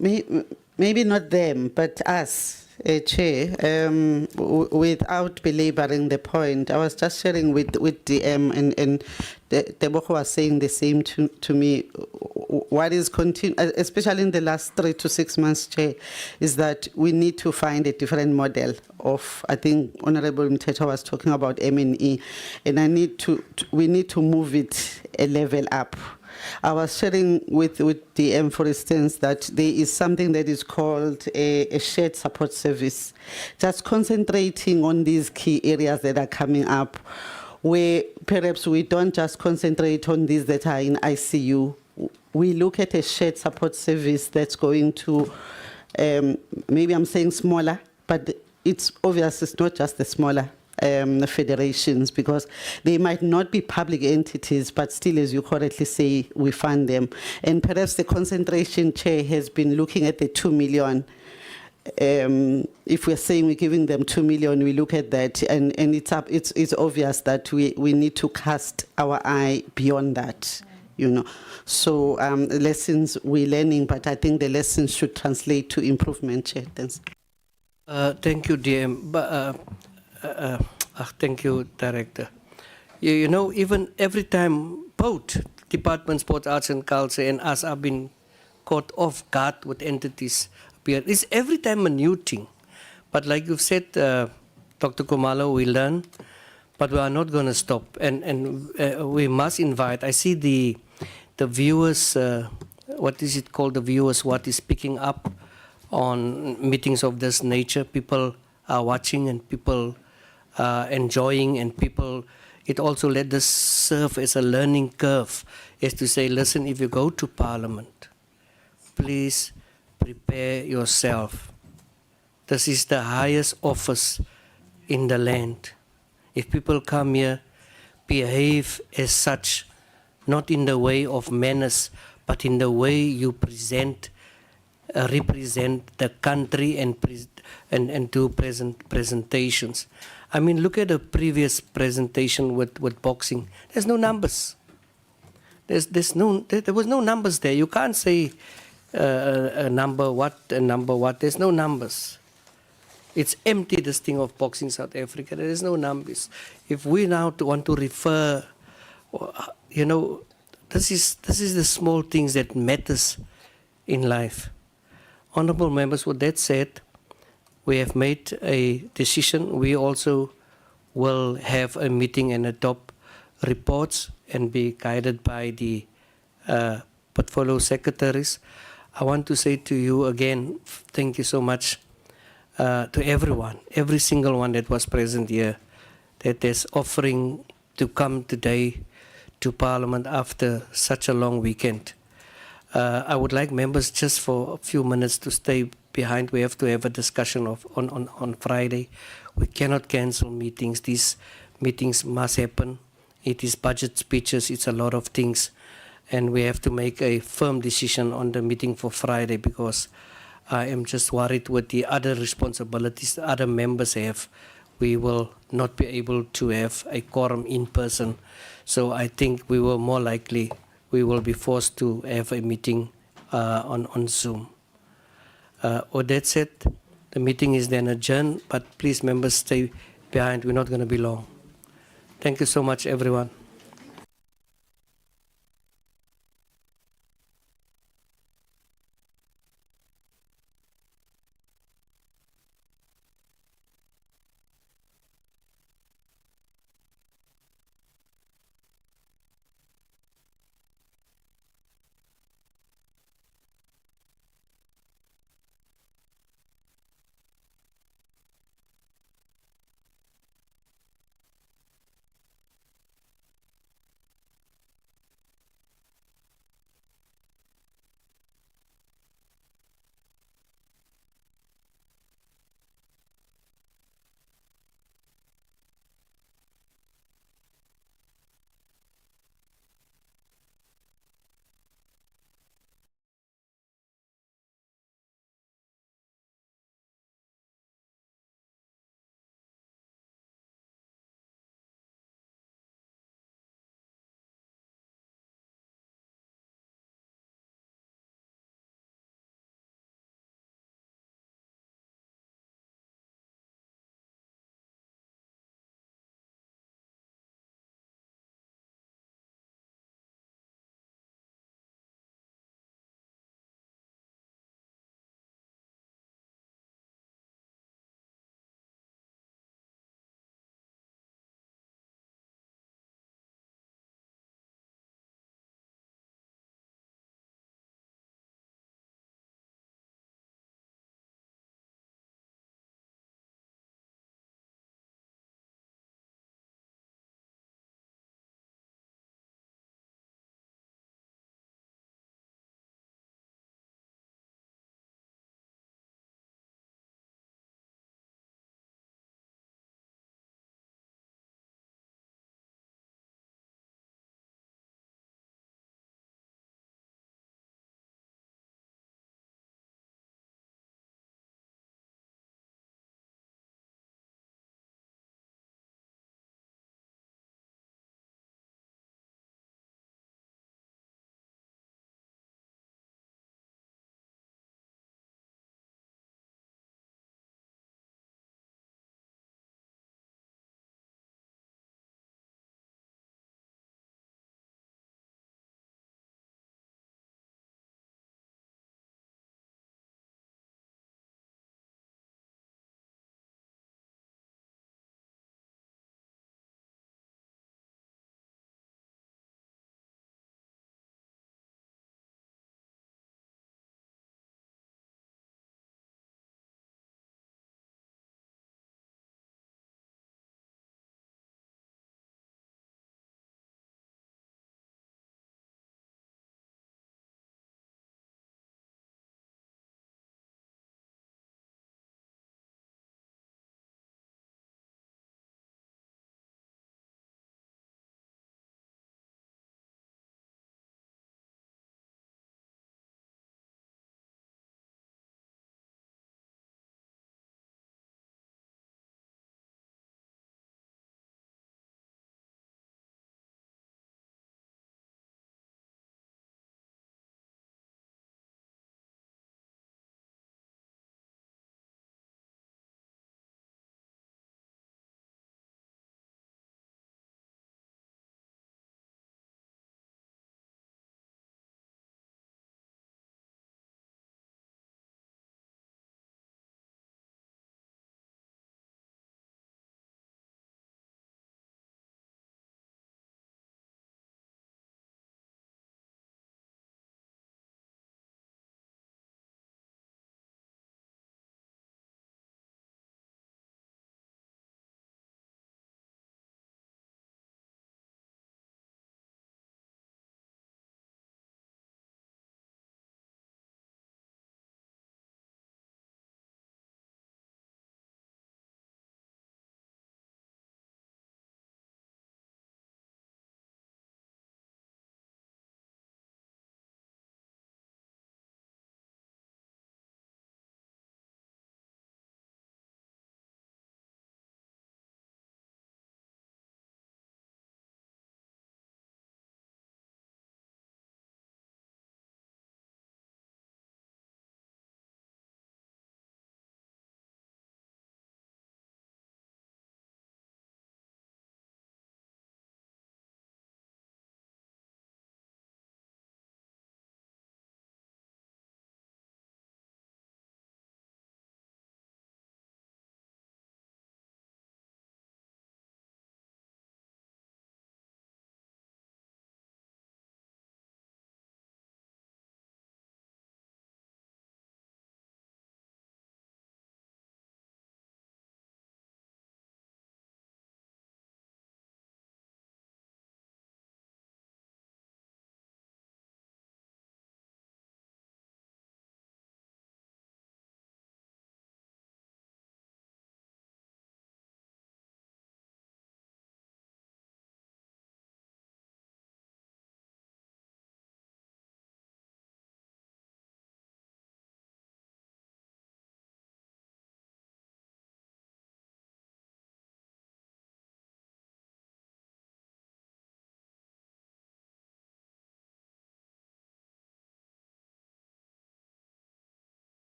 man. Maybe not them, but us. Chair, without belaboring the point, I was just sharing with DM and Tebogo was saying the same to me. What is especially in the last 3 to 6 months, Chair, is that we need to find a different model of, I think Honorable Mteto was talking about M&E, and we need to move it a level up. I was sharing with DM, for instance, that there is something that is called a shared support service, just concentrating on these key areas that are coming up, where perhaps we don't just concentrate on these that are in ICU. We look at a shared support service that's going to, maybe I'm saying smaller, but it's obvious it's not just the smaller federations, because they might not be public entities, but still, as you correctly say, we fund them. And perhaps the concentration, Chair, has been looking at the 2 million. If we're saying we're giving them 2 million, we look at that, and it's obvious that we need to cast our eye beyond that you know. So lessons we're learning, but I think the lessons should translate to improvement, Chair. Thanks. Thank you, DM. Thank you, Director. You know, even every time both Department Sports, Arts and Culture and us have been caught off guard with entities appear, it's every time a new thing. But like you've said, Dr. Kumalo, we learn, but we are not going to stop. And we must invite, I see the viewers, what is it called, the viewers, what is picking up on meetings of this nature. People are watching and people are enjoying, and people, it also let this serve as a learning curve, is to say, listen, if you go to Parliament, please prepare yourself. This is the highest office in the land. If people come here, behave as such, not in the way of manners, but in the way you present, represent the country and do presentations. I mean, look at the previous presentation with boxing. There's no numbers. There was no numbers there. You can't say a number what, a number what. There's no numbers. It's empty, this thing of boxing South Africa. There is no numbers. If we now want to refer, you know, this is the small things that matters in life. Honourable members, with that said, we have made a decision. We also will have a meeting and adopt reports and be guided by the portfolio secretaries. I want to say to you again, thank you so much to everyone, every single one that was present here, that is offering to come today to Parliament after such a long weekend. I would like members just for a few minutes to stay behind. We have to have a discussion on Friday. We cannot cancel meetings. These meetings must happen. It is budget speeches, it's a lot of things. And we have to make a firm decision on the meeting for Friday, because I am just worried with the other responsibilities the other members have. We will not be able to have a quorum in person. So I think we will more likely, we will be forced to have a meeting on Zoom. With that said, the meeting is then adjourned, but please members stay behind. We're not going to be long. Thank you so much, everyone.